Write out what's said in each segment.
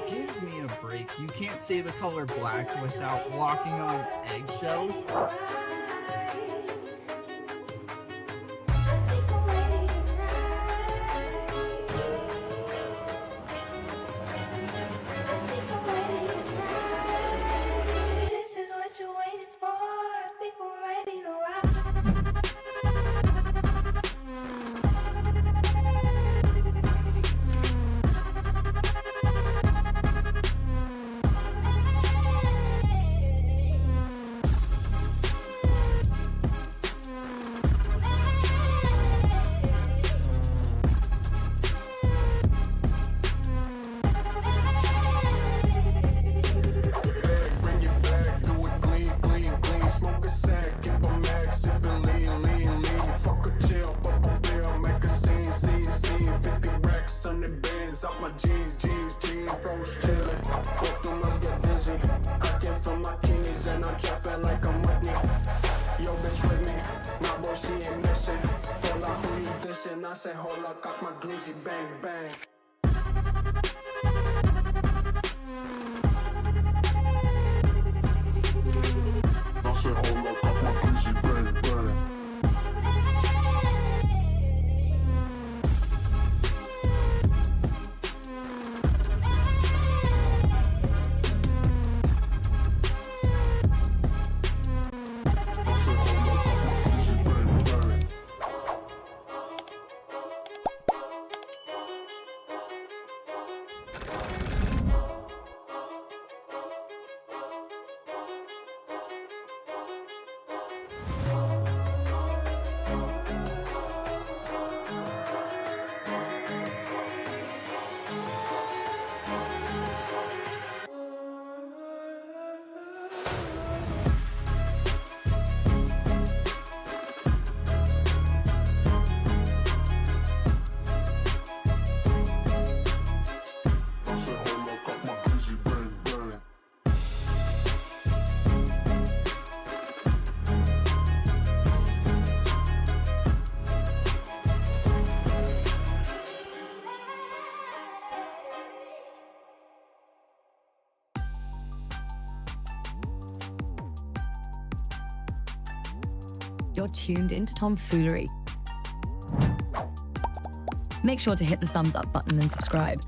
Give me a break. You can't say the color black without walking on eggshells. I say hold up, cock my glizzy, bang, bang. I say hold up, cock my glizzy, bang, bang. You're tuned into Foolery. Make sure to hit the thumbs up button and subscribe.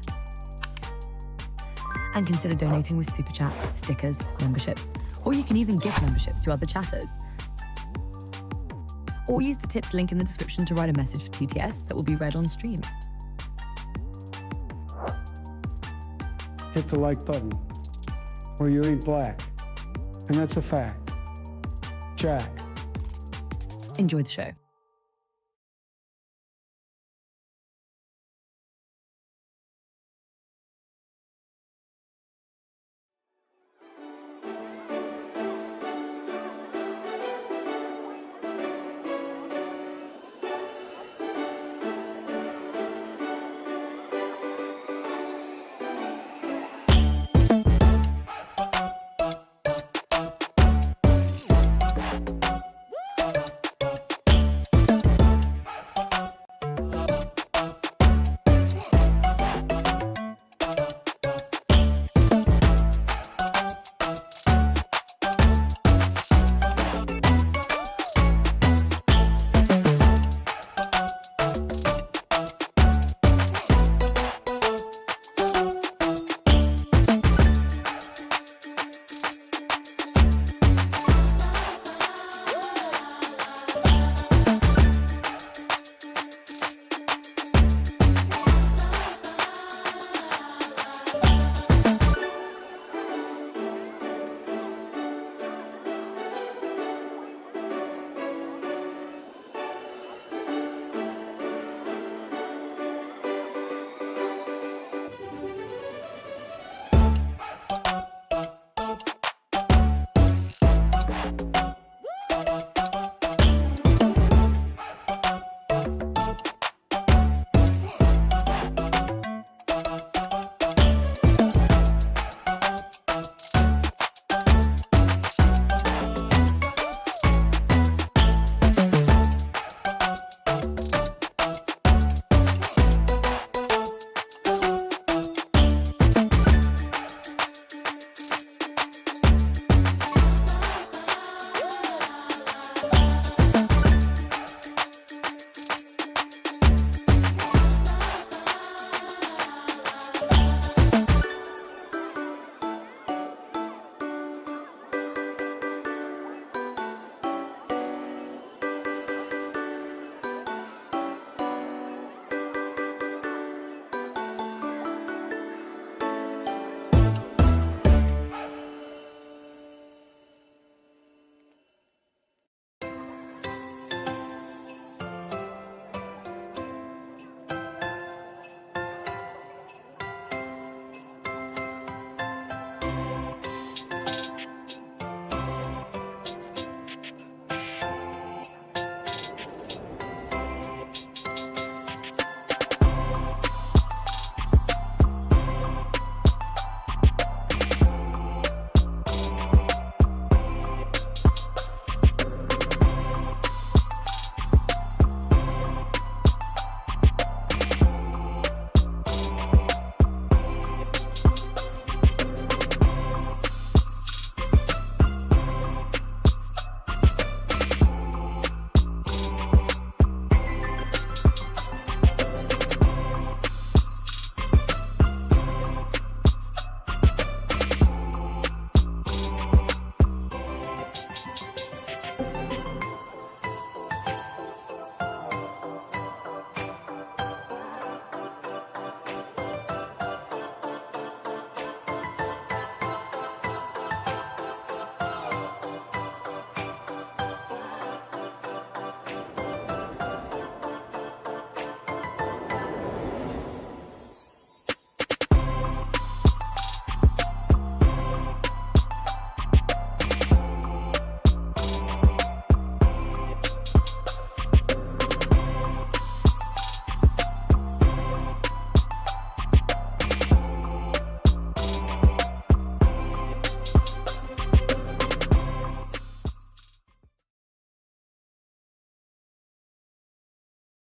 And consider donating with super chats, stickers, memberships, or you can even gift memberships to other chatters. Or use the tips link in the description to write a message for TTS that will be read on stream. Hit the like button, or you ain't black. And that's a fact. Jack. Enjoy the show.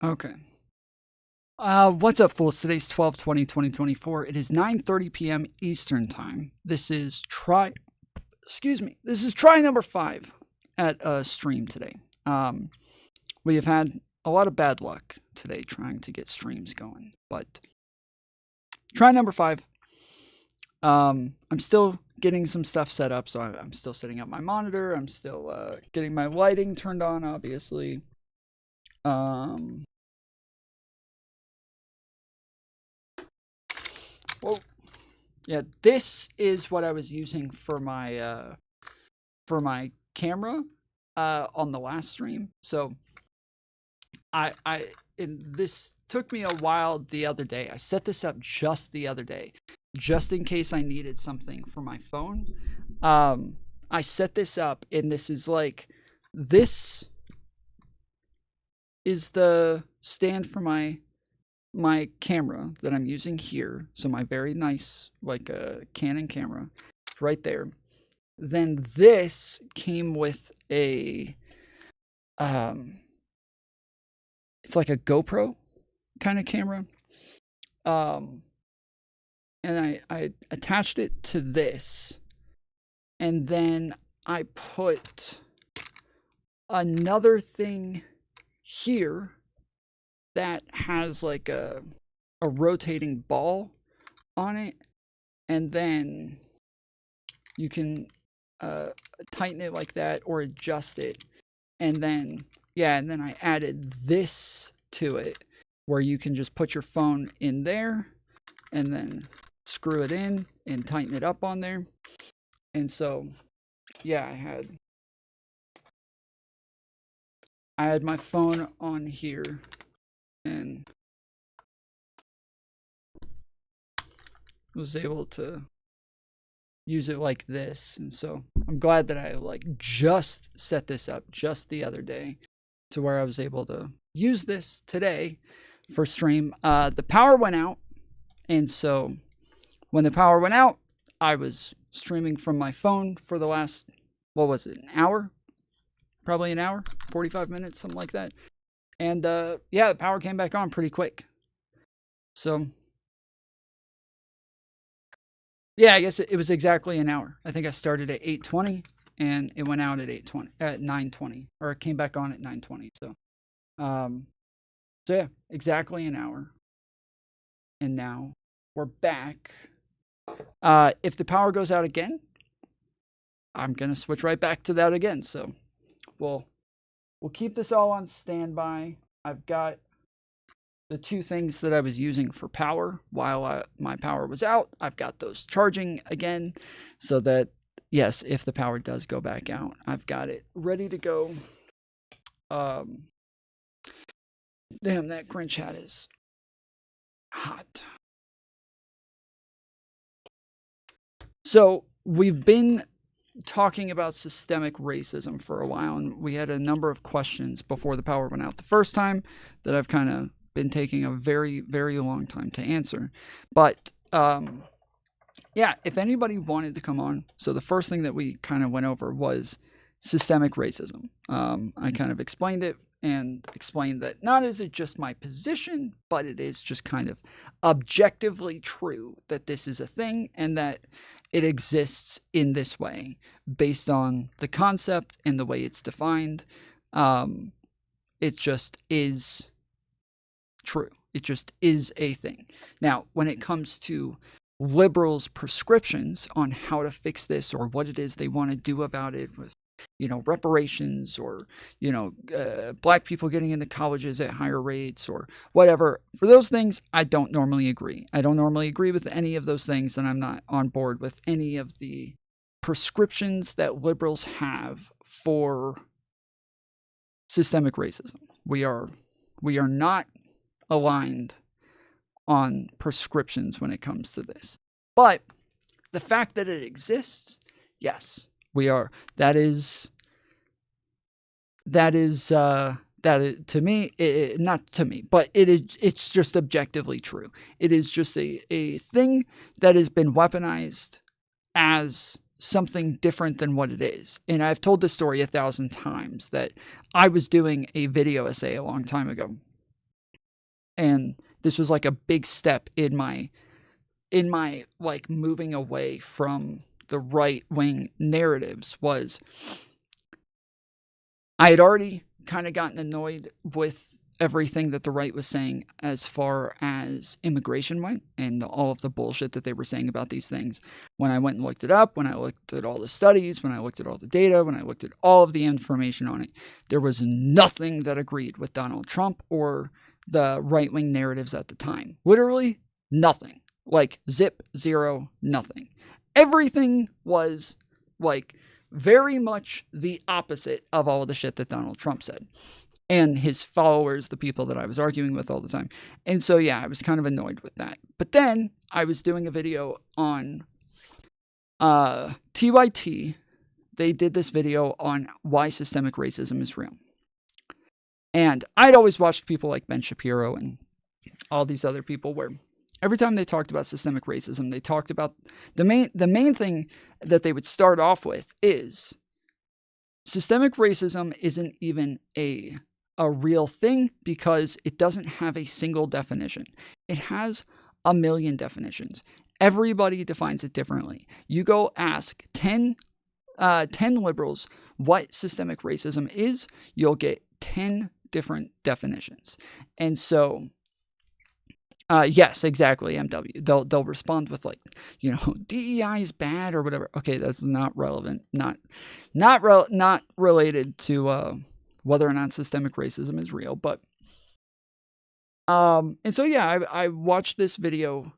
Okay. What's up, fools? Today's 12/20/2024. It is 9:30 p.m. Eastern Time. This is try number 5 at a stream today. We have had a lot of bad luck today trying to get streams going, but try number 5. I'm still getting some stuff set up, so I'm still setting up my monitor. I'm still getting my lighting turned on, obviously. Well, yeah, this is what I was using for my camera on the last stream. So this took me a while the other day. I set this up just the other day, just in case I needed something for my phone. I set this up, and this is the stand for my camera that I'm using here. So my very nice Canon camera, it's right there. Then this came with a it's like a GoPro kind of camera. And I attached it to this, and then I put another thing here that has like a rotating ball on it, and then you can tighten it like that or adjust it, and then I added this to it where you can just put your phone in there and then screw it in and tighten it up on there. And so yeah, I had my phone on here and was able to use it like this. And so I'm glad that I just set this up just the other day to where I was able to use this today for stream. The power went out, and so when the power went out, I was streaming from my phone for the last, what was it, an hour? Probably an hour, 45 minutes, something like that. And yeah, the power came back on pretty quick. So yeah, I guess it was exactly an hour. I think I started at 8:20 and it went out at 9:20, or it came back on at 9:20. So yeah, exactly an hour. And now we're back. If the power goes out again, I'm gonna switch right back to that again. So we'll keep this all on standby. I've got the two things that I was using for power while my power was out. I've got those charging again, so that yes, if the power does go back out, I've got it ready to go. Damn, that Grinch hat is hot. So we've been talking about systemic racism for a while, and we had a number of questions before the power went out the first time that I've kind of been taking a very, very long time to answer. But yeah, if anybody wanted to come on, so the first thing that we kind of went over was systemic racism. I kind of explained it and explained that not is it just my position, but it is just kind of objectively true that this is a thing and that it exists in this way based on the concept and the way it's defined. It just is true. It just is a thing. Now, when it comes to liberals' prescriptions on how to fix this or what it is they want to do about it with, reparations or, black people getting into colleges at higher rates or whatever, for those things, I don't normally agree. I don't normally agree with any of those things, and I'm not on board with any of the prescriptions that liberals have for systemic racism. We are not aligned on prescriptions when it comes to this. But the fact that it exists, yes, we are. That is to me, not to me, but it's just objectively true. It is just a thing that has been weaponized as something different than what it is. And I've told this story 1,000 times that I was doing a video essay a long time ago And this was like a big step in my like moving away from the right-wing narratives. Was I had already kind of gotten annoyed with everything that the right was saying as far as immigration went, and all of the bullshit that they were saying about these things. When I went and looked it up, when I looked at all the studies, when I looked at all the data, when I looked at all of the information on it, there was nothing that agreed with Donald Trump or the right-wing narratives at the time. Literally nothing. Like zip, zero, nothing. Everything was like very much the opposite of all of the shit that Donald Trump said. And his followers, the people that I was arguing with all the time. And so, yeah, I was kind of annoyed with that. But then I was doing a video on TYT. They did this video on why systemic racism is real. And I'd always watched people like Ben Shapiro and all these other people where every time they talked about systemic racism, they talked about the main thing that they would start off with is systemic racism isn't even a real thing because it doesn't have a single definition. It has a million definitions. Everybody defines it differently. You go ask 10 liberals what systemic racism is, you'll get 10 different definitions. And so, yes, exactly, MW. They'll respond with like, DEI is bad or whatever. Okay, that's not relevant. Not related to whether or not systemic racism is real. But and so yeah, I watched this video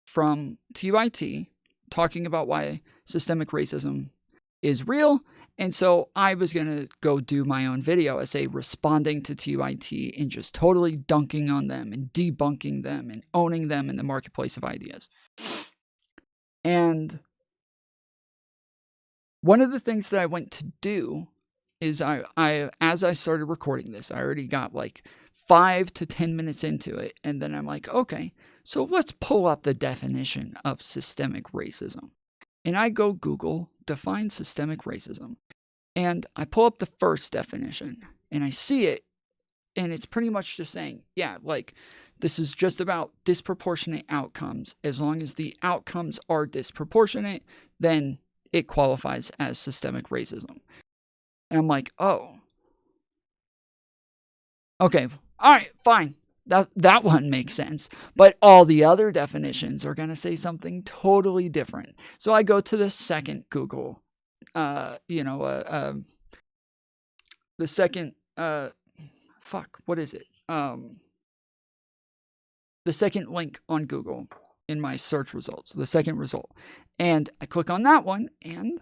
from TYT talking about why systemic racism is real. And so I was going to go do my own video as responding to TYT and just totally dunking on them and debunking them and owning them in the marketplace of ideas. And one of the things that I went to do is I as I started recording this, I already got like 5 to 10 minutes into it. And then I'm like, okay, so let's pull up the definition of systemic racism. And I go Google, define systemic racism. And I pull up the first definition and I see it. And it's pretty much just saying, yeah, like this is just about disproportionate outcomes. As long as the outcomes are disproportionate, then it qualifies as systemic racism. And I'm like, oh, okay, all right, fine. That one makes sense. But all the other definitions are going to say something totally different. So I go to the second Google, the second, what is it? The second link on Google in my search results, the second result. And I click on that one and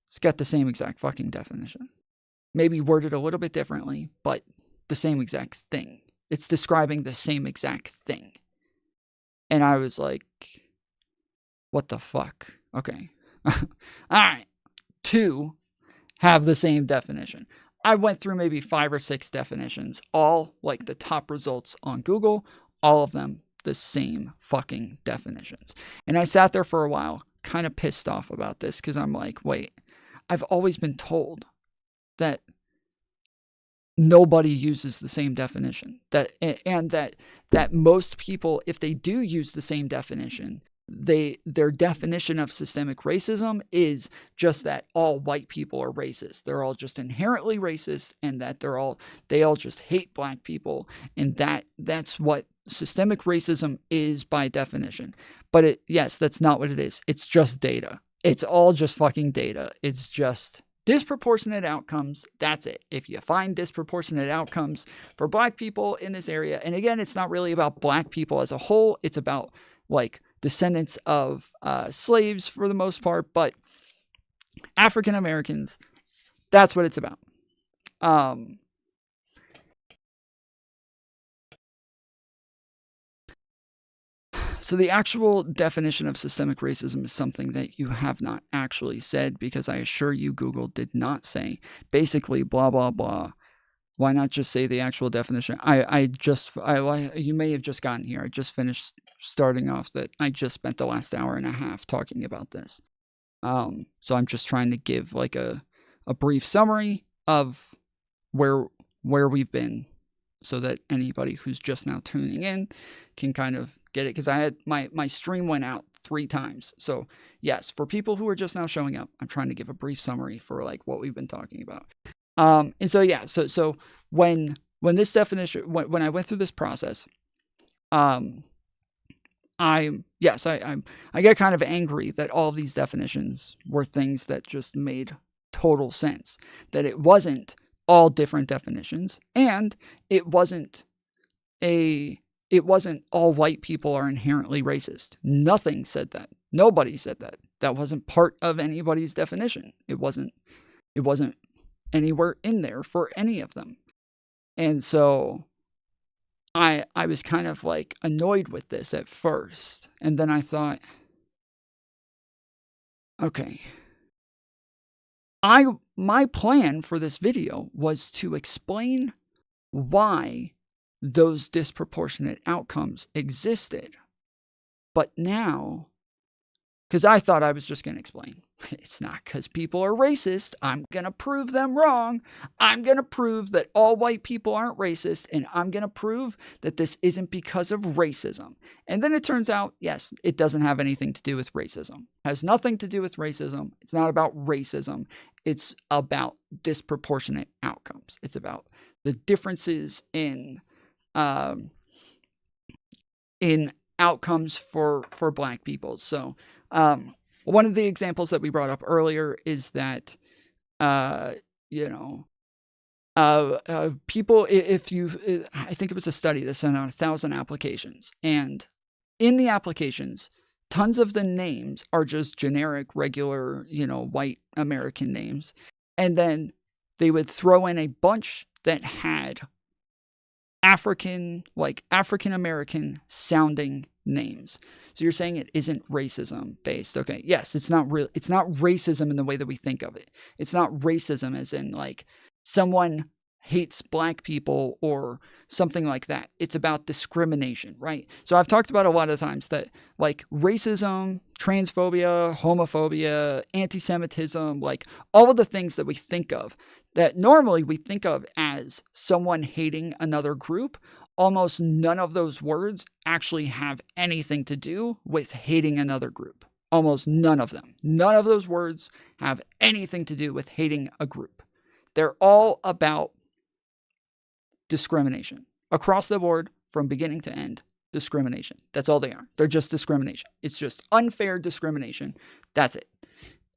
it's got the same exact fucking definition. Maybe worded a little bit differently, but the same exact thing. It's describing the same exact thing. And I was like, what the fuck? Okay. All right. 2 have the same definition. I went through maybe 5 or 6 definitions, all like the top results on Google, all of them the same fucking definitions. And I sat there for a while, kind of pissed off about this because I'm like, wait, I've always been told that nobody uses the same definition. That most people, if they do use the same definition, their definition of systemic racism is just that all white people are racist. They're all just inherently racist, and that they all just hate black people, and that's what systemic racism is by definition. But yes, that's not what it is. It's just data. It's all just fucking data. It's just disproportionate outcomes. That's it. If you find disproportionate outcomes for black people in this area, and again, it's not really about black people as a whole. It's about like descendants of slaves for the most part, but African Americans, that's what it's about. So the actual definition of systemic racism is something that you have not actually said, because I assure you Google did not say basically blah, blah, blah. Why not just say the actual definition? You may have just gotten here. I just finished starting off that I just spent the last hour and a half talking about this. So I'm just trying to give like a brief summary of where we've been so that anybody who's just now tuning in can kind of get it. Because I had my stream went out 3 times. So yes, for people who are just now showing up, I'm trying to give a brief summary for like what we've been talking about. And so yeah, so when this definition, when I went through this process, I get kind of angry that all of these definitions were things that just made total sense, that it wasn't all different definitions, and it wasn't all white people are inherently racist. Nothing said that. Nobody said that. That wasn't part of anybody's definition. It wasn't anywhere in there for any of them. And so I was kind of like annoyed with this at first. And then I thought, okay, my plan for this video was to explain why those disproportionate outcomes existed. But now, because I thought I was just going to explain, it's not because people are racist. I'm going to prove them wrong. I'm going to prove that all white people aren't racist, and I'm going to prove that this isn't because of racism. And then it turns out, yes, it doesn't have anything to do with racism. It has nothing to do with racism. It's not about racism. It's about disproportionate outcomes. It's about the differences in outcomes for Black people. So, one of the examples that we brought up earlier is that, people, I think it was a study that sent out 1,000 applications, and in the applications, tons of the names are just generic, regular, white American names. And then they would throw in a bunch that had African American sounding names. So you're saying it isn't racism based. Okay. Yes, it's not real. It's not racism in the way that we think of it. It's not racism as in like someone hates Black people or something like that. It's about discrimination, right? So I've talked about a lot of times that like racism, transphobia, homophobia, anti-Semitism, like all of the things that we think of that normally we think of as someone hating another group, almost none of those words actually have anything to do with hating another group. Almost none of them. None of those words have anything to do with hating a group. They're all about discrimination. Across the board, from beginning to end, discrimination. That's all they are. They're just discrimination. It's just unfair discrimination. That's it.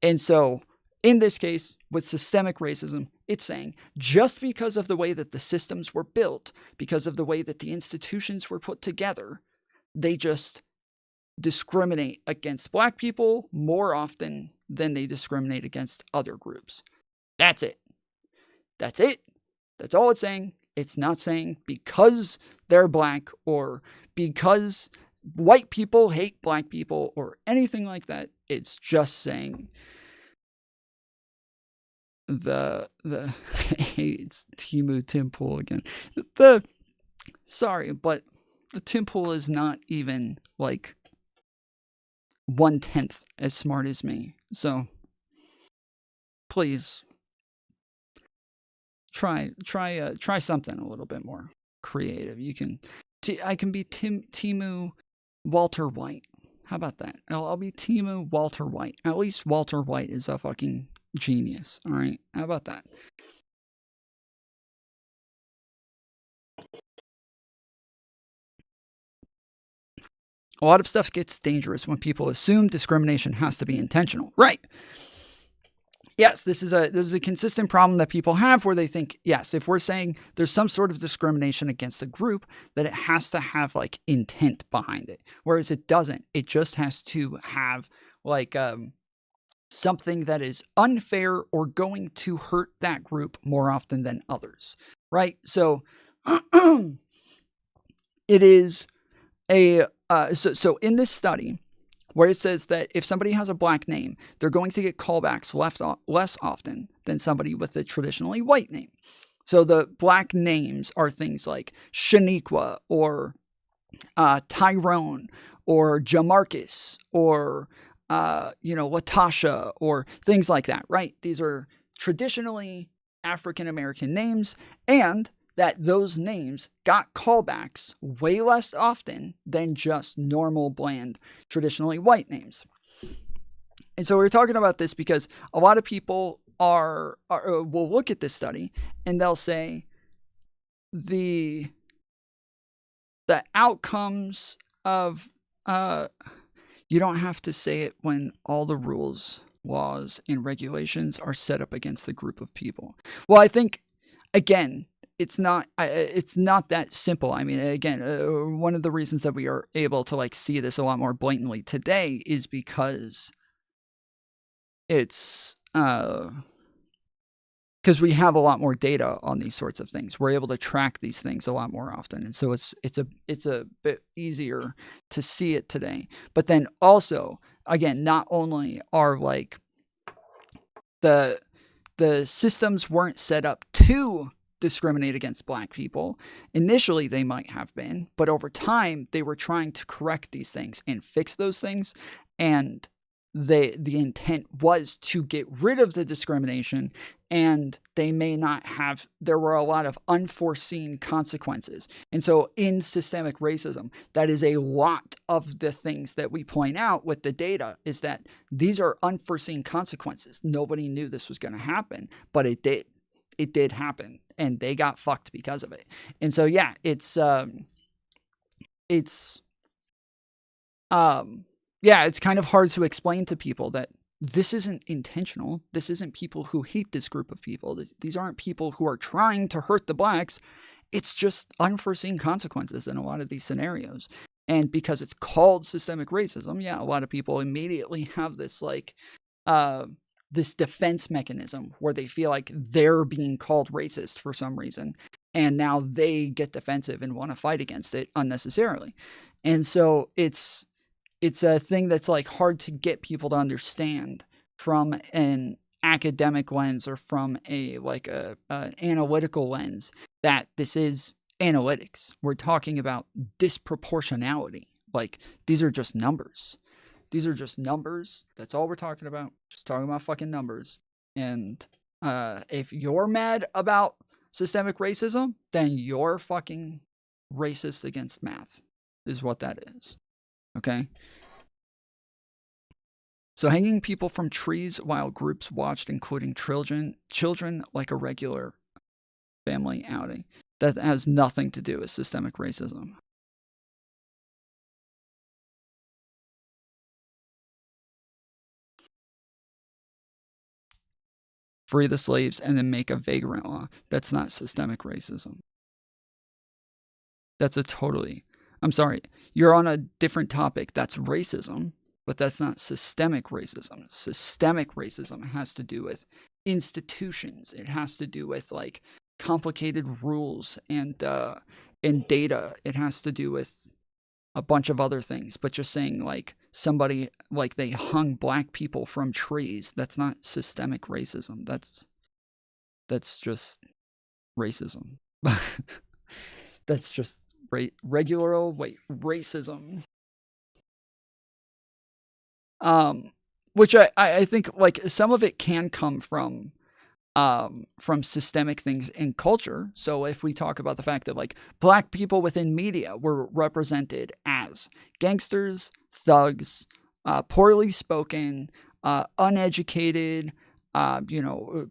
And so, in this case, with systemic racism, it's saying just because of the way that the systems were built, because of the way that the institutions were put together, they just discriminate against Black people more often than they discriminate against other groups. That's it. That's it. That's all it's saying. It's not saying because they're Black or because white people hate Black people or anything like that. It's just saying it's Timu Timpool again. Sorry, but the Timpool is not even like 1/10 as smart as me. So please try something a little bit more creative. I can be Timu Walter White. How about that? I'll be Timu Walter White. At least Walter White is a fucking genius. All right. How about that? A lot of stuff gets dangerous when people assume discrimination has to be intentional. Right. Yes, this is a consistent problem that people have where they think, yes, if we're saying there's some sort of discrimination against a group, that it has to have like intent behind it. Whereas it doesn't. It just has to have like something that is unfair or going to hurt that group more often than others. Right? So it is so in this study, where it says that if somebody has a Black name, they're going to get callbacks less often than somebody with a traditionally white name. So the Black names are things like Shaniqua or Tyrone or Jamarcus or Latasha or things like that, right? These are traditionally African American names, and that those names got callbacks way less often than just normal, bland, traditionally white names. And so we're talking about this because a lot of people will look at this study and they'll say the outcomes of you don't have to say it when all the rules, laws, and regulations are set up against a group of people. Well, I think, again, it's not that simple. I mean, again, one of the reasons that we are able to like see this a lot more blatantly today is because it's because we have a lot more data on these sorts of things. We're able to track these things a lot more often, and so it's a bit easier to see it today. But then also, again, not only are like the systems weren't set up to discriminate against black people. Initially, they might have been, but over time, they were trying to correct these things and fix those things, and the intent was to get rid of the discrimination, and they may not have, there were a lot of unforeseen consequences. And so in systemic racism, that is a lot of the things that we point out with the data, is that these are unforeseen consequences. Nobody knew this was going to happen, but it did. It did happen, and they got fucked because of it. And so, yeah, it's kind of hard to explain to people that this isn't intentional. This isn't people who hate this group of people. These aren't people who are trying to hurt the blacks. It's just unforeseen consequences in a lot of these scenarios. And because it's called systemic racism, yeah, a lot of people immediately have this like this defense mechanism where they feel like they're being called racist for some reason. And now they get defensive and want to fight against it unnecessarily. And so it's a thing that's like hard to get people to understand from an academic lens or from a analytical lens, that this is analytics. We're talking about disproportionality. Like, these are just numbers. These are just numbers. That's all we're talking about. Just talking about fucking numbers. And if you're mad about systemic racism, then you're fucking racist against math, is what that is. Okay? So hanging people from trees while groups watched, including children like a regular family outing. That has nothing to do with systemic racism. Free the slaves and then make a vagrant law. That's not systemic racism. That's I'm sorry, you're on a different topic. That's racism, but that's not systemic racism. Systemic racism has to do with institutions. It has to do with like complicated rules and data. It has to do with a bunch of other things. But just saying like somebody, like they hung black people from trees, that's not systemic racism. That's just racism. That's just racism. Which I think like some of it can come from systemic things in culture. So if we talk about the fact that like black people within media were represented as gangsters, thugs, poorly spoken, uneducated,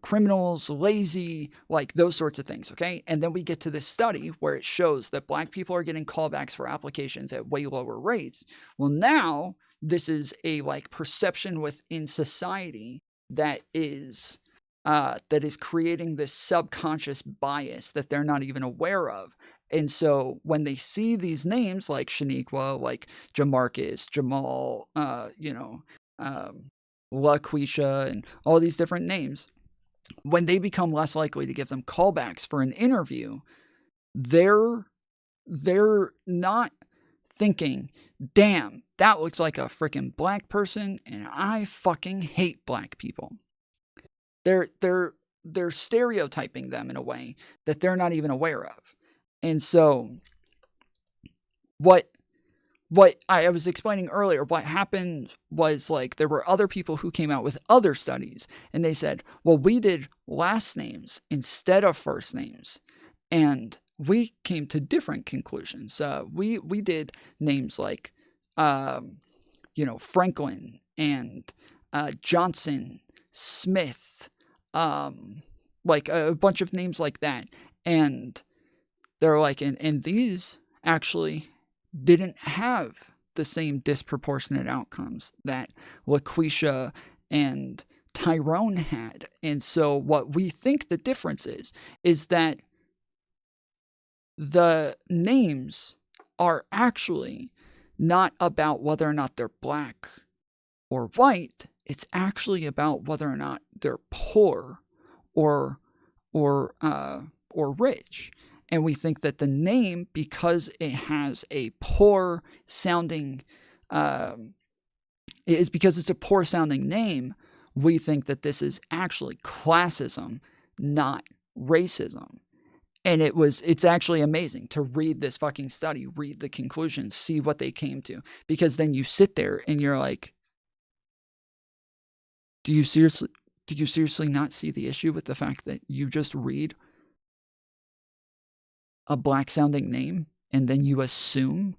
criminals, lazy, like those sorts of things. Okay. And then we get to this study where it shows that black people are getting callbacks for applications at way lower rates. Well, now this is a like perception within society that is creating this subconscious bias that they're not even aware of. And so when they see these names like Shaniqua, like Jamarcus, Jamal, LaQuisha, and all these different names, when they become less likely to give them callbacks for an interview, they're not thinking, damn, that looks like a freaking black person and I fucking hate black people. They're stereotyping them in a way that they're not even aware of. And so what I was explaining earlier, what happened was like there were other people who came out with other studies and they said, well, we did last names instead of first names. And we came to different conclusions. We did names like, Franklin and Johnson, Smith, like a bunch of names like that. And they're like, and these actually didn't have the same disproportionate outcomes that LaQuisha and Tyrone had. And so what we think the difference is that the names are actually not about whether or not they're black or white. It's actually about whether or not they're poor or rich. And we think that the name, because it has a poor sounding, because it's a poor sounding name, we think that this is actually classism, not racism. And it's actually amazing to read this fucking study, read the conclusions, see what they came to. Because then you sit there and you're like, do you seriously not see the issue with the fact that you just read a black sounding name and then you assume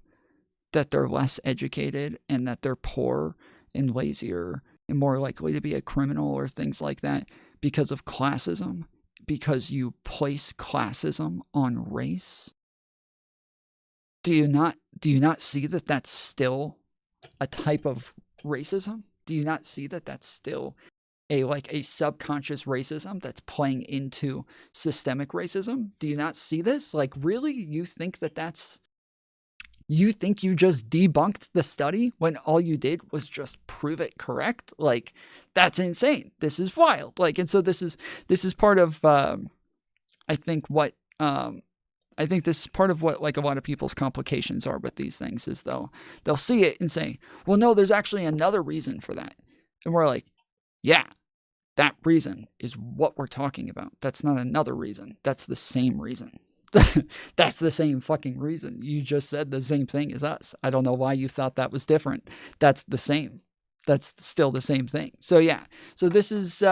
that they're less educated and that they're poor and lazier and more likely to be a criminal or things like that because of classism? Because you place classism on race? Do you not see that that's still a type of racism? Do you not see that that's still a subconscious racism that's playing into systemic racism? Do you not see this? Like, really? You think you just debunked the study when all you did was just prove it correct? Like, that's insane. This is wild. Like, and so this is part of, I think this is part of what like a lot of people's complications are with these things is they'll see it and say, well, no, there's actually another reason for that. And we're like, yeah, that reason is what we're talking about. That's not another reason. That's the same reason. That's the same fucking reason. You just said the same thing as us. I don't know why you thought that was different. That's the same. That's still the same thing. So yeah. So this is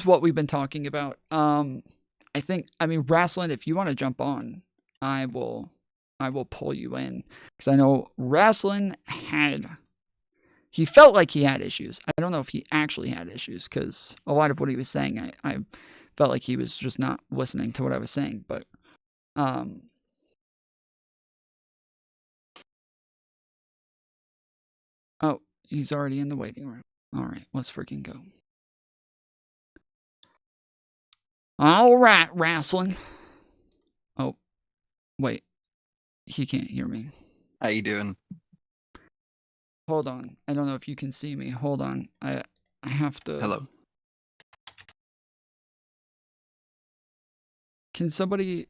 what we've been talking about. I mean, Wrestling, if you want to jump on, I will pull you in because I know Wrestling he felt like he had issues. I don't know if he actually had issues because a lot of what he was saying, I felt like he was just not listening to what I was saying. But oh, he's already in the waiting room. All right, let's freaking go. All right, Wrestling. Oh, wait, he can't hear me. How you doing? Hold on. I don't know if you can see me. Hold on. I have to. Hello. Can somebody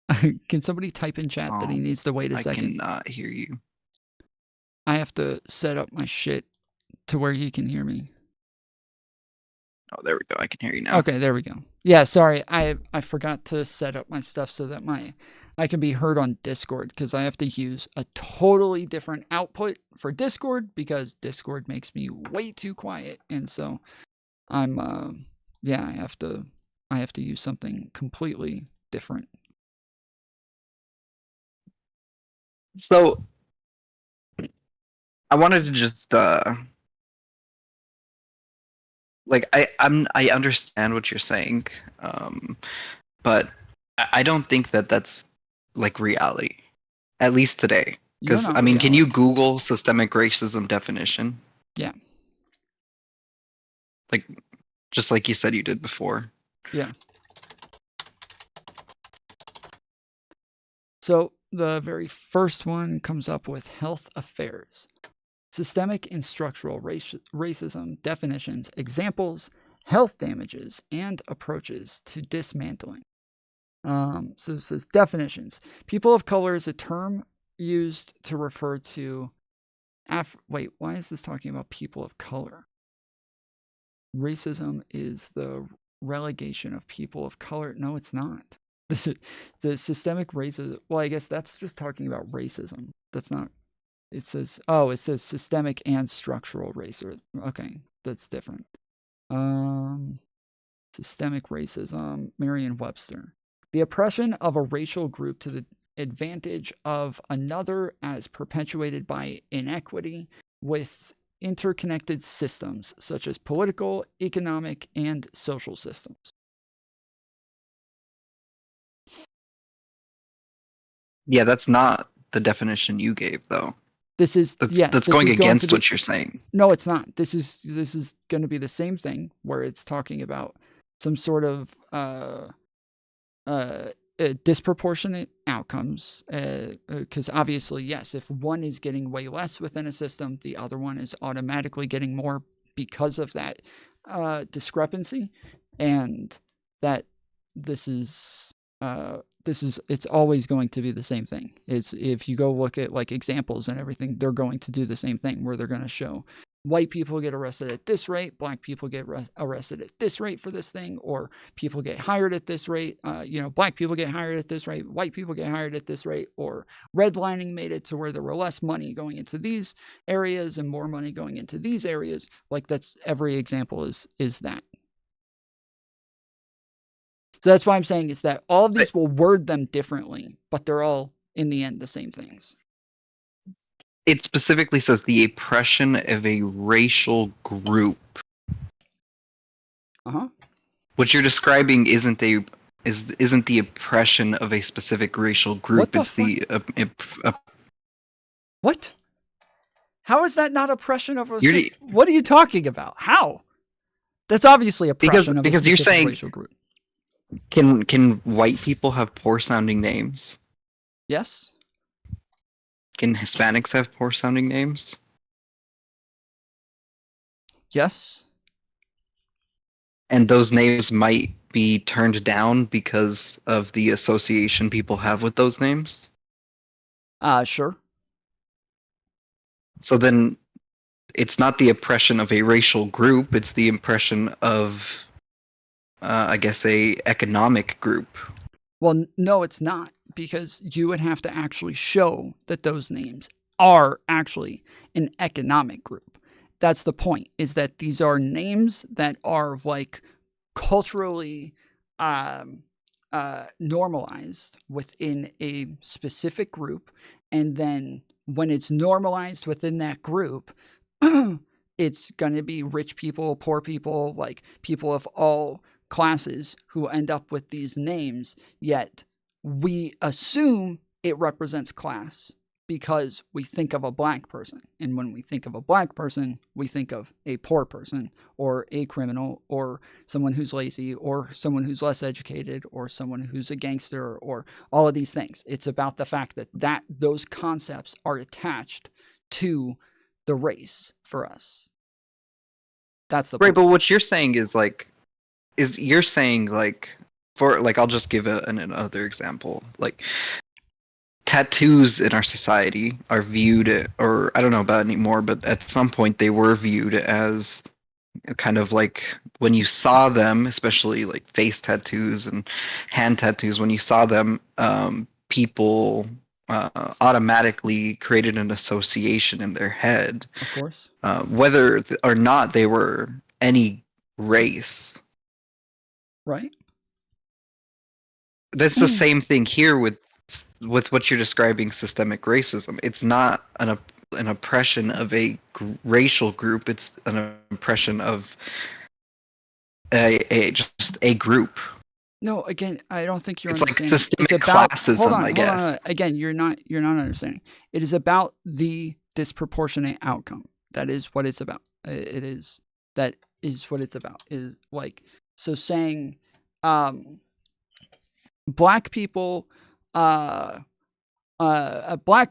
type in chat that he needs to wait a second? I cannot hear you. I have to set up my shit to where he can hear me. Oh, there we go. I can hear you now. Okay, there we go. Yeah, sorry. I forgot to set up my stuff so that I can be heard on Discord because I have to use a totally different output for Discord because Discord makes me way too quiet. And so I'm I have to use something completely different. So I wanted to just I understand what you're saying, but I don't think that that's like reality, at least today. Because I mean, can you Google systemic racism definition? Yeah. Like, just like you said you did before. Yeah. So the very first one comes up with health affairs. Systemic and structural racism definitions, examples, health damages, and approaches to dismantling. So it says definitions. People of color is a term used to refer to wait, why is this talking about people of color? Racism is the relegation of people of color. No, it's not. The systemic racism. Well, I guess that's just talking about racism. That's not. It says systemic and structural racism. Okay, that's different. Systemic racism, Merriam-Webster. The oppression of a racial group to the advantage of another as perpetuated by inequity with interconnected systems such as political, economic, and social systems. Yeah, that's not the definition you gave, though. This is that's going against what you're saying. No, it's not. This is going to be the same thing where it's talking about some sort of disproportionate outcomes. Because obviously, yes, if one is getting way less within a system, the other one is automatically getting more because of that discrepancy, and that this is it's always going to be the same thing. It's if you go look at like examples and everything, they're going to do the same thing where they're going to show white people get arrested at this rate, black people get arrested at this rate for this thing, or people get hired at this rate. Black people get hired at this rate, white people get hired at this rate, or redlining made it to where there were less money going into these areas and more money going into these areas. Like that's every example is that. So that's why I'm saying is that all of these will word them differently, but they're all, in the end, the same things. It specifically says the oppression of a racial group. Uh-huh. What you're describing isn't the oppression of a specific racial group. It's What? How is that not oppression of a what are you talking about? How? That's obviously oppression of a specific you're saying, racial group. Can white people have poor sounding names? Yes. Can Hispanics have poor sounding names? Yes. And those names might be turned down because of the association people have with those names? Sure. So then it's not the oppression of a racial group, it's the oppression of I guess a economic group. Well, no, it's not, because you would have to actually show that those names are actually an economic group. That's the point, is that these are names that are like culturally normalized within a specific group. And then when it's normalized within that group, it's going to be rich people, poor people, like people of all classes who end up with these names, yet we assume it represents class because we think of a black person. And when we think of a black person, we think of a poor person or a criminal or someone who's lazy or someone who's less educated or someone who's a gangster or all of these things. It's about the fact that those concepts are attached to the race for us. That's the point. But what you're saying is you're saying I'll just give another example. Like tattoos in our society are viewed, or I don't know about anymore, but at some point they were viewed as kind of like when you saw them, especially like face tattoos and hand tattoos, when you saw them, people automatically created an association in their head. Of course. Whether or not they were any race. Right. That's the same thing here with what you're describing, systemic racism. It's not an oppression of a racial group. It's an oppression of just a group. No, again, I don't think you're it's understanding. Like systemic it's about classism, hold on. Again, you're not understanding. It is about the disproportionate outcome. That is what it's about. It is. That is what it's about. Is like, so saying black people, black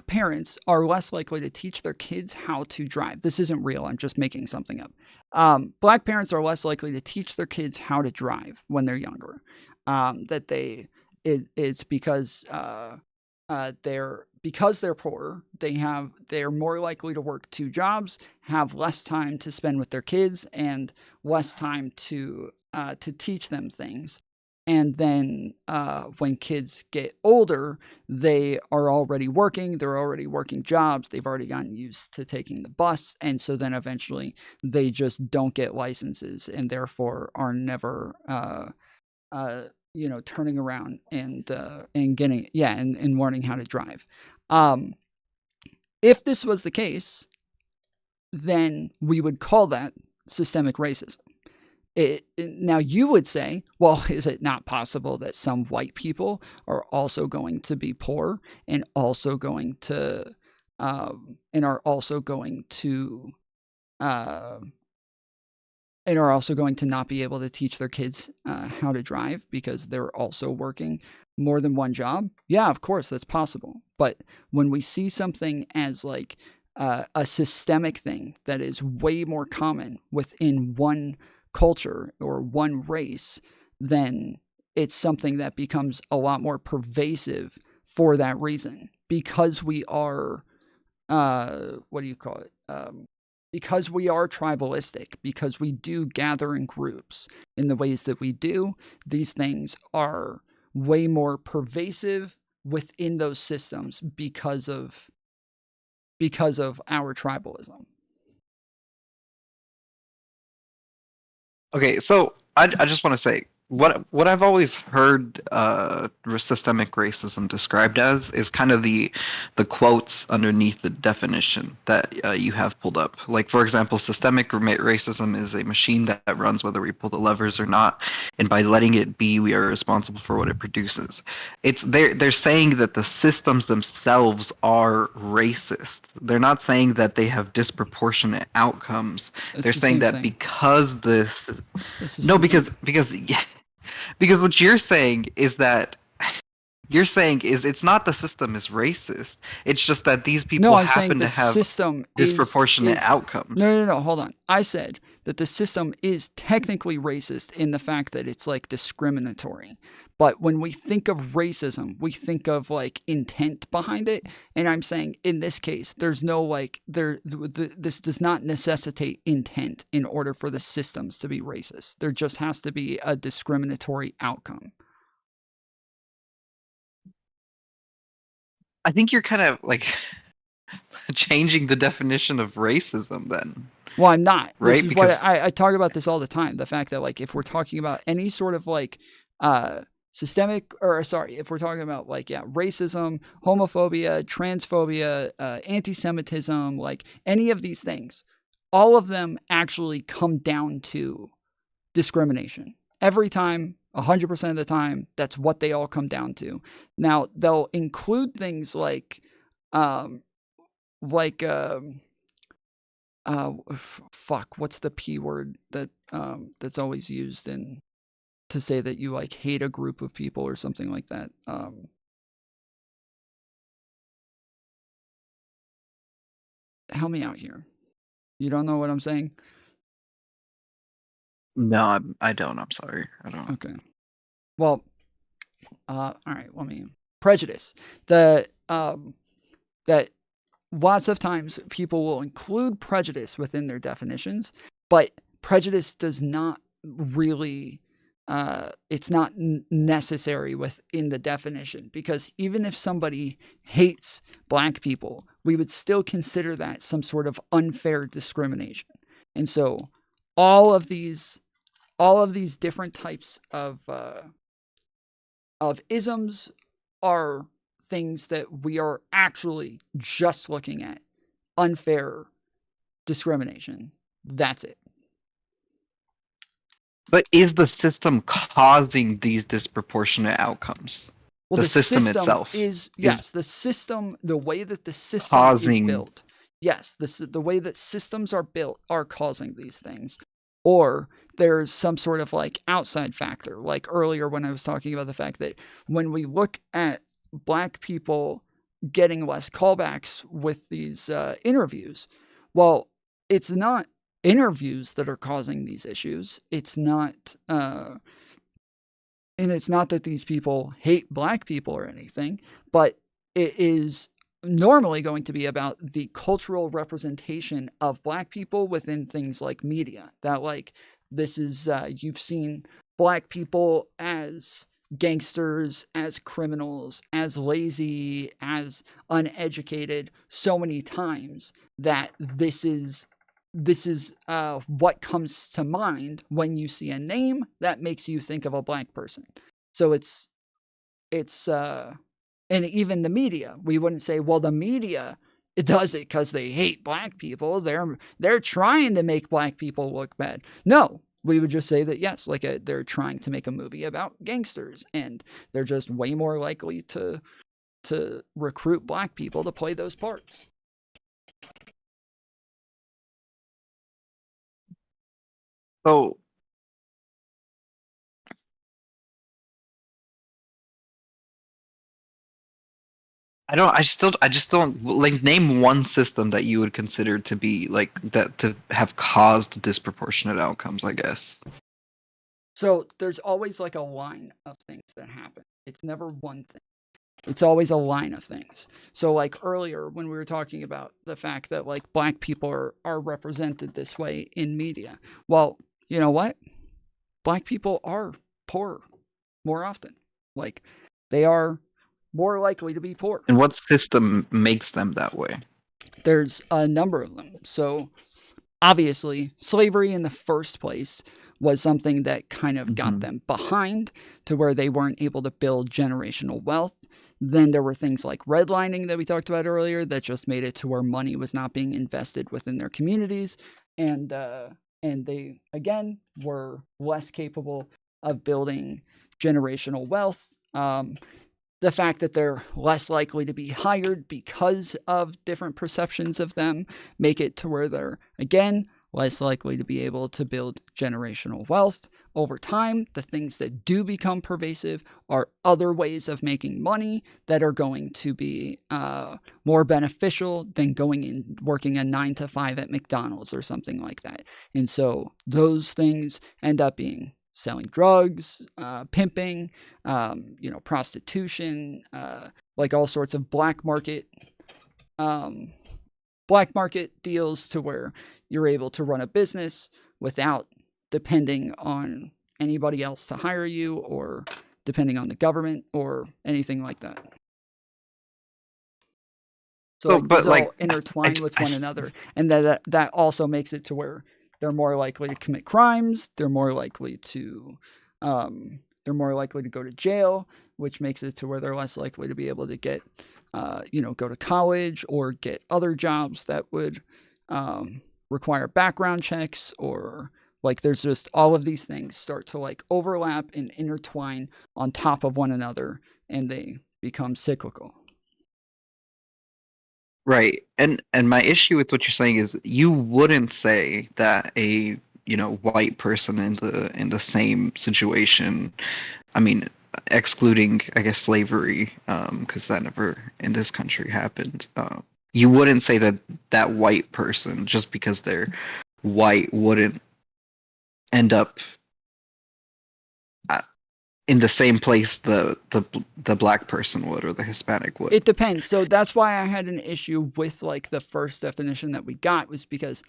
parents are less likely to teach their kids how to drive. This isn't real. I'm just making something up. Black parents are less likely to teach their kids how to drive when they're younger. It's because they're poor. They're more likely to work 2 jobs, have less time to spend with their kids, and less time to teach them things. And then when kids get older, they are already working. They're already working jobs. They've already gotten used to taking the bus. And so then eventually they just don't get licenses and therefore are never, turning around and getting, and learning how to drive. If this was the case, then we would call that systemic racism. Now you would say, well, is it not possible that some white people are also going to be poor and also going to and are also going to not be able to teach their kids how to drive because they're also working more than one job? Yeah, of course, that's possible. But when we see something as like a systemic thing that is way more common within one culture or one race, then it's something that becomes a lot more pervasive for that reason. Because we are, because we are tribalistic, because we do gather in groups in the ways that we do, these things are way more pervasive within those systems because of our tribalism. Okay, so I just want to say what I've always heard systemic racism described as is kind of the quotes underneath the definition that you have pulled up. Like, for example, systemic racism is a machine that runs whether we pull the levers or not, and by letting it be, we are responsible for what it produces. They're saying that the systems themselves are racist. They're not saying that they have disproportionate outcomes. They're saying that because this no, because what you're saying is that it's not the system is racist. It's just that these people happen to have disproportionate outcomes. No, hold on. I said that the system is technically racist in the fact that it's like discriminatory. But when we think of racism, we think of like intent behind it. And I'm saying in this case, there's no this does not necessitate intent in order for the systems to be racist. There just has to be a discriminatory outcome. I think you're kind of like changing the definition of racism then. Well, I'm not. Right? This is what I talk about this all the time. The fact that like if we're talking about any sort of like if we're talking about like racism, homophobia, transphobia, anti-Semitism, like any of these things, all of them actually come down to discrimination. Every time, 100% of the time, that's what they all come down to. Now, they'll include things like what's the P word that that's always used to say that you like hate a group of people or something like that. Help me out here. You don't know what I'm saying? No, I don't. I'm sorry. I don't. Okay. Well, all right. Prejudice. That lots of times people will include prejudice within their definitions, but prejudice does not really. It's not necessary within the definition, because even if somebody hates black people, we would still consider that some sort of unfair discrimination. And so all of these different types of isms are things that we are actually just looking at unfair discrimination. That's it. But is the system causing these disproportionate outcomes? Well, the system itself is the system, the way that the system is built. Yes, the way that systems are built are causing these things. Or there's some sort of like outside factor. Like earlier when I was talking about the fact that when we look at black people getting less callbacks with these interviews, well, it's not interviews that are causing these issues. It's not, and it's not that these people hate black people or anything, but it is normally going to be about the cultural representation of black people within things like media. That like, this is, you've seen black people as gangsters, as criminals, as lazy, as uneducated so many times that this is what comes to mind when you see a name that makes you think of a black person. So it's and even the media, we wouldn't say, well, the media, it does it because they hate black people. They're trying to make black people look bad. No, we would just say that, yes, like they're trying to make a movie about gangsters, and they're just way more likely to recruit black people to play those parts. So I just don't like name one system that you would consider to be like that to have caused disproportionate outcomes, I guess. So there's always like a line of things that happen. It's never one thing. It's always a line of things. So like earlier when we were talking about the fact that like black people are represented this way in media. Well, you know what? Black people are poor more often. Like they are more likely to be poor. And what system makes them that way? There's a number of them. So obviously, slavery in the first place was something that kind of got them behind to where they weren't able to build generational wealth. Then there were things like redlining that we talked about earlier that just made it to where money was not being invested within their communities. And they, again, were less capable of building generational wealth. The fact that they're less likely to be hired because of different perceptions of them make it to where they're, again, less likely to be able to build generational wealth. Over time, the things that do become pervasive are other ways of making money that are going to be more beneficial than going and working a 9 to 5 at McDonald's or something like that. And so those things end up being selling drugs, pimping, prostitution, like all sorts of black market deals to where you're able to run a business without depending on anybody else to hire you or depending on the government or anything like that. So these all intertwine with one another, and that also makes it to where they're more likely to commit crimes. They're more likely to go to jail, which makes it to where they're less likely to be able to get, go to college or get other jobs that would require background checks, or like there's just all of these things start to like overlap and intertwine on top of one another, and they become cyclical. Right. And my issue with what you're saying is you wouldn't say that a white person in the same situation, I mean, excluding I guess slavery, because that never in this country happened. You wouldn't say that white person, just because they're white, wouldn't end up in the same place the black person would, or the Hispanic would. It depends. So that's why I had an issue with like the first definition that we got, was because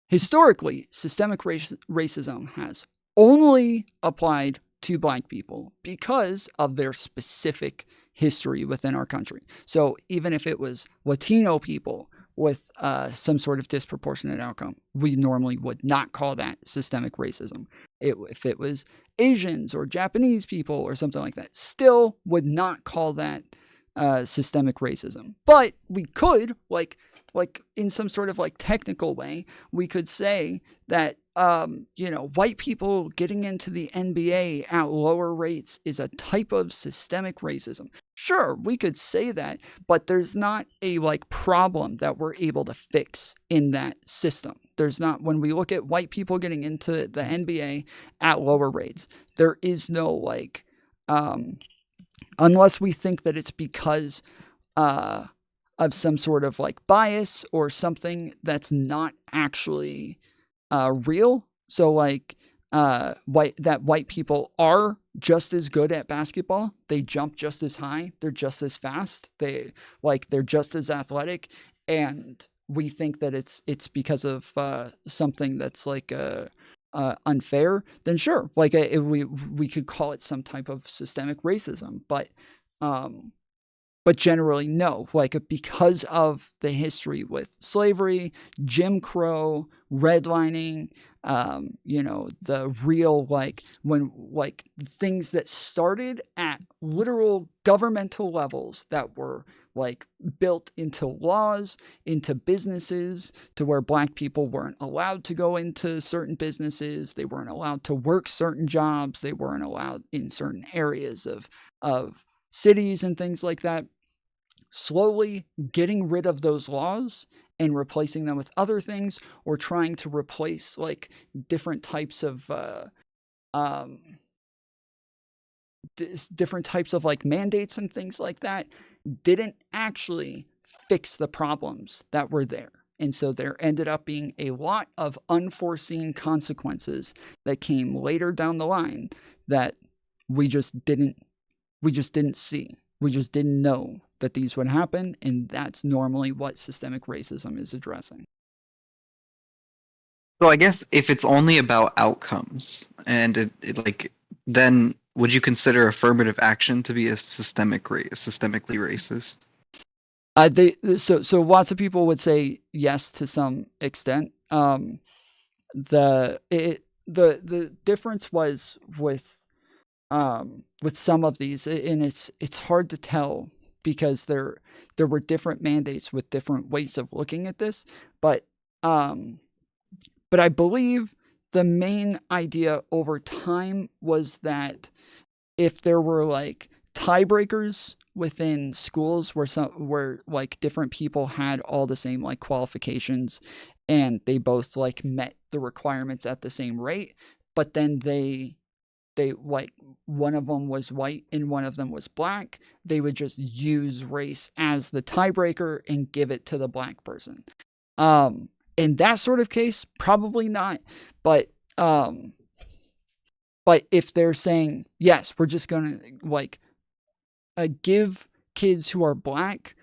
historically systemic racism has only applied to black people because of their specific history within our country. So even if it was Latino people with some sort of disproportionate outcome, we normally would not call that systemic racism. If it was Asians or Japanese people or something like that, still would not call that systemic racism. But we could, like in some sort of like technical way, we could say that white people getting into the NBA at lower rates is a type of systemic racism. Sure, we could say that, but there's not a like problem that we're able to fix in that system. There's not, when we look at white people getting into the NBA at lower rates, there is no like, unless we think that it's because of some sort of like bias or something that's not actually real. So like white people are just as good at basketball. They jump just as high. They're just as fast. They're just as athletic. And we think that it's because of something that's like unfair, then sure, like we could call it some type of systemic racism, but generally no, like because of the history with slavery, Jim Crow, redlining, the real when things that started at literal governmental levels that were built into laws, into businesses, to where black people weren't allowed to go into certain businesses, they weren't allowed to work certain jobs, they weren't allowed in certain areas of cities and things like that. Slowly getting rid of those laws and replacing them with other things, or trying to replace different types of mandates and things like that, didn't actually fix the problems that were there. And so there ended up being a lot of unforeseen consequences that came later down the line that we just didn't see. We just didn't know that these would happen, and that's normally what systemic racism is addressing. So I guess if it's only about outcomes, and then would you consider affirmative action to be a systemically racist? So lots of people would say yes to some extent. The difference was with some of these, and it's hard to tell because there were different mandates with different ways of looking at this, but I believe the main idea over time was that if there were tiebreakers within schools where different people had all the same qualifications and they both met the requirements at the same rate, but then they one of them was white and one of them was black, they would just use race as the tiebreaker and give it to the black person. In that sort of case, probably not. But if they're saying, yes, we're just going to give kids who are black,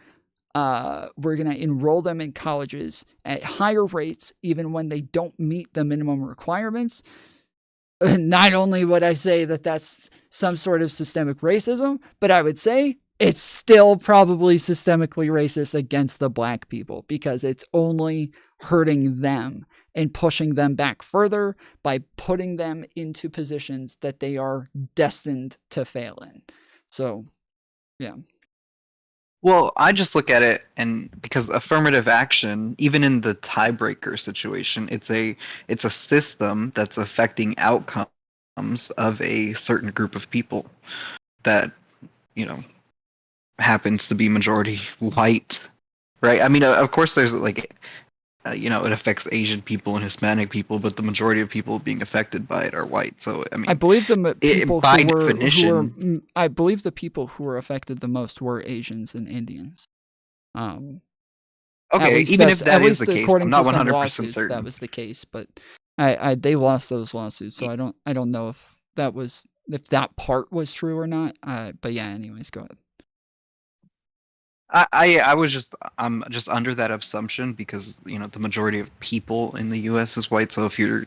we're going to enroll them in colleges at higher rates, even when they don't meet the minimum requirements, not only would I say that that's some sort of systemic racism, but I would say it's still probably systemically racist against the black people, because it's only hurting them and pushing them back further by putting them into positions that they are destined to fail in. So, yeah. Well, I just look at it, and because affirmative action, even in the tiebreaker situation, it's a system that's affecting outcomes of a certain group of people that, happens to be majority white, right? I mean, of course, there's it affects Asian people and Hispanic people, but the majority of people being affected by it are white. So I mean, I believe the people by definition, I believe the people who were affected the most were Asians and Indians. Okay, even if that is the case, I'm not 100% certain. That was the case, but they lost those lawsuits, so I don't know if that part was true or not. But yeah, anyways, go ahead. I'm just under that assumption because the majority of people in the U.S. is white. So if you're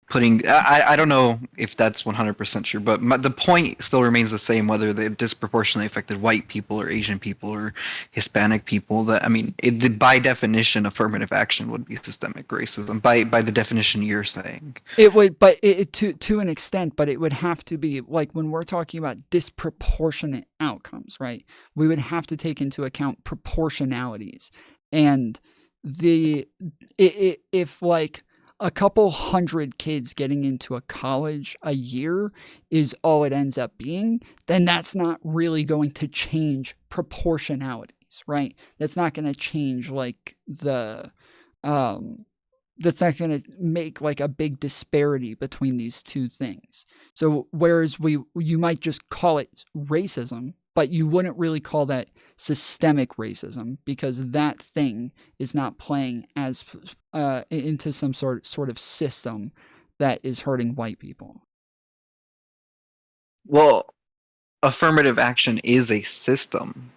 putting, I don't know if that's 100% true, but the point still remains the same, whether they disproportionately affected white people or Asian people or Hispanic people. By definition, affirmative action would be systemic racism. By the definition you're saying, it would, but to an extent, but it would have to be when we're talking about disproportionate outcomes, right? We would have to take into account proportionalities, and if a couple hundred kids getting into a college a year is all it ends up being, then that's not really going to change proportionalities, right? That's not going to change that's not going to make a big disparity between these two things. So whereas you might just call it racism, but you wouldn't really call that systemic racism, because that thing is not playing as into some sort of system that is hurting white people. Well, affirmative action is a system.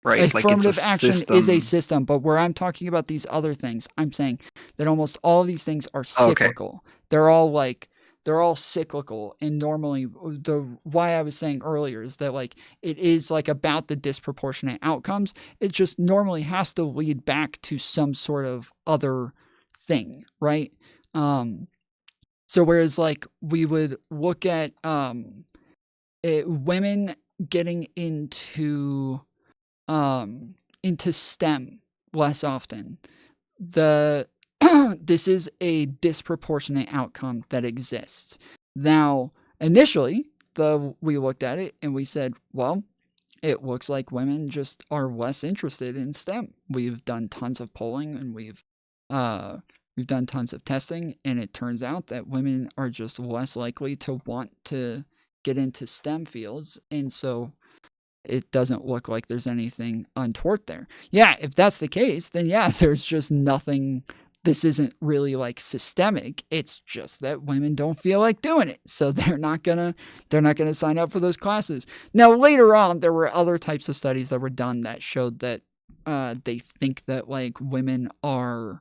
right? Like it's a Affirmative action is a system. system, but where I'm talking about these other things, I'm saying that almost all of these things are Oh, okay. cyclical. They're all cyclical, and normally the why I was saying earlier is that like it is like about the disproportionate outcomes. It just normally has to lead back to some sort of other thing, right? So whereas like we would look at women getting into STEM less often. The this is a disproportionate outcome that exists. Now, initially, we looked at it and we said, well, it looks like women just are less interested in STEM. We've done tons of polling and we've done tons of testing, and it turns out that women are just less likely to want to get into STEM fields, and so it doesn't look like there's anything untoward there. Yeah, if that's the case, then yeah, there's just nothing. This isn't really like systemic. It's just that women don't feel like doing it, so they're not gonna sign up for those classes. Now later on, there were other types of studies that were done that showed that they think that like women are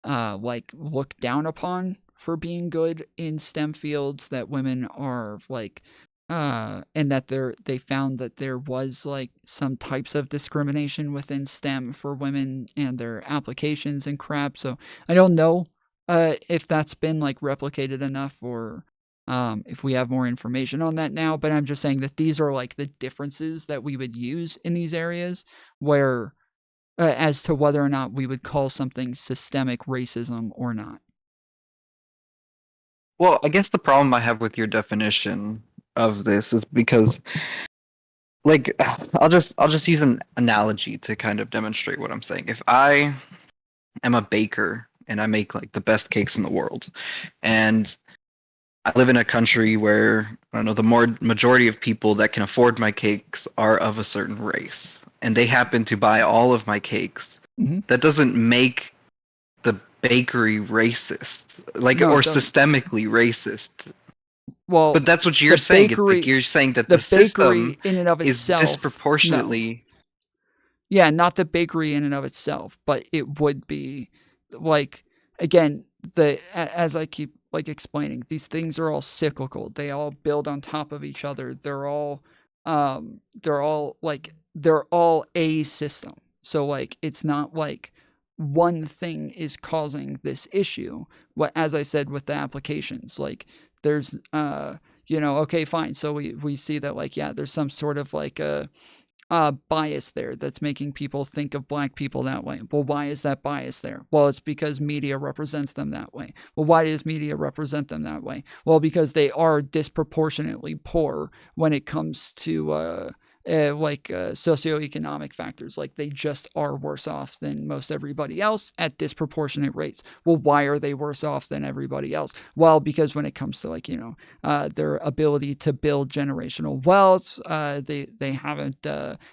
like looked down upon for being good in STEM fields, that women are like and that they found that there was like some types of discrimination within STEM for women and their applications and crap. So I don't know if that's been like replicated enough, or if we have more information on that now, but I'm just saying that these are like the differences that we would use in these areas where as to whether or not we would call something systemic racism or not. Well, I guess the problem I have with your definition of this is because, like, I'll just use an analogy to kind of demonstrate what I'm saying. If I am a baker and I make like the best cakes in the world, and I live in a country where I don't know, the majority of people that can afford my cakes are of a certain race, and they happen to buy all of my cakes. Mm-hmm. That doesn't make the bakery racist, like, No, or it doesn't. systemically racist. Well, But that's what you're saying. It's like you're saying that the bakery system in and of is itself, no. disproportionately. Yeah, not the bakery in and of itself, but it would be like, again, as I keep like explaining, these things are all cyclical. They all build on top of each other. They're all they're all a system. So like it's not like one thing is causing this issue. What, as I said with the applications, like there's okay, fine. So we see that like, yeah, there's some sort of like a bias there that's making people think of black people that way. Well, why is that bias there? Well, it's because media represents them that way. Well, why does media represent them that way? Well, because they are disproportionately poor when it comes to socioeconomic factors. Like they just are worse off than most everybody else at disproportionate rates. Well, why are they worse off than everybody else? Well, because when it comes to like, their ability to build generational wealth, they haven't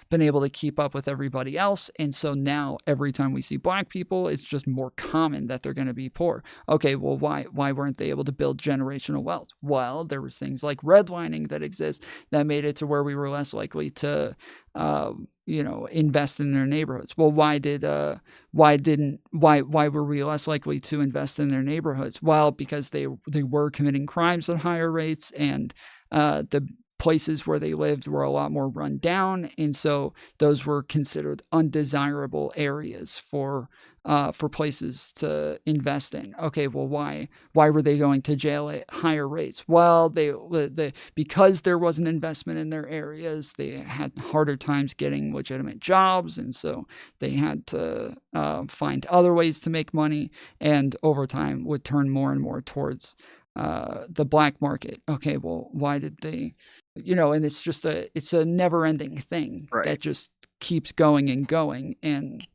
been able to keep up with everybody else. And so now every time we see black people, it's just more common that they're going to be poor. Okay, well, why weren't they able to build generational wealth? Well, there was things like redlining that exist that made it to where we were less likely to invest in their neighborhoods. Well, why were we less likely to invest in their neighborhoods? Well, because they were committing crimes at higher rates, and the places where they lived were a lot more run down, and so those were considered undesirable areas for places to invest in. Okay, well, why were they going to jail at higher rates? Well, they because there was an investment in their areas, they had harder times getting legitimate jobs, and so they had to find other ways to make money, and over time would turn more and more towards the black market. Okay, well, why did they? And it's a never-ending thing Right. that just keeps going and going, and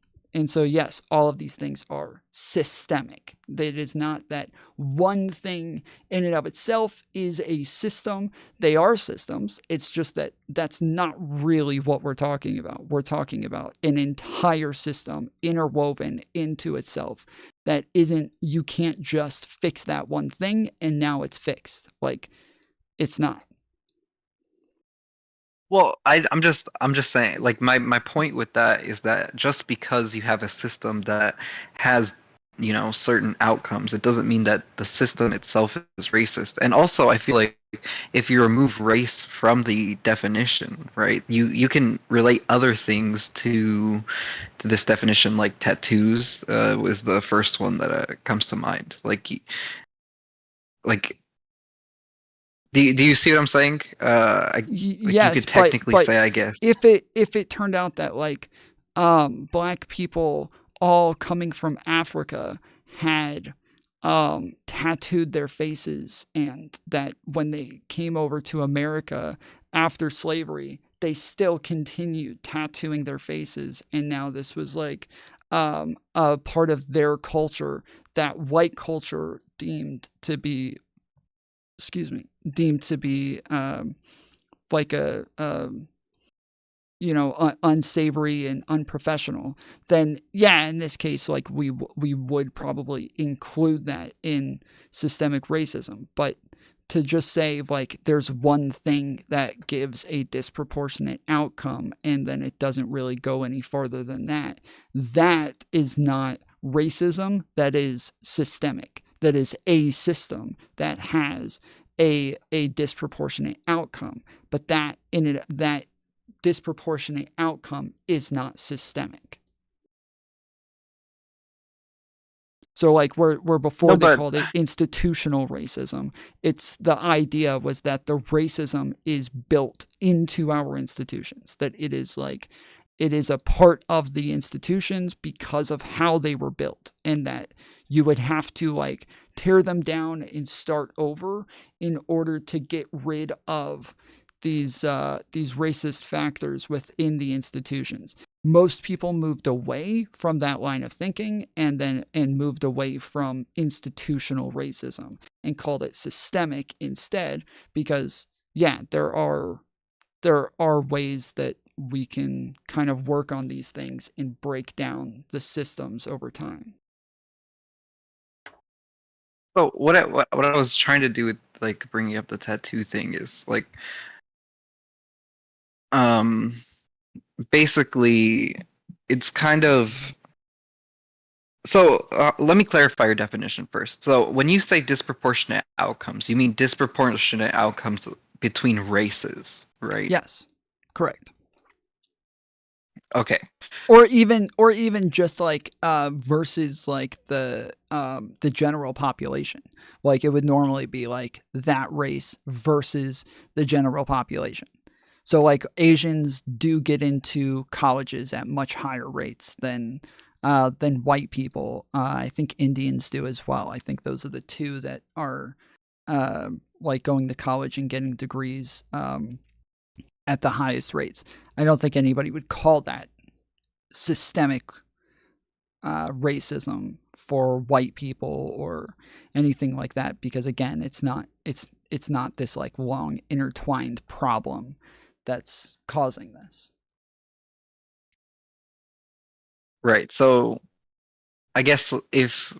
so yes, all of these things are systemic. It is not that one thing in and of itself is a system. They are systems. It's just that that's not really what we're talking about. We're talking about an entire system interwoven into itself that isn't, you can't just fix that one thing and now it's fixed. Like, it's not. Well, I'm just saying, like my point with that is that just because you have a system that has, certain outcomes, it doesn't mean that the system itself is racist. And also, I feel like if you remove race from the definition, right, you can relate other things to this definition, like tattoos was the first one that comes to mind. Like do you see what I'm saying? You Yes, could technically but say, I guess. if it turned out that like black people all coming from Africa had tattooed their faces, and that when they came over to America after slavery, they still continued tattooing their faces, and now this was like a part of their culture that white culture deemed to be like a unsavory and unprofessional, then yeah, in this case, like we would probably include that in systemic racism. But to just say like there's one thing that gives a disproportionate outcome and then it doesn't really go any farther than that, that is not racism. That is systemic. That is a system that has a disproportionate outcome, but that disproportionate outcome is not systemic. So like where before No, they but called it institutional racism, it's the idea was that the racism is built into our institutions, that it is a part of the institutions because of how they were built, and that you would have to like tear them down and start over in order to get rid of these racist factors within the institutions. Most people moved away from that line of thinking and moved away from institutional racism and called it systemic instead, because yeah, there are ways that we can kind of work on these things and break down the systems over time. oh, what I was trying to do with like bringing up the tattoo thing is like, um, basically, it's kind of. So let me clarify your definition first. So when you say disproportionate outcomes, you mean disproportionate outcomes between races, right? Yes, correct. Okay. Or even just like versus like the general population. Like it would normally be like that race versus the general population. So like Asians do get into colleges at much higher rates than white people. I think Indians do as well. I think those are the two that are like going to college and getting degrees at the highest rates. I don't think anybody would call that systemic racism for white people or anything like that, because again, it's not this like long intertwined problem that's causing this. Right. So I guess if,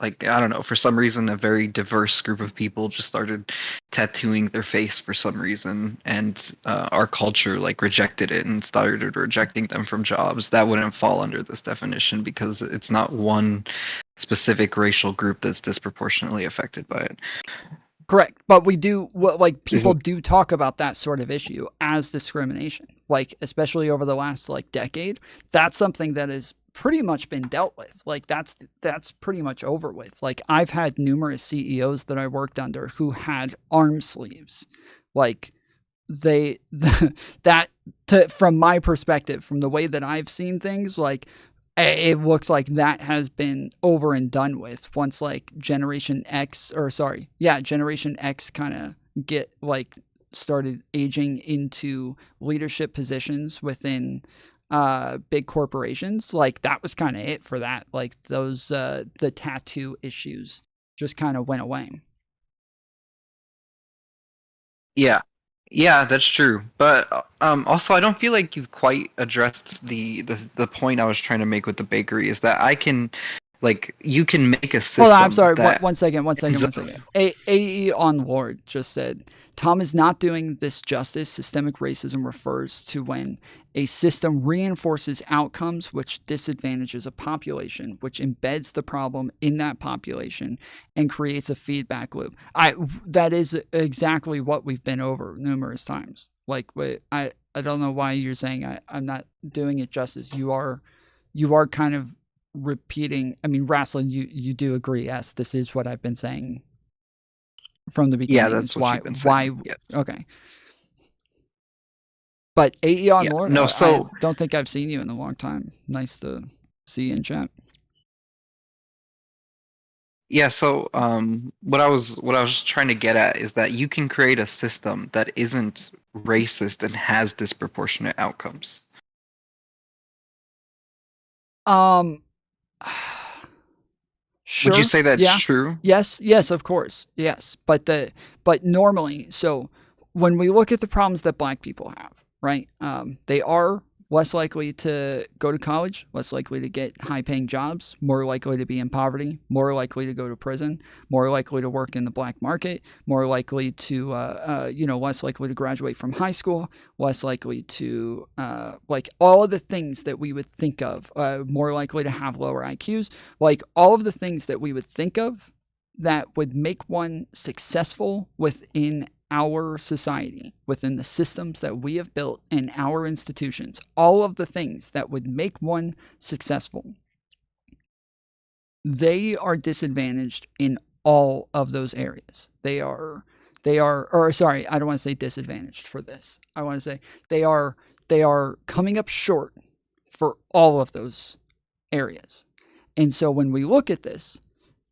like, I don't know, for some reason a very diverse group of people just started tattooing their face for some reason, and our culture like rejected it and started rejecting them from jobs, that wouldn't fall under this definition because it's not one specific racial group that's disproportionately affected by it. Correct. But we do, like, people do talk about that sort of issue as discrimination, like, especially over the last, like, decade. That's something that has pretty much been dealt with. Like, that's pretty much over with. Like, I've had numerous CEOs that I worked under who had arm sleeves. Like, from my perspective, from the way that I've seen things, like, it looks like that has been over and done with once like Generation X kind of started aging into leadership positions within big corporations. Like that was kind of it for that. Like those the tattoo issues just kind of went away. Yeah. Yeah, that's true. But also, I don't feel like you've quite addressed the point I was trying to make with the bakery. Is that I can, Like you can make a system. Hold on, I'm sorry. That One second. AE on Lord just said, Tom is not doing this justice. Systemic racism refers to when a system reinforces outcomes which disadvantages a population, which embeds the problem in that population and creates a feedback loop. That is exactly what we've been over numerous times. Like, I don't know why you're saying I'm not doing it justice. You are kind of repeating. I mean, Wrestling, you do agree? Yes, this is what I've been saying from the beginning. Yeah, that's what you've been saying. Yes. Okay. But AE on Lord, no, I don't think I've seen you in a long time. Nice to see you in chat. Yeah, so what I was trying to get at is that you can create a system that isn't racist and has disproportionate outcomes. Sure. Would you say that's true? Yes, of course. Yes. But normally, so when we look at the problems that Black people have, right? They are less likely to go to college, less likely to get high-paying jobs, more likely to be in poverty, more likely to go to prison, more likely to work in the black market, more likely to, less likely to graduate from high school, less likely to, like all of the things that we would think of, more likely to have lower IQs, like all of the things that we would think of that would make one successful within our society, within the systems that we have built in our institutions, all of the things that would make one successful, they are disadvantaged in all of those areas. They are, or sorry, I don't want to say disadvantaged for this. I want to say they are coming up short for all of those areas. And so when we look at this,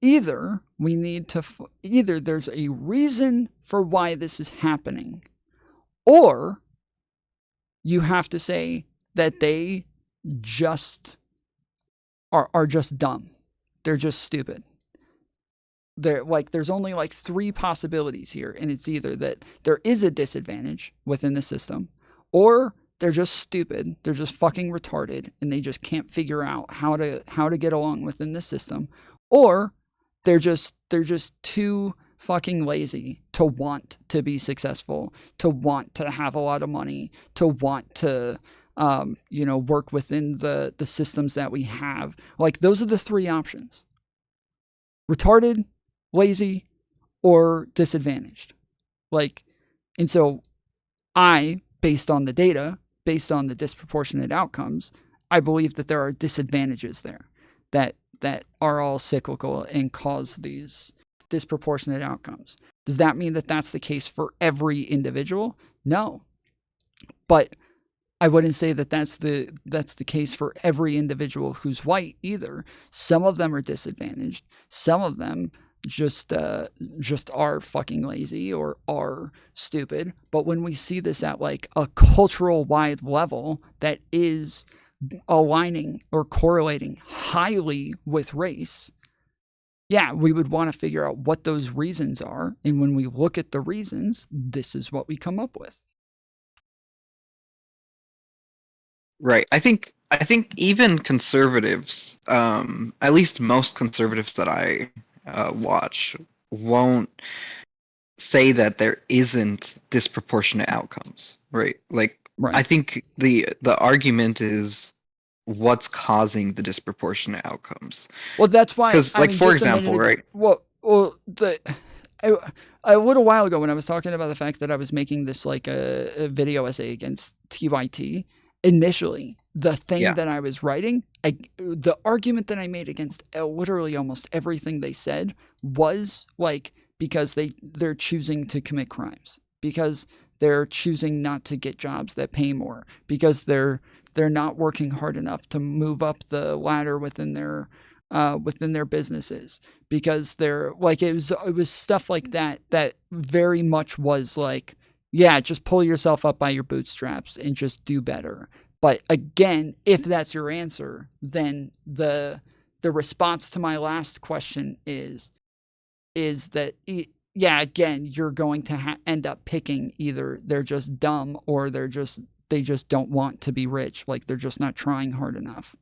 either there's a reason for why this is happening, or you have to say that they just are just dumb. They're just stupid. There's only like 3 possibilities here, and it's either that there is a disadvantage within the system, or they're just stupid. They're just fucking retarded, and they just can't figure out how to get along within the system, or they're just too fucking lazy to want to be successful, to want to have a lot of money, to want to, work within the systems that we have. Like, those are the 3 options: retarded, lazy, or disadvantaged. Like, and so based on the data, based on the disproportionate outcomes, I believe that there are disadvantages there that are all cyclical and cause these disproportionate outcomes. Does that mean that that's the case for every individual? No. But I wouldn't say that that's the case for every individual who's white either. Some of them are disadvantaged. Some of them just are fucking lazy or are stupid. But when we see this at like a cultural wide level that is aligning or correlating highly with race, yeah, we would want to figure out what those reasons are. And when we look at the reasons, this is what we come up with. Right. I think even conservatives, at least most conservatives that I watch, won't say that there isn't disproportionate outcomes. Right. Like, Right. I think the argument is what's causing the disproportionate outcomes. Well, that's why. Because, like, for example, right? Well, a little while ago when I was talking about the fact that I was making this like a video essay against TYT, initially the thing that I was writing, the argument that I made against literally almost everything they said was like, because they're choosing to commit crimes, because they're choosing not to get jobs that pay more, because they're not working hard enough to move up the ladder within their businesses, because they're like, it was stuff like that very much was like, yeah, just pull yourself up by your bootstraps and just do better. But again, if that's your answer, then the response to my last question is that, yeah, again, you're going to end up picking either they're just dumb or they just don't want to be rich. Like, they're just not trying hard enough.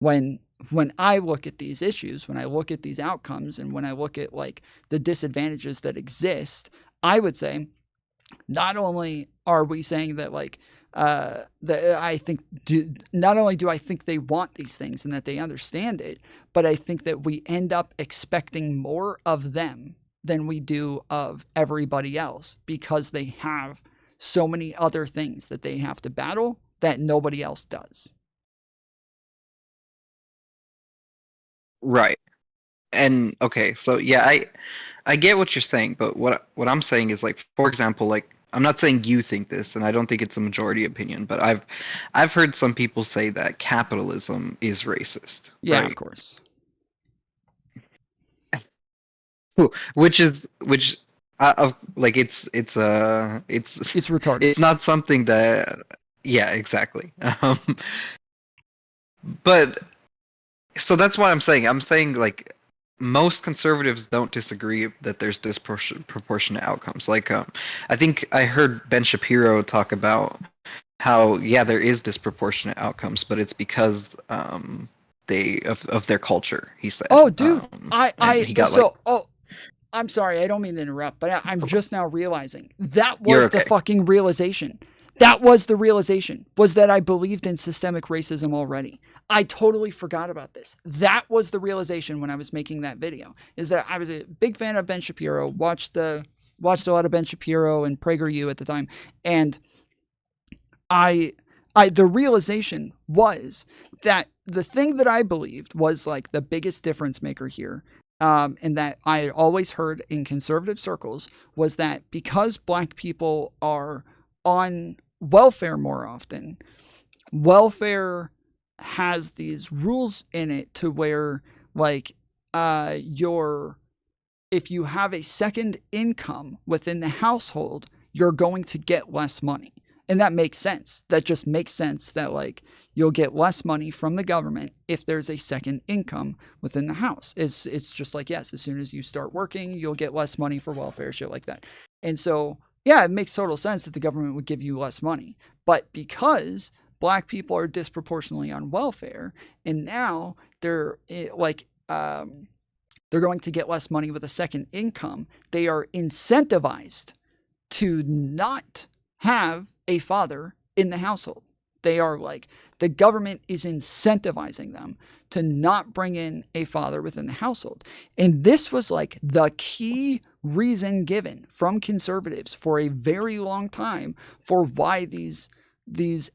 When when I look at these issues, when I look at these outcomes, and when I look at like the disadvantages that exist, I would say not only are we saying that like not only do I think they want these things and that they understand it, but I think that we end up expecting more of them than we do of everybody else because they have so many other things that they have to battle that nobody else does. Right. And okay, so yeah, I get what you're saying, but what I'm saying is like, for example, like I'm not saying you think this, and I don't think it's a majority opinion, but I've heard some people say that capitalism is racist. Yeah, right? of course. Which like it's retarded. It's not something that, yeah, exactly. But so that's what I'm saying. I'm saying like most conservatives don't disagree that there's disproportionate outcomes. Like I think I heard Ben Shapiro talk about how there is disproportionate outcomes, but it's because they of their culture. He said. Oh, dude, he got I'm sorry, I don't mean to interrupt, but I'm just now realizing that was the fucking realization. That was the realization, was that I believed in systemic racism already. I totally forgot about this. That was the realization when I was making that video, is that I was a big fan of Ben Shapiro, watched a lot of Ben Shapiro and PragerU at the time, and the realization was that the thing that I believed was like the biggest difference maker here, and that I had always heard in conservative circles, was that because Black people are on welfare more often, welfare has these rules in it to where like if you have a second income within the household, you're going to get less money. And that makes sense. That just makes sense that like you'll get less money from the government if there's a second income within the house. It's just like, yes, as soon as you start working, you'll get less money for welfare, shit like that. And so, yeah, it makes total sense that the government would give you less money. But because Black people are disproportionately on welfare, and now they're going to get less money with a second income, they are incentivized to not have a father in the household. They are like, the government is incentivizing them to not bring in a father within the household. And this was like the key reason given from conservatives for a very long time for why these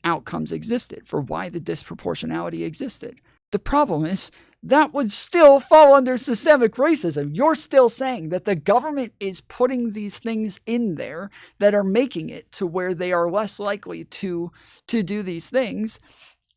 outcomes existed, for why the disproportionality existed. The problem is that would still fall under systemic racism. You're still saying that the government is putting these things in there that are making it to where they are less likely to do these things.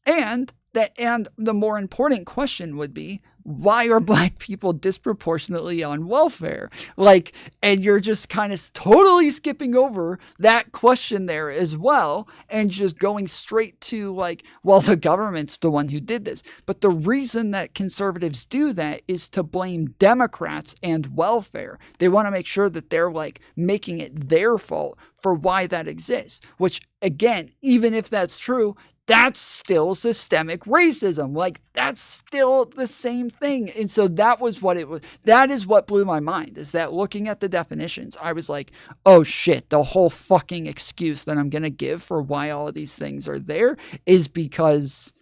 And the more important question would be, why are Black people disproportionately on welfare? Like, and you're just kind of totally skipping over that question there as well, and just going straight to like, well, the government's the one who did this. But the reason that conservatives do that is to blame Democrats and welfare. They want to make sure that they're like making it their fault for why that exists, which again, even if that's true, that's still systemic racism. Like, that's still the same thing. And so that was what it was. That is what blew my mind, is that looking at the definitions, I was like, oh shit, the whole fucking excuse that I'm going to give for why all of these things are there is because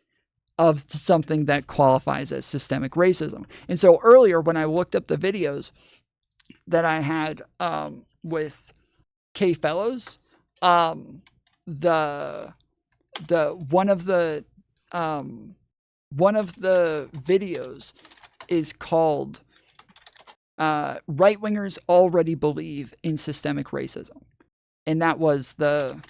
of something that qualifies as systemic racism. And so earlier when I looked up the videos that I had with K Fellows, one of the videos is called "Right-Wingers Already Believe in Systemic Racism," and that was the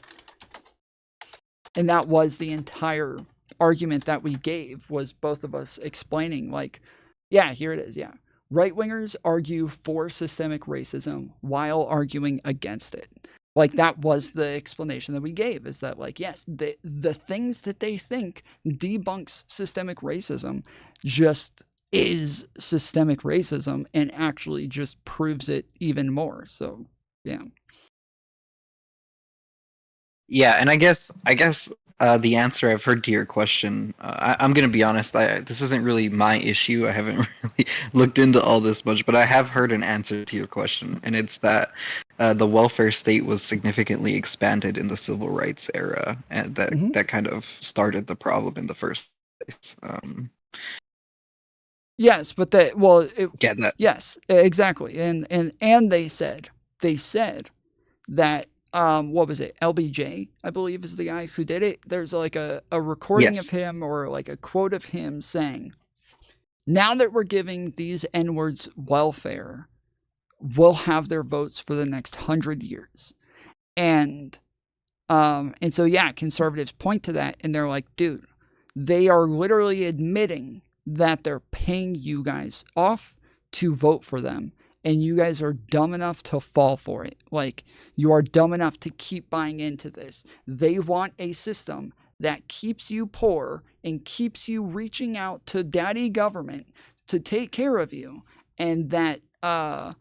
entire argument that we gave, was both of us explaining like, yeah, here it is, yeah. Right-wingers argue for systemic racism while arguing against it. Like, that was the explanation that we gave, is that like, yes, the things that they think debunks systemic racism just is systemic racism and actually just proves it even more. So, yeah. Yeah, and I guess the answer. I've heard to your question. I'm going to be honest. This isn't really my issue. I haven't really looked into all this much, but I have heard an answer to your question, and it's that the welfare state was significantly expanded in the civil rights era, and that kind of started the problem in the first place. Yes, but Get that? Yes, exactly. And they said that what was it? LBJ, I believe, is the guy who did it. There's like a recording Yes. of him or like a quote of him saying, "Now that we're giving these N-words welfare, we'll have their votes for the next 100 years." And so yeah, conservatives point to that and they're like, dude, they are literally admitting that they're paying you guys off to vote for them, and you guys are dumb enough to fall for it. Like, you are dumb enough to keep buying into this. They want a system that keeps you poor and keeps you reaching out to daddy government to take care of you, and that'll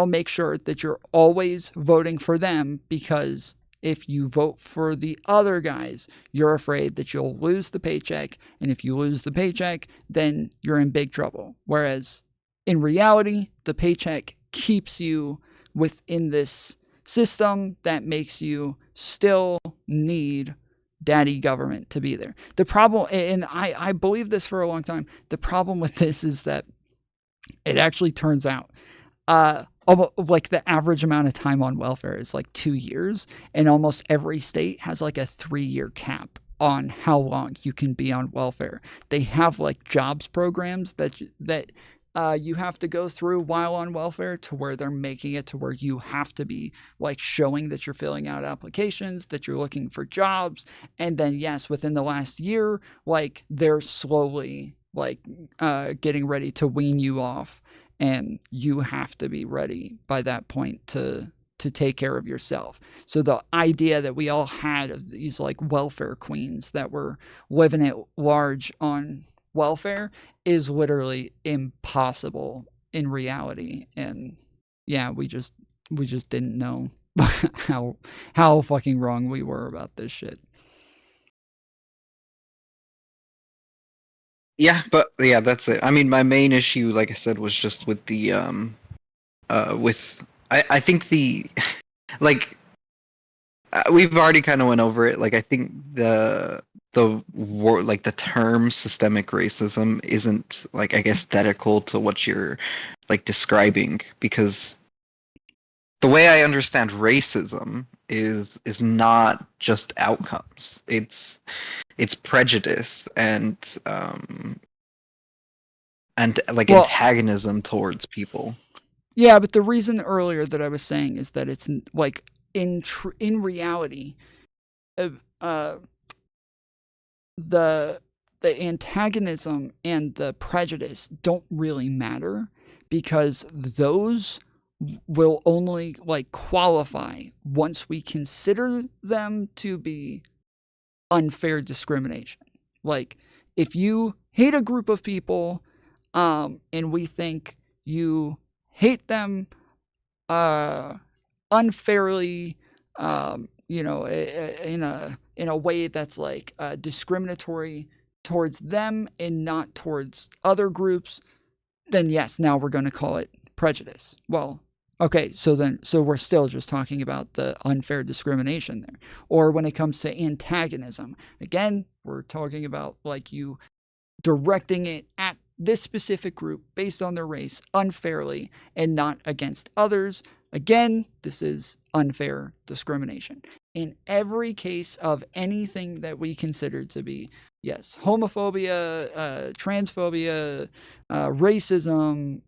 make sure that you're always voting for them, because if you vote for the other guys, you're afraid that you'll lose the paycheck. And if you lose the paycheck, then you're in big trouble. Whereas in reality, the paycheck keeps you within this system that makes you still need daddy government to be there. The problem, and I believe this for a long time, the problem with this is that it actually turns out like the average amount of time on welfare is like 2 years, and almost every state has like a 3-year cap on how long you can be on welfare. They have like jobs programs that you have to go through while on welfare, to where they're making it to where you have to be like showing that you're filling out applications, that you're looking for jobs. And then yes, within the last year, like they're slowly like getting ready to wean you off. And you have to be ready by that point to take care of yourself. So the idea that we all had of these like welfare queens that were living at large on welfare is literally impossible in reality. And yeah, we just didn't know how fucking wrong we were about this shit. Yeah, but yeah, that's it. I mean, my main issue, like I said, was just with the I think the like we've already kind of went over it. Like, I think the like the term systemic racism isn't, like, I guess, identical to what you're like describing, because the way I understand racism is not just outcomes. It's prejudice and like antagonism towards people. Yeah, but the reason earlier that I was saying is that it's like in reality, the antagonism and the prejudice don't really matter, because those will only like qualify once we consider them to be unfair discrimination. Like, if you hate a group of people, and we think you hate them unfairly, in a way that's like discriminatory towards them and not towards other groups, then yes, now we're going to call it prejudice. Well, okay, so we're still just talking about the unfair discrimination there. Or when it comes to antagonism, again, we're talking about like you directing it at this specific group based on their race unfairly and not against others. Again, this is unfair discrimination. In every case of anything that we consider to be, yes, homophobia, transphobia, racism,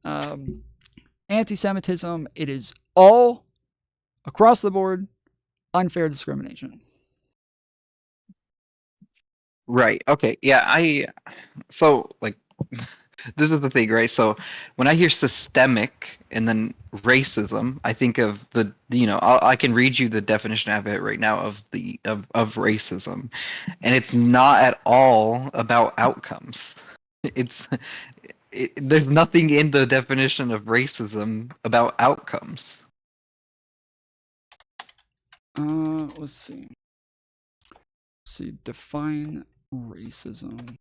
anti-Semitism, it is all across the board unfair discrimination. Right. Okay. Yeah. So like this is the thing, right? So when I hear systemic and then racism, I think of the I can read you the definition I have it right now of racism, and it's not at all about outcomes. There's nothing in the definition of racism about outcomes. Let's see. see, define racism.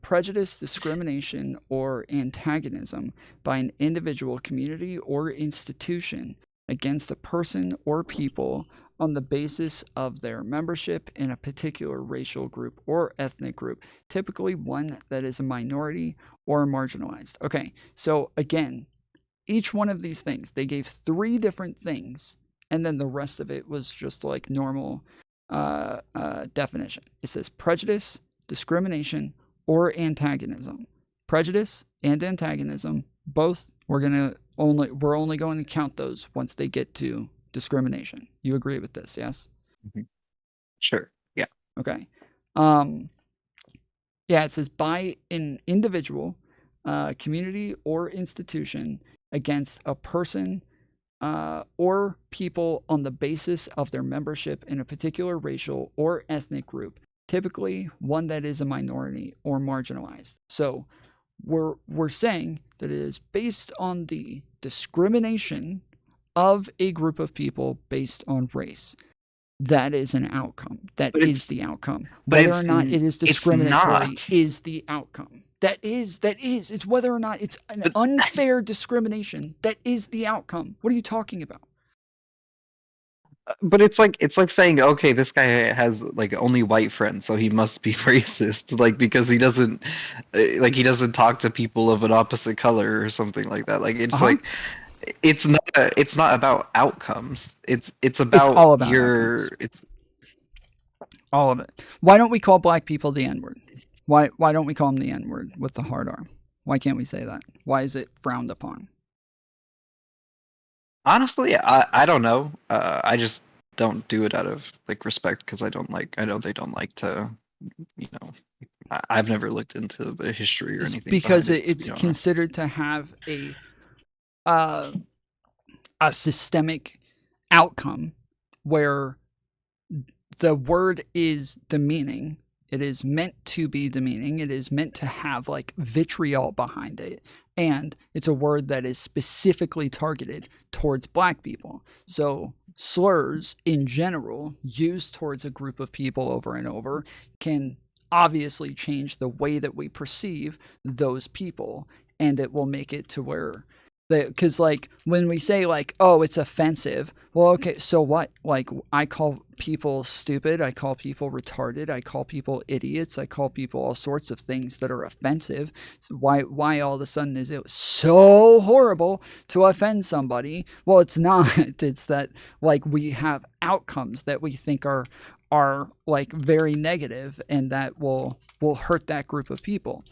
Prejudice, discrimination, or antagonism by an individual, community, or institution against a person or people on the basis of their membership in a particular racial group or ethnic group, typically one that is a minority or marginalized. Okay, so again, each one of these things, they gave 3 different things, and then the rest of it was just like normal definition. It says prejudice, discrimination, or antagonism. Prejudice and antagonism, both we're only going to count those once they get to discrimination. You agree with this, yes? Mm-hmm. Sure. Yeah. Okay. Yeah, it says by an individual, community, or institution against a person or people on the basis of their membership in a particular racial or ethnic group, typically one that is a minority or marginalized. So we're saying that it is based on the discrimination of a group of people based on race. That is an outcome. That is the outcome. Whether or not it is discriminatory is the outcome. That is. It's whether or not it's an unfair discrimination. That is the outcome. What are you talking about? But it's like saying, okay, this guy has like only white friends, so he must be racist, like because he doesn't talk to people of an opposite color or something like that. Like it's like it's not about outcomes. It's about all about your outcomes. It's all of it. Why don't we call black people the N-word? Why don't we call them the N-word with the hard R? Why can't we say that? Why is it frowned upon? Honestly, I don't know. I just don't do it out of like respect because I know they don't like to, you know. I've never looked into the history or anything. Because it's considered to have a systemic outcome where the word is demeaning. It is meant to be demeaning. It is meant to have like vitriol behind it. And it's a word that is specifically targeted towards black people. So slurs in general used towards a group of people over and over can obviously change the way that we perceive those people. And it will make it to where because like when we say like, oh, it's offensive, well, okay, so what? Like I call people stupid, I call people retarded, I call people idiots, I call people all sorts of things that are offensive. So why all of a sudden is it so horrible to offend somebody? Well, it's not. It's that like we have outcomes that we think are like very negative and that will hurt that group of people.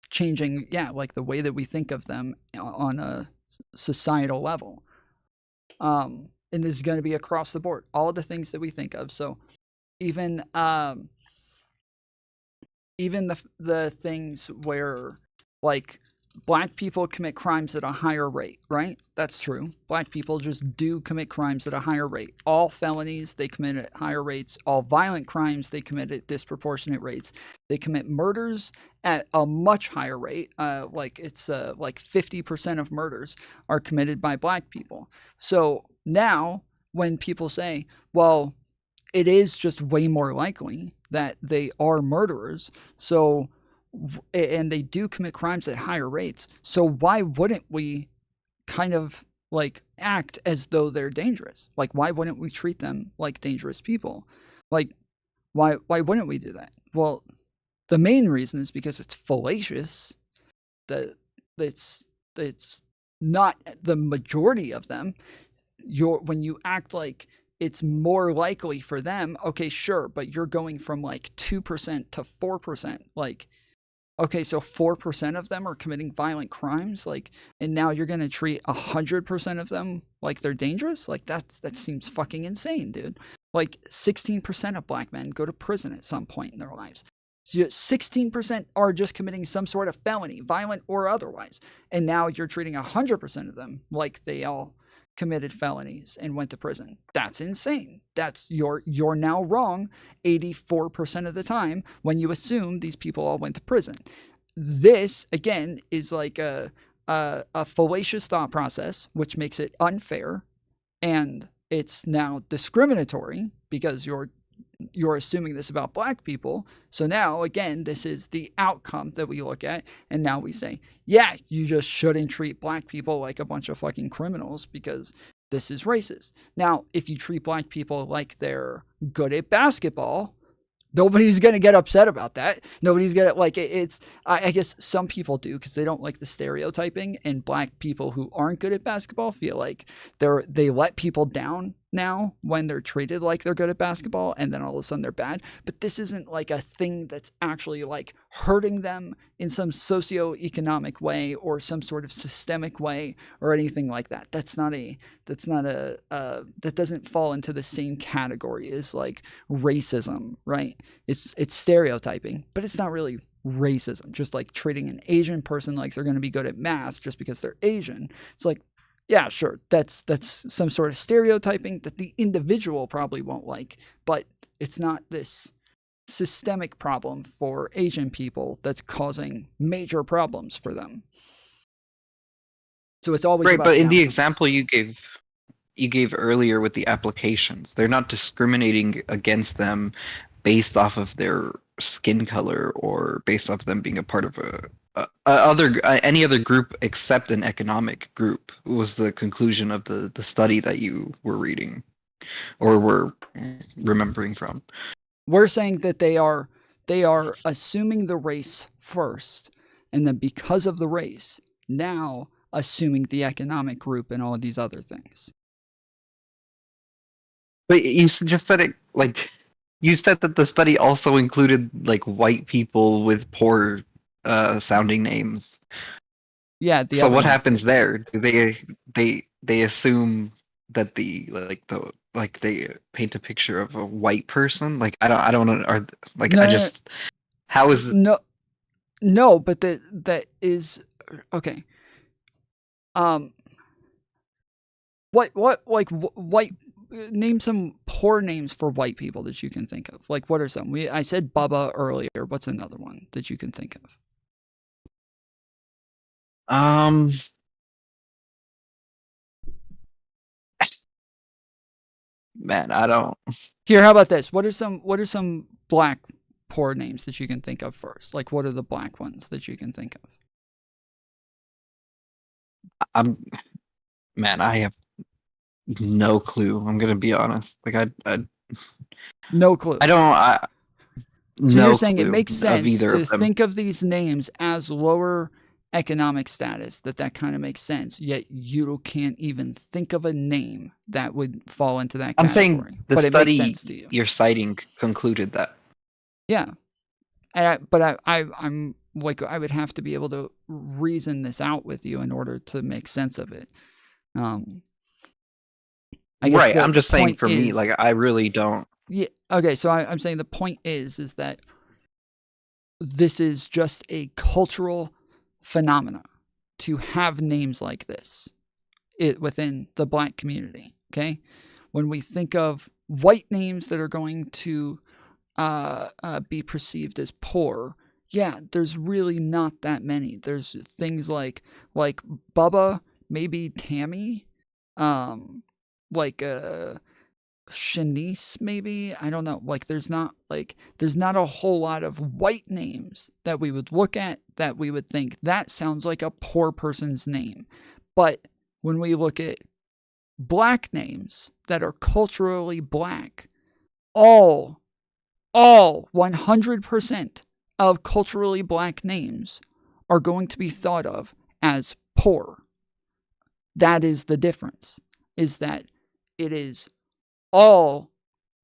Changing, like the way that we think of them on a societal level. And this is going to be across the board, all the things that we think of. So even the things where like black people commit crimes at a higher rate, right? That's true. Black people just do commit crimes at a higher rate. All felonies, they commit at higher rates. All violent crimes, they commit at disproportionate rates. They commit murders at a much higher rate. Like 50% of murders are committed by black people. So now when people say, well, it is just way more likely that they are murderers, so and they do commit crimes at higher rates. So why wouldn't we kind of like act as though they're dangerous? Like why wouldn't we treat them like dangerous people? Like why wouldn't we do that? Well, the main reason is because it's fallacious. That it's not the majority of them. When you act like it's more likely for them, okay, sure, but you're going from like 2% to 4%. Like, okay, so 4% of them are committing violent crimes, like, and now you're gonna treat 100% of them like they're dangerous? Like that seems fucking insane, dude. Like 16% of black men go to prison at some point in their lives. So 16% are just committing some sort of felony, violent or otherwise, and now you're treating 100% of them like they all committed felonies and went to prison. That's insane. That's you're now wrong 84% of the time when you assume these people all went to prison. This again is like a fallacious thought process, which makes it unfair, and it's now discriminatory because you're assuming this about black people. So now, again, this is the outcome that we look at. And now we say, yeah, you just shouldn't treat black people like a bunch of fucking criminals because this is racist. Now, if you treat black people like they're good at basketball, nobody's going to get upset about that. Nobody's going to, like, I guess some people do because they don't like the stereotyping, and black people who aren't good at basketball feel like they let people down now when they're treated like they're good at basketball, and then all of a sudden they're bad. But this isn't like a thing that's actually like hurting them in some socioeconomic way or some sort of systemic way or anything like that. That doesn't fall into the same category as like racism, right? It's stereotyping, but it's not really racism. Just like treating an Asian person like they're going to be good at math just because they're Asian. It's like, yeah, sure, that's some sort of stereotyping that the individual probably won't like, but it's not this systemic problem for Asian people that's causing major problems for them. So it's always right. about But in the outcomes. example you gave earlier with the applications, they're not discriminating against them based off of their skin color or based off them being a part of any other group except an economic group, was the conclusion of the study that you were reading or were remembering from. We're saying that they are assuming the race first, and then because of the race, now assuming the economic group and all of these other things. But you just said it like you said that the study also included like white people with poor sounding names. Yeah. So what happens there? Do they assume that they paint a picture of a white person? Like I don't know. Or like No, I just how is it? No, but that is okay. What like white? Name some poor names for white people that you can think of. Like, what are some? I said Bubba earlier. What's another one that you can think of? Man, I don't. Here, how about this? What are some black poor names that you can think of first? Like, what are the black ones that you can think of? Man, I have no clue. I'm gonna be honest. Like I No clue. I don't. So no you're saying it clue makes of sense either to of them. think of these names as lower economic status, that kind of makes sense, yet you can't even think of a name that would fall into that I'm category. saying the but it makes study sense to you. you're citing concluded that. Yeah. I'm like, I would have to be able to reason this out with you in order to make sense of it. I guess Right. I'm just saying for me, like I really don't. Yeah. Okay. So I'm saying the point is that this is just a cultural phenomena to have names like this within the black community. Okay. When we think of white names that are going to be perceived as poor, yeah, there's really not that many. There's things like Bubba, maybe Tammy, like Shanice, maybe. I don't know. Like there's not a whole lot of white names that we would look at that we would think that sounds like a poor person's name. But when we look at black names that are culturally black, all 100% of culturally black names are going to be thought of as poor. That is the difference, is that it is all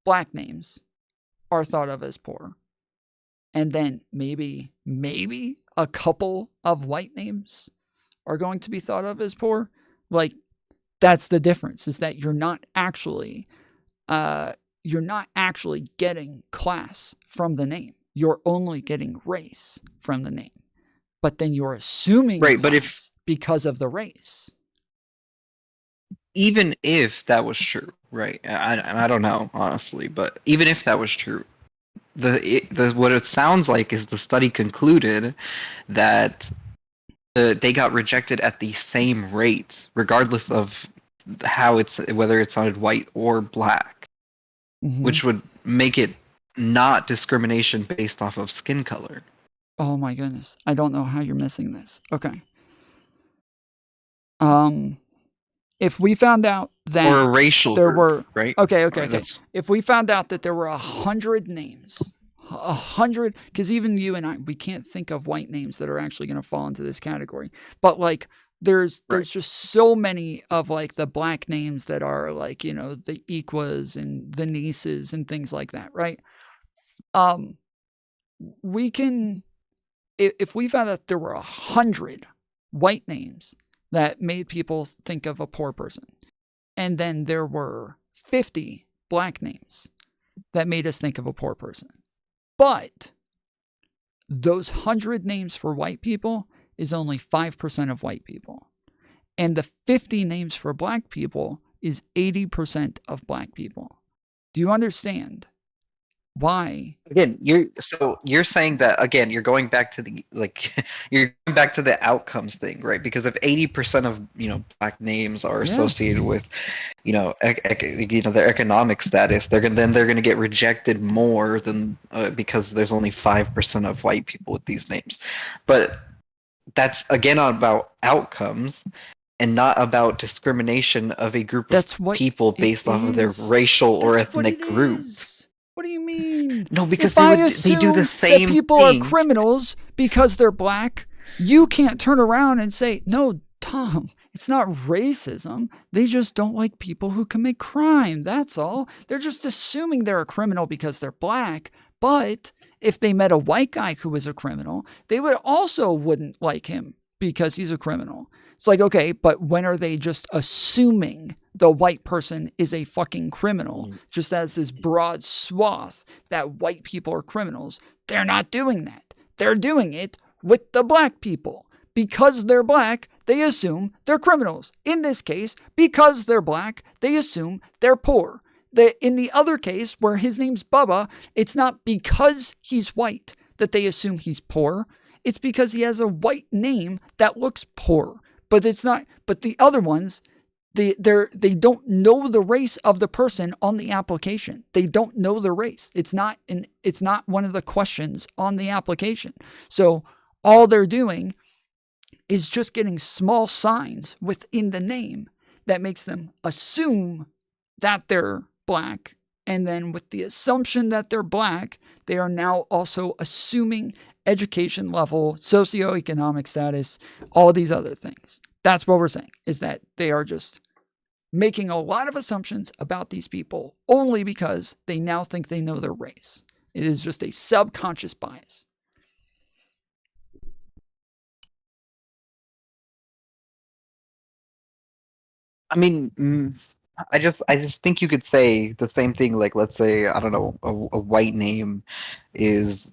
black names are thought of as poor. And then maybe a couple of white names are going to be thought of as poor. Like, that's the difference, is that you're not actually getting class from the name. You're only getting race from the name. But then you're assuming Right, class but because of the race. Even if that was true, right? I don't know, honestly, but even if that was true, what it sounds like is the study concluded that they got rejected at the same rate, regardless of whether it sounded white or black. which would make it not discrimination based off of skin color. Oh my goodness. I don't know how you're missing this. Okay. If we found out that or a racial there group, were right? Okay. If we found out that there were 100 names, 100, because even you and I, we can't think of white names that are actually going to fall into this category. But like, there's just so many of like the black names that are like, you know, the Equas and the Nieces and things like that, right? We can, if we found out there were 100 white names that made people think of a poor person, and then there were 50 black names that made us think of a poor person, but those 100 names for white people is only 5% of white people, and the 50 names for black people is 80% of black people. Do you understand why? Again, you're saying that again. You're going back to the you're going back to the outcomes thing, right? Because if 80% of black names are associated with their economic status, they're gonna get rejected more than because there's only 5% of white people with these names. But that's again about outcomes and not about discrimination of a group of people based off of their racial or ethnic group. What do you mean? No, because they do the same that people thing. are criminals because they're black, you can't turn around and say, no, Tom, it's not racism. They just don't like people who commit crime. That's all. They're just assuming they're a criminal because they're black. But if they met a white guy who was a criminal, they wouldn't like him because he's a criminal. It's like, okay, but when are they just assuming the white person is a fucking criminal, just as this broad swath that white people are criminals? They're not doing that. They're doing it with the black people. Because they're black, they assume they're criminals. In this case, because they're black, they assume they're poor. In the other case, where his name's Bubba, it's not because he's white that they assume he's poor. It's because he has a white name that looks poor. But it's not. But the other ones, they don't know the race of the person on the application. They don't know the race. It's not one of the questions on the application. So all they're doing is just getting small signs within the name that makes them assume that they're black. And then with the assumption that they're black, they are now also assuming education level, socioeconomic status, all these other things. That's what we're saying, is that they are just making a lot of assumptions about these people only because they now think they know their race. It is just a subconscious bias. I mean, I just think you could say the same thing. Like, let's say, I don't know, a white name is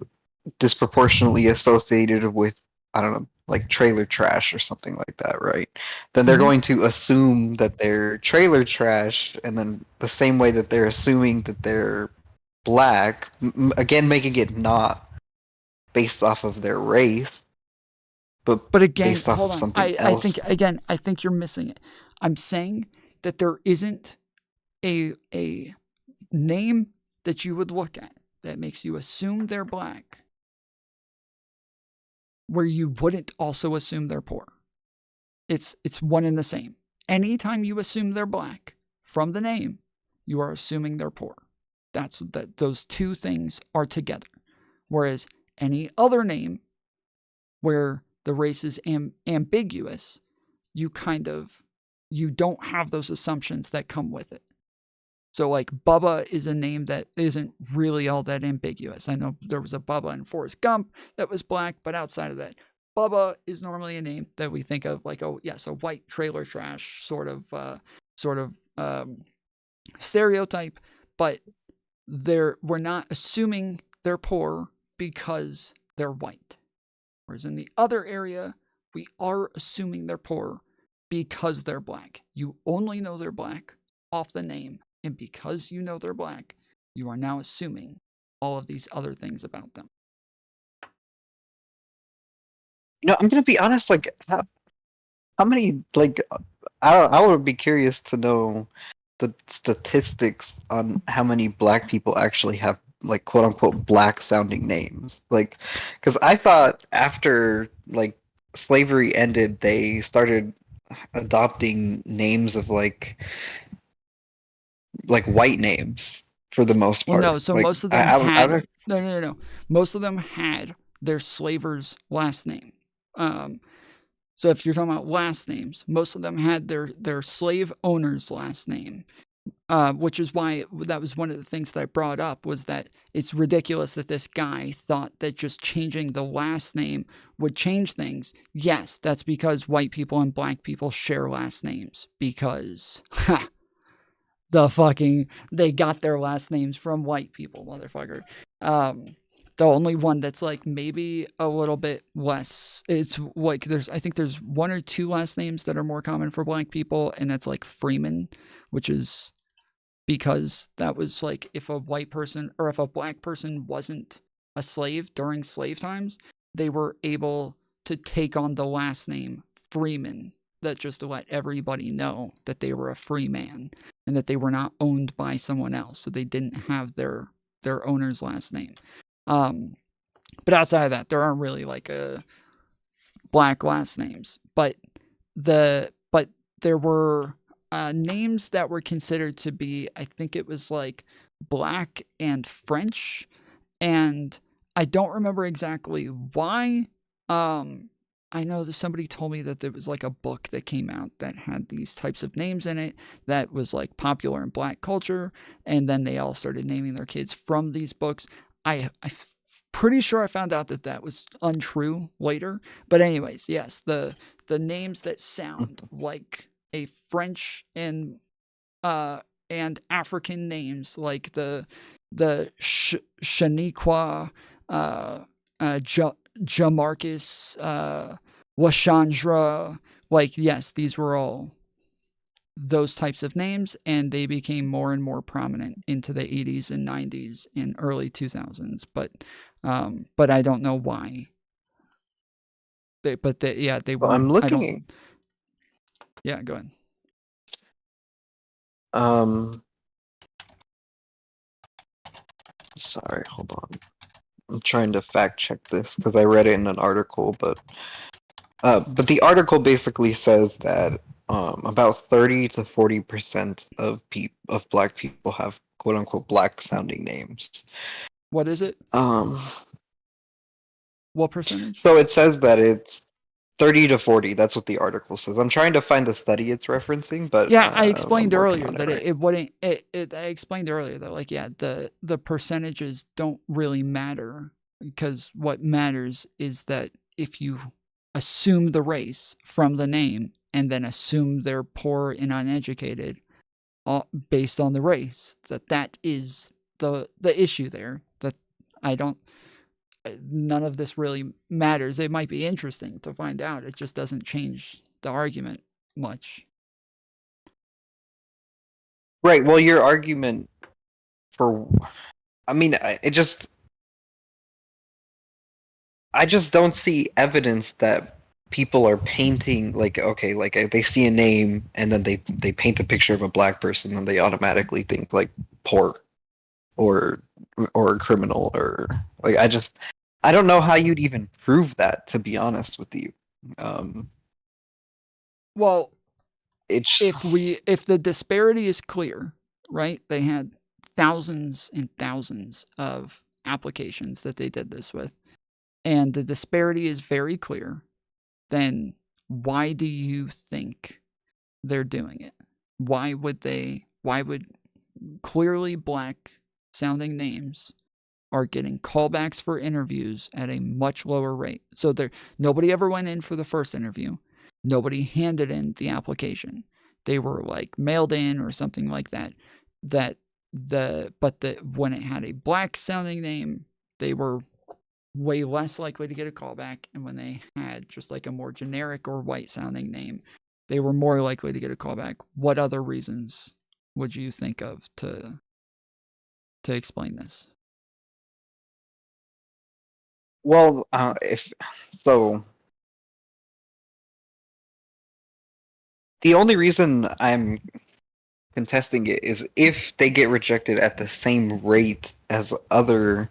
disproportionately associated with, I don't know, like trailer trash or something like that, right? Then they're going to assume that they're trailer trash, and then the same way that they're assuming that they're black, again making it not based off of their race, but again, based off hold of on. something else. I think you're missing it. I'm saying that there isn't a name that you would look at that makes you assume they're black where you wouldn't also assume they're poor. It's one and the same. Anytime you assume they're black from the name, you are assuming they're poor. Those two things are together. Whereas any other name where the race is ambiguous, you don't have those assumptions that come with it. So like Bubba is a name that isn't really all that ambiguous. I know there was a Bubba in Forrest Gump that was black, but outside of that, Bubba is normally a name that we think of like, oh yes, a white trailer trash sort of stereotype, but we're not assuming they're poor because they're white. Whereas in the other area, we are assuming they're poor because they're black. You only know they're black off the name. And because you know they're black, you are now assuming all of these other things about them. I'm gonna be honest. Like, how many? Like, I would be curious to know the statistics on how many black people actually have like quote unquote black sounding names. Like, because I thought after like slavery ended, they started adopting names of like white names for the most Well, part. no. So Like most of them I had no. Most of them had their slaver's last name. So if you're talking about last names, most of them had their slave owner's last name. Which is why that was one of the things that I brought up, was that it's ridiculous that this guy thought that just changing the last name would change things. Yes, that's because white people and black people share last names, because they got their last names from white people, motherfucker. The only one that's like maybe a little bit less, it's like I think there's one or two last names that are more common for black people, and that's like Freeman, which is because that was like if a white person or if a black person wasn't a slave during slave times, they were able to take on the last name Freeman, that just to let everybody know that they were a free man and that they were not owned by someone else, so they didn't have their owner's last name. But outside of that, there aren't really like a black last names, but there were names that were considered to be, I think it was like black and French, and I don't remember exactly why. I know that somebody told me that there was like a book that came out that had these types of names in it that was like popular in black culture, and then they all started naming their kids from these books. I'm pretty sure I found out that that was untrue later, but anyways, yes, the names that sound like a French and African names, like the Shaniqua, Jamarcus, Washandra, like, yes, these were all those types of names, and they became more and more prominent into the 80s and 90s and early 2000s. But I don't know why. They weren't. I'm I don't. looking. Yeah, go ahead. Sorry, hold on. I'm trying to fact check this because I read it in an article, but the article basically says that about 30 to 40% of black people have quote unquote black sounding names. What is it? What percentage? So it says that it's 30 to 40. That's what the article says. I'm trying to find the study it's referencing, but Yeah, I I'm explained working earlier on that right it wouldn't. I explained earlier that, like, yeah, the percentages don't really matter, because what matters is that if you assume the race from the name and then assume they're poor and uneducated, based on the race, that is the issue there. That I don't. None of this really matters. It might be interesting to find out. It just doesn't change the argument much. Right. Well, your argument for, I mean, I just don't see evidence that people are painting like, okay, like they see a name and then they paint a picture of a black person and they automatically think like poor or a criminal, or like I don't know how you'd even prove that, to be honest with you. Well, It's if the disparity is clear, right? They had thousands and thousands of applications that they did this with, and the disparity is very clear, then why do you think they're doing it? Why would clearly black sounding names are getting callbacks for interviews at a much lower rate? So nobody ever went in for the first interview. Nobody handed in the application. They were like mailed in or something like that. When it had a black sounding name, they were way less likely to get a callback, and when they had just like a more generic or white sounding name, they were more likely to get a callback. What other reasons would you think of to explain this? well, if so, the only reason I'm contesting it is if they get rejected at the same rate as other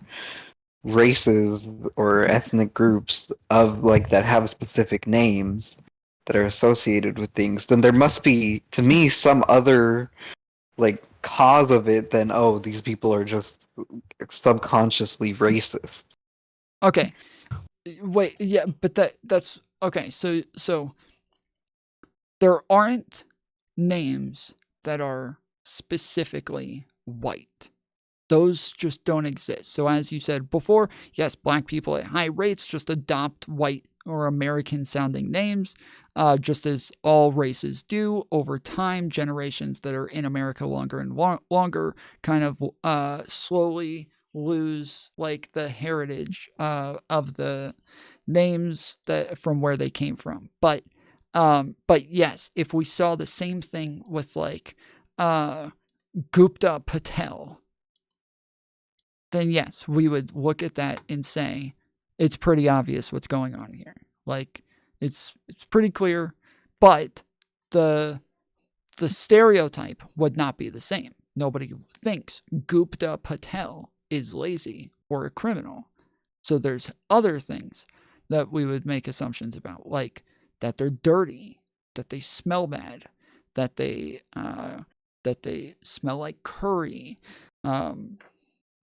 races or ethnic groups of like that have specific names that are associated with things, then there must be, to me, some other like cause of it than, oh, these people are just subconsciously racist. Okay. Wait, yeah, but that's okay. So there aren't names that are specifically white. Those just don't exist. So as you said before, yes, black people at high rates just adopt white or American sounding names, just as all races do over time. Generations that are in America longer and longer kind of slowly lose like the heritage of the names that from where they came from. But yes, if we saw the same thing with like Gupta Patel, then yes, we would look at that and say it's pretty obvious what's going on here. Like it's pretty clear, but the stereotype would not be the same. Nobody thinks Gupta Patel is lazy or a criminal. So there's other things that we would make assumptions about, like that they're dirty, that they smell bad, that they smell like curry,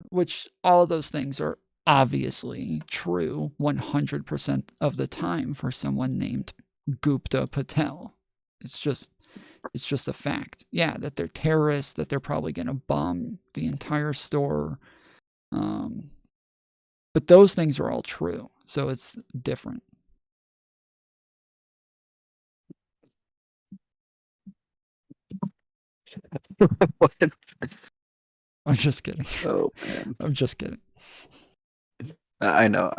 which all of those things are obviously true 100% of the time for someone named Gupta Patel. It's just a fact. Yeah, that they're terrorists, that they're probably going to bomb the entire store. But those things are all true. So it's different. What? I'm just kidding. Oh man, I'm just kidding. I know.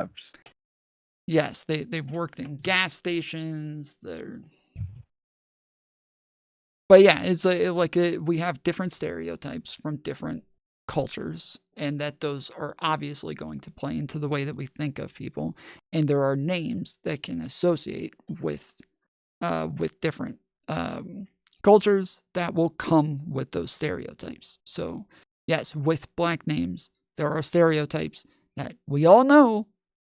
Yes, they've worked in gas stations. But yeah, it's like we have different stereotypes from different cultures, and that those are obviously going to play into the way that we think of people. And there are names that can associate with different cultures that will come with those stereotypes. So yes, with black names, there are stereotypes that we all know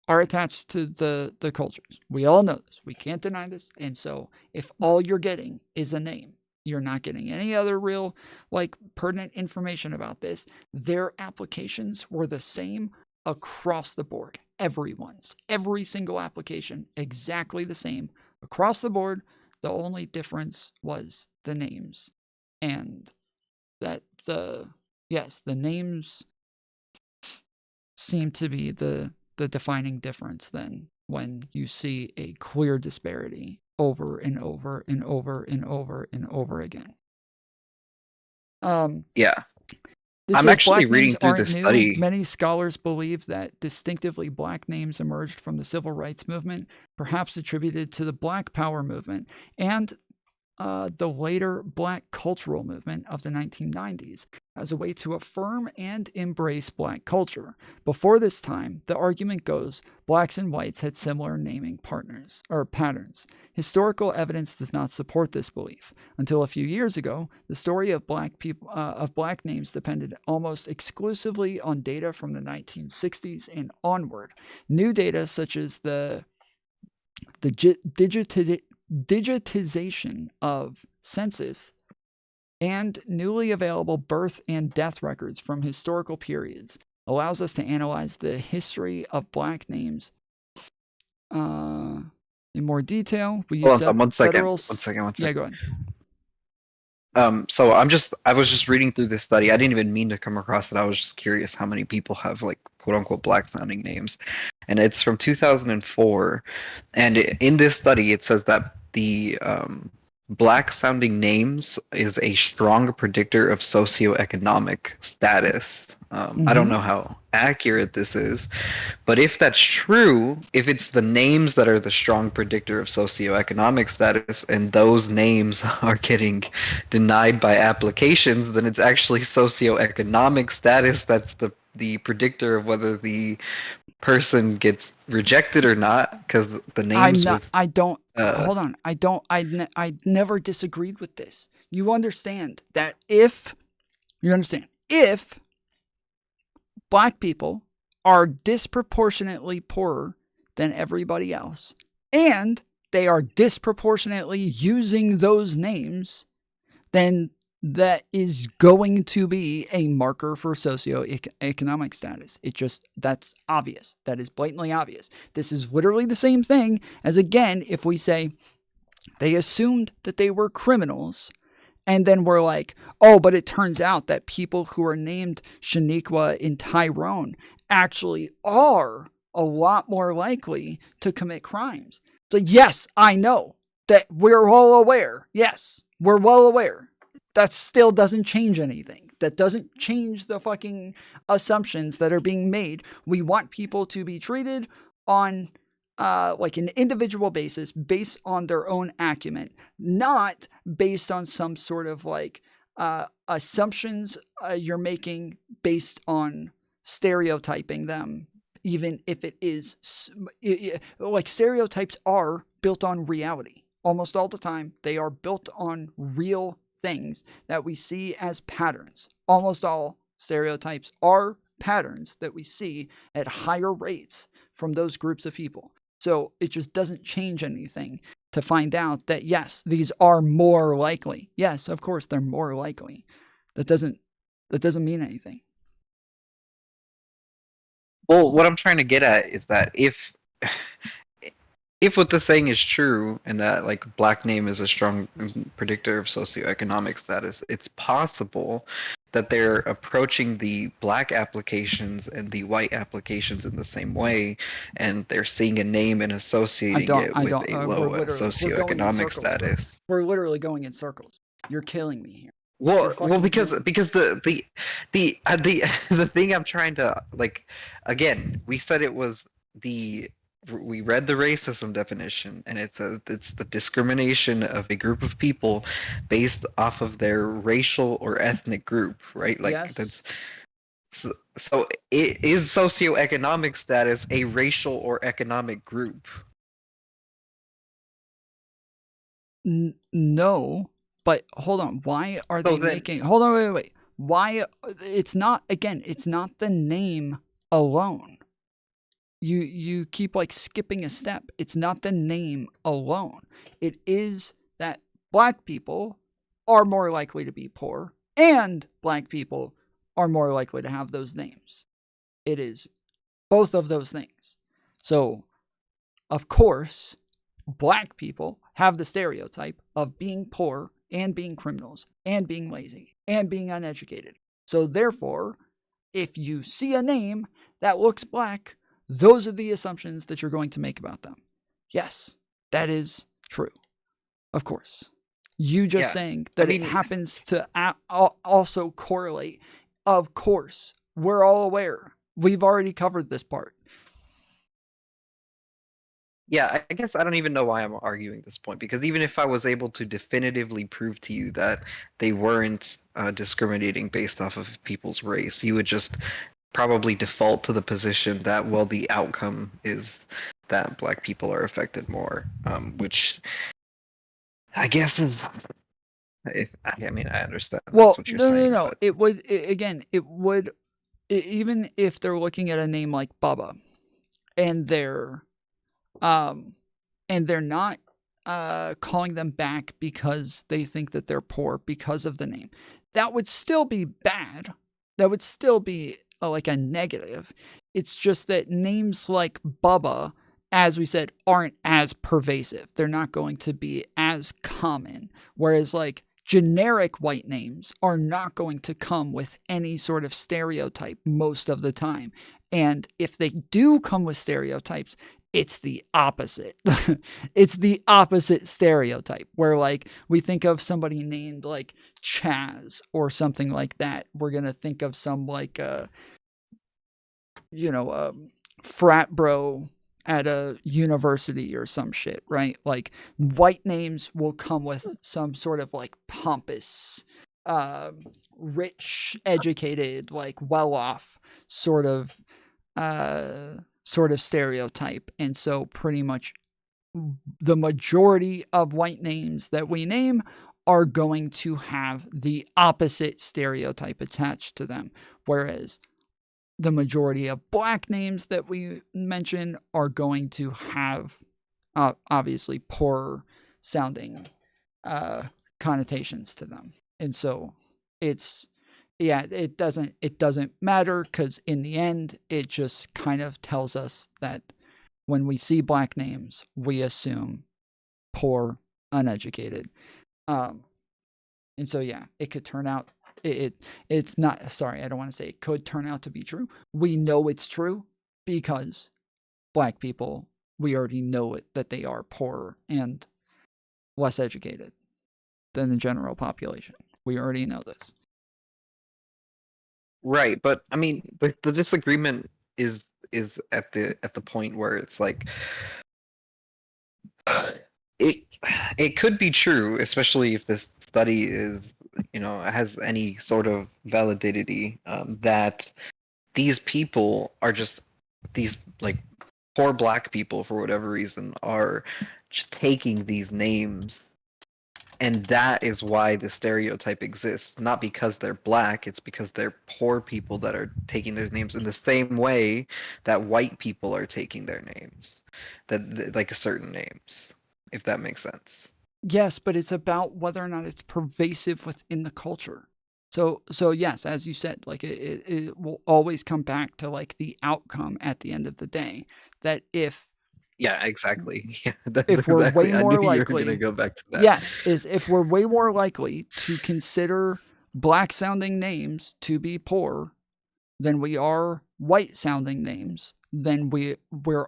are attached to the cultures. We all know this. We can't deny this. And so if all you're getting is a name, you're not getting any other real like pertinent information about this, their applications were the same across the board. Every single application, exactly the same across the board. The only difference was the names. And that the names seem to be the defining difference then when you see a clear disparity over and over and over and over and over again. Yeah. This I'm says actually black reading names through aren't this new. study. Many scholars believe that distinctively black names emerged from the civil rights movement, perhaps attributed to the Black Power movement and the later black cultural movement of the 1990s as a way to affirm and embrace black culture. Before this time, the argument goes blacks and whites had similar naming partners or patterns. Historical evidence does not support this belief. Until a few years ago, the story of black people of black names depended almost exclusively on data from the 1960s and onward. New data such as the digitization of census and newly available birth and death records from historical periods allows us to analyze the history of black names in more detail. We use One federal. second. Yeah, go ahead. So I was just reading through this study. I didn't even mean to come across it. I was just curious how many people have like quote unquote black sounding names. And it's from 2004. And in this study, it says that the black sounding names is a strong predictor of socioeconomic status. I don't know how accurate this is, but if that's true, if it's the names that are the strong predictor of socioeconomic status and those names are getting denied by applications, then it's actually socioeconomic status that's the predictor of whether the person gets rejected or not, because the names hold on. I never disagreed with this. you understand that if black people are disproportionately poorer than everybody else, and they are disproportionately using those names, then that is going to be a marker for socioeconomic status. That's obvious. That is blatantly obvious. This is literally the same thing as, again, if we say they assumed that they were criminals, and then we're like, oh, but it turns out that people who are named Shaniqua and Tyrone actually are a lot more likely to commit crimes. So yes, I know that we're all aware. Yes, we're well aware. That still doesn't change anything. That doesn't change the fucking assumptions that are being made. We want people to be treated on like an individual basis based on their own acumen, not based on some sort of like assumptions you're making based on stereotyping them, even if it is like stereotypes are built on reality. Almost all the time, they are built on real things that we see as patterns. Almost all stereotypes are patterns that we see at higher rates from those groups of people. So it just doesn't change anything to find out that, yes, these are more likely. Yes, of course, they're more likely. That doesn't mean anything. Well, what I'm trying to get at is that if what the saying is true, and that like black name is a strong predictor of socioeconomic status, it's possible that they're approaching the black applications and the white applications in the same way, and they're seeing a name and associating it with a low socioeconomic status. We're literally going in circles. You're killing me here. Well, because the thing I'm trying to, like, again, we said it was we read the racism definition, and it's the discrimination of a group of people based off of their racial or ethnic group, right? Like, yes. That's so it is socioeconomic status a racial or economic group? No, but hold on. Why are they making? Hold on, wait. Why? It's not the name alone. You keep like skipping a step. It's not the name alone. It is that black people are more likely to be poor, and black people are more likely to have those names. It is both of those things. So, of course, black people have the stereotype of being poor and being criminals and being lazy and being uneducated. So therefore, if you see a name that looks black, those are the assumptions that you're going to make about them. Yes, that is true. Of course. You just saying that it happens to also correlate. Of course. We're all aware. We've already covered this part. Yeah, I guess I don't even know why I'm arguing this point, because even if I was able to definitively prove to you that they weren't discriminating based off of people's race, you would just probably default to the position that, well, the outcome is that black people are affected more, which I guess is, I understand. Well, that's what you're saying. No. It would, even if they're looking at a name like Bubba, and they're not calling them back because they think that they're poor because of the name, that would still be bad. That would still be like a negative. It's just that names like Bubba, as we said, aren't as pervasive. They're not going to be as common. Whereas like generic white names are not going to come with any sort of stereotype most of the time. And if they do come with stereotypes, it's the opposite. It's the opposite stereotype, where like we think of somebody named like Chaz or something like that. We're going to think of some like, frat bro at a university or some shit, right? Like white names will come with some sort of like pompous, rich, educated, like well-off sort of stereotype. And so pretty much the majority of white names that we name are going to have the opposite stereotype attached to them. Whereas the majority of black names that we mention are going to have obviously poorer sounding connotations to them. And so it's, yeah, it doesn't matter, because in the end, it just kind of tells us that when we see black names, we assume poor, uneducated. And so, yeah, it could turn out, it's not, sorry, I don't want to say it could turn out to be true. We know it's true because black people, we already know it, that they are poorer and less educated than the general population. We already know this. Right, but I mean, the disagreement is at the point where it's like it could be true, especially if this study is, has any sort of validity, that these people are just these like poor black people for whatever reason are just taking these names, and that is why the stereotype exists, not because they're black, it's because they're poor people that are taking their names in the same way that white people are taking their names, that like certain names, if that makes sense. Yes, but it's about whether or not it's pervasive within the culture. So yes, as you said, like it will always come back to like the outcome at the end of the day. That if exactly. Yeah, that's if we're exactly. way I more knew you were going to likely, go back to that. yes, is if we're way more likely to consider black sounding names to be poor than we are white sounding names, then we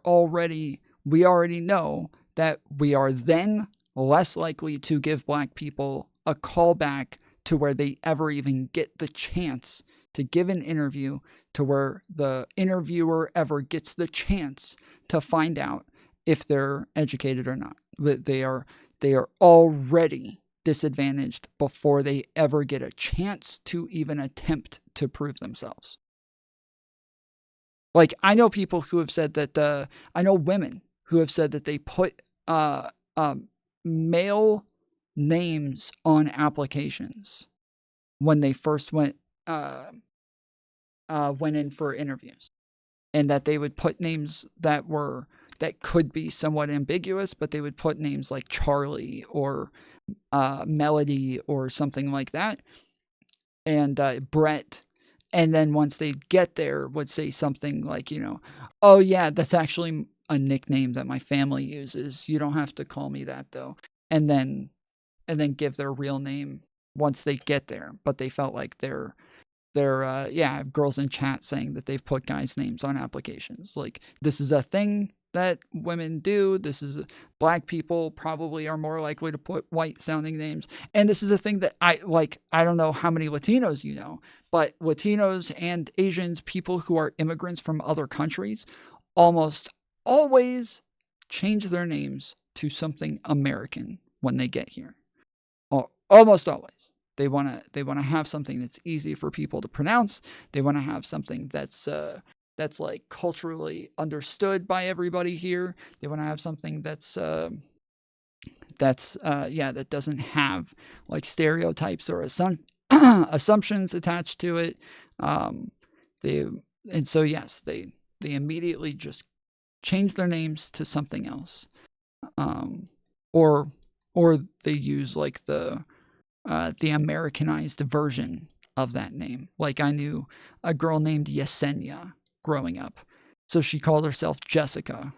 already know that we are then less likely to give black people a call back to where they ever even get the chance to give an interview, to where the interviewer ever gets the chance to find out if they're educated or not. They are already disadvantaged before they ever get a chance to even attempt to prove themselves. Like, I know people who have said that, I know women who have said that they put male names on applications when they first went in for interviews, and that they would put names that could be somewhat ambiguous, but they would put names like Charlie or Melody or something like that, and Brett. And then once they get there, would say something like, oh yeah, that's actually a nickname that my family uses. You don't have to call me that though. And then give their real name once they get there. But they felt like they're girls in chat saying that they've put guys' names on applications. Like, this is a thing that women do. Black people probably are more likely to put white sounding names. And this is a thing that I don't know how many Latinos you know, but Latinos and Asians, people who are immigrants from other countries, almost always change their names to something American when they get here. Almost always. They want to have something that's easy for people to pronounce. They want to have something that's like culturally understood by everybody here. They want to have something that doesn't have like stereotypes or assumptions attached to it. They immediately just change their names to something else, or they use like the Americanized version of that name. Like, I knew a girl named Yesenia growing up, so she called herself Jessica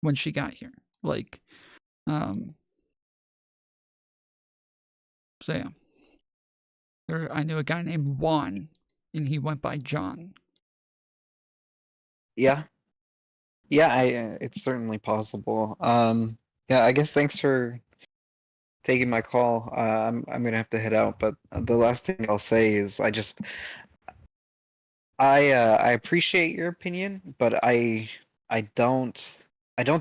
when she got here. Like, so yeah. I knew a guy named Juan, and he went by John. Yeah, it's certainly possible. Yeah, I guess thanks for taking my call. I'm gonna have to head out, but the last thing I'll say is I appreciate your opinion, but I don't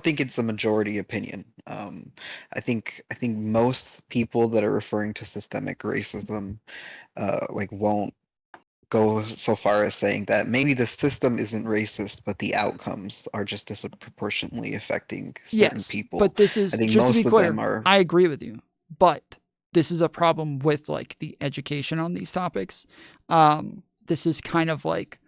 think it's a majority opinion. I think most people that are referring to systemic racism won't go so far as saying that maybe the system isn't racist, but the outcomes are just disproportionately affecting certain people. But this is, I think just to most be of clear, them are. I agree with you, but this is a problem with like the education on these topics. This is kind of like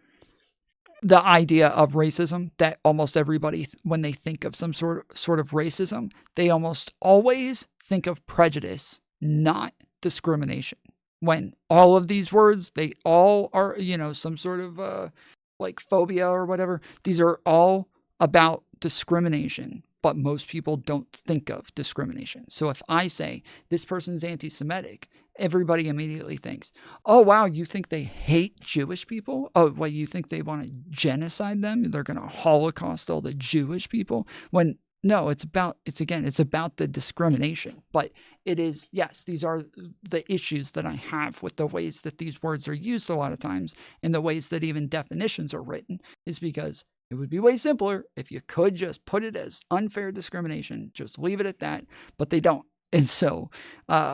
the idea of racism that almost everybody, when they think of some sort of racism, they almost always think of prejudice, not discrimination. When all of these words, they all are, some sort of like phobia or whatever. These are all about discrimination, but most people don't think of discrimination. So if I say this person's anti-Semitic, everybody immediately thinks, oh, wow, you think they hate Jewish people? Oh, well, you think they want to genocide them? They're going to Holocaust all the Jewish people? When no, it's about the discrimination. But it is, yes, these are the issues that I have with the ways that these words are used a lot of times, and the ways that even definitions are written, is because it would be way simpler if you could just put it as unfair discrimination, just leave it at that, but they don't. And so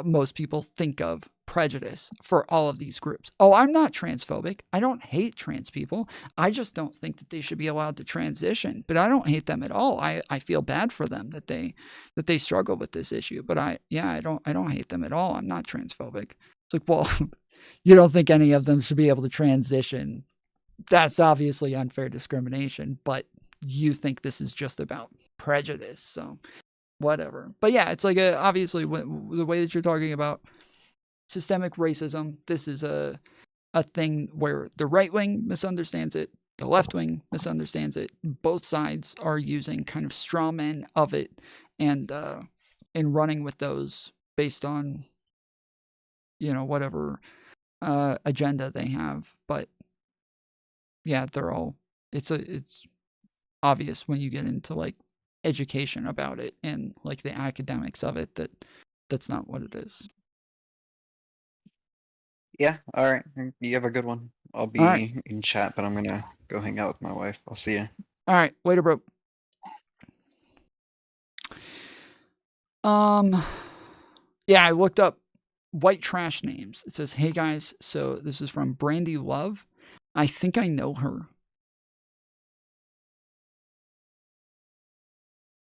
most people think of prejudice for all of these groups. Oh, I'm not transphobic. I don't hate trans people. I just don't think that they should be allowed to transition. But I don't hate them at all. I feel bad for them that they struggle with this issue. But I don't hate them at all. I'm not transphobic. It's like, well, you don't think any of them should be able to transition. That's obviously unfair discrimination, but you think this is just about prejudice. So whatever. But yeah, it's like obviously the way that you're talking about systemic racism, this is a thing where the right wing misunderstands it, the left wing misunderstands it. Both sides are using kind of straw men of it and running with those based on whatever agenda they have. But yeah, it's obvious when you get into like education about it and like the academics of it that's not what it is. Yeah, all right. You have a good one. I'll be in chat, but I'm gonna go hang out with my wife. I'll see you. All right, later, bro. Yeah, I looked up white trash names. It says, hey guys, so this is from Brandy Love. I think I know her.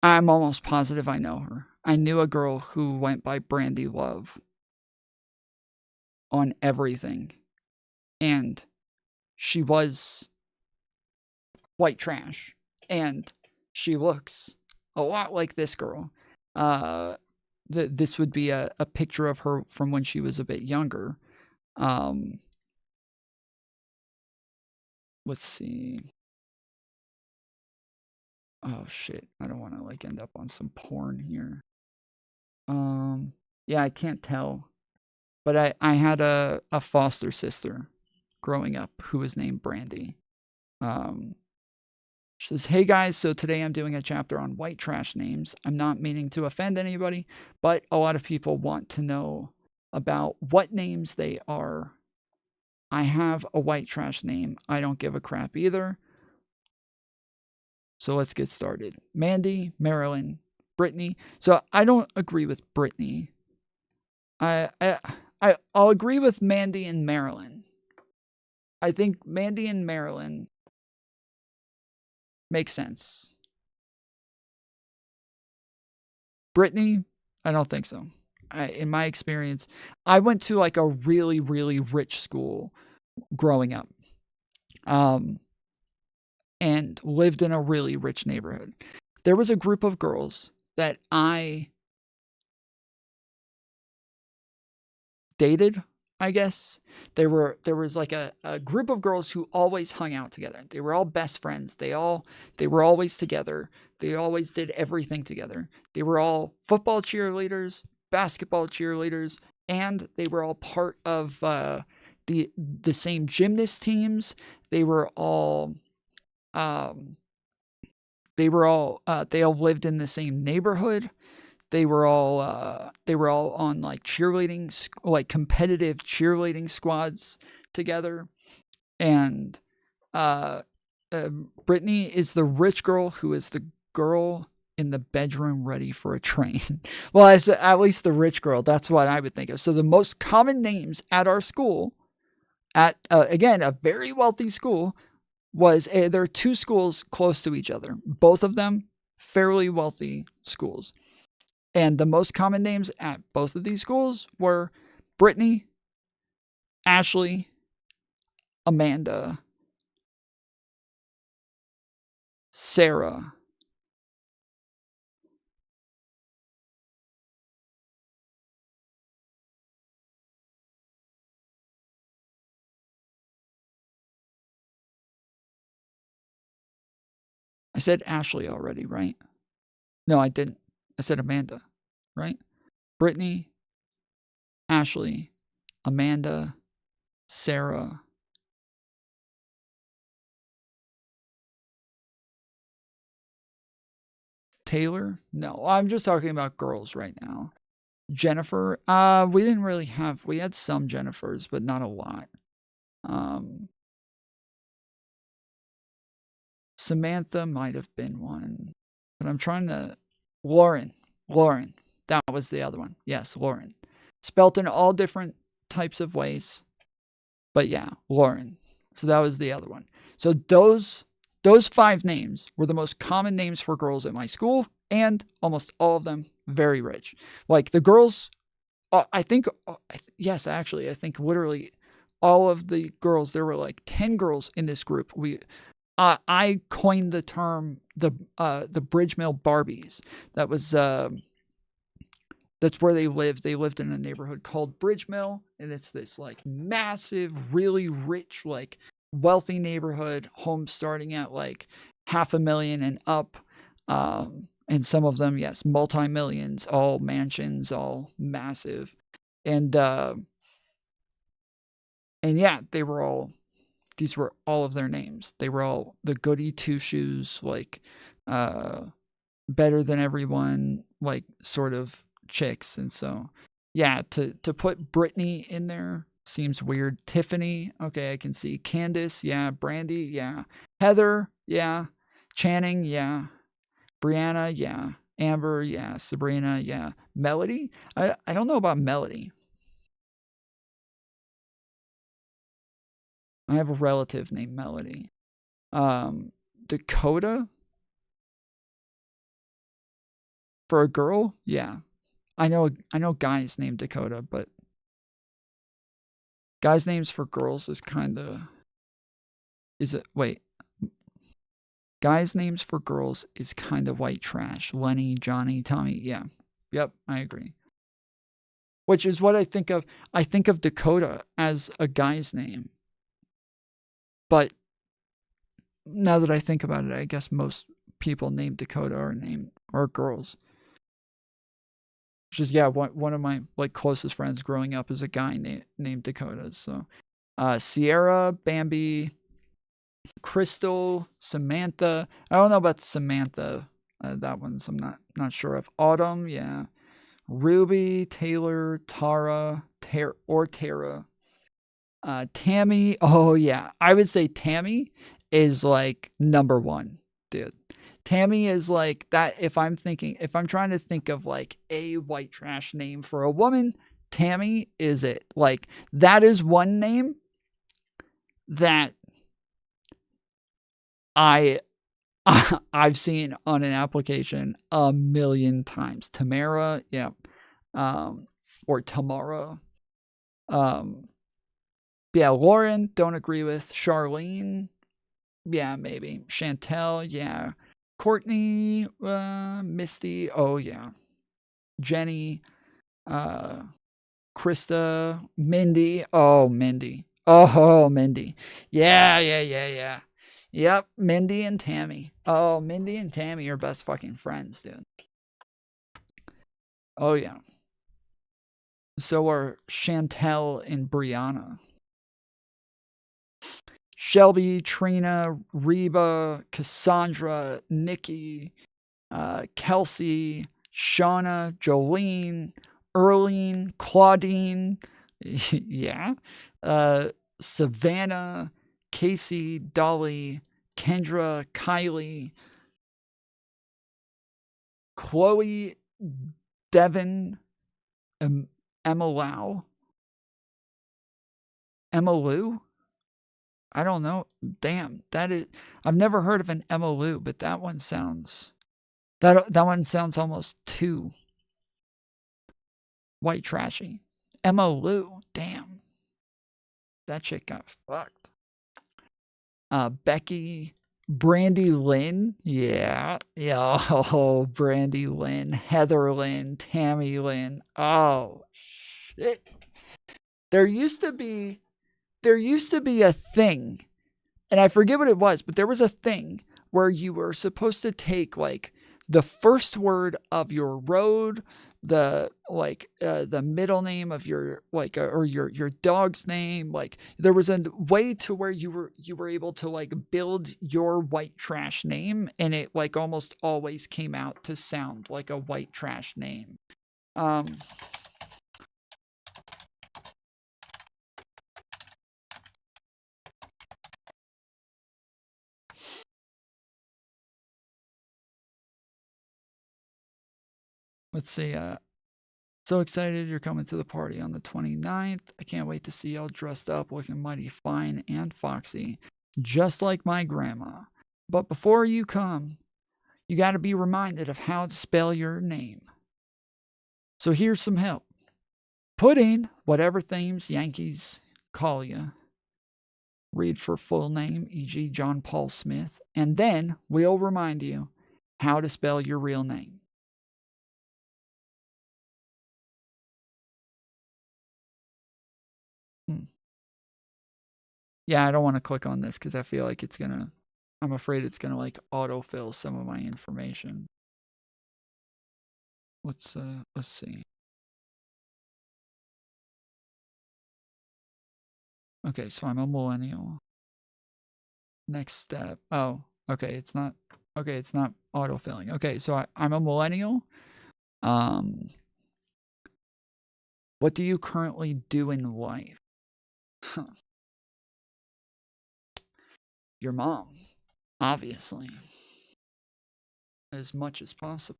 I'm almost positive I know her. I knew a girl who went by Brandy Love on everything. And she was white trash. And she looks a lot like this girl. This would be a picture of her from when she was a bit younger. Let's see. Oh shit, I don't want to like end up on some porn here. Yeah, I can't tell. But I had a foster sister growing up who was named Brandy. She says, hey guys, so today I'm doing a chapter on white trash names. I'm not meaning to offend anybody, but a lot of people want to know about what names they are. I have a white trash name. I don't give a crap either. So let's get started. Mandy, Marilyn, Brittany. So I don't agree with Brittany. I'll agree with Mandy and Marilyn. I think Mandy and Marilyn make sense. Brittany, I don't think so. In my experience, I went to like a really, really rich school growing up. And lived in a really rich neighborhood. There was a group of girls that I dated, I guess. There was like a group of girls who always hung out together. They were all best friends. They were always together. They always did everything together. They were all football cheerleaders, basketball cheerleaders, and they were all part of the same gymnast teams. They all lived in the same neighborhood. They were all on like cheerleading, like competitive cheerleading squads together. And Brittany is the rich girl who is the girl in the bedroom ready for a train. Well, at least the rich girl, that's what I would think of. So the most common names at our school, at again, a very wealthy school, was there are two schools close to each other. Both of them fairly wealthy schools. And the most common names at both of these schools were Brittany, Ashley, Amanda, Sarah, I said Ashley already, right? No, I didn't. I said Amanda, right? Brittany, Ashley, Amanda, Sarah, Taylor? No, I'm just talking about girls right now. Jennifer, we didn't really have, we had some Jennifers, but not a lot. Samantha might have been one, but I'm trying to, Lauren, that was the other one. Yes, Lauren. Spelt in all different types of ways, but yeah, Lauren. So that was the other one. So those 5 names were the most common names for girls at my school, and almost all of them very rich. Like the girls, I think, yes, actually, I think literally all of the girls, there were like 10 girls in this group. I coined the term the Bridge Mill Barbies. That was that's where they lived. They lived in a neighborhood called Bridge Mill, and it's this like massive, really rich, like wealthy neighborhood. Homes starting at like $500,000 and up, and some of them, yes, multi-millions, all mansions, all massive, and yeah, they were all. These were all of their names. They were all the goody two shoes, like better than everyone, like sort of chicks. And so, yeah, to put Brittany in there seems weird. Tiffany, okay, I can see. Candace, yeah. Brandy, yeah. Heather, yeah. Channing, yeah. Brianna, yeah. Amber, yeah. Sabrina, yeah. Melody, I don't know about Melody. I have a relative named Melody. Dakota? For a girl? Yeah. I know guys named Dakota, but guys' names for girls is kind of guys' names for girls is kind of white trash. Lenny, Johnny, Tommy, yeah. Yep, I agree. Which is what I think of. I think of Dakota as a guy's name. But now that I think about it, I guess most people named Dakota are girls. Which is, yeah, one of my like closest friends growing up is a guy named Dakota. So Sierra, Bambi, Crystal, Samantha. I don't know about Samantha. That one's I'm not sure of. Autumn, yeah. Ruby, Taylor, Tara, Tara. Tammy, oh yeah. I would say Tammy is like number 1, dude. Tammy is like that. If I'm trying to think of like a white trash name for a woman, Tammy is it. Like that is one name that I've seen on an application a million times. Tamara, yeah. Or Tamara. Yeah, Lauren, don't agree with. Charlene, yeah, maybe. Chantel, yeah. Courtney, Misty, oh yeah. Jenny, Krista, Mindy, oh Mindy. Oh, Mindy. Yeah. Yep, Mindy and Tammy. Oh, Mindy and Tammy are best fucking friends, dude. Oh yeah. So are Chantel and Brianna. Shelby, Trina, Reba, Cassandra, Nikki, Kelsey, Shauna, Jolene, Erlene, Claudine, yeah, Savannah, Casey, Dolly, Kendra, Kylie, Chloe, Devin, Emma Lau, Emma Lou. I don't know. Damn, that is. I've never heard of an Emma Lou, but that one sounds. That one sounds almost too White trashy. Emma Lou. Damn. That chick got fucked. Becky. Brandy Lynn. Yeah. Yeah. Oh, Brandy Lynn. Heather Lynn. Tammy Lynn. Oh, shit. There used to be a thing, and I forget what it was, but there was a thing where you were supposed to take like the first word of your road, the middle name of your or your dog's name. Like there was a way to where you were able to like build your white trash name, and it like almost always came out to sound like a white trash name. Let's see. So excited you're coming to the party on the 29th. I can't wait to see y'all dressed up, looking mighty fine and foxy, just like my grandma. But before you come, you got to be reminded of how to spell your name. So here's some help. Put in whatever themes Yankees call you. Read for full name, e.g. John Paul Smith, and then we'll remind you how to spell your real name. Yeah, I don't want to click on this because I feel like I'm afraid it's gonna like autofill some of my information. Let's see. Okay, so I'm a millennial. Next step. Oh, okay, it's not autofilling. Okay, so I'm a millennial. What do you currently do in life? Your mom, obviously, as much as possible.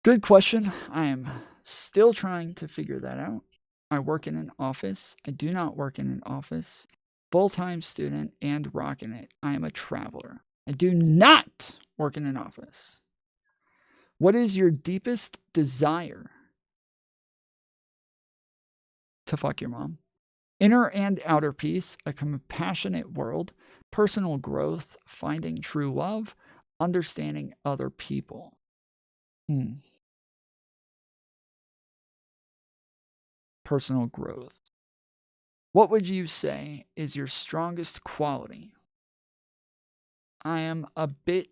Good question. I am still trying to figure that out. I work in an office. I do not work in an office. Full-time student and rocking it. I am a traveler. I do not work in an office. What is your deepest desire? To fuck your mom. Inner and outer peace, a compassionate world, personal growth, finding true love, understanding other people. Personal growth. What would you say is your strongest quality? I am a bit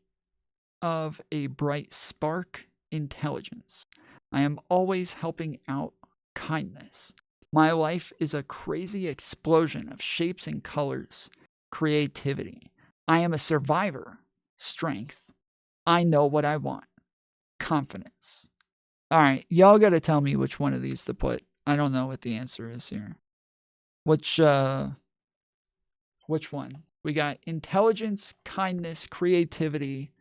of a bright spark, intelligence. I am always helping out, kindness. My life is a crazy explosion of shapes and colors, creativity. I am a survivor, strength. I know what I want, confidence. All right, y'all got to tell me which one of these to put. I don't know what the answer is here. Which one? We got intelligence, kindness, creativity,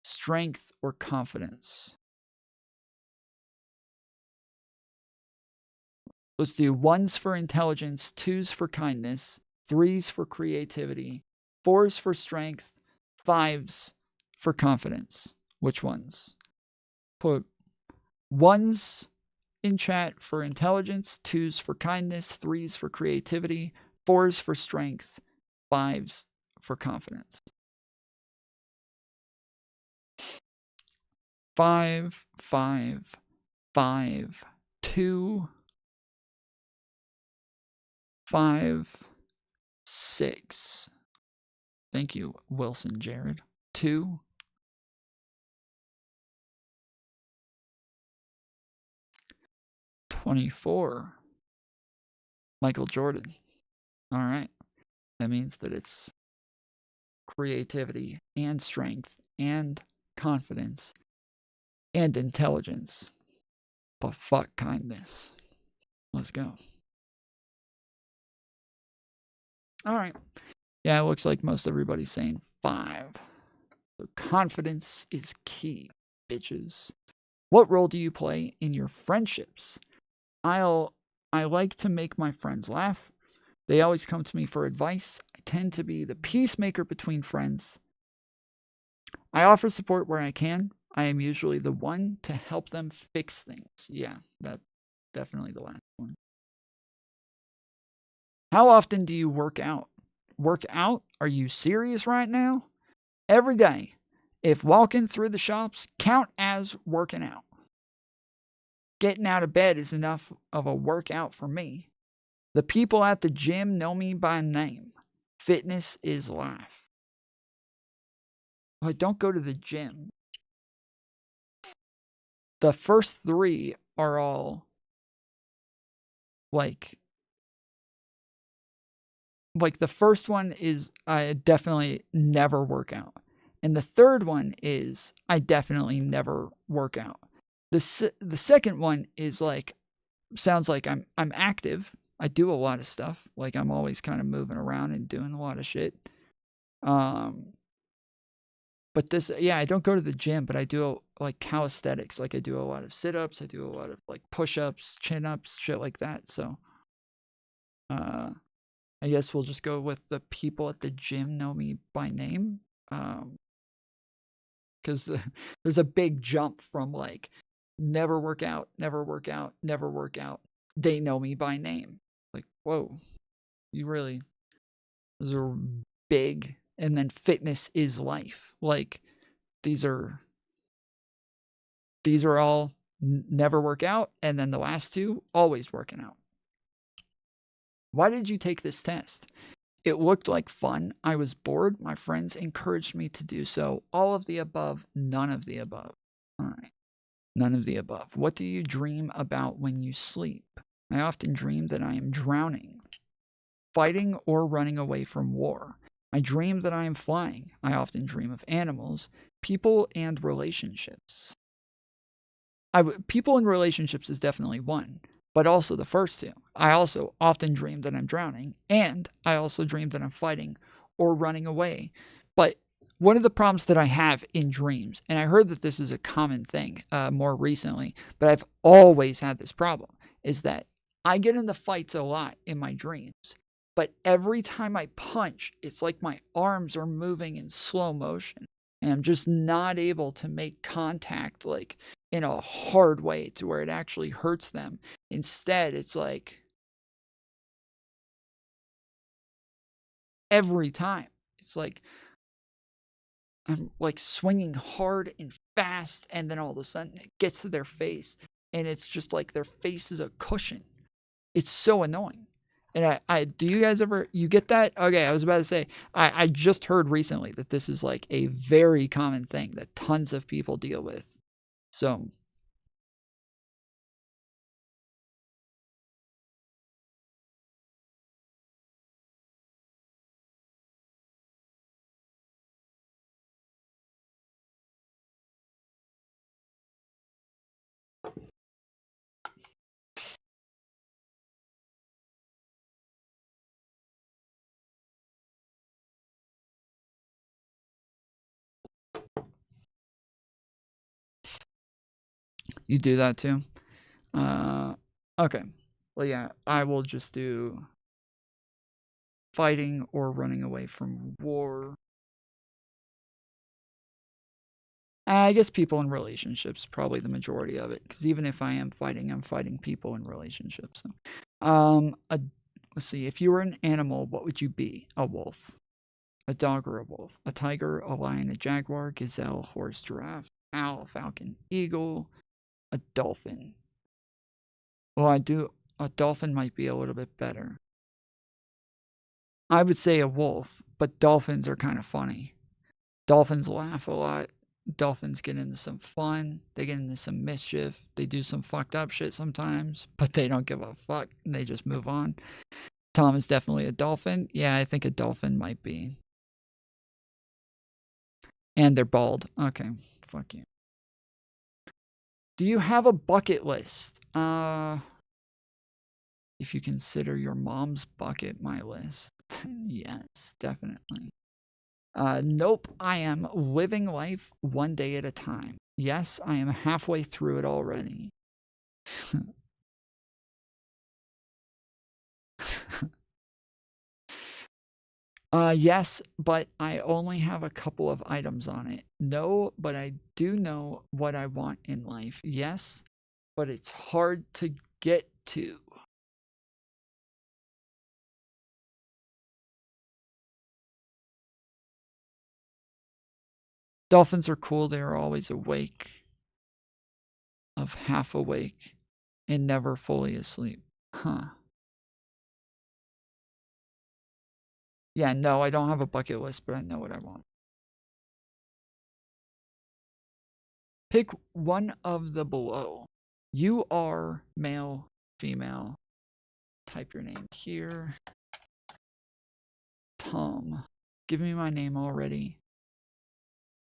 strength, or confidence. Let's do 1s for intelligence, 2s for kindness, 3s for creativity, 4s for strength, 5s for confidence. Which ones? Put 1s in chat for intelligence, 2s for kindness, 3s for creativity, 4s for strength, 5s for confidence. 5, 5, 5, 2, 5, 6. Thank you, Wilson Jared. 2. 24. Michael Jordan. All right. That means that it's creativity and strength and confidence and intelligence. But fuck kindness. Let's go. All right. Yeah, it looks like most everybody's saying 5. So confidence is key, bitches. What role do you play in your friendships? I like to make my friends laugh. They always come to me for advice. I tend to be the peacemaker between friends. I offer support where I can. I am usually the one to help them fix things. Yeah, that's definitely the last one. How often do you work out? Work out? Are you serious right now? Every day. If walking through the shops count as working out. Getting out of bed is enough of a workout for me. The people at the gym know me by name. Fitness is life. But don't go to the gym. The first three are all like the first one is I definitely never work out. And the third one is I definitely never work out. The second one is like sounds like I'm active. I do a lot of stuff. Like I'm always kind of moving around and doing a lot of shit. But this, yeah, I don't go to the gym, but I do like calisthenics. Like I do a lot of sit-ups. I do a lot of like push-ups, chin-ups, shit like that. So, I guess we'll just go with the people at the gym know me by name. Because there's a big jump from like never work out, never work out, never work out. They know me by name. Like, whoa, you really, those are big. And then fitness is life. Like these are all never work out. And then the last two, always working out. Why did you take this test? It looked like fun. I was bored. My friends encouraged me to do so. All of the above, none of the above. All right. None of the above. What do you dream about when you sleep? I often dream that I am drowning, fighting, or running away from war. I dream that I am flying. I often dream of animals, people, and relationships. People and relationships is definitely one, but also the first two. I also often dream that I'm drowning, and I also dream that I'm fighting or running away. But one of the problems that I have in dreams, and I heard that this is a common thing more recently, but I've always had this problem, is that I get into fights a lot in my dreams. But every time I punch, it's like my arms are moving in slow motion. And I'm just not able to make contact like in a hard way to where it actually hurts them. Instead, it's like every time. It's like I'm like swinging hard and fast, and then all of a sudden it gets to their face, and it's just like their face is a cushion. It's so annoying. And I do you guys ever, you get that? Okay, I was about to say, I just heard recently that this is like a very common thing that tons of people deal with. So. You do that too? Okay. Well, yeah, I will just do fighting or running away from war. I guess people in relationships, probably the majority of it. Because even if I am fighting, I'm fighting people in relationships. So, let's see. If you were an animal, what would you be? A wolf. A dog or a wolf? A tiger, a lion, a jaguar, gazelle, horse, giraffe, owl, falcon, eagle, a dolphin. Well, a dolphin might be a little bit better. I would say a wolf, but dolphins are kind of funny. Dolphins laugh a lot. Dolphins get into some fun. They get into some mischief. They do some fucked up shit sometimes, but they don't give a fuck. They just move on. Tom is definitely a dolphin. Yeah, I think a dolphin might be. And they're bald. Okay, fuck you. Do you have a bucket list? If you consider your mom's bucket my list. Yes, definitely. Nope, I am living life one day at a time. Yes, I am halfway through it already. Yes, but I only have a couple of items on it. No, but I do know what I want in life. Yes, but it's hard to get to. Dolphins are cool. They are always awake, of half awake, and never fully asleep. Huh. Yeah, no, I don't have a bucket list, but I know what I want. Pick one of the below. You are male, female. Type your name here. Tom. Give me my name already.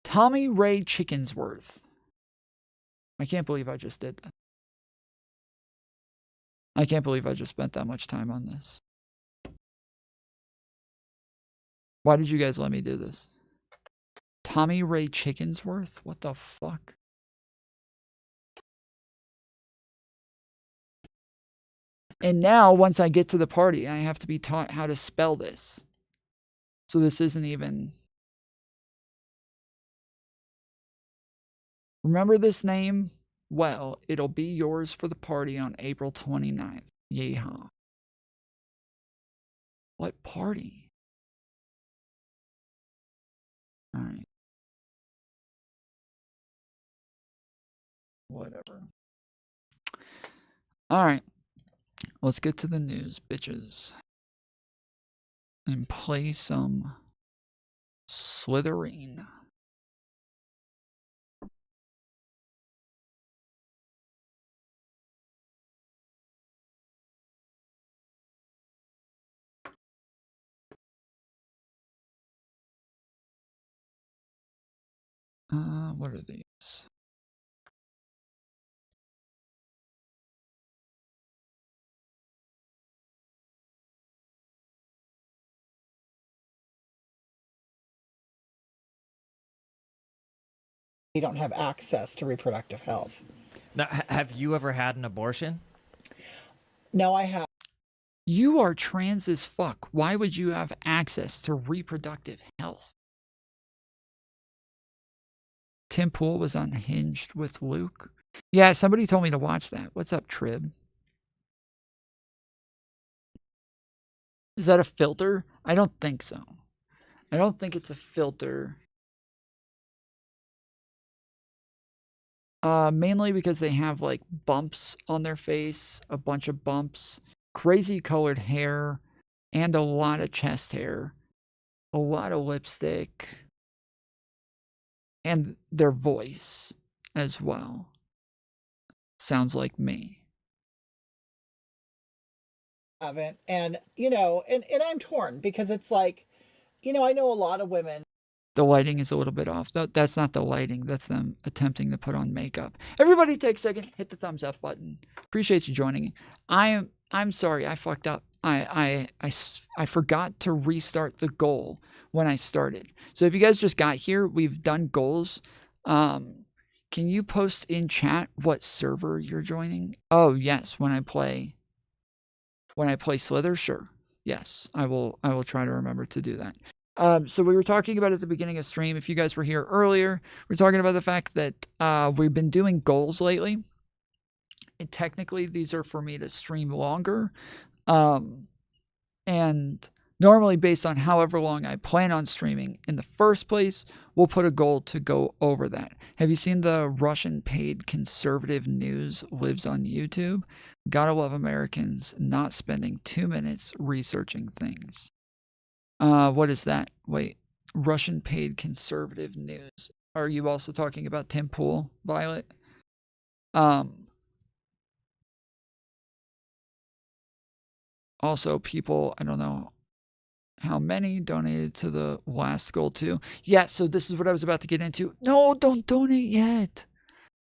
Tommy Ray Chickensworth. I can't believe I just did that. I can't believe I just spent that much time on this. Why did you guys let me do this? Tommy Ray Chickensworth? What the fuck? And now, once I get to the party, I have to be taught how to spell this. So this isn't even... Remember this name? Well, it'll be yours for the party on April 29th. Yeehaw. What party? All right. Whatever. All right. Let's get to the news, bitches. And play some Slitherine. What are these? You don't have access to reproductive health. Now, have you ever had an abortion? No, I have. You are trans as fuck. Why would you have access to reproductive health? Tim Pool was unhinged with Luke. Yeah, somebody told me to watch that. What's up, Trib? Is that a filter? I don't think so. I don't think it's a filter. Mainly because they have like bumps on their face, a bunch of bumps, crazy colored hair, and a lot of chest hair, a lot of lipstick, and their voice as well. Sounds like me. Haven't. And, you know, and I'm torn because it's like, you know, I know a lot of women. The lighting is a little bit off. That's not the lighting. That's them attempting to put on makeup. Everybody take a second. Hit the thumbs up button. Appreciate you joining. I'm sorry. I fucked up. I forgot to restart the goal when I started. So if you guys just got here, we've done goals. Can you post in chat what server you're joining? Oh, yes. When I play Slither, sure. Yes, I will try to remember to do that. So we were talking about at the beginning of stream, if you guys were here earlier, we're talking about the fact that we've been doing goals lately. And technically, these are for me to stream longer. And normally, based on however long I plan on streaming in the first place, we'll put a goal to go over that. Have you seen the Russian paid conservative news lives on YouTube? Gotta love Americans not spending 2 minutes researching things. What is that? Wait, Russian paid conservative news. Are you also talking about Tim Pool, Violet? Also, people, I don't know how many donated to the last goal too. Yeah, so this is what I was about to get into. No, don't donate yet.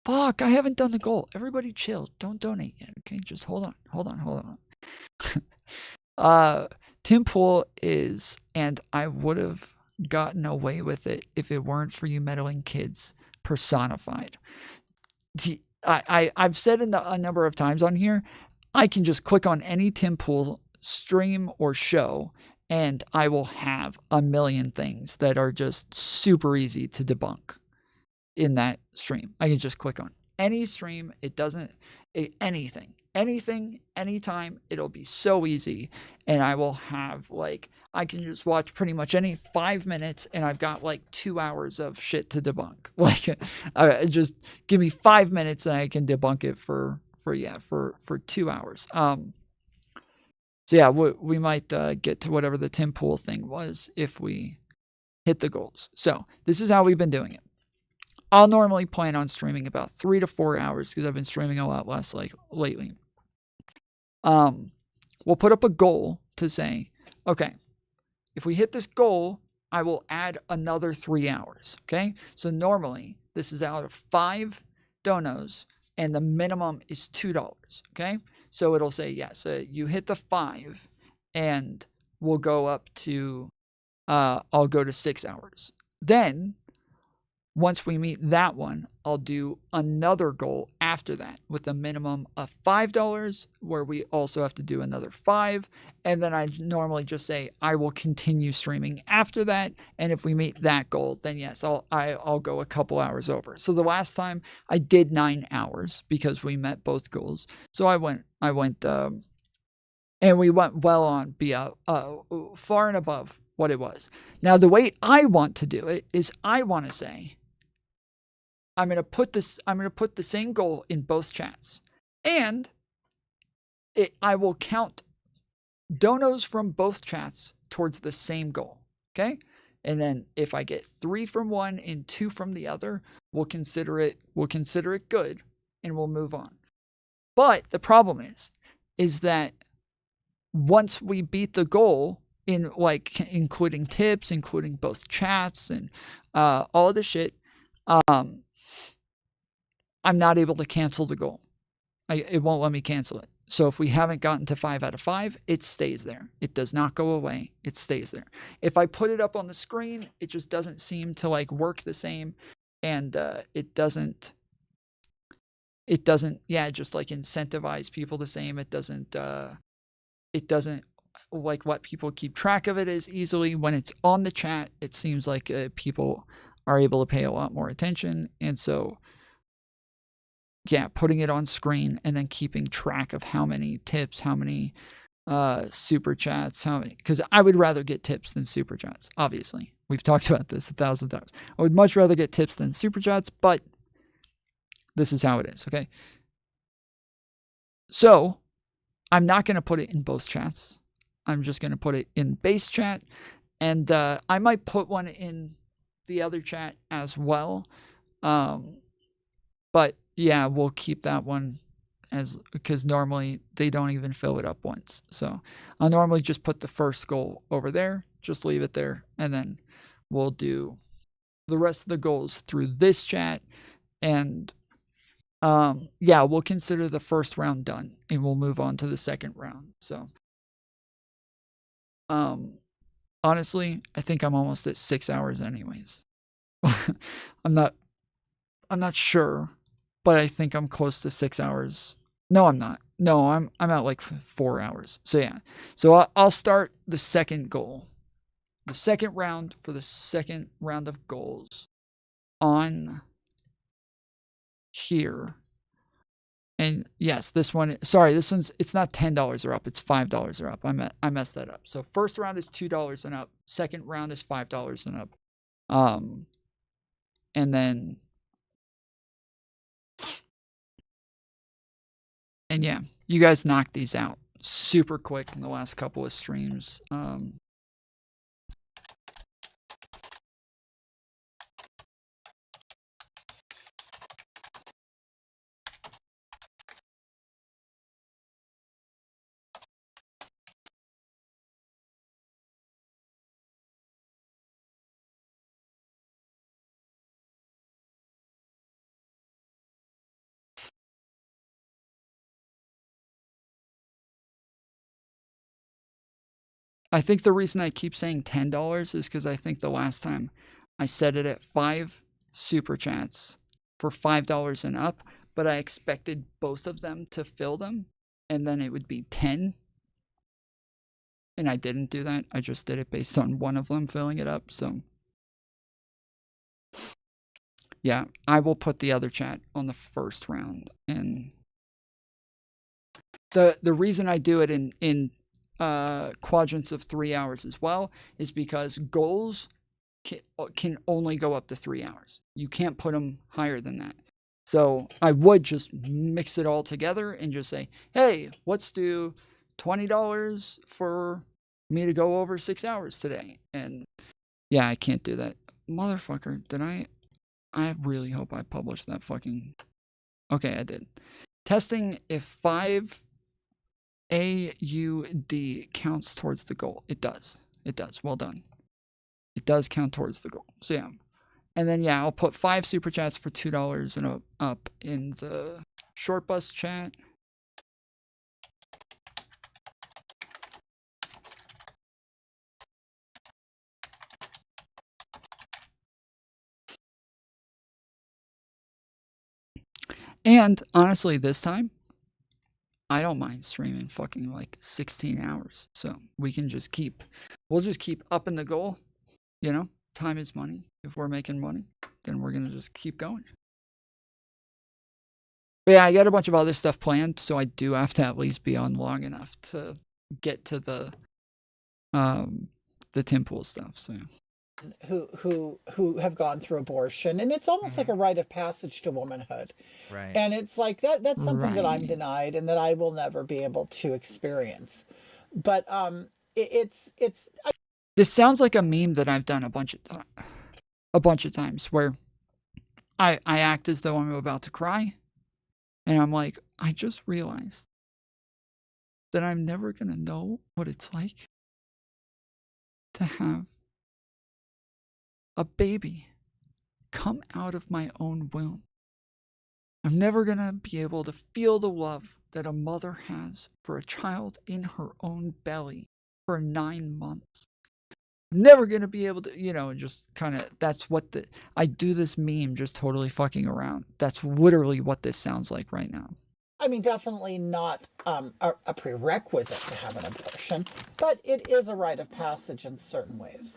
Fuck, I haven't done the goal. Everybody chill. Don't donate yet. Okay, just hold on. Tim Pool is, and I would have gotten away with it if it weren't for you meddling kids, personified. I've said a number of times on here, I can just click on any Tim Pool stream or show, and I will have a million things that are just super easy to debunk in that stream. I can just click on any stream. It doesn't, anything, anytime. It'll be so easy. And I will have like, I can just watch pretty much any 5 minutes and I've got like 2 hours of shit to debunk. Like, just give me 5 minutes and I can debunk it for 2 hours. So yeah, we might get to whatever the Tim Pool thing was if we hit the goals. So this is how we've been doing it. I'll normally plan on streaming about 3 to 4 hours because I've been streaming a lot less like lately. We'll put up a goal to say, okay, if we hit this goal, I will add another 3 hours. Okay, so normally this is out of 5 donos, and the minimum is $2. Okay, so it'll say yes. You hit the 5, and we'll go up to. I'll go to 6 hours. Then, once we meet that one, I'll do another goal after that with a minimum of $5, where we also have to do another 5. And then I normally just say I will continue streaming after that. And if we meet that goal, then yes, I'll go a couple hours over. So the last time I did 9 hours because we met both goals. So I went, and we went well on far and above what it was. Now the way I want to do it is I want to say, I'm going to put the same goal in both chats, and I will count donos from both chats towards the same goal. Okay. And then if I get 3 from one and 2 from the other, we'll consider it good and we'll move on. But the problem is that once we beat the goal in like including tips, including both chats and all of the shit, I'm not able to cancel the goal. It won't let me cancel it. So if we haven't gotten to 5 out of 5, it stays there. It does not go away. It stays there. If I put it up on the screen, it just doesn't seem to like work the same. And it doesn't just like incentivize people the same. It doesn't like let people keep track of it as easily. When it's on the chat, it seems like people are able to pay a lot more attention. And so, yeah, putting it on screen and then keeping track of how many tips, how many super chats, because I would rather get tips than super chats. Obviously, we've talked about this 1,000 times. I would much rather get tips than super chats, but this is how it is. Okay. So I'm not going to put it in both chats. I'm just going to put it in base chat, and I might put one in the other chat as well. But yeah, we'll keep that one because normally they don't even fill it up once. So I'll normally just put the first goal over there, just leave it there, and then we'll do the rest of the goals through this chat. And yeah, we'll consider the first round done and we'll move on to the second round. So honestly, I think I'm almost at 6 hours anyways. I'm not sure, but I think I'm close to 6 hours. No, I'm not. No, I'm at like 4 hours. So yeah. So I'll start the second goal, the second round for the second round of goals on here. And yes, this one, sorry, this one's, it's not $10 or up, it's $5 or up. I messed that up. So first round is $2 and up. Second round is $5 and up. And then, and yeah, you guys knocked these out super quick in the last couple of streams. I think the reason I keep saying $10 is because I think the last time I set it at 5 super chats for $5 and up, but I expected both of them to fill them, and then it would be 10. and I didn't do that. I just did it based on one of them filling it up. So yeah, I will put the other chat on the first round. And the reason I do it in quadrants of 3 hours as well is because goals can only go up to 3 hours. You can't put them higher than that. So I would just mix it all together and just say, hey, let's do $20 for me to go over 6 hours today. And yeah, I can't do that. Motherfucker, did I really hope I published that fucking... Okay, I did. Testing if 5 AUD counts towards the goal. It does. It does. Well done. It does count towards the goal. So yeah. And then yeah, I'll put 5 super chats for $2 and up in the short bus chat. And honestly, this time, I don't mind streaming fucking like 16 hours. So we'll just keep upping the goal. You know, time is money. If we're making money, then we're going to just keep going. But yeah, I got a bunch of other stuff planned. So I do have to at least be on long enough to get to the Tim Pool stuff. So who have gone through abortion, and it's almost like a rite of passage to womanhood, Right. and it's like that's something that I'm Right. denied and that I will never be able to experience. But this sounds like a meme that I've done a bunch of times where I act as though I'm about to cry, and I'm like, I just realized that I'm never gonna know what it's like to have a baby come out of my own womb. I'm never going to be able to feel the love that a mother has for a child in her own belly for 9 months. I'm never going to be able to, you know, just kind of, that's what I do this meme just totally fucking around. That's literally what this sounds like right now. I mean, definitely not a prerequisite to have an abortion, but it is a rite of passage in certain ways.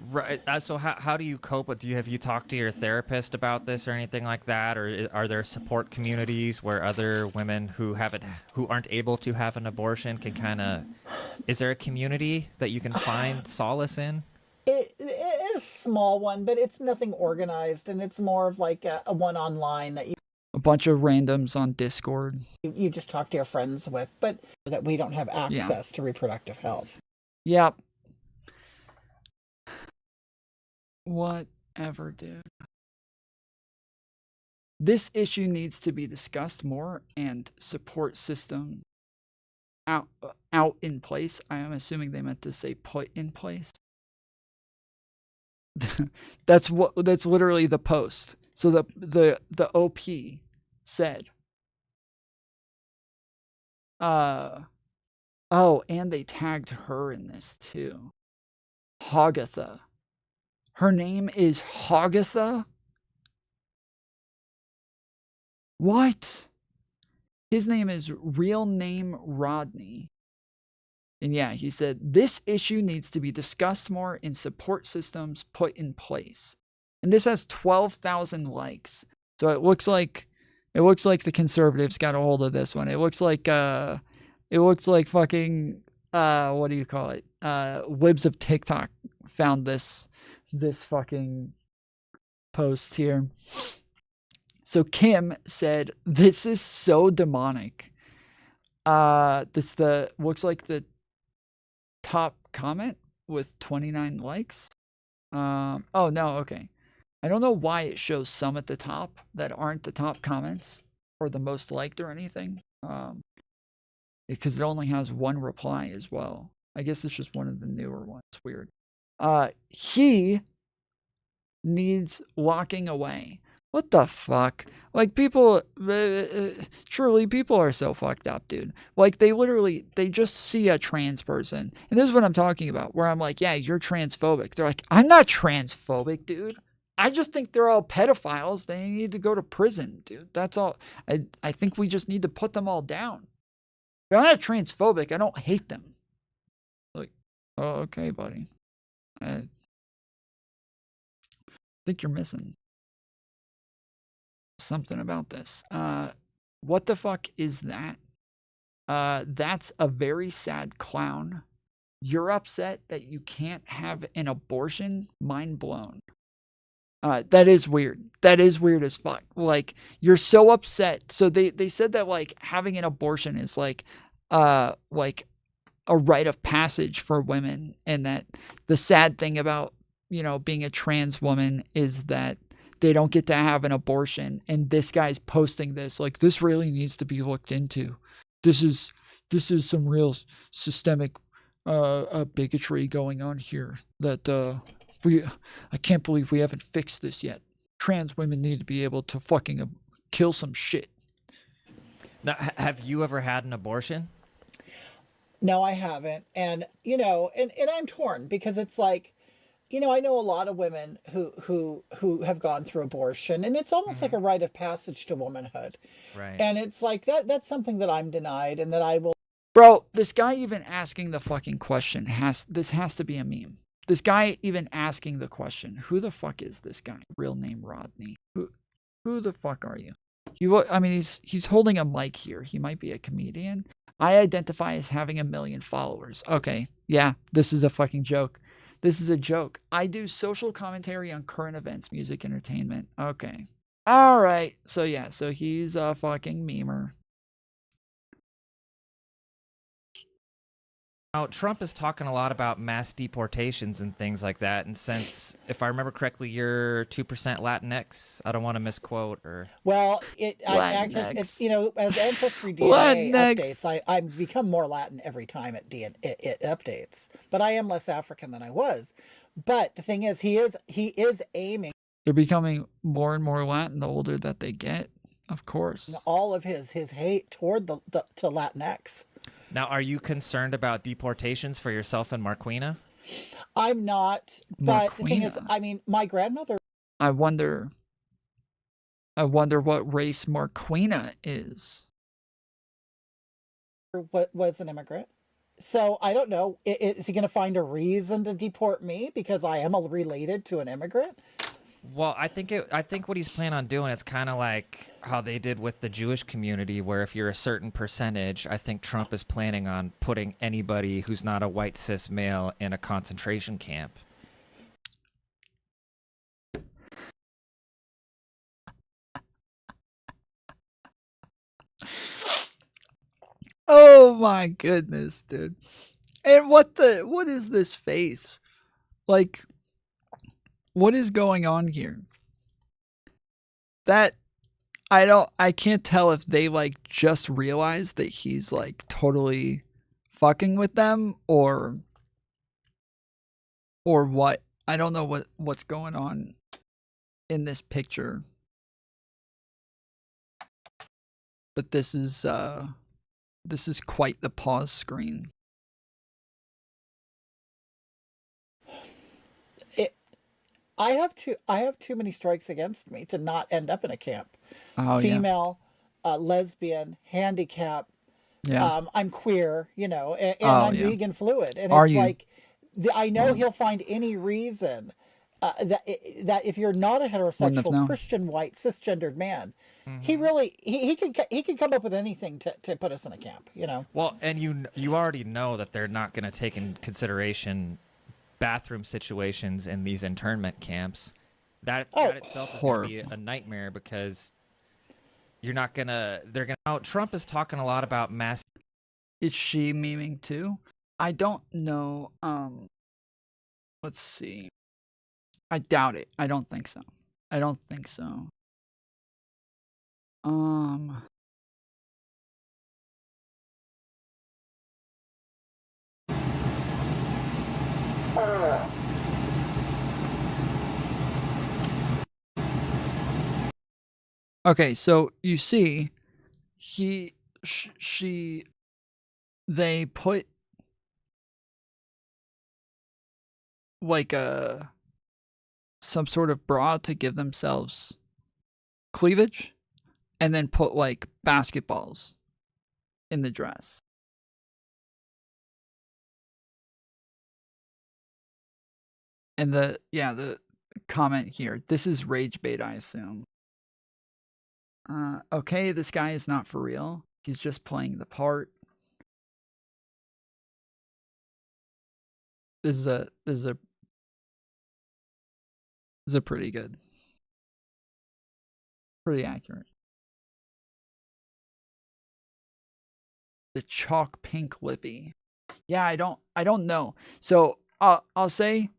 Right. So how do you cope with? Have you talked to your therapist about this or anything like that, or are there support communities where other women who aren't able to have an abortion can kind of? Is there a community that you can find solace in? It is a small one, but it's nothing organized, and it's more of like a one online that A bunch of randoms on Discord. you just talk to your friends with, but that we don't have access to reproductive health. Yep. Whatever, dude. This issue needs to be discussed more and support system out in place. I am assuming they meant to say put in place. That's literally the post. So the OP said, oh, and they tagged her in this too. Hogatha. Her name is Hogatha? What? His name is real name Rodney. And yeah, he said, this issue needs to be discussed more and support systems put in place. And this has 12,000 likes. So it looks like the conservatives got a hold of this one. It looks like fucking what do you call it? Libs of TikTok found this fucking post here. So Kim said, this is so demonic. This looks like the top comment with 29 likes. Oh no, okay. I don't know why it shows some at the top that aren't the top comments or the most liked or anything. Because it only has one reply as well. I guess it's just one of the newer ones. Weird. He needs locking away. What the fuck? Like, people, truly, people are so fucked up, dude. Like, they just see a trans person. And this is what I'm talking about, where I'm like, yeah, you're transphobic. They're like, I'm not transphobic, dude. I just think they're all pedophiles. They need to go to prison, dude. That's all. I think we just need to put them all down. I'm not transphobic. I don't hate them. Oh, okay, buddy. I think you're missing something about this. What the fuck is that? That's a very sad clown. You're upset that you can't have an abortion? Mind blown. That is weird. That is weird as fuck. Like, you're so upset. So they said that like having an abortion is like a rite of passage for women, and that the sad thing about, you know, being a trans woman is that they don't get to have an abortion. And this guy's posting this like, this really needs to be looked into. This is some real systemic bigotry going on here that I can't believe we haven't fixed this yet. Trans women need to be able to fucking kill some shit. Now, have you ever had an abortion? No, I haven't. And, you know, and I'm torn because it's like, you know, I know a lot of women who have gone through abortion, and it's almost like a rite of passage to womanhood. Right. And it's like that's something that I'm denied and that I will. Bro, this guy even asking the fucking question has to be a meme. This guy even asking the question, who the fuck is this guy? Real name Rodney. Who the fuck are you? I mean, he's holding a mic here. He might be a comedian. I identify as having 1 million followers. Okay, yeah, this is a fucking joke. This is a joke. I do social commentary on current events, music, entertainment. Okay. All right. So yeah, so he's a fucking memer. Now, Trump is talking a lot about mass deportations and things like that. And since, if I remember correctly, you're 2% Latinx, I don't want to misquote or. Well, it's, you know, as Ancestry DNA updates, I become more Latin every time it updates. But I am less African than I was. But the thing is, he is aiming. They're becoming more and more Latin the older that they get, of course. All of his hate toward to Latinx. Now, are you concerned about deportations for yourself and Marquina? I'm not, but the thing is, I mean, my grandmother. I wonder what race Marquina is. Was an immigrant. So I don't know. Is he going to find a reason to deport me because I am related to an immigrant? Well, I think what he's planning on doing, it's kind of like how they did with the Jewish community, where if you're a certain percentage, I think Trump is planning on putting anybody who's not a white cis male in a concentration camp. Oh my goodness, dude. And what is this face? Like, what is going on here? That I can't tell if they like just realized that he's like totally fucking with them or what. I don't know what's going on in this picture. But this is quite the pause screen. I have too many strikes against me to not end up in a camp. Oh, female, lesbian, handicap. Yeah. I'm queer, you know, and I'm vegan fluid. And it's like, I know he'll find any reason that if you're not a heterosexual Christian white cisgendered man, he can come up with anything to put us in a camp, you know. Well, and you already know that they're not going to take in consideration bathroom situations in these internment camps. That itself is going to be a nightmare because they're going to. Trump is talking a lot about mass. Is she memeing too? I don't know. Let's see. I doubt it. I don't think so. Okay, so you see, they put like some sort of bra to give themselves cleavage, and then put like basketballs in the dress. And the comment here. This is rage bait, I assume. Okay, this guy is not for real. He's just playing the part. This is a pretty good. Pretty accurate. The chalk pink lippy. Yeah, I don't know. So I'll say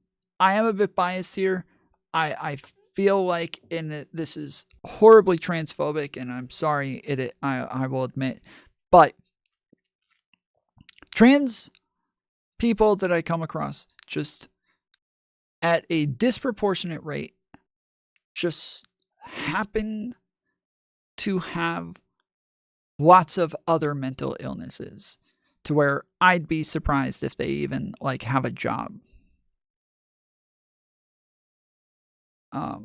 I am a bit biased here. I feel like this is horribly transphobic, and I'm sorry I will admit, but trans people that I come across just at a disproportionate rate just happen to have lots of other mental illnesses to where I'd be surprised if they even like have a job. A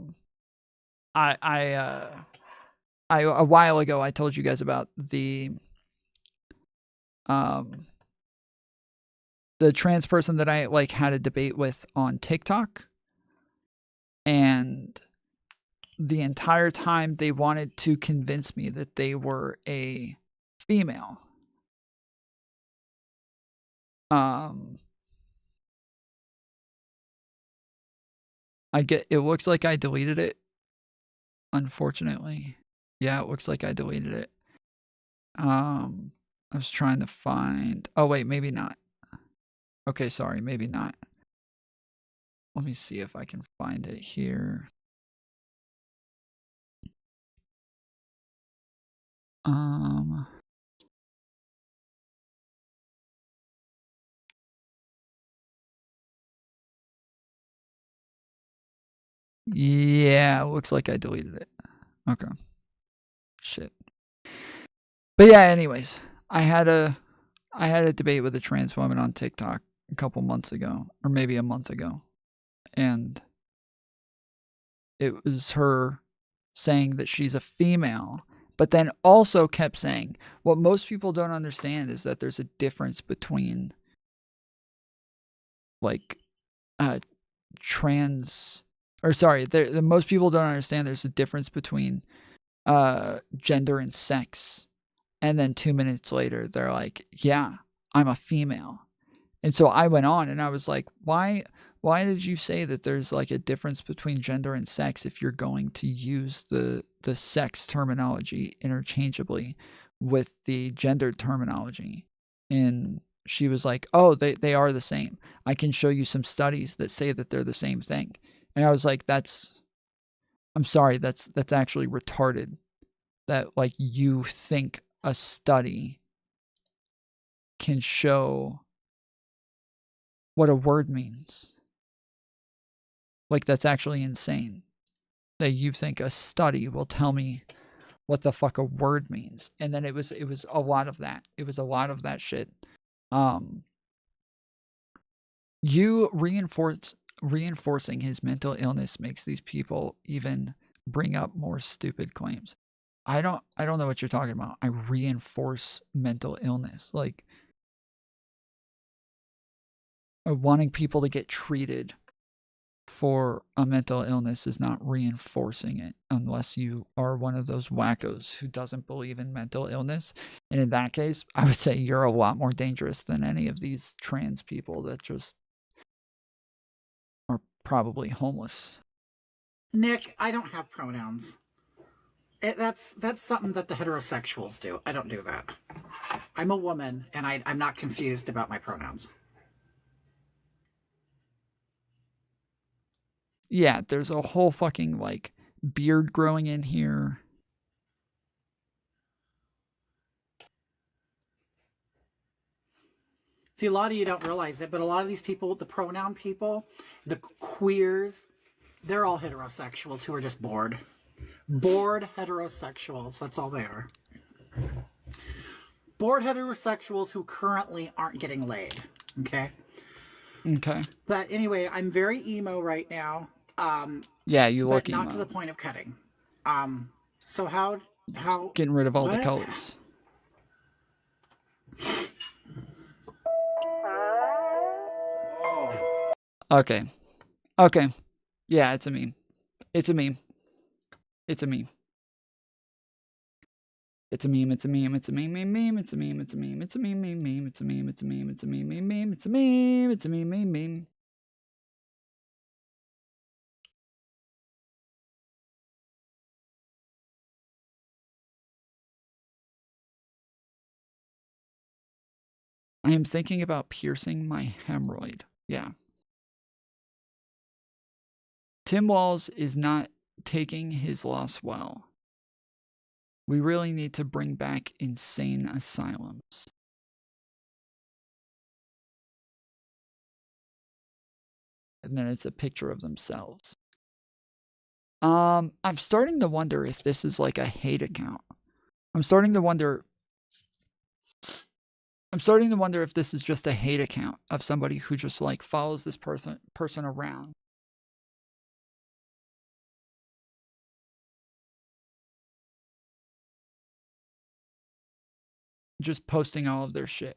while ago I told you guys about the trans person that I like had a debate with on TikTok, and the entire time they wanted to convince me that they were a female. It looks like I deleted it, unfortunately. Yeah, it looks like I deleted it. I was trying to find, oh wait, maybe not. Okay, sorry, maybe not. Let me see if I can find it here. Yeah, looks like I deleted it. Okay. Shit. But yeah, anyways, I had a debate with a trans woman on TikTok a couple months ago, or maybe a month ago. And it was her saying that she's a female, but then also kept saying, what most people don't understand is that there's a difference between like most people don't understand there's a difference between gender and sex. And then 2 minutes later, they're like, yeah, I'm a female. And so I went on and I was like, why did you say that there's like a difference between gender and sex if you're going to use the sex terminology interchangeably with the gender terminology? And she was like, oh, they are the same. I can show you some studies that say that they're the same thing. And I was like, I'm sorry, that's actually retarded. That like you think a study can show what a word means. Like that's actually insane. That you think a study will tell me what the fuck a word means. And then it was a lot of that. It was a lot of that shit. You reinforcing his mental illness makes these people even bring up more stupid claims. I don't know what you're talking about. I reinforce mental illness. Like wanting people to get treated for a mental illness is not reinforcing it unless you are one of those wackos who doesn't believe in mental illness. And in that case, I would say you're a lot more dangerous than any of these trans people that just are probably homeless. Nick, I don't have pronouns. That's something that the heterosexuals do. I don't do that. I'm a woman, and I'm not confused about my pronouns. Yeah, there's a whole fucking, like, beard growing in here. See, a lot of you don't realize it, but a lot of these people, the pronoun people, the queers, they're all heterosexuals who are just bored. Bored heterosexuals. That's all they are. Bored heterosexuals who currently aren't getting laid. Okay? Okay. But anyway, I'm very emo right now. Yeah, you look emo. But not to the point of cutting. So how getting rid of all the colors. Okay. Okay. Yeah, it's a meme. It's a meme. It's a meme. It's a meme, it's a meme, it's a meme, meme, it's a meme, it's a meme, it's a meme, meme, it's a meme, it's a meme, it's a meme, meme, it's a meme, it's a meme, meme. I am thinking about piercing my hemorrhoid. Yeah. Tim Walz is not taking his loss well. We really need to bring back insane asylums. And then it's a picture of themselves. I'm starting to wonder if this is like a hate account. I'm starting to wonder if this is just a hate account of somebody who just like follows this person around. Just posting all of their shit.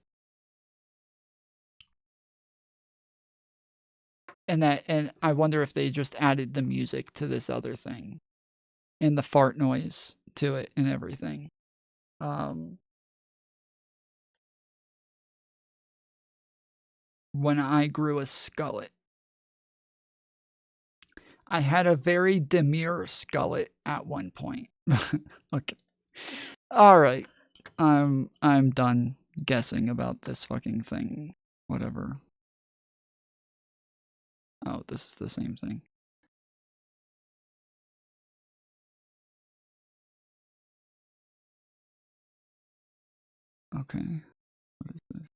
And I wonder if they just added the music to this other thing and the fart noise to it and everything. When I grew a skullet. I had a very demure skullet at one point. Okay. All right. I'm done guessing about this fucking thing. Whatever. Oh, this is the same thing. Okay. What is this?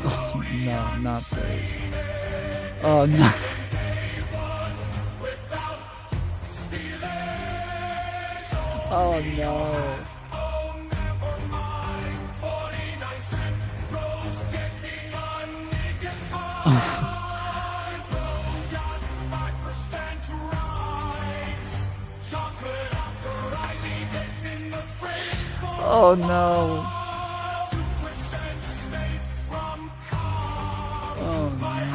Oh, no, not this. Oh, no. Oh, no. Oh, no. Oh, man.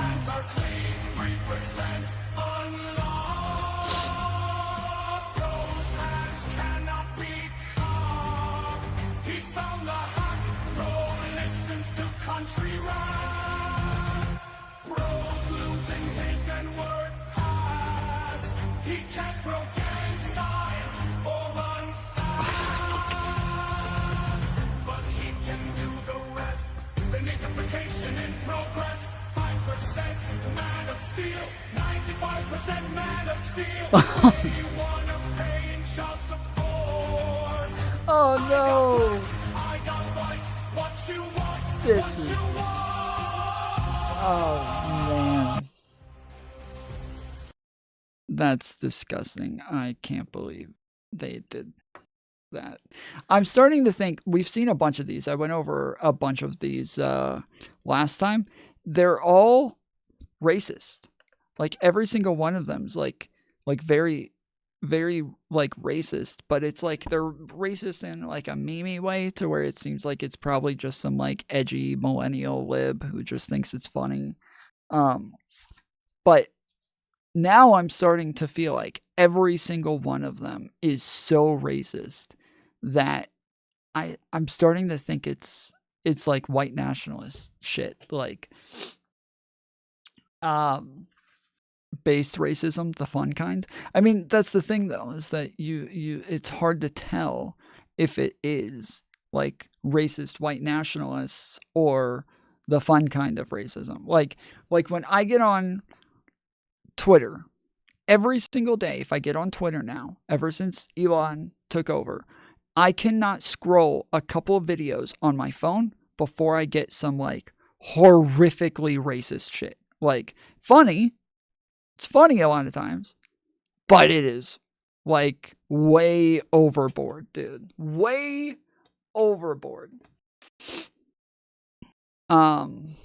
Country rap, bros losing his N-word pass. He can't throw gang signs or run fast, but he can do the rest. The niggification in progress. 5% man of steel, 95% man of steel. You wanna pay in child support? Oh no! I got right, what you want. This is... Oh, man. That's disgusting. I can't believe they did that. I'm starting to think... We've seen a bunch of these. I went over a bunch of these last time. They're all racist. Like, every single one of them is, like very... very like racist, but it's like they're racist in like a meme way to where it seems like it's probably just some like edgy millennial lib who just thinks it's funny. But now I'm starting to feel like every single one of them is so racist that I'm starting to think it's like white nationalist shit, like based racism, the fun kind. I mean, that's the thing though, is that it's hard to tell if it is like racist white nationalists or the fun kind of racism. Like when I get on Twitter, every single day, if I get on Twitter now, ever since Elon took over, I cannot scroll a couple of videos on my phone before I get some like horrifically racist shit. Like funny. It's funny a lot of times, but it is like way overboard, dude. Way overboard. Tom,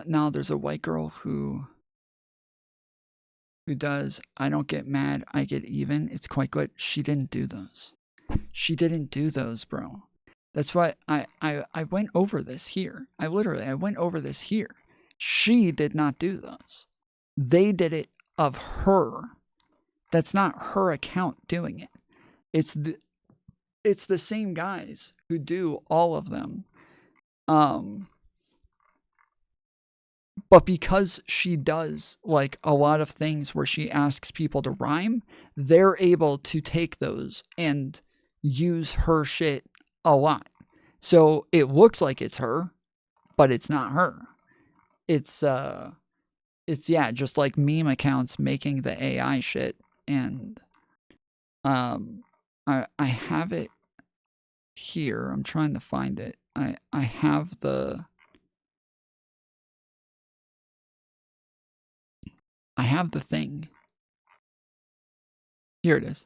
now there's a white girl who does, I don't get mad, I get even. It's quite good. She didn't do those. She didn't do those, bro. That's why I went over this here. I went over this here. She did not do those. They did it of her. That's not her account doing it. It's the same guys who do all of them. But because she does like a lot of things where she asks people to rhyme, they're able to take those and use her shit a lot. So it looks like it's her, but it's not her. It's yeah, just like meme accounts making the AI shit. And I have it here. I'm trying to find it. I have the thing. Here it is.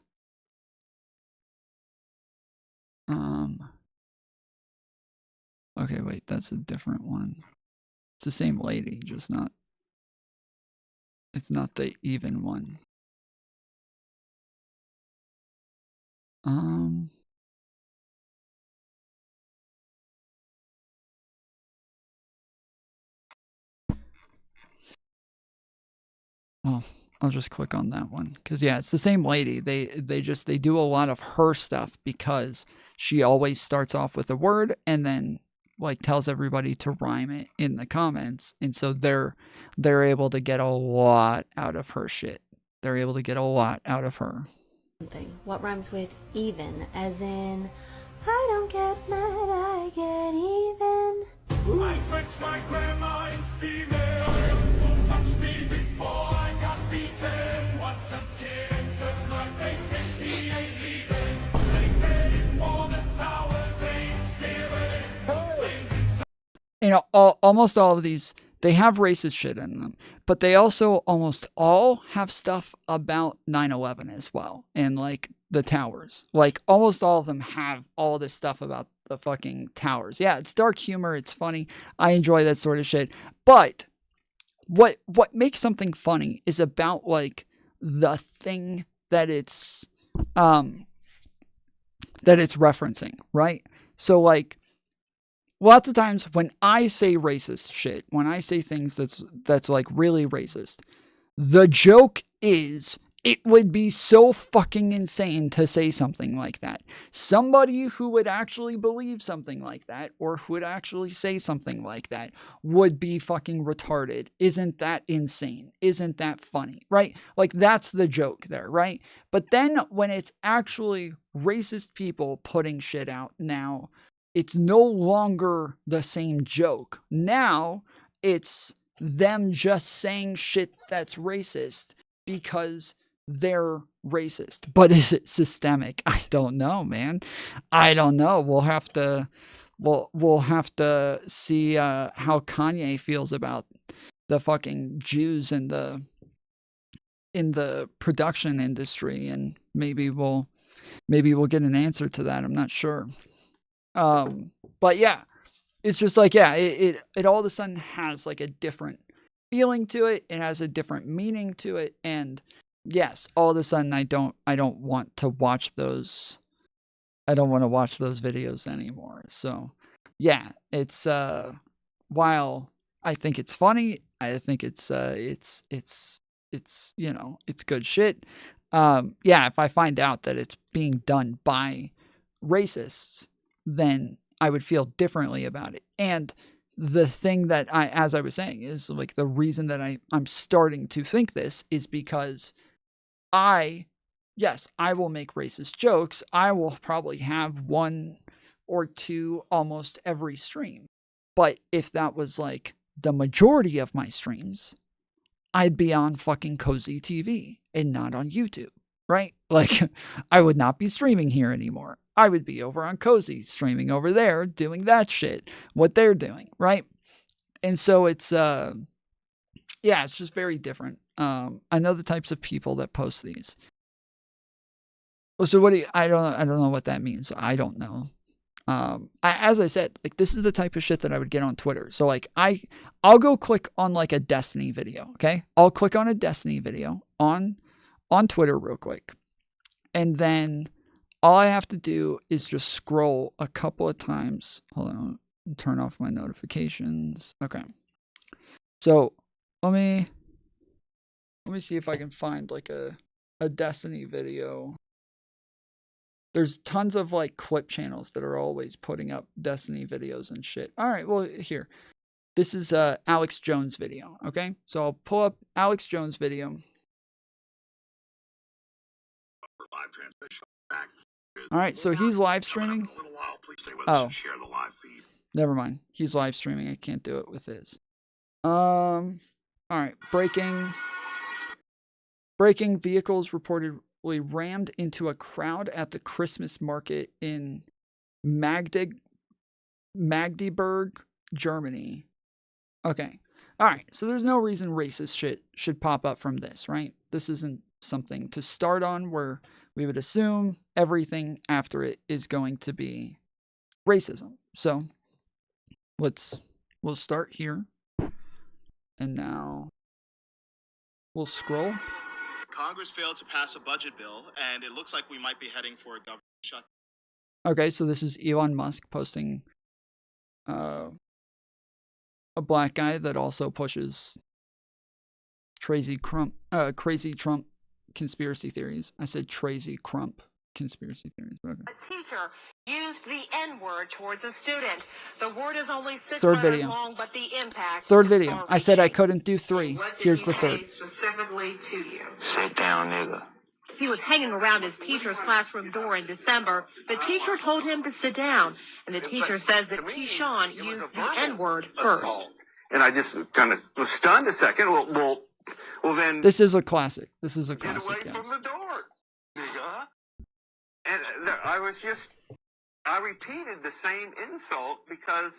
Okay, wait, that's a different one. It's the same lady, just not. It's not the even one. Well, I'll just click on that one because yeah, it's the same lady. They do a lot of her stuff because she always starts off with a word and then like tells everybody to rhyme it in the comments, and so they're able to get a lot out of her shit. They're able to get a lot out of her. What rhymes with even? As in, I don't get mad, I get even. I tricked my grandma in female. Won't touch me before I got beaten. Once a kid enters my basement, he ain't leaving. Things heading for the towers, ain't stealing. You know, almost all of these, they have racist shit in them, but they also almost all have stuff about 9/11 as well, and like the towers. Like almost all of them have all this stuff about the fucking towers. Yeah, it's dark humor, it's funny. I enjoy that sort of shit. But what makes something funny is about like the thing that it's referencing, right? So like lots of times when I say racist shit, when I say things that's like really racist, the joke is it would be so fucking insane to say something like that. Somebody who would actually believe something like that or who would actually say something like that would be fucking retarded. Isn't that insane? Isn't that funny? Right? Like that's the joke there, right? But then when it's actually racist people putting shit out now, it's no longer the same joke. Now it's them just saying shit that's racist because they're racist. But is it systemic? I don't know, man. I don't know. We'll have to see how Kanye feels about the fucking Jews in the production industry, and maybe we'll get an answer to that. I'm not sure. But yeah, it's just like, yeah, it all of a sudden has like a different feeling to it. It has a different meaning to it. And yes, all of a sudden I don't want to watch those. I don't want to watch those videos anymore. So yeah, it's, while I think it's funny, I think it's, you know, it's good shit. Yeah, if I find out that it's being done by racists, then I would feel differently about it. And the thing that as I was saying, is like the reason that I'm starting to think this is because yes, I will make racist jokes. I will probably have one or two almost every stream. But if that was like the majority of my streams, I'd be on fucking Cozy TV and not on YouTube, right? Like I would not be streaming here anymore. I would be over on Cozy, streaming over there, doing that shit, what they're doing, right? And so it's, yeah, it's just very different. I know the types of people that post these. So what do you, I don't know what that means. I don't know. As I said, like this is the type of shit that I would get on Twitter. So like I'll go click on like a Destiny video, okay? I'll click on a Destiny video on Twitter real quick. And then all I have to do is just scroll a couple of times. Hold on, turn off my notifications. Okay. So let me see if I can find like a Destiny video. There's tons of like clip channels that are always putting up Destiny videos and shit. All right, well, here. This is Alex Jones video, okay? So I'll pull up Alex Jones video. All right, so he's live streaming. Oh, never mind. He's live streaming. I can't do it with his. All right, breaking vehicles reportedly rammed into a crowd at the Christmas market in Magdeburg, Germany. Okay. All right. So there's no reason racist shit should pop up from this, right? This isn't something to start on where we would assume everything after it is going to be racism. So we'll start here. And now we'll scroll. Congress failed to pass a budget bill, and it looks like we might be heading for a government shutdown. Okay, so this is Elon Musk posting a black guy that also pushes crazy Trump conspiracy theories. I said crazy Trump conspiracy theories. Okay. A teacher used the N-word towards a student. The word is only 6 Third letters video. long, but the impact. Third video. I said I couldn't do 3. Here's the third. Specifically to you. Sit down, nigga. He was hanging around his teacher's classroom door in December. The teacher told him to sit down, and the teacher says that Keyshawn used the N-word first. And I just kind of was stunned a second. Well, then. This is a classic. This is a classic. Get away from the door, nigga. And I repeated the same insult because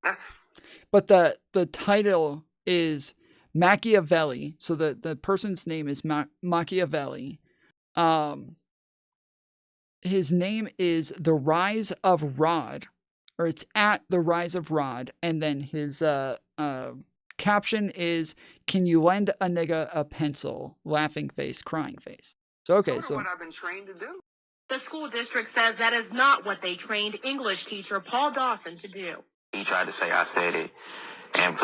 that's. But the title is Machiavelli. So the person's name is Machiavelli. His name is The Rise of Rod, or it's at The Rise of Rod, and then his caption is, "Can you lend a nigga a pencil? Laughing face, crying face." So okay, so what I've been trained to do. The school district says that is not what they trained English teacher Paul Dawson to do. He tried to say I said it, and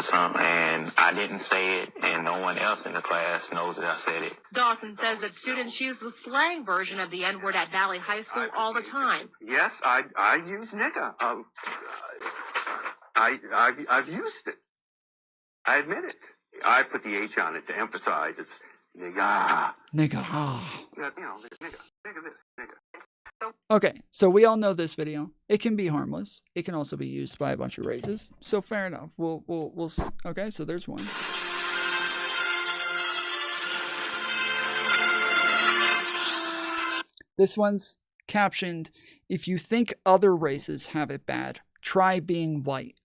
I didn't say it, and no one else in the class knows that I said it. Dawson says that students use the slang version of the N-word at Valley High School all the time. Yes, I use nigga. I've used it. I admit it. I put the H on it to emphasize it's nigga. Nigga. Yeah, nigga this, nigga. Okay, so we all know this video. It can be harmless. It can also be used by a bunch of races. So fair enough. We'll okay, so there's one. This one's captioned, "If you think other races have it bad, try being white."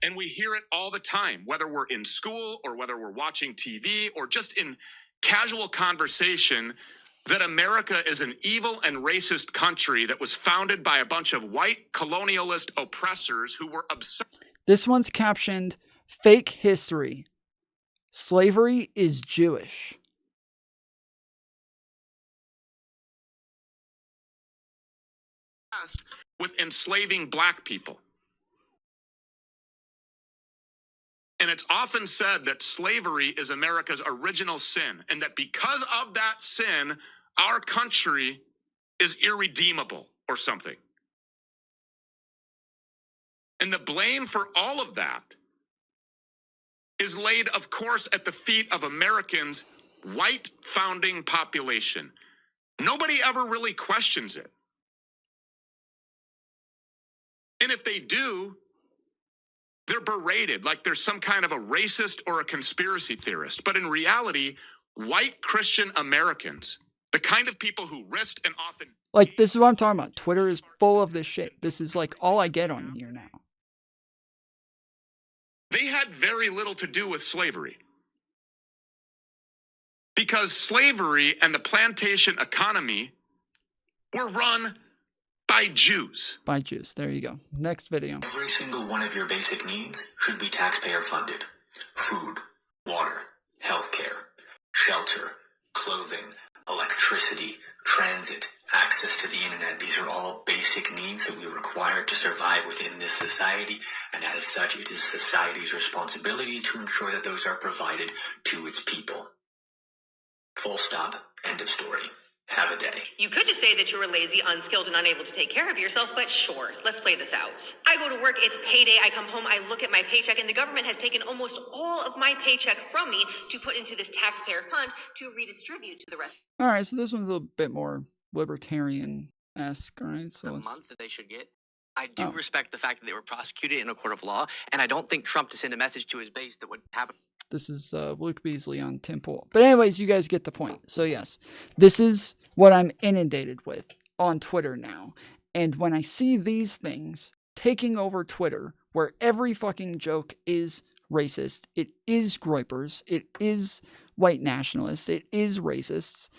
And we hear it all the time, whether we're in school or whether we're watching TV or just in casual conversation, that America is an evil and racist country that was founded by a bunch of white colonialist oppressors who were obsessed. This one's captioned, "Fake history. Slavery is Jewish." With enslaving black people. And it's often said that slavery is America's original sin, and that because of that sin, our country is irredeemable or something. And the blame for all of that is laid, of course, at the feet of Americans' white founding population. Nobody ever really questions it. And if they do, they're berated like there's some kind of a racist or a conspiracy theorist. But in reality, white Christian Americans, the kind of people who risked and often... Like, this is what I'm talking about. Twitter is full of this shit. This is like all I get on here now. They had very little to do with slavery. Because slavery and the plantation economy were run by Jews. By Jews. There you go. Next video. Every single one of your basic needs should be taxpayer funded. Food, water, healthcare, shelter, clothing, electricity, transit, access to the internet. These are all basic needs that we require to survive within this society, and as such, it is society's responsibility to ensure that those are provided to its people. Full stop. End of story. Have a day. You could just say that you were lazy, unskilled, and unable to take care of yourself, but sure, let's play this out. I go to work, it's payday, I come home, I look at my paycheck, and the government has taken almost all of my paycheck from me to put into this taxpayer fund to redistribute to the rest. All right, so this one's a little bit more libertarian-esque, right? So the month that they should get. I do respect the fact that they were prosecuted in a court of law, and I don't think Trump to send a message to his base that would happen. This is Luke Beasley on Tim Pool. But anyways, you guys get the point. So yes, this is what I'm inundated with on Twitter now. And when I see these things taking over Twitter, where every fucking joke is racist, it is groypers, it is white nationalists, it is racists,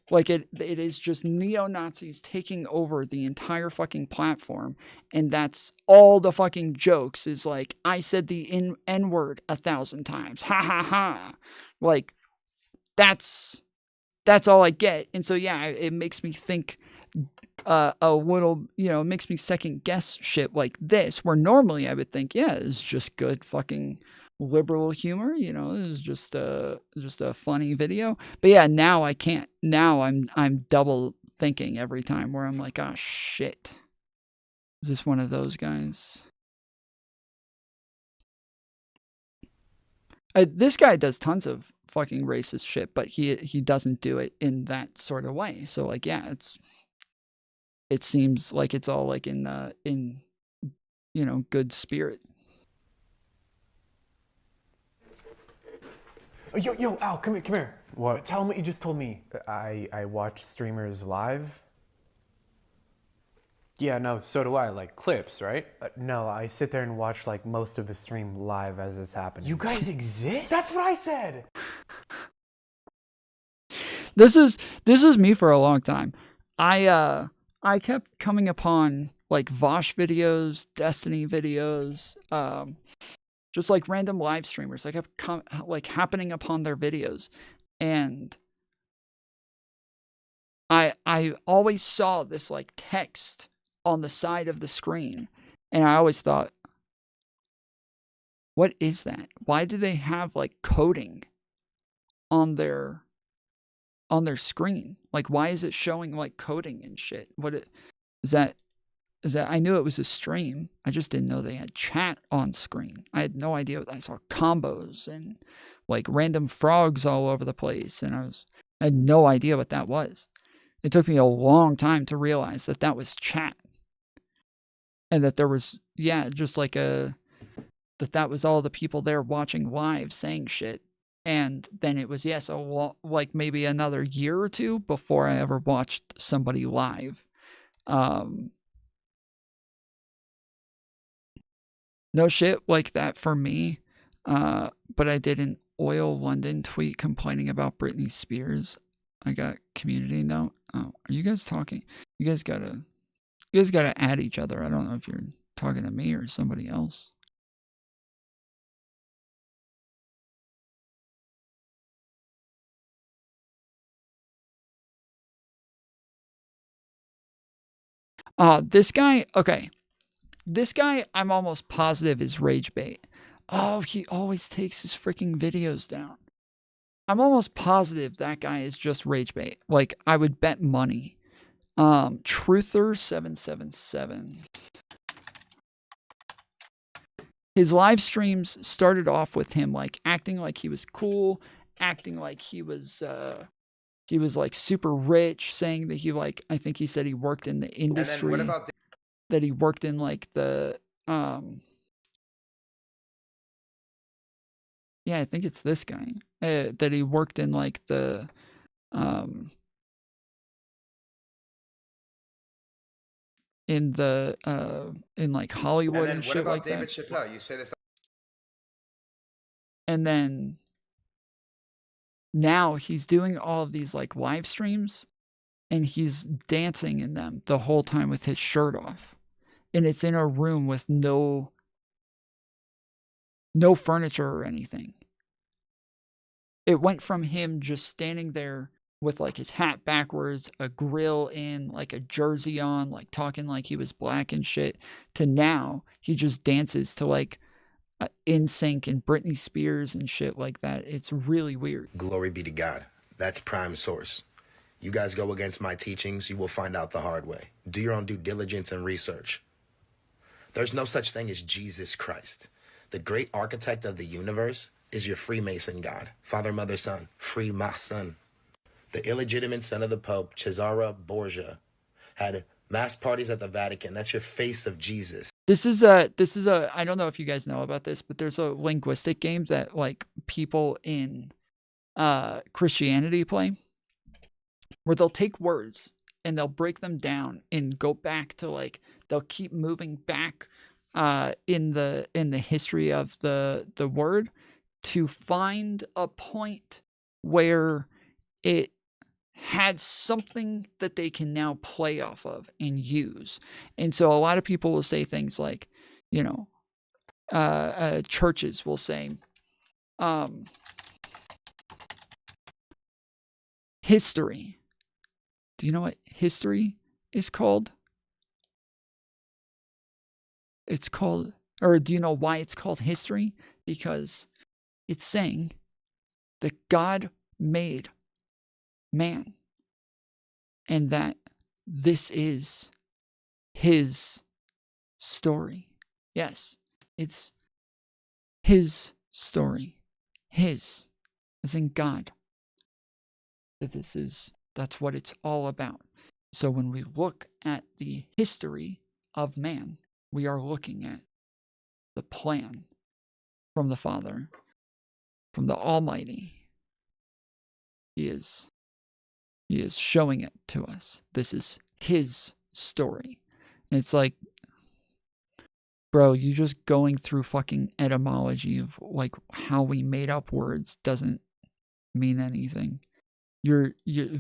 like it is just neo-Nazis taking over the entire fucking platform, and that's all the fucking jokes is like, I said the N-word 1,000 times, ha ha ha, like, that's all I get. And so yeah, it makes me think a little, it makes me second guess shit like this, where normally I would think, yeah, it's just good fucking liberal humor, it's just a funny video. But yeah, now I can't. Now I'm double thinking every time, where I'm like, oh shit, is this one of those guys? This guy does tons of fucking racist shit, but he doesn't do it in that sort of way. So like, yeah, it seems like it's all like in good spirit. Yo, Al, come here. What? Tell him what you just told me. I watch streamers live. Yeah, no, so do I. Like clips, right? No, I sit there and watch like most of the stream live as it's happening. You guys exist? That's what I said. This is me for a long time. I kept coming upon like Vosh videos, Destiny videos, just like random live streamers. I kept happening upon their videos, and I always saw this like text on the side of the screen, and I always thought, what is that? Why do they have like coding on their screen? Like, why is it showing like coding and shit? Is that I knew it was a stream. I just didn't know they had chat on screen. I had no idea. I saw combos and like random frogs all over the place, and I had no idea what that was. It took me a long time to realize that was chat, and that there was just like that was all the people there watching live saying shit. And then it was like maybe another year or two before I ever watched somebody live. No shit like that for me. But I did an Oil London tweet complaining about Britney Spears. I got community note. Oh, are you guys talking? You guys gotta add each other. I don't know if you're talking to me or somebody else. This guy, okay. This guy, I'm almost positive is rage bait. Oh, he always takes his freaking videos down. I'm almost positive that guy is just rage bait. Like, I would bet money. Truther777. His live streams started off with him, like, acting like he was cool, acting like he was like super rich, saying that I think he said he worked in the industry. And then what about that he worked in like the I think it's this guy. That he worked in like the in like Hollywood and shit like that. And then what about David Chappelle? You say this. And then now he's doing all of these like live streams and he's dancing in them the whole time with his shirt off. And it's in a room with no furniture or anything. It went from him just standing there with like his hat backwards, a grill in, like a jersey on, like talking like he was black and shit, to now he just dances to like NSYNC and Britney Spears and shit like that. It's really weird. Glory be to God. That's prime source. You guys go against my teachings, you will find out the hard way. Do your own due diligence and research. There's no such thing as Jesus Christ. The great architect of the universe is your Freemason God. Father, Mother, Son. Freemason. The illegitimate son of the Pope, Cesare Borgia, had mass parties at the Vatican. That's your face of Jesus. This is a, I don't know if you guys know about this, but there's a linguistic game that like people in Christianity play, where they'll take words and they'll break them down and go back to like, they'll keep moving back in the history of the word to find a point where it had something that they can now play off of and use. And so a lot of people will say things like, you know, churches will say, history. Do you know what history is called? It's called, or do you know why it's called history? Because it's saying that God made man and that this is his story. Yes, it's his story. His, as in God. That that's what it's all about. So when we look at the history of man, we are looking at the plan from the Father, from the Almighty. He is showing it to us. This is his story. And it's like, bro, you just going through fucking etymology of like how we made up words doesn't mean anything.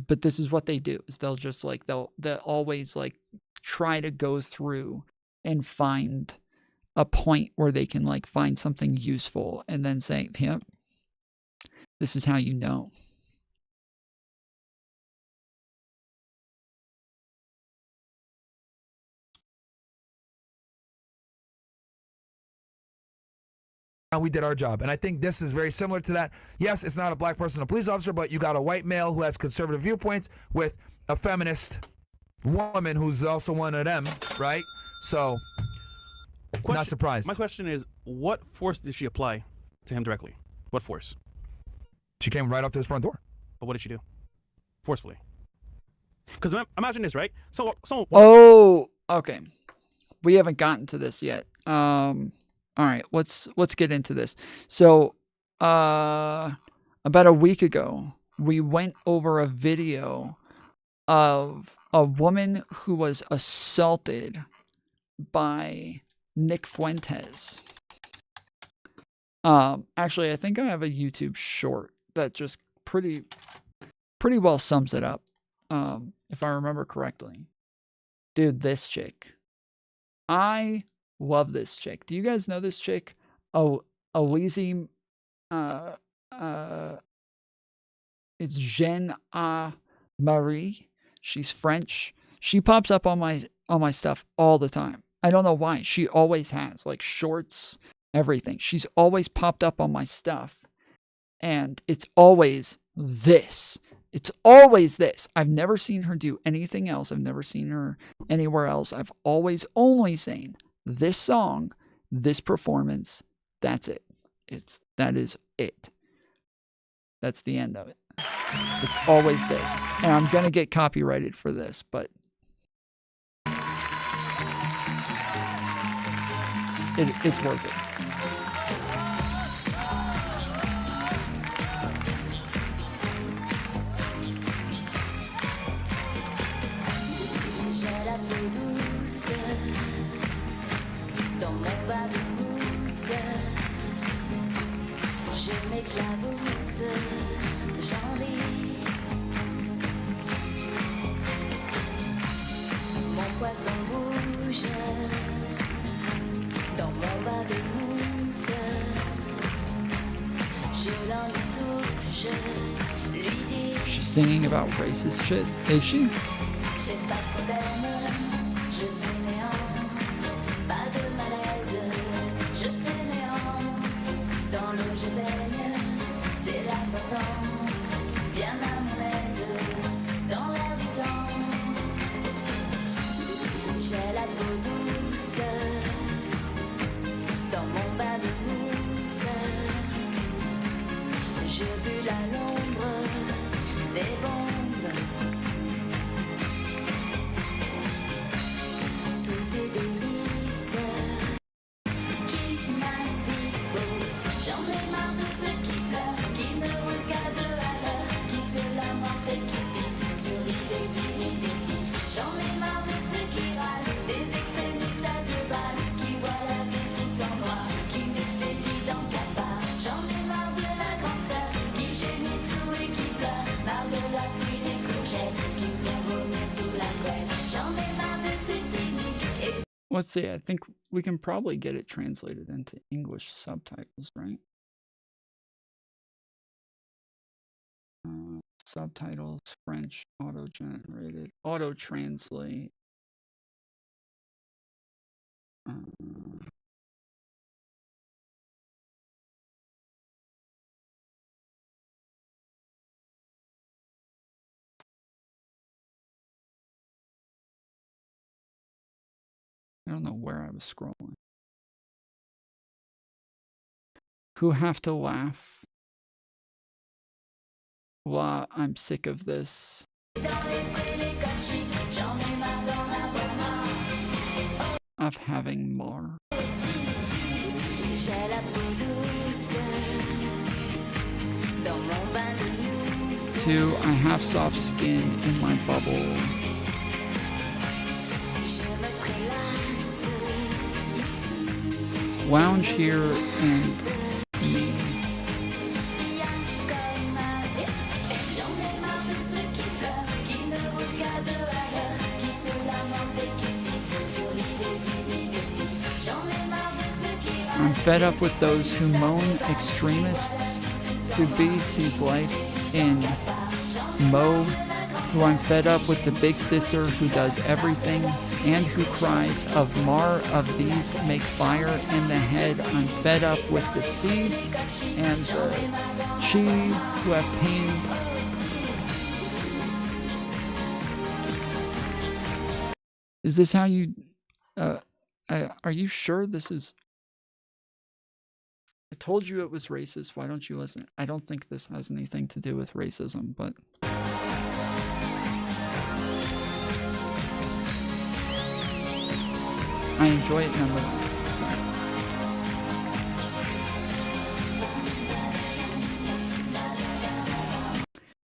But this is what they do, is they'll just like, they'll always like try to go through and find a point where they can like find something useful and then say, yep, this is how you know. We did our job. And I think this is very similar to that. Yes, it's not a black person, a police officer, but you got a white male who has conservative viewpoints with a feminist woman who's also one of them, right? So, not surprised. My question is, what force did she apply to him directly? What force? She came right up to his front door. But what did she do? Forcefully. Because imagine this, right? Oh, okay. We haven't gotten to this yet. All right, let's get into this. So, about a week ago, we went over a video of a woman who was assaulted by Nick Fuentes. Actually, I think I have a YouTube short that just pretty well sums it up, if I remember correctly. Dude, this chick. I love this chick. Do you guys know this chick? Oh, Elise, it's Jean Marie. She's French. She pops up on my stuff all the time. I don't know why. She always has, like, shorts, everything. She's always popped up on my stuff. And it's always this. It's always this. I've never seen her do anything else. I've never seen her anywhere else. I've always only seen this song, this performance. That's it. That is it. That's the end of it. It's always this. And I'm going to get copyrighted for this, but it's worth it. singing about racist shit. Is she? Let's see, I think we can probably get it translated into English subtitles, right? Subtitles, French, auto-generated, auto-translate. I don't know where I was scrolling. Who have to laugh? Well, I'm sick of this. Of having Mar. 2, I have soft skin in my bubble. Lounge here and me. I'm fed up with those who moan extremists to be sees life in Mo, who I'm fed up with the big sister who does everything and who cries of Mar of these make fire in the head. I'm fed up with the sea and the chi who have pain. Is this how you, are you sure this is, I told you it was racist, why don't you listen? I don't think this has anything to do with racism, but I enjoy it nonetheless.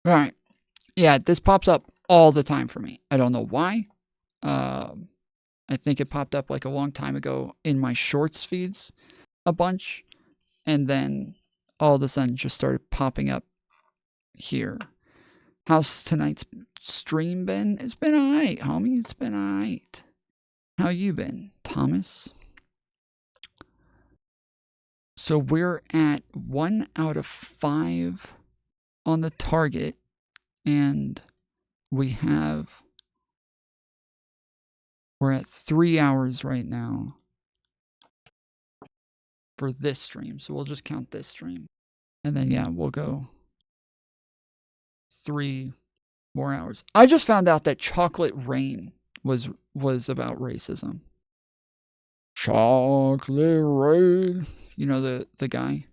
All right. Yeah, this pops up all the time for me. I don't know why. I think it popped up like a long time ago in my shorts feeds a bunch. And then all of a sudden just started popping up here. How's tonight's stream been? It's been alright, homie. It's been alright. How you been, Thomas? So we're at 1 out of 5 on the target. And we're at 3 hours right now for this stream. So we'll just count this stream. And then, yeah, we'll go 3 more hours. I just found out that Chocolate Rain was about racism. Chocolate Rain. You know the guy?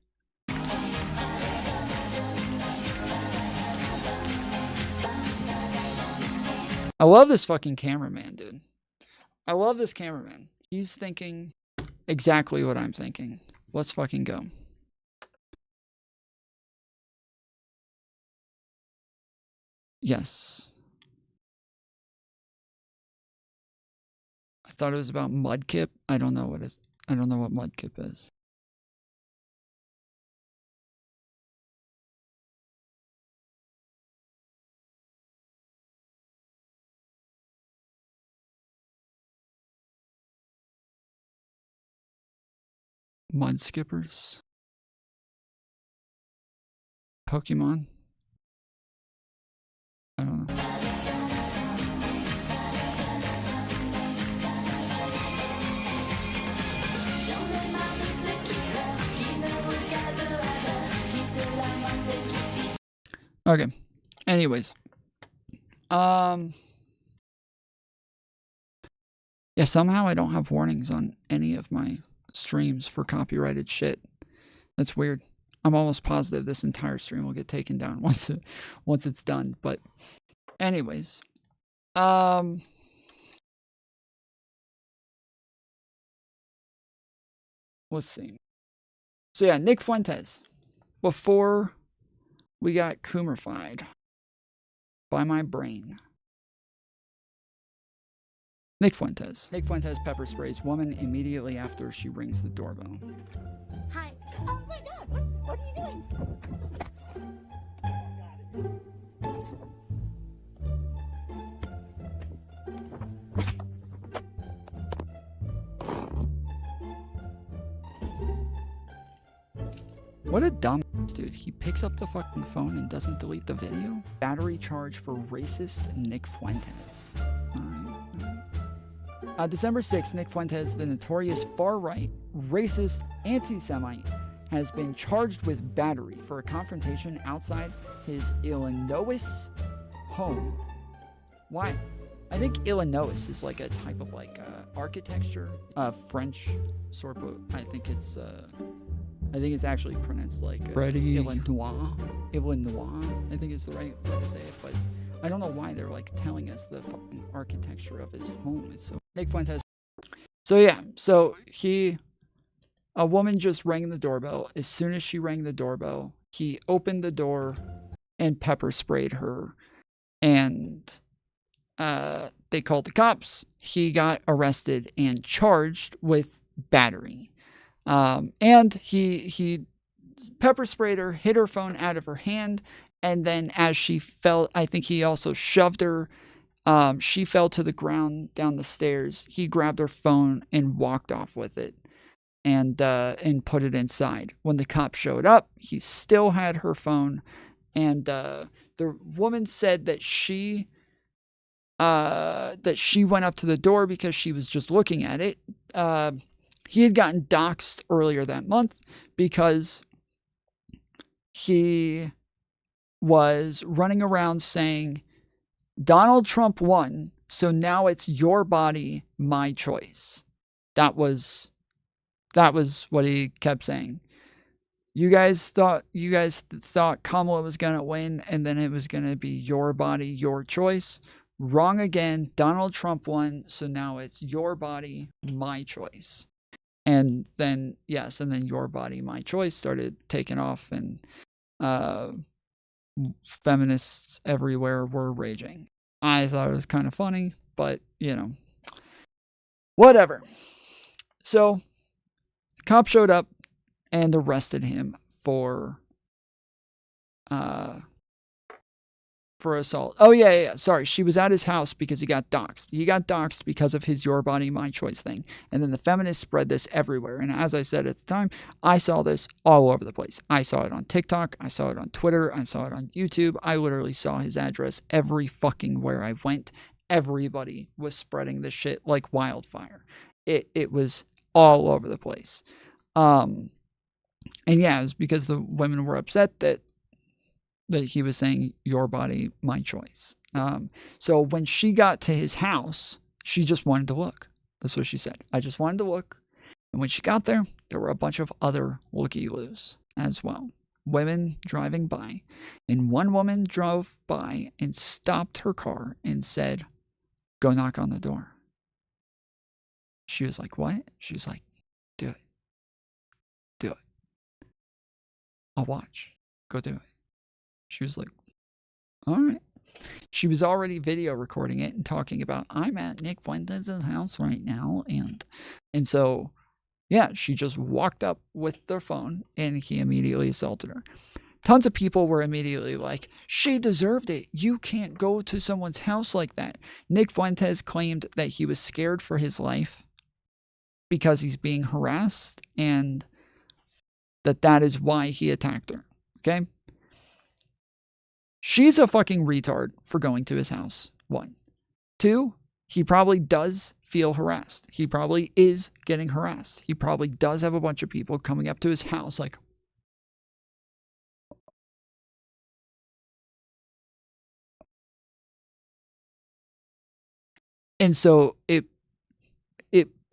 I love this fucking cameraman, dude. I love this cameraman. He's thinking exactly what I'm thinking. Let's fucking go. Yes. I thought it was about Mudkip. I don't know what Mudkip is. Mud skippers. Pokemon. Okay. Anyways. Yeah, somehow I don't have warnings on any of my streams for copyrighted shit. That's weird. I'm almost positive this entire stream will get taken down once it's done. But anyways. Let's see. So yeah, Nick Fuentes. Before we got Coomerfied by my brain. Nick Fuentes. Nick Fuentes pepper sprays woman immediately after she rings the doorbell. Hi. Oh my God, what are you doing? What a dumb dude. He picks up the fucking phone and doesn't delete the video. Battery charge for racist Nick Fuentes. December 6th, Nick Fuentes, the notorious far-right, racist, anti-Semite, has been charged with battery for a confrontation outside his Illinois home. Why? I think Illinois is like a type of like architecture, French sort of. I think it's actually pronounced like Illinois. I think is the right way to say it, but I don't know why they're like telling us the fucking architecture of his home. It's so Nick Fuentes. So yeah, a woman just rang the doorbell. As soon as she rang the doorbell, he opened the door and pepper sprayed her, and they called the cops. He got arrested and charged with battery. And he pepper sprayed her, hit her phone out of her hand, and then as she fell, I think he also shoved her. She fell to the ground down the stairs. He grabbed her phone and walked off with it and put it inside. When the cops showed up, he still had her phone, and the woman said that she went up to the door because she was just looking at it. He had gotten doxxed earlier that month because he was running around saying, Donald Trump won, so now it's your body, my choice. That was what he kept saying. You guys thought Kamala was going to win, and then it was going to be your body, your choice. Wrong again. Donald Trump won, so now it's your body, my choice. And then, yes, and then your body, my choice started taking off, and feminists everywhere were raging. I thought it was kind of funny, but, whatever. So, cops showed up and arrested him for assault. Oh, yeah. Sorry. She was at his house because he got doxxed. He got doxxed because of his your body, my choice thing. And then the feminists spread this everywhere. And as I said at the time, I saw this all over the place. I saw it on TikTok. I saw it on Twitter. I saw it on YouTube. I literally saw his address every fucking where I went. Everybody was spreading this shit like wildfire. It was all over the place. And yeah, it was because the women were upset that he was saying, your body, my choice. So when she got to his house, she just wanted to look. That's what she said. I just wanted to look. And when she got there, there were a bunch of other looky-loos as well. Women driving by. And one woman drove by and stopped her car and said, go knock on the door. She was like, what? She was like, do it. Do it. I'll watch. Go do it. She was like, all right. She was already video recording it and talking about, I'm at Nick Fuentes' house right now. And so, yeah, she just walked up with their phone and he immediately assaulted her. Tons of people were immediately like, she deserved it. You can't go to someone's house like that. Nick Fuentes claimed that he was scared for his life because he's being harassed and that is why he attacked her. Okay? She's a fucking retard for going to his house. 1. 2, he probably does feel harassed. He probably is getting harassed. He probably does have a bunch of people coming up to his house like, And so it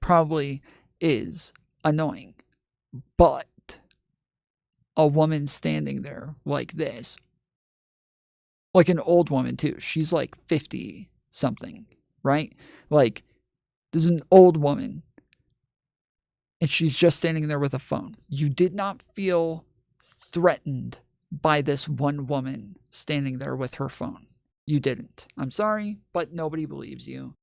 probably is annoying. But a woman standing there like this, like an old woman too. She's like 50 something, right? Like, this is an old woman. And she's just standing there with a phone. You did not feel threatened by this one woman standing there with her phone. You didn't. I'm sorry, but nobody believes you.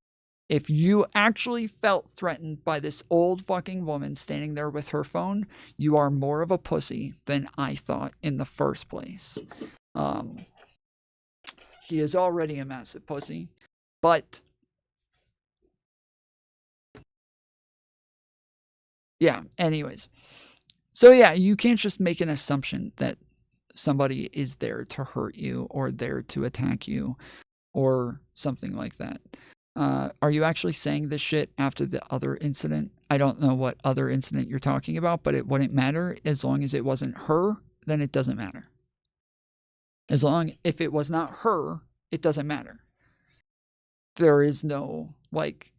If you actually felt threatened by this old fucking woman standing there with her phone, you are more of a pussy than I thought in the first place. He is already a massive pussy, but yeah, anyways. So yeah, you can't just make an assumption that somebody is there to hurt you or there to attack you or something like that. Are you actually saying this shit after the other incident? I don't know what other incident you're talking about, but it wouldn't matter as long as it wasn't her, then it doesn't matter. If it was not her, it doesn't matter. There is no like,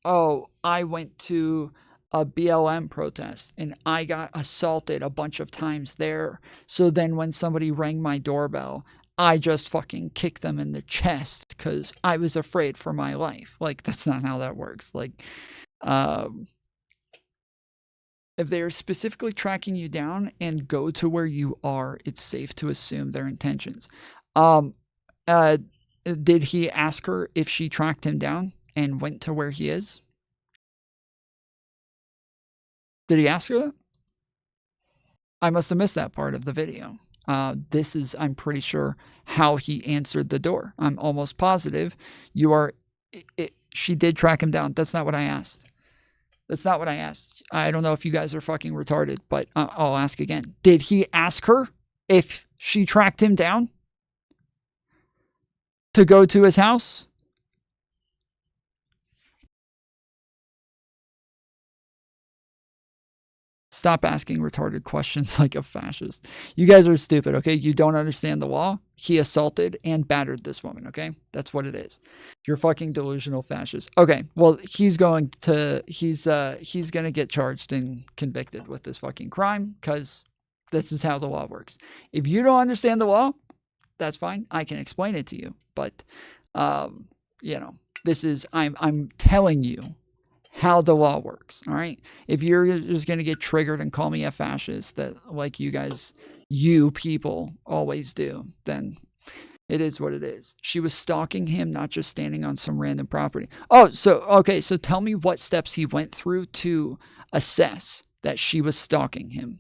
oh, I went to a BLM protest and I got assaulted a bunch of times there. So then when somebody rang my doorbell, I just fucking kicked them in the chest because I was afraid for my life. Like, that's not how that works. Like, if they are specifically tracking you down and go to where you are, it's safe to assume their intentions. Did he ask her if she tracked him down and went to where he is? Did he ask her that? I must have missed that part of the video. This is, I'm pretty sure, how he answered the door. I'm almost positive she did track him down. That's not what I asked. That's not what I asked. I don't know if you guys are fucking retarded, but I'll ask again. Did he ask her if she tracked him down to go to his house? Stop asking retarded questions like a fascist. You guys are stupid, okay? You don't understand the law. He assaulted and battered this woman, okay? That's what it is. You're fucking delusional fascist. Okay, well, he's going to get charged and convicted with this fucking crime because this is how the law works. If you don't understand the law, that's fine. I can explain it to you. But, this is, I'm telling you how the law works, all right? If you're just going to get triggered and call me a fascist, that like you people always do, then it is what it is. She was stalking him, not just standing on some random property. Oh, so tell me what steps he went through to assess that she was stalking him.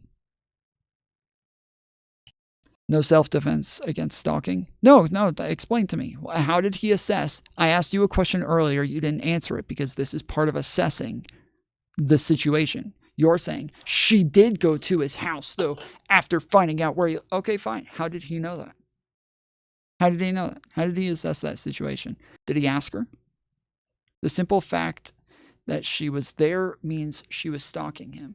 No self-defense against stalking? No, explain to me. How did he assess? I asked you a question earlier. You didn't answer it because this is part of assessing the situation. You're saying she did go to his house, though, after finding out where okay, fine. How did he know that? How did he know that? How did he assess that situation? Did he ask her? The simple fact that she was there means she was stalking him.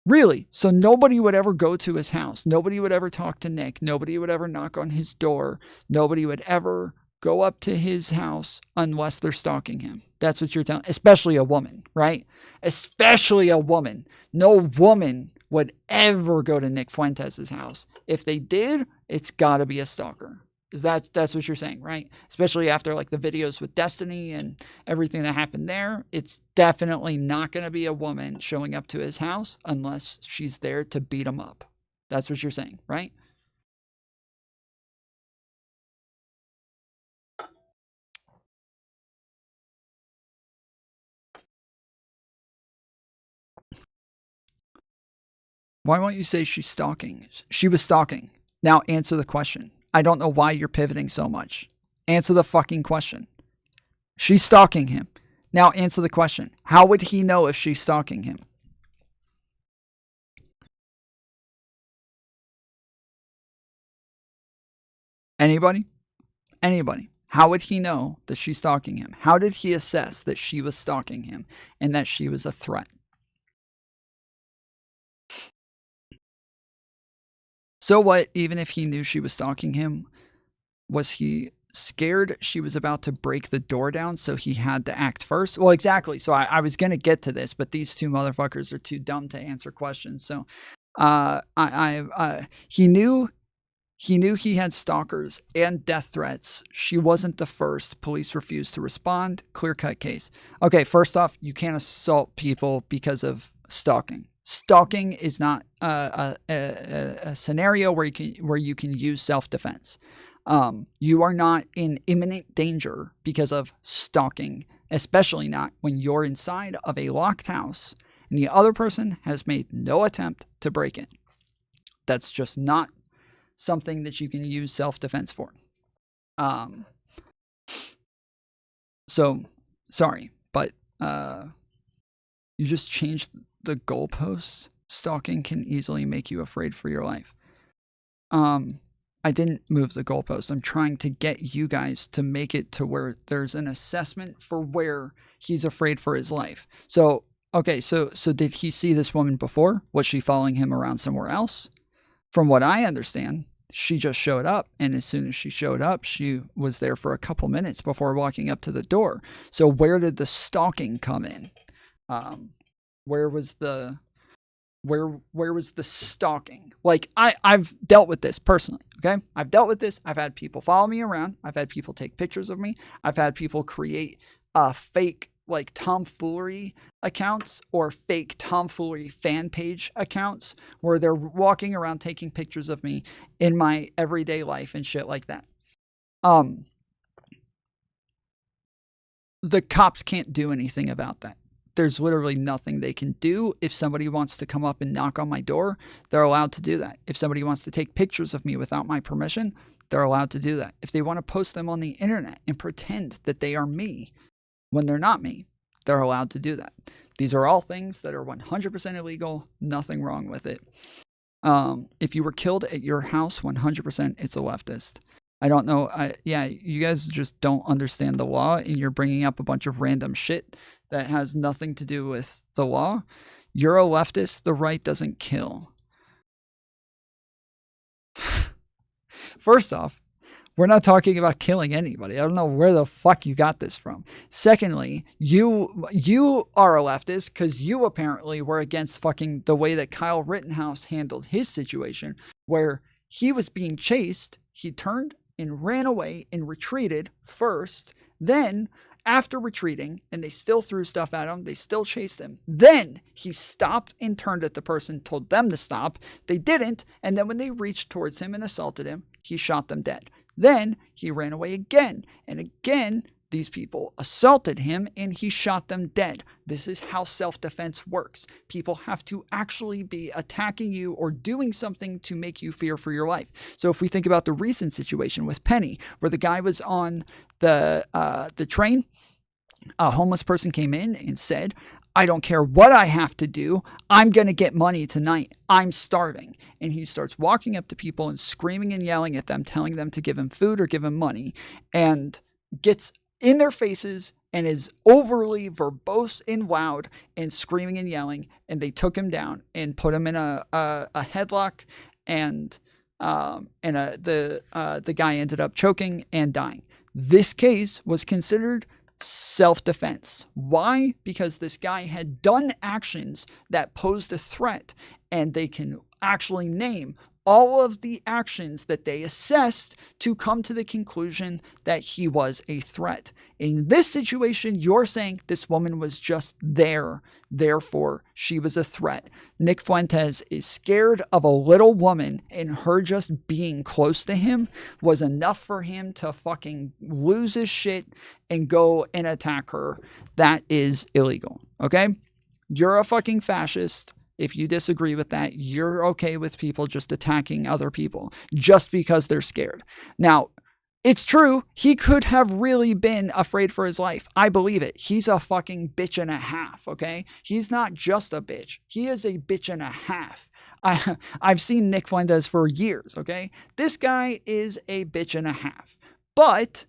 Really? So nobody would ever go to his house. Nobody would ever talk to Nick. Nobody would ever knock on his door. Nobody would ever go up to his house unless they're stalking him. That's what you're telling. Especially a woman, right? Especially a woman. No woman would ever go to Nick Fuentes' house. If they did, it's got to be a stalker. That's what you're saying, right? Especially after like the videos with Destiny and everything that happened there. It's definitely not going to be a woman showing up to his house unless she's there to beat him up. That's what you're saying, right? Why won't you say she's stalking? She was stalking. Now answer the question. I don't know why you're pivoting so much. Answer the fucking question. She's stalking him. Now answer the question. How would he know if she's stalking him? Anybody? Anybody? How would he know that she's stalking him? How did he assess that she was stalking him and that she was a threat? So what, even if he knew she was stalking him, was he scared she was about to break the door down, so he had to act first. Well, exactly. So I was going to get to this, but these two motherfuckers are too dumb to answer questions. So he knew he had stalkers and death threats. She wasn't the first. Police refused to respond. Clear-cut case. Okay, first off, you can't assault people because of stalking. Stalking is not a scenario where you can use self-defense. You are not in imminent danger because of stalking, especially not when you're inside of a locked house and the other person has made no attempt to break in. That's just not something that you can use self-defense for. So, sorry, but you just changed the goalposts. Stalking can easily make you afraid for your life. I didn't move the goalpost. I'm trying to get you guys to make it to where there's an assessment for where he's afraid for his life. So, okay, so did he see this woman before? Was she following him around somewhere else? From what I understand, she just showed up, and as soon as she showed up, she was there for a couple minutes before walking up to the door. So where did the stalking come in? Where was the stalking? Like, I've dealt with this personally, okay? I've dealt with this. I've had people follow me around. I've had people take pictures of me. I've had people create fake, like, tomfoolery accounts or fake tomfoolery fan page accounts where they're walking around taking pictures of me in my everyday life and shit like that. The cops can't do anything about that. There's literally nothing they can do. If somebody wants to come up and knock on my door, they're allowed to do that. If somebody wants to take pictures of me without my permission, they're allowed to do that. If they want to post them on the internet and pretend that they are me when they're not me, they're allowed to do that. These are all things that are 100% illegal. Nothing wrong with it. If you were killed at your house, 100% it's a leftist. I don't know. You guys just don't understand the law, and you're bringing up a bunch of random shit that has nothing to do with the law. You're a leftist. The right doesn't kill. First off, we're not talking about killing anybody. I don't know where the fuck you got this from. Secondly, you are a leftist because you apparently were against fucking the way that Kyle Rittenhouse handled his situation, where he was being chased. He turned and ran away and retreated first. Then, after retreating, and they still threw stuff at him, they still chased him. Then he stopped and turned at the person, told them to stop. They didn't. And then when they reached towards him and assaulted him, he shot them dead. Then he ran away again. And again, these people assaulted him and he shot them dead. This is how self-defense works. People have to actually be attacking you or doing something to make you fear for your life. So if we think about the recent situation with Penny, where the guy was on the train, a homeless person came in and said, I don't care what I have to do. I'm going to get money tonight. I'm starving. And he starts walking up to people and screaming and yelling at them, telling them to give him food or give him money, and gets in their faces and is overly verbose and loud and screaming and yelling. And they took him down and put him in a headlock, and the guy ended up choking and dying. This case was considered self-defense. Why? Because this guy had done actions that posed a threat, and they can actually name all of the actions that they assessed to come to the conclusion that he was a threat. In this situation, you're saying this woman was just there, therefore she was a threat. Nick Fuentes is scared of a little woman, and her just being close to him was enough for him to fucking lose his shit and go and attack her. That is illegal, okay? You're a fucking fascist. If you disagree with that, you're okay with people just attacking other people just because they're scared. Now, it's true. He could have really been afraid for his life. I believe it. He's a fucking bitch and a half, okay? He's not just a bitch. He is a bitch and a half. I've seen Nick Fuentes for years, okay? This guy is a bitch and a half. But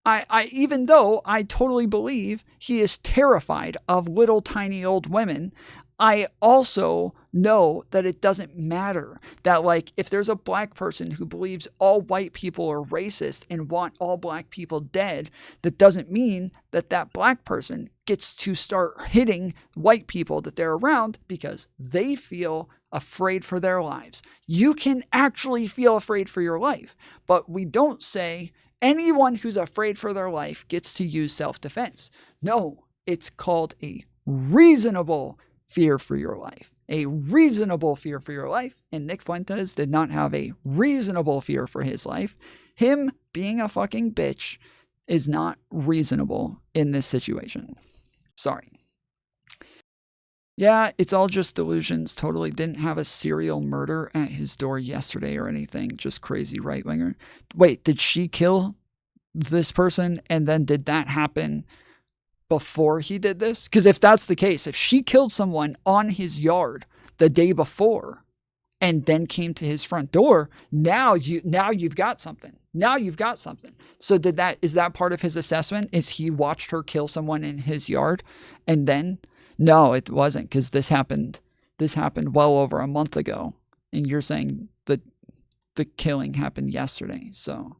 I even though I totally believe he is terrified of little tiny old women, I also know that it doesn't matter that, like, if there's a black person who believes all white people are racist and want all black people dead, that doesn't mean that that black person gets to start hitting white people that they're around because they feel afraid for their lives. You can actually feel afraid for your life, but we don't say anyone who's afraid for their life gets to use self-defense. No, it's called a reasonable fear for your life. A reasonable fear for your life. And Nick Fuentes did not have a reasonable fear for his life. Him being a fucking bitch is not reasonable in this situation. Sorry. Yeah, it's all just delusions. Totally didn't have a serial murder at his door yesterday or anything. Just crazy right-winger. Wait, did she kill this person and then did that happen before he did this? Because if that's the case, if she killed someone on his yard the day before and then came to his front door, now you've got something. Now you've got something. So is that part of his assessment? Is he watched her kill someone in his yard and then? No, it wasn't, because this happened well over a month ago, and you're saying that the killing happened yesterday. So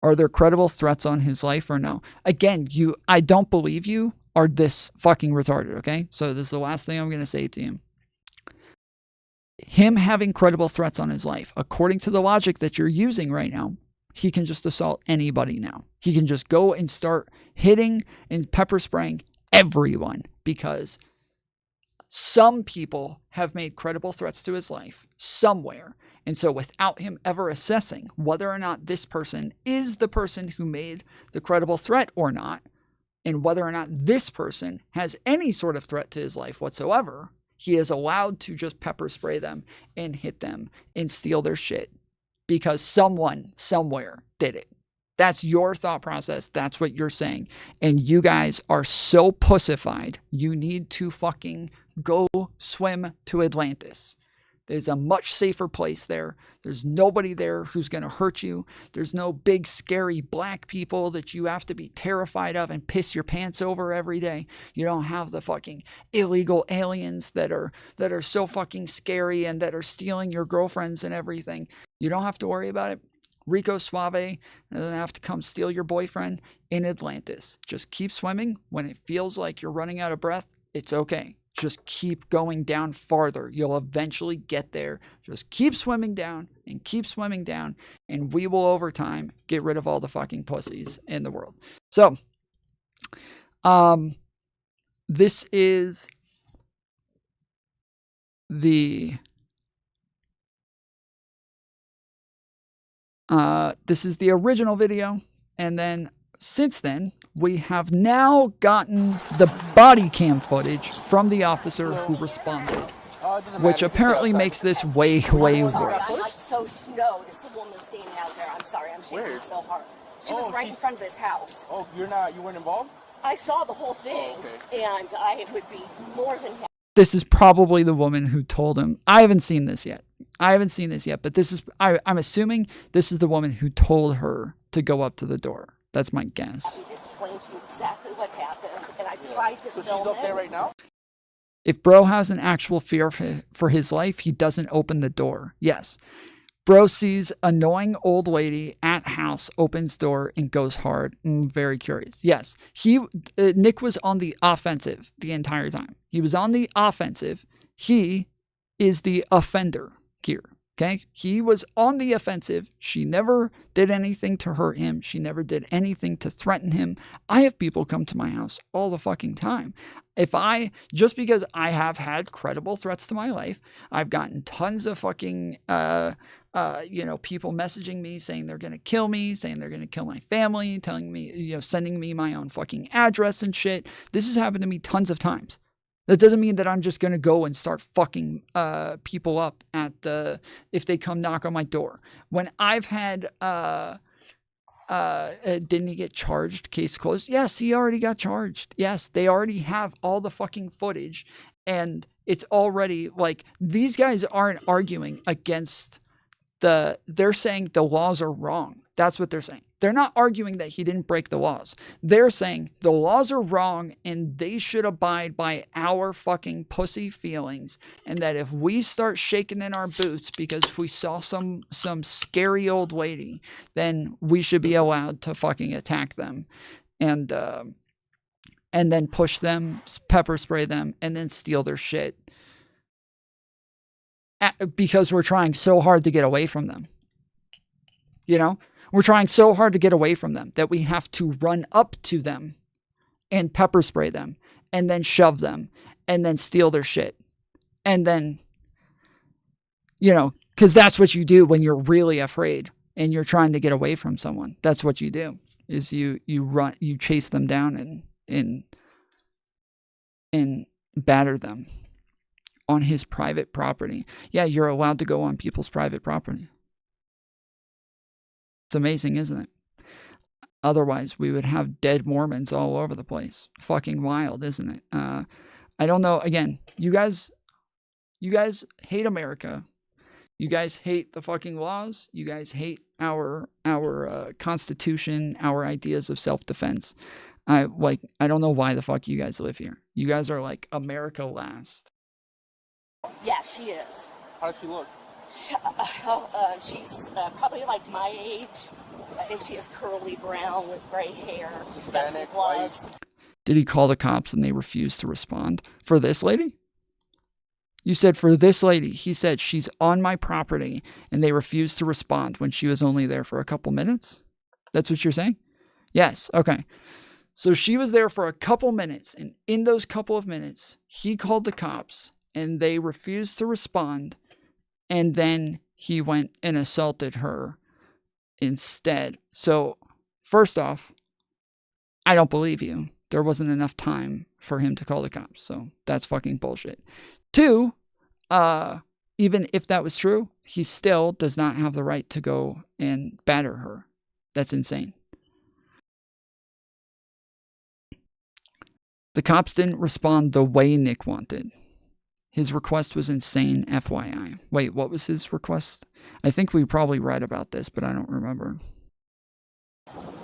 are there credible threats on his life or no? Again, I don't believe you are this fucking retarded, okay? So this is the last thing I'm going to say to you. Him having credible threats on his life, according to the logic that you're using right now, he can just assault anybody now. He can just go and start hitting and pepper spraying everyone because some people have made credible threats to his life somewhere. And so without him ever assessing whether or not this person is the person who made the credible threat or not, and whether or not this person has any sort of threat to his life whatsoever, he is allowed to just pepper spray them and hit them and steal their shit. Because someone somewhere did it. That's your thought process. That's what you're saying. And you guys are so pussified. You need to fucking go swim to Atlantis. There's a much safer place there. There's nobody there who's going to hurt you. There's no big, scary black people that you have to be terrified of and piss your pants over every day. You don't have the fucking illegal aliens that are so fucking scary and that are stealing your girlfriends and everything. You don't have to worry about it. Rico Suave doesn't have to come steal your boyfriend in Atlantis. Just keep swimming. When it feels like you're running out of breath, it's okay. Just keep going down farther. You'll eventually get there. Just keep swimming down, and we will, over time, get rid of all the fucking pussies in the world. So, this is the original video, and then since then, we have now gotten the body cam footage from the officer who responded, which apparently makes this way, way worse. I'm so snowed. This woman standing out there. I'm sorry, I'm shaking so hard. She was right in front of his house. Oh, you weren't involved? I saw the whole thing, and I would be more than happy. This is probably the woman who told him. I haven't seen this yet, but this is, I'm assuming this is the woman who told her to go up to the door. That's my guess. I explained to you exactly what happened, and I tried to film it. So she's up there right now? If bro has an actual fear for his life, he doesn't open the door. Yes. Bro sees annoying old lady at house, opens door, and goes hard. Very curious. Yes. Nick was on the offensive the entire time. He was on the offensive. He is the offender here. Okay? He was on the offensive. She never did anything to hurt him. She never did anything to threaten him. I have people come to my house all the fucking time. Just because I have had credible threats to my life, I've gotten tons of fucking, people messaging me saying they're going to kill me, saying they're going to kill my family, telling me, sending me my own fucking address and shit. This has happened to me tons of times. That doesn't mean that I'm just going to go and start fucking people up if they come knock on my door. When I've had, didn't he get charged? Case closed? Yes, he already got charged. Yes, they already have all the fucking footage. And it's already like, these guys aren't arguing against they're saying the laws are wrong. That's what they're saying. They're not arguing that he didn't break the laws. They're saying the laws are wrong and they should abide by our fucking pussy feelings. And that if we start shaking in our boots because we saw some scary old lady, then we should be allowed to fucking attack them. And then push them, pepper spray them, and then steal their shit. Because we're trying so hard to get away from them. You know? We're trying so hard to get away from them that we have to run up to them and pepper spray them and then shove them and then steal their shit. And then, you know, because that's what you do when you're really afraid and you're trying to get away from someone. That's what you do, is you chase them down and batter them on his private property. Yeah, you're allowed to go on people's private property. It's amazing, isn't it? Otherwise, we would have dead Mormons all over the place. Fucking wild, isn't it? I don't know. Again, you guys hate America. You guys hate the fucking laws. You guys hate our Constitution, our ideas of self-defense. I don't know why the fuck you guys live here. You guys are like America last. Yeah, she is. How does she look? She's probably like my age. I think she has curly brown with gray hair. She's got some gloves. Did he call the cops and they refused to respond? For this lady? You said for this lady. He said she's on my property and they refused to respond when she was only there for a couple minutes? That's what you're saying? Yes. Okay. So she was there for a couple minutes, and in those couple of minutes, he called the cops and they refused to respond. And then he went and assaulted her instead. So, first off, I don't believe you. There wasn't enough time for him to call the cops. So, that's fucking bullshit. 2, even if that was true, he still does not have the right to go and batter her. That's insane. The cops didn't respond the way Nick wanted. His request was insane, FYI. Wait, what was his request? I think we probably read about this, but I don't remember.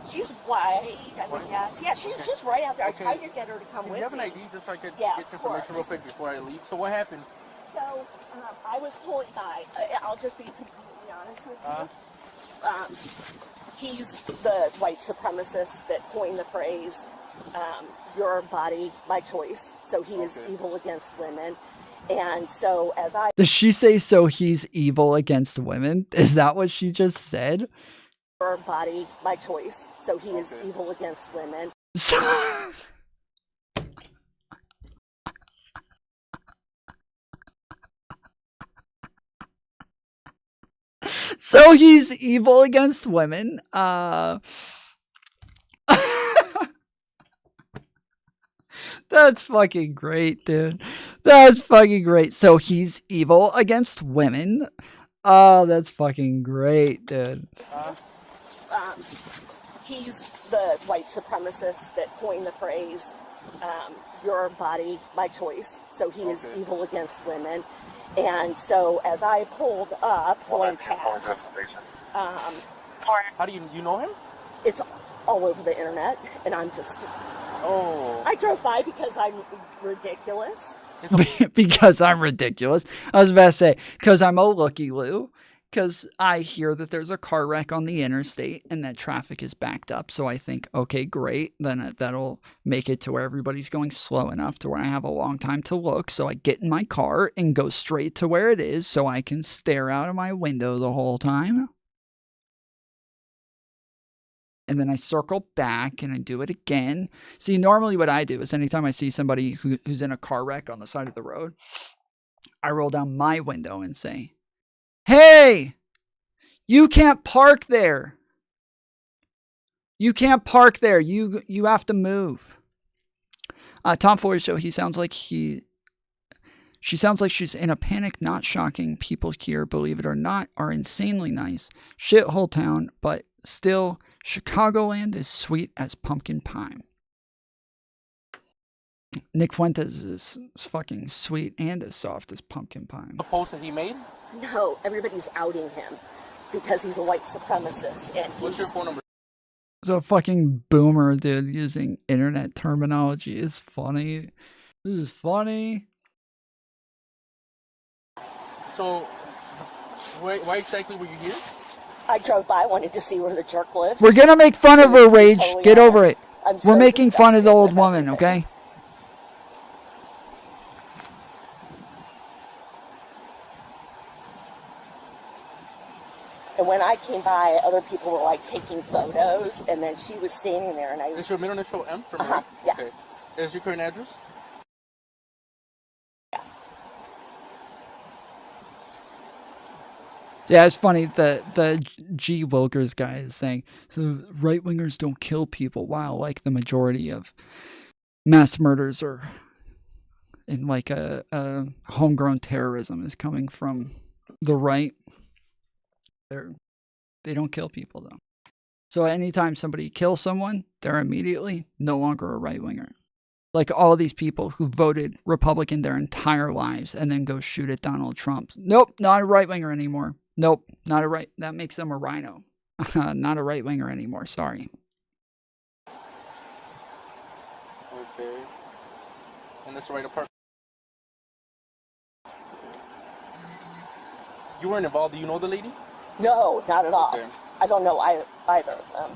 She's white, I would guess. Yeah, she's just right out there. I tried to get her to come with me. You have an ID just so I could get information real quick before I leave? So what happened? So, I was told by, I'll just be completely honest with you. He's the white supremacist that coined the phrase, your body, my choice. So he is evil against women. And so as I... Does she say, so he's evil against women? Is that what she just said? Your body, my choice. So he is evil against women. So he's evil against women. That's fucking great, dude. That's fucking great. So he's evil against women. Oh, that's fucking great, dude. He's the white supremacist that coined the phrase, your body, my choice. So he is evil against women. And so as I pulled up, going past... How do you know him? It's all over the internet, and I'm just... Oh. I drove by because I'm ridiculous. Because I'm ridiculous. I was about to say, because I'm a looky-loo. Because I hear that there's a car wreck on the interstate and that traffic is backed up. So I think, okay, great. Then that'll make it to where everybody's going slow enough to where I have a long time to look. So I get in my car and go straight to where it is so I can stare out of my window the whole time. And then I circle back and I do it again. See, normally what I do is anytime I see somebody who's in a car wreck on the side of the road, I roll down my window and say, hey, you can't park there. You can't park there. You have to move. Tom Foolery show, she sounds like she's in a panic. Not shocking. People here, believe it or not, are insanely nice. Shithole town, but still, Chicagoland is sweet as pumpkin pie. Nick Fuentes is fucking sweet and as soft as pumpkin pie. The post that he made? No, everybody's outing him because he's a white supremacist. And what's your phone number? So fucking boomer dude using internet terminology is funny. This is funny. So, why exactly were you here? I drove by, wanted to see where the jerk lived. We're gonna make fun of her, Rage. Totally Get honest. over it. I'm We're so making fun of the old disgusted woman, with okay? And when I came by, other people were like taking photos, and then she was standing there, and I was. Is your middle initial M for me? Yeah. Okay. Is your current address? Yeah, it's funny. The G. Wilkers guy is saying, so right-wingers don't kill people, while like the majority of mass murders are in like a homegrown terrorism is coming from the right. They don't kill people, though. So anytime somebody kills someone, they're immediately no longer a right-winger. Like all these people who voted Republican their entire lives and then go shoot at Donald Trump. Nope, not a right-winger anymore. Nope, not a right. That makes them a rhino. Not a right-winger anymore. Sorry. Okay. And that's the right apartment. You weren't involved. Do you know the lady? No, not at all. Okay. I don't know either of them.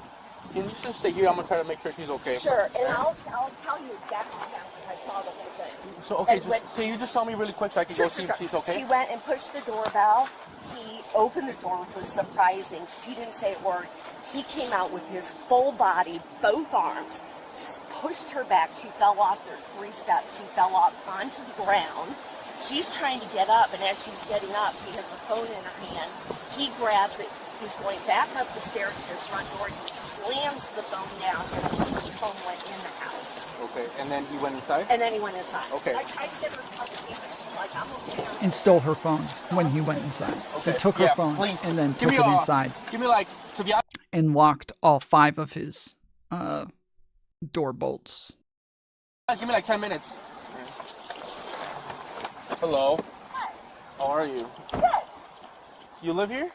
Can you just stay here? I'm gonna try to make sure she's okay. Sure, and I'll tell you exactly what happened. I saw the whole thing. So okay, can you just tell me really quick so I can go see if she's okay? She went and pushed the doorbell. He opened the door, which was surprising. She didn't say a word. He came out with his full body, both arms, pushed her back. She fell off. There's 3 steps. She fell off onto the ground. She's trying to get up, and as she's getting up, she has the phone in her hand. He grabs it. He's going back up the stairs to his front door. He slams the phone down, and the phone went in the house. Okay, and then he went inside? And then he went inside. Okay. I tried to get her to come to me, but she's like, I'm okay. And stole her phone when he went inside. Okay. He took her phone please. and then Give took me it inside. Give me like, to be honest. And locked all 5 of his door bolts. Give me like 10 minutes. Hello. How are you? Good. You live here?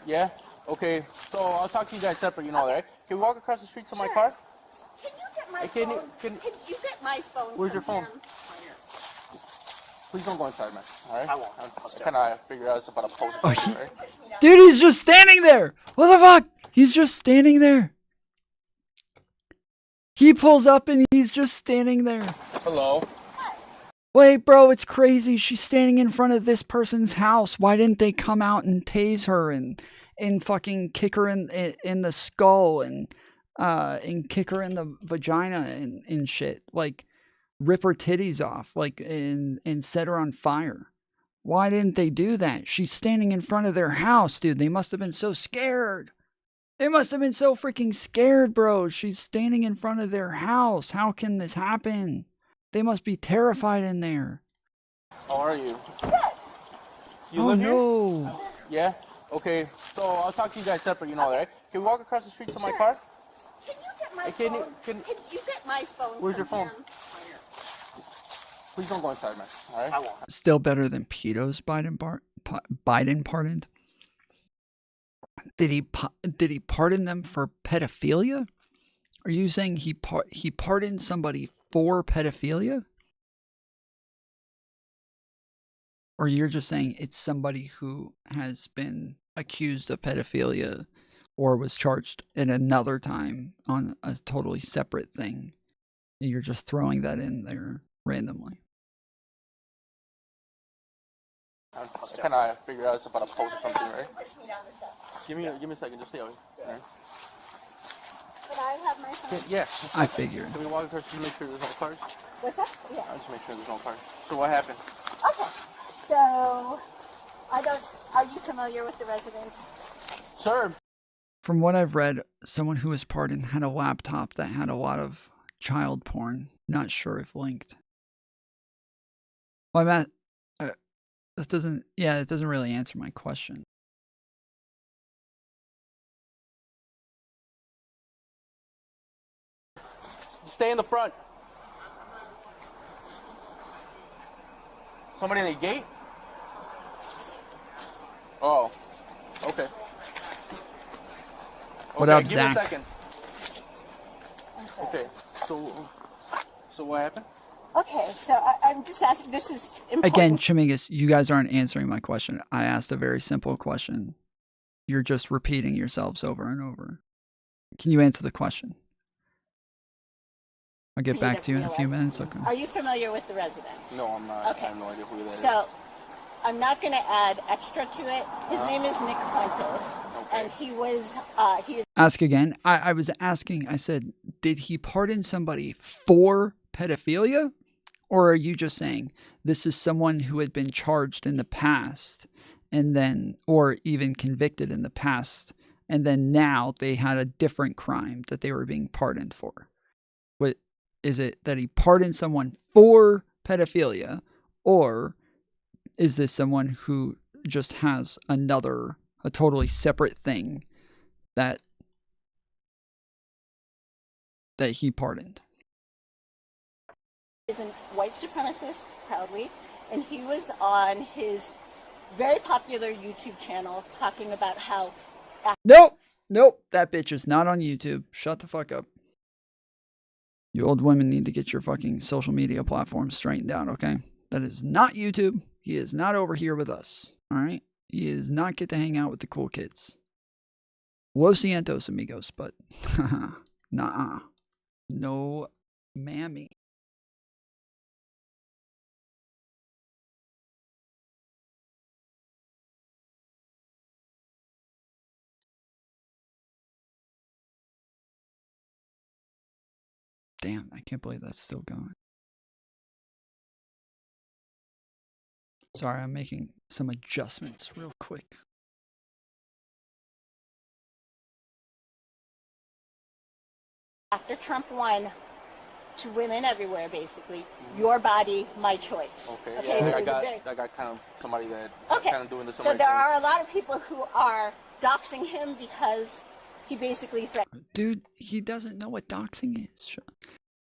Yeah? Okay. So I'll talk to you guys separate, you know that, right? Can we walk across the street to my car? Can you get my Can phone? Can you get my phone? Where's your from phone? him? Please don't go inside, man. All right? I won't. I kind of figure out it's about a pose or something, right? Dude, he's just standing there. What the fuck? He's just standing there. He pulls up and he's just standing there. Hello. Wait, bro, it's crazy. She's standing in front of this person's house. Why didn't they come out and tase her and fucking kick her in the skull and kick her in the vagina and shit? Like, rip her titties off, like, and set her on fire. Why didn't they do that? She's standing in front of their house, dude. They must have been so scared. They must have been so freaking scared, bro. She's standing in front of their house. How can this happen? They must be terrified in there. How are you? You Oh, live no. here? Yeah? Okay. So I'll talk to you guys separate, you know that, right? Can we walk across the street to my car? Can you get my Can phone? can- Can you get my phone? Where's your from phone? him? Please don't go inside, man. All right? I won't. Still better than pedos Biden pardoned. Did he pardon them for pedophilia? Are you saying he pardoned somebody for pedophilia? Or you're just saying it's somebody who has been accused of pedophilia or was charged in another time on a totally separate thing, and you're just throwing that in there randomly? I kind of figure out it's about a pose or something, right? Give me a second. Just stay over here. All right? Can I have my phone? Yeah. I figured. Can we walk across to make sure there's no cars? What's that? Yeah. I'll just make sure there's no cars. So what happened? Okay. So, are you familiar with the resident? Sir. From what I've read, someone who was pardoned had a laptop that had a lot of child porn. Not sure if linked. Well, I'm at... it doesn't really answer my question. Stay in the front. Somebody in the gate? Oh. Okay. What up, give Zach? me a second. Okay, so what happened? Okay, so I'm just asking, this is important. Again, Chimingus, you guys aren't answering my question. I asked a very simple question. You're just repeating yourselves over and over. Can you answer the question? I'll get back to you in a few minutes. Okay. Are you familiar with the resident? No, I'm not. Okay. I have no idea who that is. So, I'm not going to add extra to it. His name is Nick Fuentes, and he is... Ask again. I was asking, I said, did he pardon somebody for pedophilia? Or are you just saying this is someone who had been charged in the past and then, or even convicted in the past, and then now they had a different crime that they were being pardoned for? What is it that he pardoned someone for pedophilia, or is this someone who just has a totally separate thing that he pardoned? Is a white supremacist, proudly, and he was on his very popular YouTube channel talking about how... Nope, that bitch is not on YouTube. Shut the fuck up. You old women need to get your fucking social media platforms straightened out, okay? That is not YouTube. He is not over here with us, alright? He does not get to hang out with the cool kids. Lo sientos, amigos, but nah. No, mammy. Damn, I can't believe that's still going. Sorry, I'm making some adjustments real quick. After Trump won, to women everywhere, basically, your body, my choice. Okay, yeah, so I got kind of somebody that's kind of doing this. So there are a lot of people who are doxing him because he basically threatened. Dude, he doesn't know what doxing is.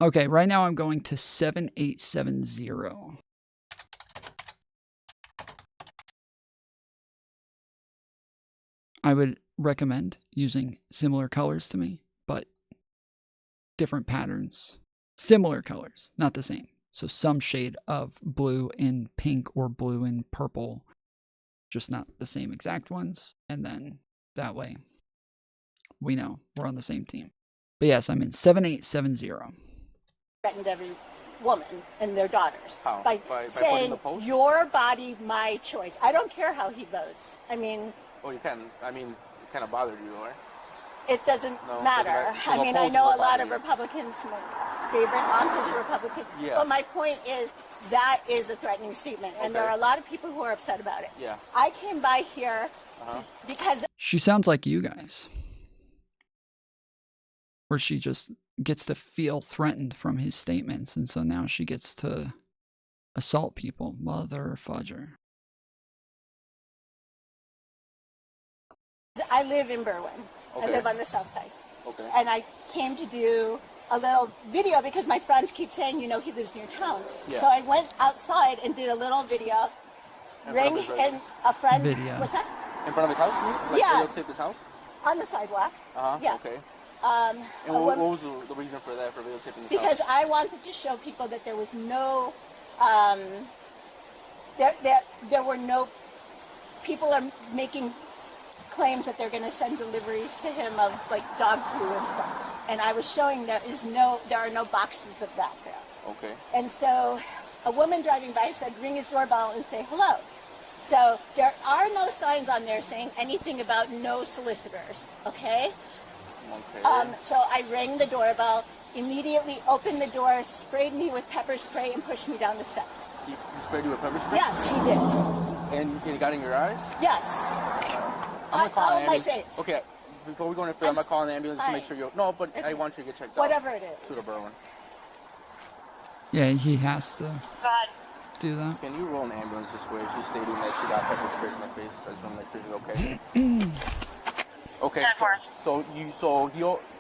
Okay, right now I'm going to 7870. I would recommend using similar colors to me, but different patterns. Similar colors, not the same. So some shade of blue in pink or blue in purple, just not the same exact ones. And then that way we know we're on the same team. But yes, I'm in 7870. Threatened every woman and their daughters. How? By saying, your body, my choice. I don't care how he votes. I mean... Oh, you can. I mean, it kind of bothered you, right? It doesn't matter. I mean, I know a lot of Republicans, my favorite aunt is a Republican. Yeah. But my point is, that is a threatening statement. And there are a lot of people who are upset about it. Yeah. I came by here because... She sounds like you guys. Where she just gets to feel threatened from his statements. And so now she gets to assault people. Mother fudger. I live in Berwyn. I live on the south side. Okay. And I came to do a little video because my friends keep saying, you know, he lives near town. Yeah. So I went outside and did a little video. Ring in a friend. Video. What's that? In front of his house? Like yeah. Videotape his house? On the sidewalk. Yeah. Okay. And what was the reason for that, for videotaping his because house? I wanted to show people that there was no, there were no, people are making claims that they're going to send deliveries to him of like dog poo and stuff. And I was showing there are no boxes of that there. Okay. And so a woman driving by said, ring his doorbell and say hello. So there are no signs on there saying anything about no solicitors, okay? Okay. So I rang the doorbell, immediately opened the door, sprayed me with pepper spray, and pushed me down the steps. He sprayed you with pepper spray? Yes, he did. And it got in your eyes? Yes. I'm gonna call an ambulance. My face. Okay, before we go any further, I'm gonna call an ambulance to make sure you're... No, but I want you to get checked out. Whatever it is. To the Berwyn. Yeah, he has to do that. Can you roll an ambulance this way? She's stating that she got pepper spray in her face. I just want to make sure she's okay. Okay, so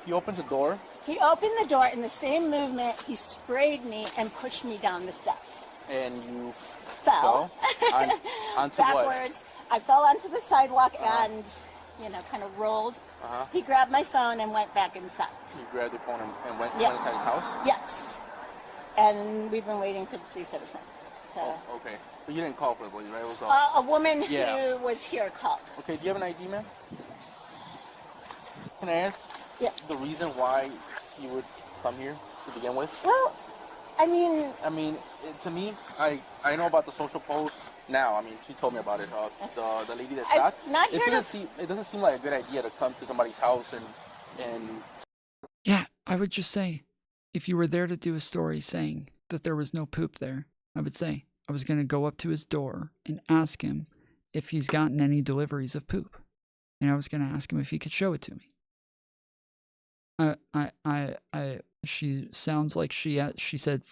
he opens the door. He opened the door in the same movement. He sprayed me and pushed me down the steps. And you fell onto backwards. What? I fell onto the sidewalk and kind of rolled. He grabbed my phone and went back inside. You grabbed your phone and went inside his house? Yes. And we've been waiting for the police ever since. So. Oh, okay. But you didn't call for the police, right? It was a woman who was here called. Okay, do you have an ID, ma'am? Can I ask the reason why you would come here to begin with? Well, I mean, to me, I know about the social post now. I mean, she told me about it. The lady that shot. It doesn't seem like a good idea to come to somebody's house and. Yeah, I would just say, if you were there to do a story saying that there was no poop there, I would say I was going to go up to his door and ask him if he's gotten any deliveries of poop, and I was going to ask him if he could show it to me. She sounds like she said,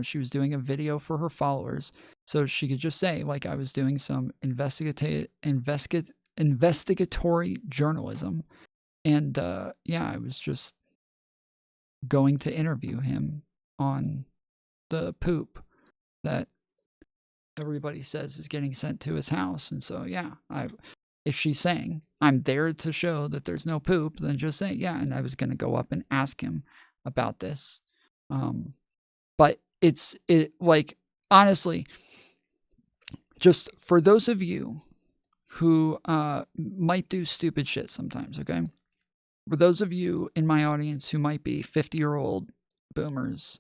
she was doing a video for her followers, so she could just say, like, I was doing some investigatory journalism, and I was just going to interview him on the poop that everybody says is getting sent to his house. And so, if she's saying I'm there to show that there's no poop, then just say, and I was going to go up and ask him about this. But honestly, just for those of you who might do stupid shit sometimes, okay? For those of you in my audience who might be 50-year-old boomers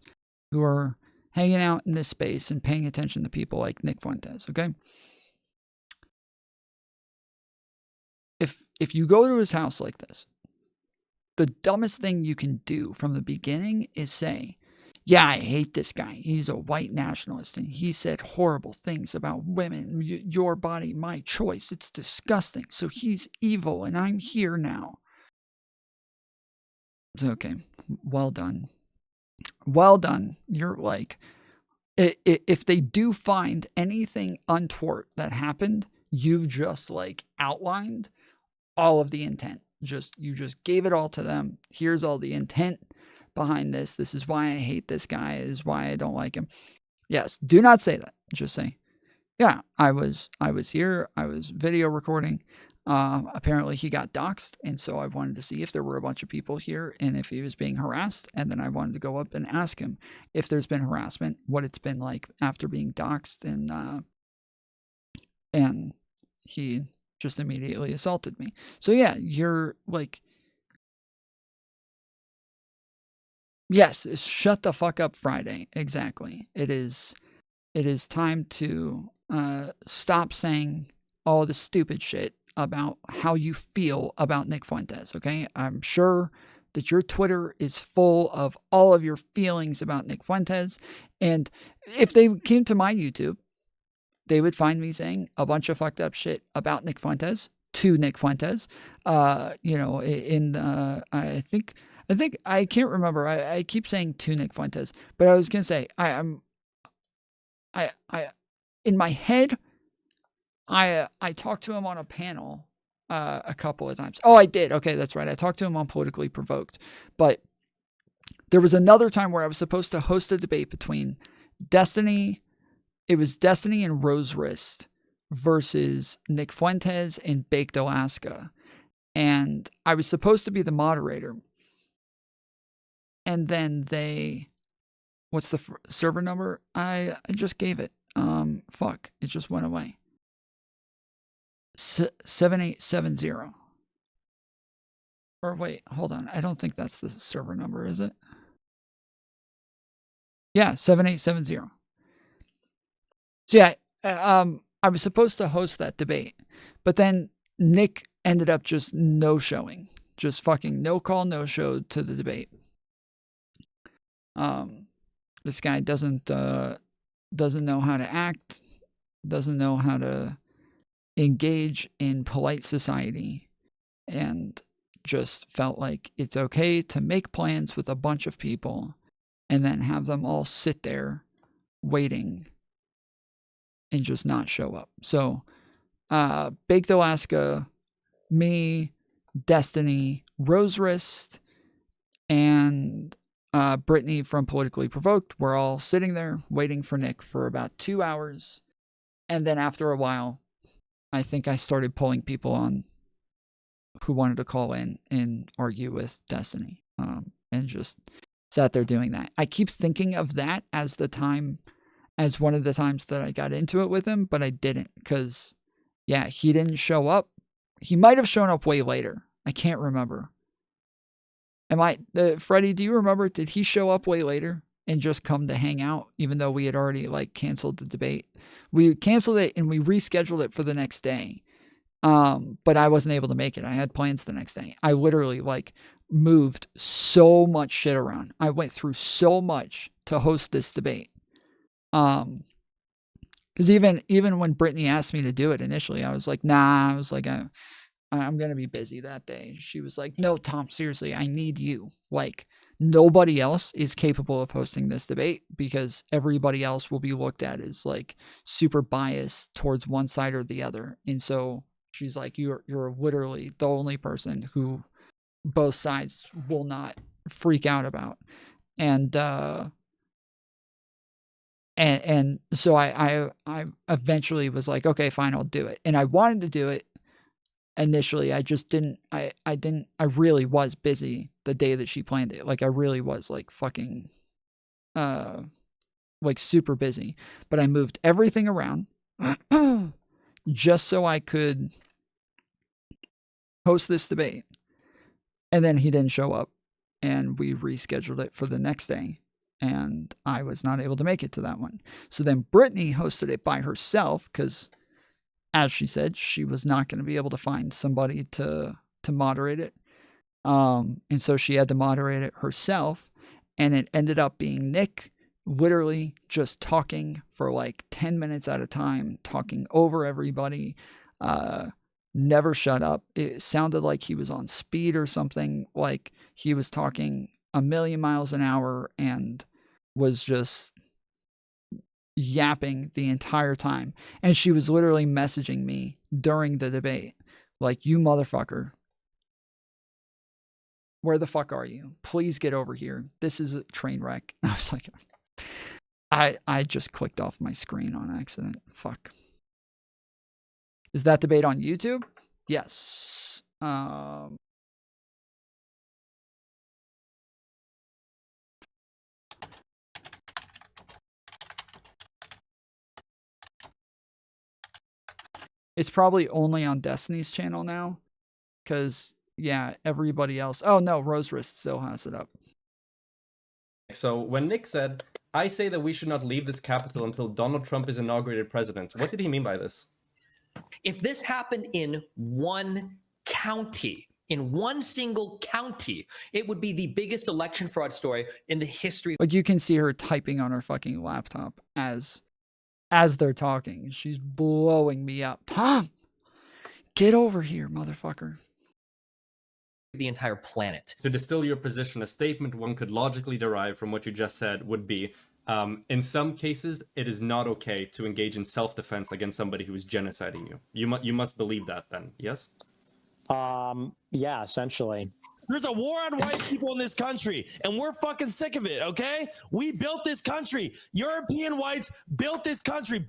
who are hanging out in this space and paying attention to people like Nick Fuentes, okay? If you go to his house like this, the dumbest thing you can do from the beginning is say, I hate this guy. He's a white nationalist, and he said horrible things about women. Your body, my choice. It's disgusting. So he's evil, and I'm here now. Okay, well done. Well done. You're like, if they do find anything untoward that happened, you've just outlined all of the intent. You just gave it all to them. Here's all the intent behind this. This is why I hate this guy. This is why I don't like him. Yes, do not say that. Just say, I was here. I was video recording. Apparently he got doxxed, and so I wanted to see if there were a bunch of people here and if he was being harassed, and then I wanted to go up and ask him if there's been harassment, what it's been like after being doxxed, and he just immediately assaulted me. So you're like, yes, shut the fuck up Friday. Exactly. It is time to stop saying all the stupid shit about how you feel about Nick Fuentes, okay? I'm sure that your Twitter is full of all of your feelings about Nick Fuentes, and if they came to my YouTube, they would find me saying a bunch of fucked up shit about Nick Fuentes to Nick Fuentes. I think I can't remember. I keep saying to Nick Fuentes, but I was gonna say I in my head. I talked to him on a panel a couple of times. Oh, I did. Okay, that's right. I talked to him on Politically Provoked. But there was another time where I was supposed to host a debate between Destiny. It was Destiny and Rose Wrist versus Nick Fuentes and Baked Alaska. And I was supposed to be the moderator. And then what's the server number? I just gave it. It just went away. 7870. Or wait, hold on. I don't think that's the server number, is it? Yeah, 7870. So I was supposed to host that debate, but then Nick ended up just no-showing. Just fucking no call, no show to the debate. This guy doesn't know how to act, doesn't know how to engage in polite society, and just felt like it's okay to make plans with a bunch of people and then have them all sit there waiting and just not show up. So Baked Alaska, me, Destiny, Rose Wrist, and Brittany from Politically Provoked were all sitting there waiting for Nick for about 2 hours. And then after a while, I think I started pulling people on who wanted to call in and argue with Destiny, and just sat there doing that. I keep thinking of that as one of the times that I got into it with him, but I didn't, because yeah, he didn't show up. He might have shown up way later. I can't remember. Freddie, do you remember, did he show up way later and just come to hang out, even though we had already like canceled the debate? We canceled it and we rescheduled it for the next day. But I wasn't able to make it. I had plans the next day. I literally like moved so much shit around. I went through so much to host this debate. Because even when Brittany asked me to do it initially, I was like, nah. I was like, I'm gonna be busy that day. She was like, no, Tom, seriously, I need you. Like, nobody else is capable of hosting this debate, because everybody else will be looked at as like super biased towards one side or the other. And so she's like, you're literally the only person who both sides will not freak out about. And so I eventually was like, okay, fine, I'll do it. And I wanted to do it initially. I just didn't, I really was busy the day that she planned it. Like, I really was like fucking, like super busy, but I moved everything around just so I could host this debate. And then he didn't show up, and we rescheduled it for the next day, and I was not able to make it to that one. So then Brittany hosted it by herself, because as she said, she was not going to be able to find somebody to moderate it. And so she had to moderate it herself, and it ended up being Nick literally just talking for like 10 minutes at a time, talking over everybody, never shut up. It sounded like he was on speed or something, like he was talking a million miles an hour and was just yapping the entire time. And she was literally messaging me during the debate, like, you motherfucker, where the fuck are you? Please get over here. This is a train wreck. I was like, I just clicked off my screen on accident. Fuck. Is that debate on YouTube? Yes. It's probably only on Destiny's channel now, because, yeah, everybody else. Oh, no, Rose Wrist still has it up. So when Nick said, I say that we should not leave this capital until Donald Trump is inaugurated president, what did he mean by this? If this happened in one county, in one single county, it would be the biggest election fraud story in the history. Like, you can see her typing on her fucking laptop as they're talking. She's blowing me up. Tom, get over here, motherfucker. The entire planet. To distill your position, a statement one could logically derive from what you just said would be, in some cases, it is not okay to engage in self-defense against somebody who is genociding you. You must believe that then, yes? Yeah, essentially. There's a war on white people in this country, and we're fucking sick of it, okay? We built this country. European whites built this country.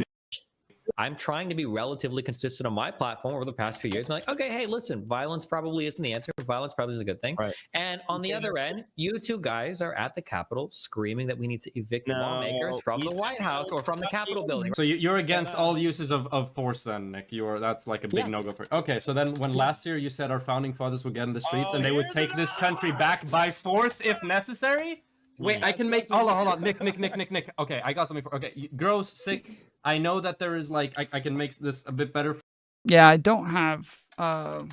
I'm trying to be relatively consistent on my platform over the past few years. I'm like, okay, hey, listen, violence probably isn't the answer, but violence probably is a good thing. Right. And on the other end, you two guys are at the Capitol screaming that we need to evict lawmakers from the White House or from the Capitol building. So you're against all uses of force then, Nick? That's like a big no-go for. Okay, so then when last year you said our founding fathers would get in the streets and they would take this country back by force if necessary? Wait, I can make. Hold on. Nick. Okay, I got something for. Okay, gross, sick. I know that there is like. I can make this a bit better. Yeah, I don't have. I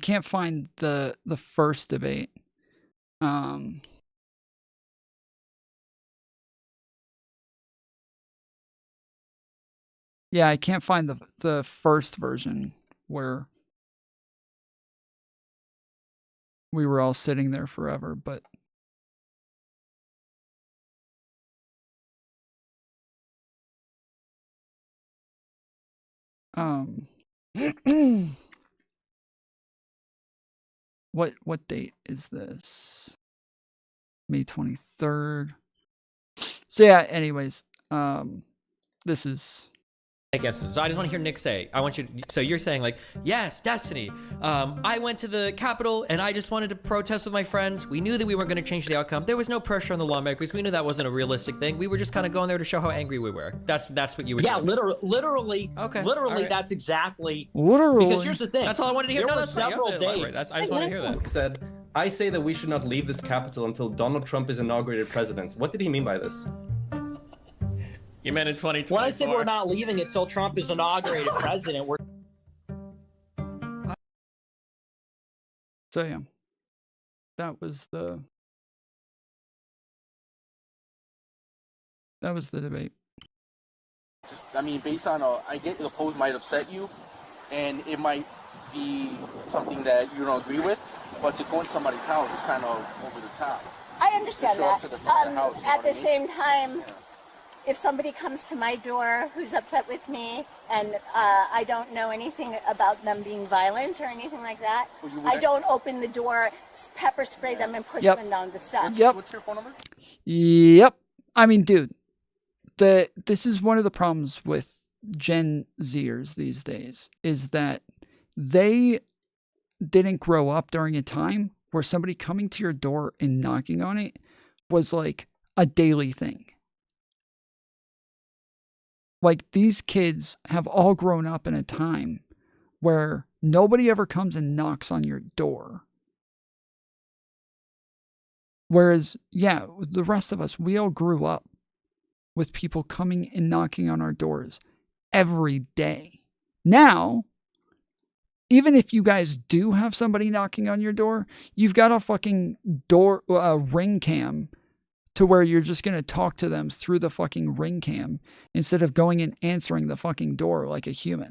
can't find the first debate. Yeah, I can't find the first version where we were all sitting there forever, but what date is this? May 23rd. So yeah, anyways, This is... So I just want to hear Nick say, so you're saying like, yes, Destiny. I went to the Capitol and I just wanted to protest with my friends. We knew that we weren't going to change the outcome. There was no pressure on the lawmakers. We knew that wasn't a realistic thing. We were just kind of going there to show how angry we were. That's what you were saying. Yeah, literally. Okay. Literally, right. That's exactly. Literally. Because here's the thing. That's all I wanted to hear. There No, were that's fine. several days. I just want to hear that. Nick said, I say that we should not leave this Capitol until Donald Trump is inaugurated president. What did he mean by this? You meant in 2020. When I said we're not leaving until Trump is inaugurated president, we're... So yeah, that was the debate. I mean, based on I get the post might upset you, and it might be something that you don't agree with, but to go in somebody's house is kind of over the top. I understand that. At the same time, yeah. If somebody comes to my door who's upset with me and I don't know anything about them being violent or anything like that, I don't open the door, pepper spray them, and push them down the steps. What's your phone number? Yep. I mean, dude, this is one of the problems with Gen Zers these days, is that they didn't grow up during a time where somebody coming to your door and knocking on it was like a daily thing. Like, these kids have all grown up in a time where nobody ever comes and knocks on your door. Whereas, yeah, the rest of us, we all grew up with people coming and knocking on our doors every day. Now, even if you guys do have somebody knocking on your door, you've got a fucking ring cam to where you're just going to talk to them through the fucking ring cam instead of going and answering the fucking door like a human.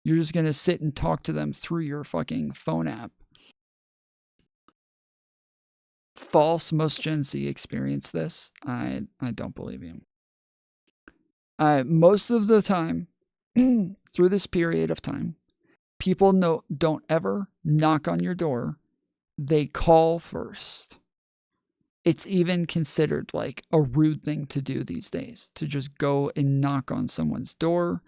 You're just going to sit and talk to them through your fucking phone app. False. Most Gen Z experience this. I don't believe you. Most of the time, through this period of time, people don't ever knock on your door. They call first. It's even considered like a rude thing to do these days, to just go and knock on someone's door,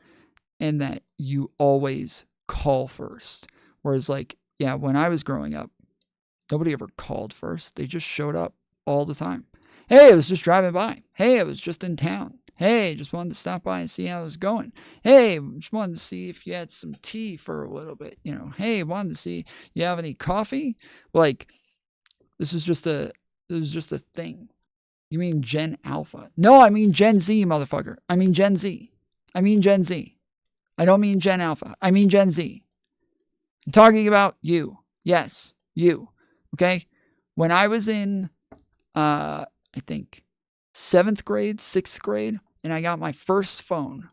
and that you always call first. Whereas, like, yeah, when I was growing up, nobody ever called first. They just showed up all the time. Hey, I was just driving by. Hey, I was just in town. Hey, just wanted to stop by and see how it was going. Hey, just wanted to see if you had some tea for a little bit. You know, hey, wanted to see you have any coffee. Like, this was just a thing. You mean Gen Alpha? No, I mean Gen Z, motherfucker. I mean Gen Z. I mean Gen Z. I don't mean Gen Alpha. I mean Gen Z. I'm talking about you. Yes, you. Okay? When I was in, I think, 7th grade, 6th grade, and I got my first phone,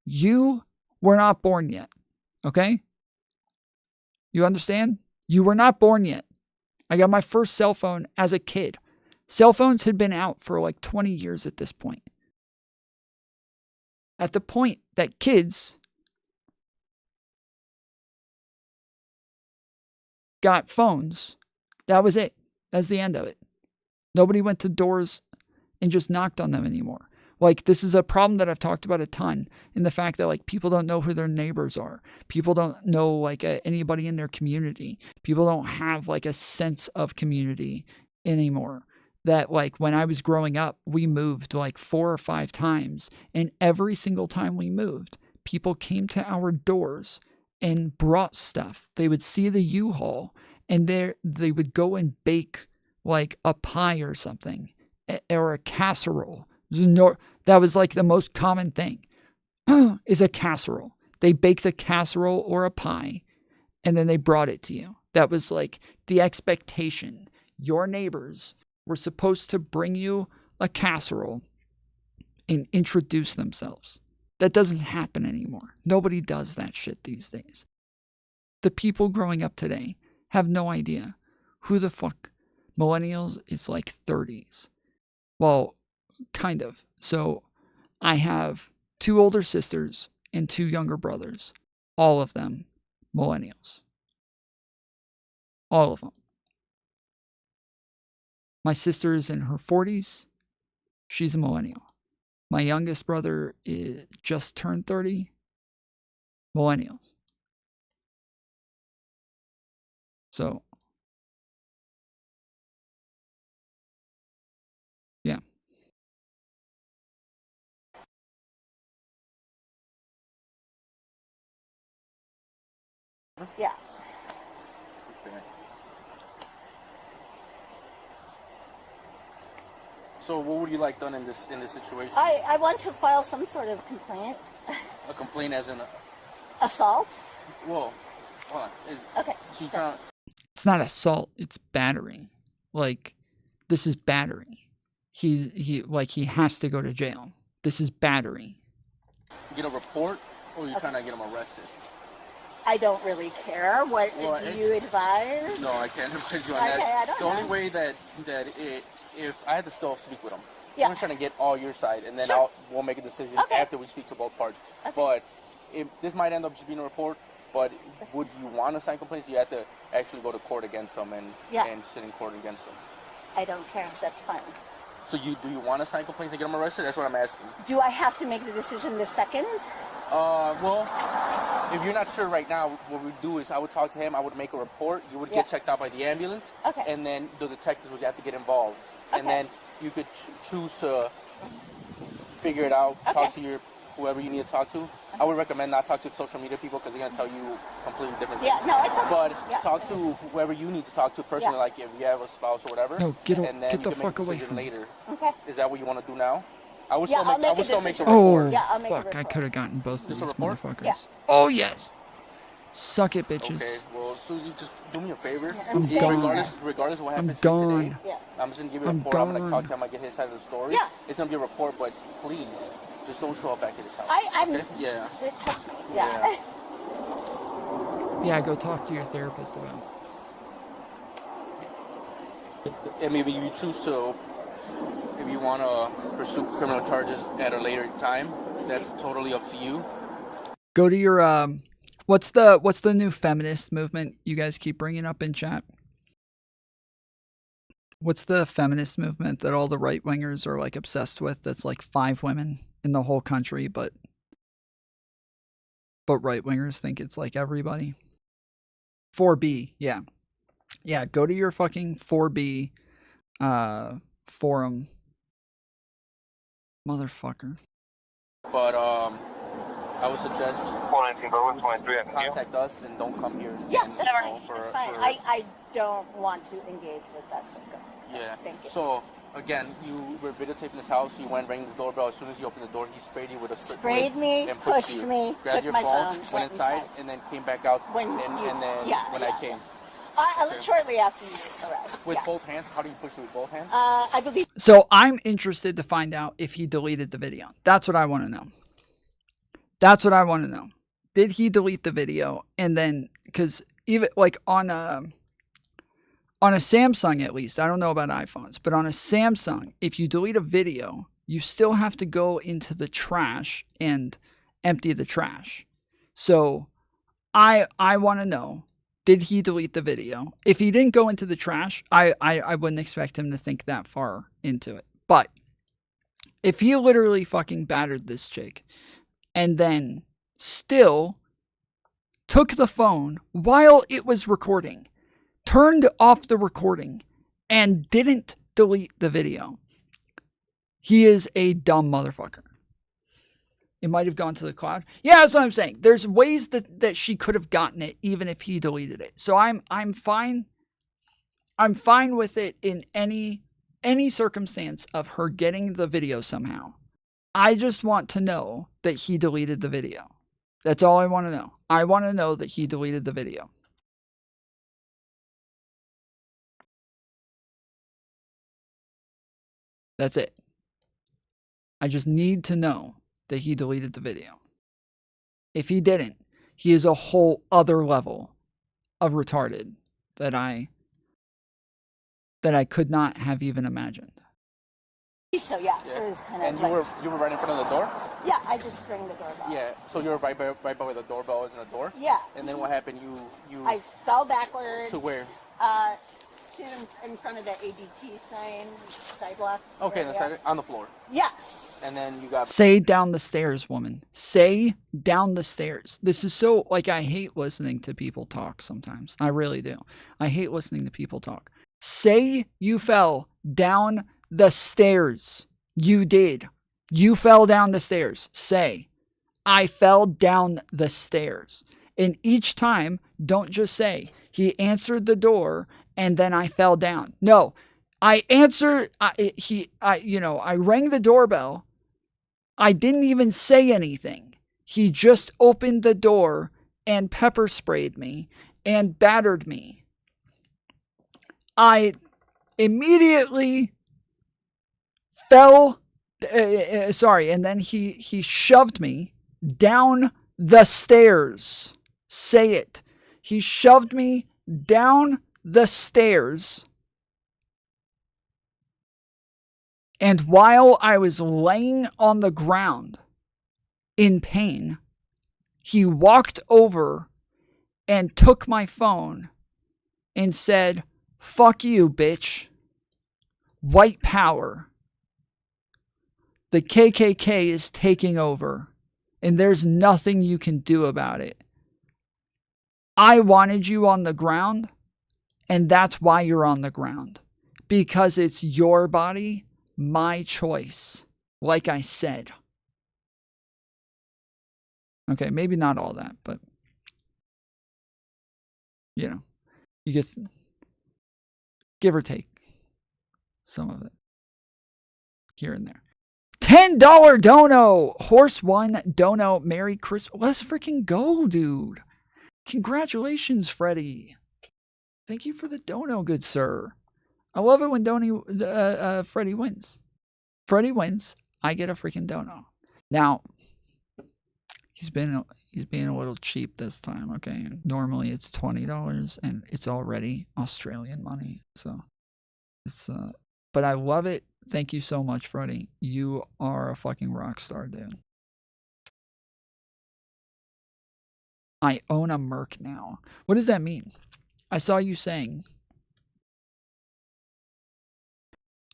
you were not born yet. Okay? You understand? You were not born yet. I got my first cell phone as a kid. Cell phones had been out for like 20 years at this point. At the point that kids got phones, that was it. That's the end of it. Nobody went to doors and just knocked on them anymore. Like, this is a problem that I've talked about a ton, in the fact that, like, people don't know who their neighbors are. People don't know, like, anybody in their community. People don't have, like, a sense of community anymore. That, like, when I was growing up, we moved, like, 4 or 5 times. And every single time we moved, people came to our doors and brought stuff. They would see the U-Haul, and they would go and bake, like, a pie or something, or a casserole. That was like the most common thing, is a casserole. They baked a casserole or a pie, and then they brought it to you. That was like the expectation. Your neighbors were supposed to bring you a casserole and introduce themselves. That doesn't happen anymore. Nobody does that shit these days. The people growing up today have no idea who the fuck. Millennials is like 30s. Well, kind of. So I have 2 older sisters and 2 younger brothers. All of them millennials. All of them. My sister is in her 40s. She's a millennial. My youngest brother just turned 30. Millennial. So, yeah. Yeah. Okay. So what would you like done in this situation? I want to file some sort of complaint. A complaint as in Assault? Whoa. Hold on. Okay. So you trying? It's not assault, it's battery. Like, this is battery. He has to go to jail. This is battery. Get a report, or are you trying to get him arrested? I don't really care. What do you advise? No, I can't advise you on Okay, that. I don't The know. only way that if I had to still speak with him, Yeah. I'm just trying to get all your side, and then Sure. we'll make a decision Okay. after we speak to both parties. Okay. But if this might end up just being a report, but would you want to sign complaints? You have to actually go to court against them and sit in court against them. I don't care. That's fine. So do you want to sign complaints and get them arrested? That's what I'm asking. Do I have to make the decision this second? Well, if you're not sure right now, what we'd do is I would talk to him, I would make a report, you would get checked out by the ambulance, and then the detectives would have to get involved. And then you could choose to figure it out, talk to whoever you need to talk to. I would recommend not talk to social media people because they're going to tell you completely different things. Yeah, no, it's okay. But talk to whoever you need to talk to personally, like if you have a spouse or whatever. No, and then get you the can fuck make a away decision from me. later. Okay. Is that what you want to do now? I would Yeah, still make I'll I would still make a report. Oh, Yeah, I'll make a fuck. I report. could have gotten both of Just these a report? motherfuckers. Yeah. Oh, yes. Suck it, bitches. Okay, well, Susie, just do me a favor. I'm gone. Regardless of what happens gone. today, I'm just going to give you a I'm report. I'm going to talk gone. to him. I get his side of the story. Yeah. It's going to be a report, but please, just don't show up back at his house. I'm. Okay? Yeah. Trust me. Yeah. Yeah, go talk to your therapist about it. And maybe you choose to, if you want to pursue criminal charges at a later time, that's totally up to you. Go to your what's the new feminist movement you guys keep bringing up in chat? What's the feminist movement that all the right wingers are like obsessed with? That's like 5 women in the whole country, but right wingers think it's like everybody. 4B, yeah. Yeah, go to your fucking 4B forum. Motherfucker. But I would suggest you contact us and don't come here. Yeah, again, that's you know, fine. It's fine. I don't want to engage with that sicko. Yeah. Thank you. So again, you were videotaping his house. You went, rang his doorbell. As soon as you opened the door, he sprayed you with a spray. Sprayed me, and pushed you. me, grabbed took your my phone, phone, went inside, and then came back out. When and then when I came. Okay. Shortly after you arrived. With both hands? How do you push it with both hands? I believe. So I'm interested to find out if he deleted the video. That's what I want to know. That's what I want to know. Did he delete the video? And then, because even like on a Samsung, at least, I don't know about iPhones, but on a Samsung, if you delete a video, you still have to go into the trash and empty the trash. So I want to know, did he delete the video? If he didn't go into the trash, I wouldn't expect him to think that far into it. But if he literally fucking battered this chick and then still took the phone while it was recording, turned off the recording, and didn't delete the video, he is a dumb motherfucker. It might have gone to the cloud. Yeah, that's what I'm saying. There's ways that she could have gotten it even if he deleted it. So I'm fine. I'm fine with it in any circumstance of her getting the video somehow. I just want to know that he deleted the video. That's all I want to know. I want to know that he deleted the video. That's it. I just need to know that he deleted the video. If he didn't, he is a whole other level of retarded that I could not have even imagined. So yeah, it was kind of. And like, you were right in front of the door? Yeah, I just rang the doorbell. Yeah. So you were right by where the doorbell is in the door? Yeah. And then what happened? You I fell backwards. To where? sit in front of the ADT sign, sidewalk. Okay, area. on the floor. Yes. And then you got. Say down the stairs, woman. Say down the stairs. This is so, like, I hate listening to people talk sometimes. I really do. I hate listening to people talk. Say you fell down the stairs. You did. You fell down the stairs. Say, I fell down the stairs. And each time, don't just say, he answered the door and then I fell down. No, I answered, I rang the doorbell. I didn't even say anything. He just opened the door and pepper sprayed me and battered me. I immediately fell, and then he shoved me down the stairs. Say it. He shoved me down the stairs. And while I was laying on the ground in pain, he walked over and took my phone and said, "Fuck you, bitch. White power. The KKK is taking over, and there's nothing you can do about it. I wanted you on the ground, and that's why you're on the ground. Because it's your body, my choice, like I said." Okay, maybe not all that, but, you get, give or take some of it here and there. $10 dono. Horse 1 dono. Merry Christmas. Let's freaking go, dude. Congratulations, Freddie. Thank you for the dono, good sir. I love it when Freddie wins. Freddie wins, I get a freaking dono. Now, he's being a little cheap this time, okay? Normally it's $20 and it's already Australian money. So it's but I love it. Thank you so much, Freddie. You are a fucking rock star, dude. I own a Merc now. What does that mean? I saw you saying.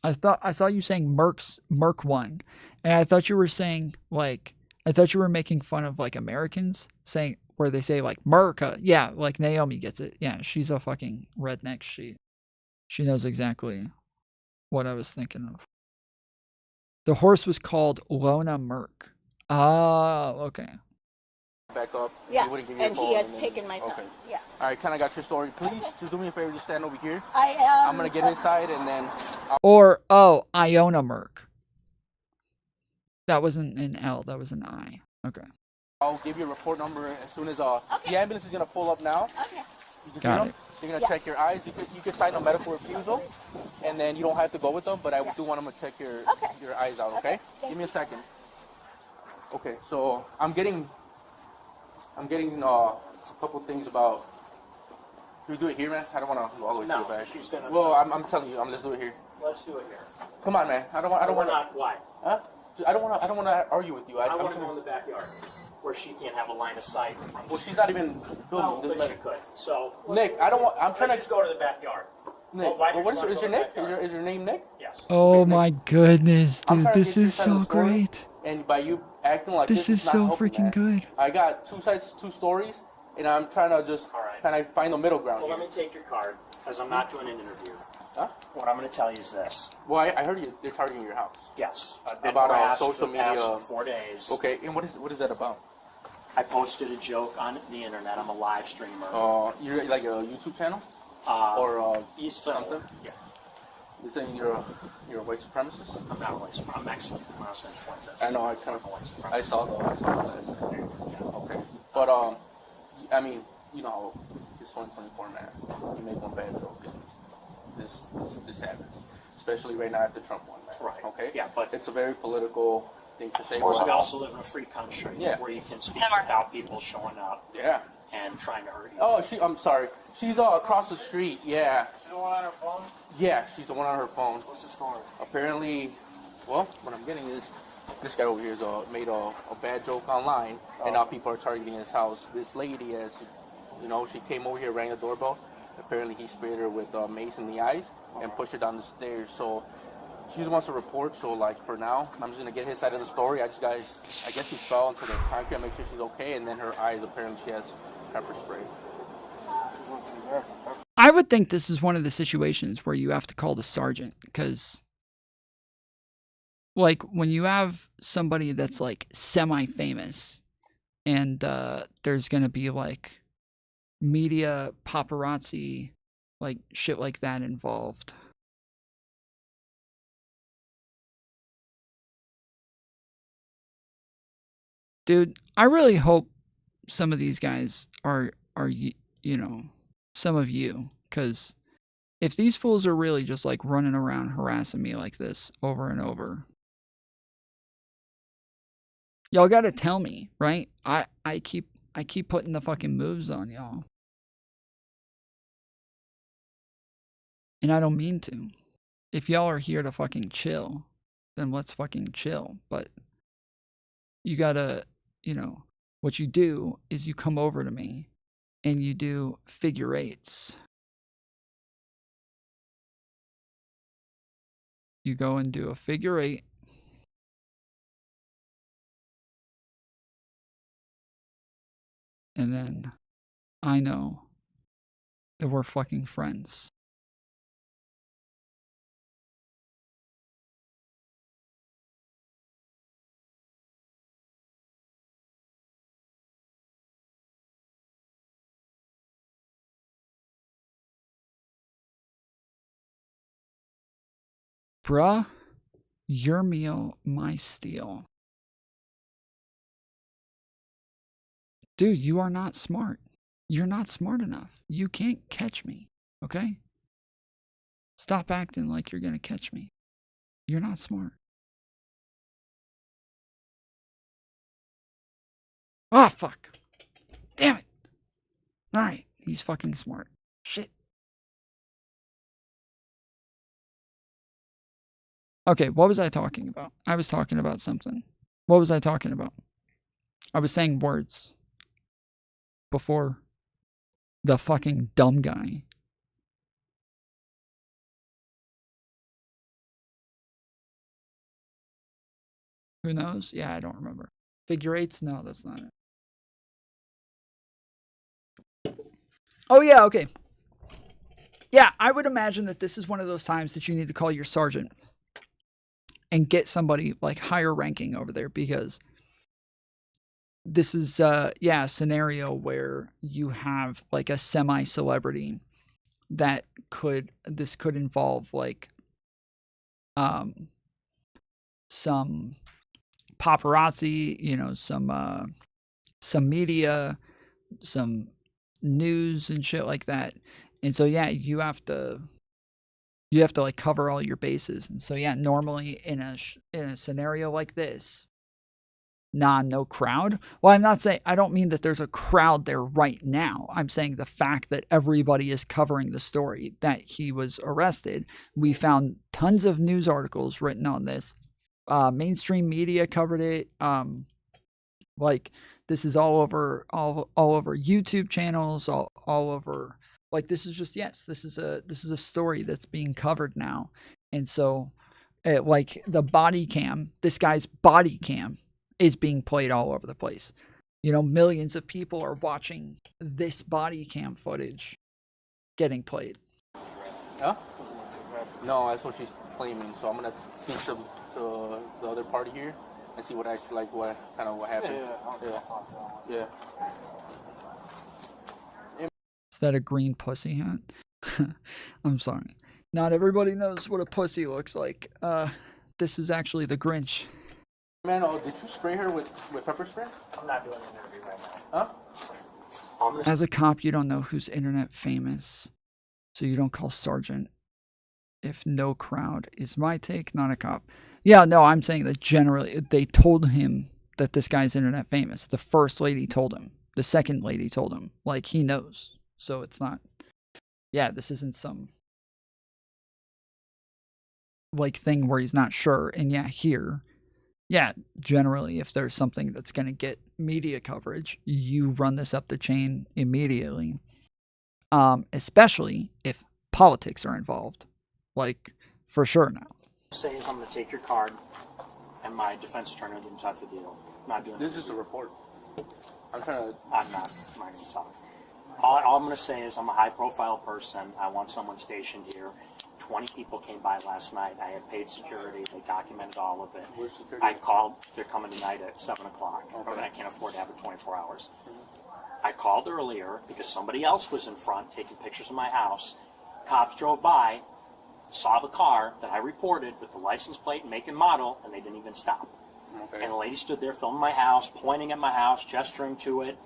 I saw you saying Merc 1, and I thought you were saying, like, I thought you were making fun of, like, Americans saying, where they say, like, Merca. Yeah, like Naomi gets it. Yeah, she's a fucking redneck. She knows exactly what I was thinking of. The horse was called Lona Merc. Oh, okay. Back up. Yeah, He wouldn't give you a and phone, he had then- taken my phone. Okay. Yeah. All right, kind of got your story. Please, just do me a favor. Just stand over here. I I'm gonna get inside and then. Or, oh, Iona Merc. That wasn't an L, that was an I. Okay. I'll give you a report number as soon as the ambulance is gonna pull up now. Okay. You can Got see them. it. They're gonna check your eyes. You could sign a medical refusal, and then you don't have to go with them. But I do want them to check your eyes out. Okay? Give me a second. Okay. So I'm getting a couple things about. Can we do it here, man? I don't want to go all the way to the back. She's gonna. Well, I'm telling you, let's do it here. Let's do it here. Come on, man. I don't want. Why? Huh? I don't want to argue with you. I want to go in the backyard where she can't have a line of sight. Well, she's not even No, filming. but she could. So Nick, I don't want. I'm trying to just go to the backyard. Nick, Well, why well, don't you is wanna your go to Nick? the backyard? Is your name Nick? Yes. Oh my goodness, I'm dude. trying to This get your is side of so the story, great. And by you acting like This this is not so helping, freaking man. good. I got two sides, two stories, and I'm trying to just kind of find the middle ground Well, here. let me take your card because I'm not doing an interview. Huh? What I'm going to tell you is this. Well, I heard they're targeting your house. Yes. I've been About harassed social for the past media. 4 days. Okay, and what is that about? I posted a joke on the internet. I'm a live streamer. You're like a YouTube channel or something? Yeah. You're saying you're a white supremacist? I'm not a white supremacist. I'm Mexican. I'm not saying Fuentes. I know. I kind of. I saw the last. Okay, but I mean, you know, it's 2024, man. You make one bad joke, and this happens. Especially right now after Trump won, man. Right. Okay. Yeah, but it's a very political thing to say. we also live in a free country where you can speak without people showing up. Yeah. And trying to hurt you. Oh, I'm sorry. She's across the street. Yeah. She's the one on her phone? Yeah, she's the one on her phone. What's the story? Apparently, well, what I'm getting is this guy over here made a bad joke online, and now people are targeting his house. This lady, as you know, she came over here, rang the doorbell. apparently he sprayed her with mace in the eyes and pushed her down the stairs. So she just wants to report. So like for now, I'm just gonna get his side of the story. I guess he fell into the concrete, make sure she's okay, and then her eyes, apparently she has pepper spray. I would think this is one of the situations where you have to call the sergeant, because like when you have somebody that's like semi-famous and there's gonna be like media paparazzi, like shit like that involved. Dude, I really hope some of these guys are you know, some of you, because if these fools are really just like running around harassing me like this over and over, y'all gotta tell me, right? I keep putting the fucking moves on y'all. And I don't mean to. If y'all are here to fucking chill, then let's fucking chill. But you gotta, you know, what you do is you come over to me and you do figure eights. You go and do a figure eight. And then I know that we're fucking friends. Bruh, your meal, my steal. Dude, you are not smart. You're not smart enough. You can't catch me, okay? Stop acting like you're gonna catch me. You're not smart. Ah, fuck. Damn it. Alright, he's fucking smart. Shit. Okay, what was I talking about? I was talking about something. What was I talking about? I was saying words before the fucking dumb guy. Who knows? Yeah, I don't remember. Figure eights? No, that's not it. Oh, yeah, okay. Yeah, I would imagine that this is one of those times that you need to call your sergeant and get somebody like higher ranking over there, because this is yeah, a scenario where you have like a semi-celebrity that could involve like some paparazzi, you know, some media, some news and shit like that. And so yeah, you have to like cover all your bases. And so yeah, normally in a scenario like this, no crowd. Well, I'm not saying, I don't mean that there's a crowd there right now. I'm saying the fact that everybody is covering the story that he was arrested. We found tons of news articles written on this. Mainstream media covered it. Like this is all over YouTube channels, all over. Like this is just, yes, this is a story that's being covered now. And so like the body cam, this guy's body cam is being played all over the place. You know, millions of people are watching this body cam footage getting played. Huh? No, that's what she's claiming. So I'm gonna speak to the other party here and see what actually, like, what happened. Yeah. Is that a green pussy hat? I'm sorry. Not everybody knows what a pussy looks like. This is actually the Grinch. Man, did you spray her with pepper spray? I'm not doing an interview right now. Huh? As a cop, you don't know who's internet famous, so you don't call sergeant if no crowd is my take, not a cop. Yeah, no, I'm saying that generally they told him that this guy's internet famous. The first lady told him. The second lady told him. Like, he knows. So it's not... Yeah, this isn't some... like, thing where he's not sure. And yeah, here... Yeah, generally, if there's something that's going to get media coverage, you run this up the chain immediately. especially if politics are involved. Like, for sure now. Say is I'm going to take your card, and my defense attorney will get in touch with you. Not doing This is a report. I'm not going to talk. All I'm going to say is I'm a high-profile person. I want someone stationed here. 20 people came by last night. I had paid security. They documented all of it. Where's security? I called. They're coming tonight at 7 o'clock. Okay. I can't afford to have it 24 hours. I called earlier because somebody else was in front taking pictures of my house. Cops drove by, saw the car that I reported with the license plate, make and model, and they didn't even stop. Okay. And the lady stood there filming my house, pointing at my house, gesturing to it.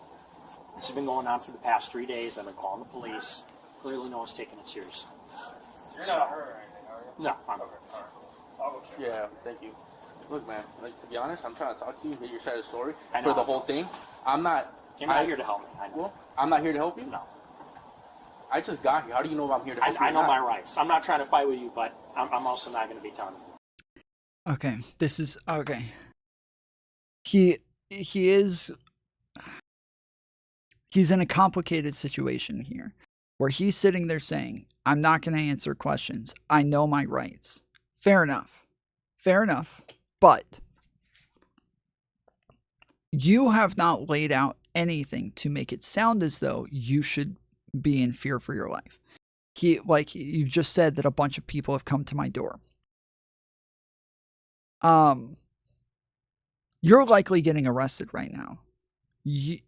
This has been going on for the past 3 days. I've been calling the police. Clearly no one's taking it seriously. You're not hurt or anything, are you? No, I'm okay. All right. I'll go check. Yeah, thank you. Look, man, like, to be honest, I'm trying to talk to you, get your side of the story I know, for the whole thing. I'm not... You're not here to help me. I know. Well, I'm not here to help you? No. I just got here. How do you know if I'm here to help you? I know my rights. I'm not trying to fight with you, but I'm also not going to be telling you. Okay, this is okay. He's in a complicated situation here where he's sitting there saying, I'm not going to answer questions. I know my rights. Fair enough. Fair enough. But you have not laid out anything to make it sound as though you should be in fear for your life. Like you just said that a bunch of people have come to my door. You're likely getting arrested right now. You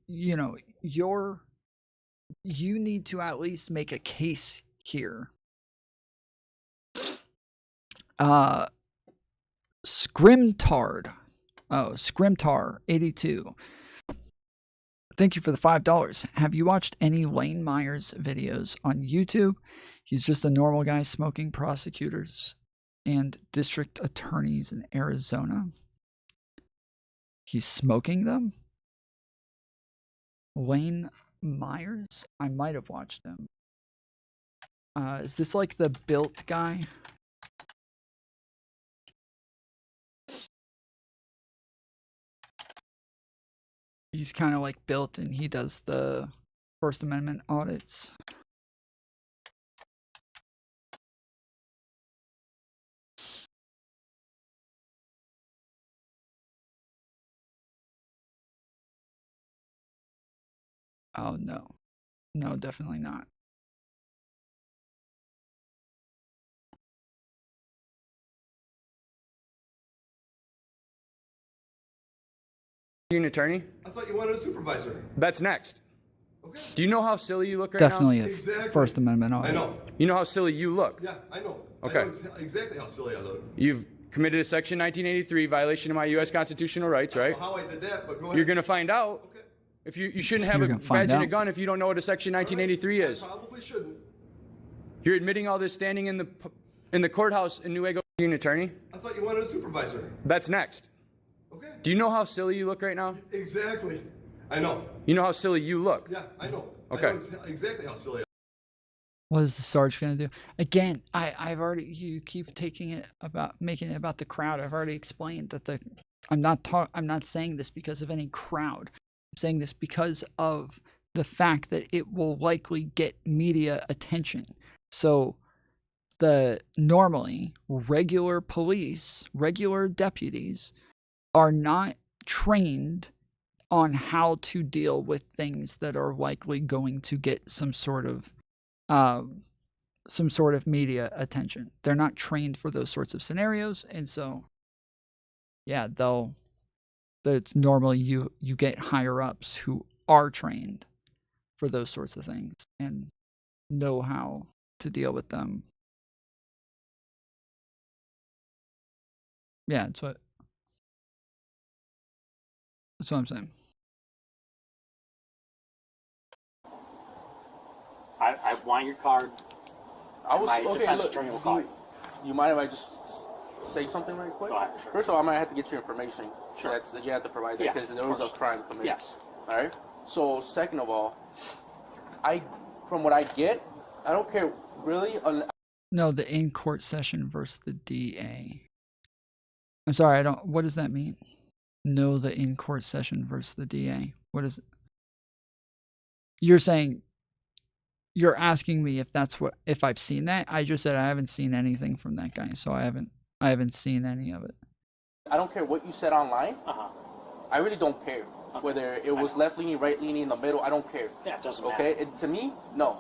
need to at least make a case here. Scrimtard. Oh, Scrimtar82. Thank you for the $5. Have you watched any Lane Myers videos on YouTube? He's just a normal guy smoking prosecutors and district attorneys in Arizona. He's smoking them? Lane Myers? I might have watched him. Is this like the built guy? He's kind of like built and he does the First Amendment audits. Oh, no. No, definitely not. An attorney? I thought you wanted a supervisor. That's next. Okay. Do you know how silly you look right Definitely now? a Exactly. First Amendment audit. I know. You know how silly you look? Yeah, I know. Okay. I know exactly how silly I look. You've committed a Section 1983 violation of my U.S. constitutional rights, right? How I did that, but go ahead. You're going to find out. Okay. If you shouldn't have You're a gonna find badge and a out. gun if you don't know what a Section 1983 is. I probably shouldn't. You're admitting all this standing in the courthouse in Newaygo. You're an attorney? I thought you wanted a supervisor. That's next. Okay. Do you know how silly you look right now? Exactly. I know. You know how silly you look? Yeah, I know. Okay. I know exactly how silly I What is the Sarge going to do? Again, I've already, you keep making it about the crowd. I've already explained that I'm not saying this because of any crowd. I'm saying this because of the fact that it will likely get media attention. So normally regular police, regular deputies are not trained on how to deal with things that are likely going to get some sort of media attention. They're not trained for those sorts of scenarios, and so yeah, it's normally you get higher ups who are trained for those sorts of things and know how to deal with them. Yeah, that's what I'm saying. I want your card. My defense look, attorney will call you. You mind if I just say something right quick? Go ahead, sure. First of all, I might have to get your information. Sure. You have to provide that Yeah, because there of was a course. crime committed. Yes. All right. So second of all, from what I get, I don't care really. No, the in-court session versus the DA. I'm sorry, what does that mean? No, the in-court session versus the DA. What is it? You're saying you're asking me if I've seen that. I just said I haven't seen anything from that guy, so I haven't seen any of it. I don't care what you said online. I really don't care whether it was left leaning, right leaning, in the middle. I don't care. Yeah, it doesn't matter. Okay, and to me, no.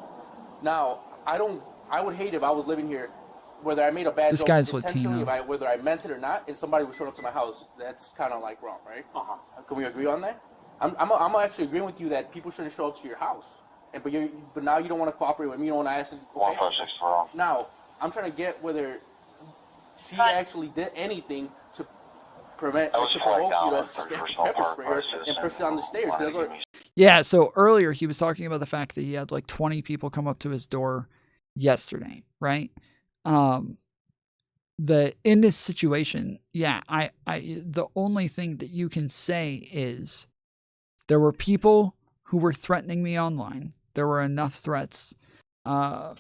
Now I would hate if I was living here, whether I made a bad This joke guy's intentionally, Latino. whether I meant it or not, and somebody was showing up to my house. That's kind of like wrong, right? Can we agree on that? I'm actually agreeing with you that people shouldn't show up to your house, but now you don't want to cooperate with me. You don't want to ask. Okay? Now I'm trying to get whether she actually did anything to prevent or to provoke you to pepper spray her and push her down the stairs. Yeah, so earlier he was talking about the fact that he had like 20 people come up to his door yesterday, right? In this situation, yeah, the only thing that you can say is there were people who were threatening me online. There were enough threats, and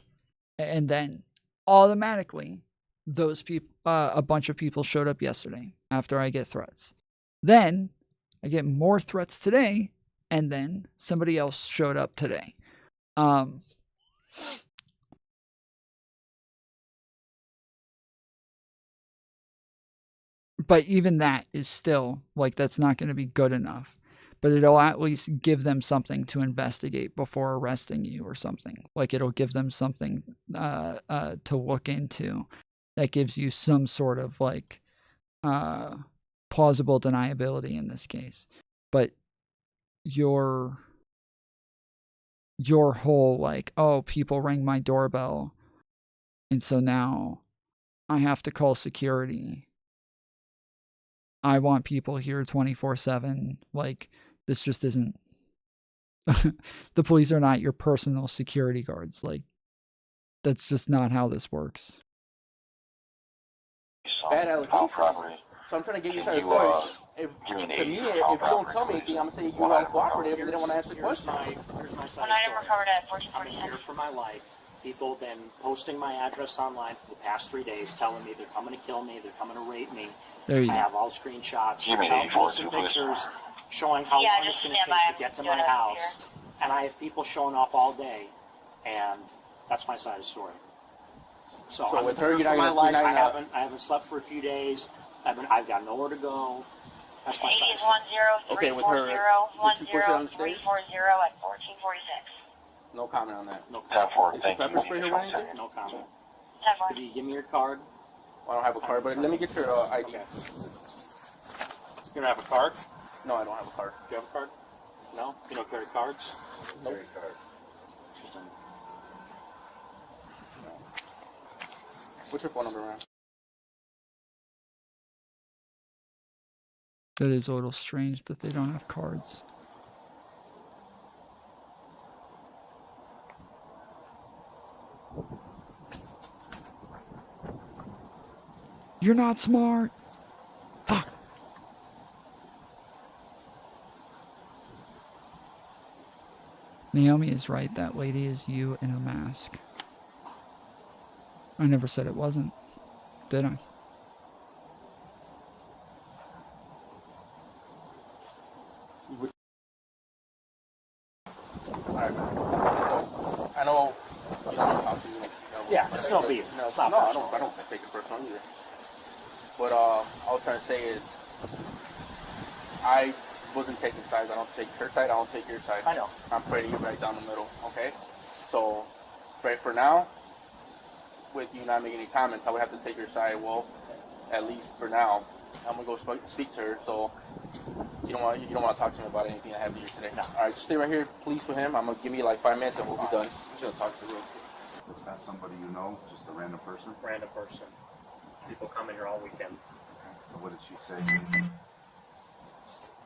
then automatically those people, a bunch of people showed up yesterday after I get threats. Then I get more threats today, and then somebody else showed up today. But even that is still, like, that's not going to be good enough. But it'll at least give them something to investigate before arresting you or something. Like, it'll give them something to look into that gives you some sort of, like, plausible deniability in this case. But your whole, like, oh, people rang my doorbell, and so now I have to call security. I want people here 24/7. Like, this just isn't. The police are not your personal security guards. Like, that's just not how this works. Bad allegations. So I'm trying to get your side of the story. To me, if you don't tell me anything, I'm gonna say you want to cooperate, but they don't want to answer the question. Here's my side of the story. I'm in fear for my life. People have been posting my address online for the past 3 days, telling me they're coming to kill me, they're coming to rape me. There you I go. have all screenshots, some pictures showing how long it's going to take to get to my house. And I have people showing up all day, and that's my side of the story. So I'm with in her, fear you're for my not life. gonna. I haven't slept for a few days. I've got nowhere to go. That's my side of the story. Okay, with her, did you push her on the stairs? at 1446. No comment on that. No comment. Did you pepper spray her or anything? No comment. Could you give me your card? I don't have a card, but let me get your ID. Okay. You don't have a card? No, I don't have a card. Do you have a card? No? You don't carry cards? Nope. Interesting. What's your phone number, man? That is a little strange that they don't have cards. You're not smart. Fuck. Naomi is right. That lady is you in a mask. I never said it wasn't, did I? I know you don't want to talk to me. Yeah, it's no beef. No, It's not I personal. don't take it personal either. But all I was trying to say is, I wasn't taking sides. I don't take her side. I don't take your side. I know. I'm pretty right down the middle. Okay. So, right for now, with you not making any comments, I would have to take your side. Well, at least for now, I'm gonna go speak to her. So you don't want to talk to me about anything that happened here today. No. All right, just stay right here, please, with him. I'm gonna give me like 5 minutes and we'll be done. I'm just gonna talk to her real quick. It's not somebody you know, just a random person. Random person. People come in here all weekend. So what did she say?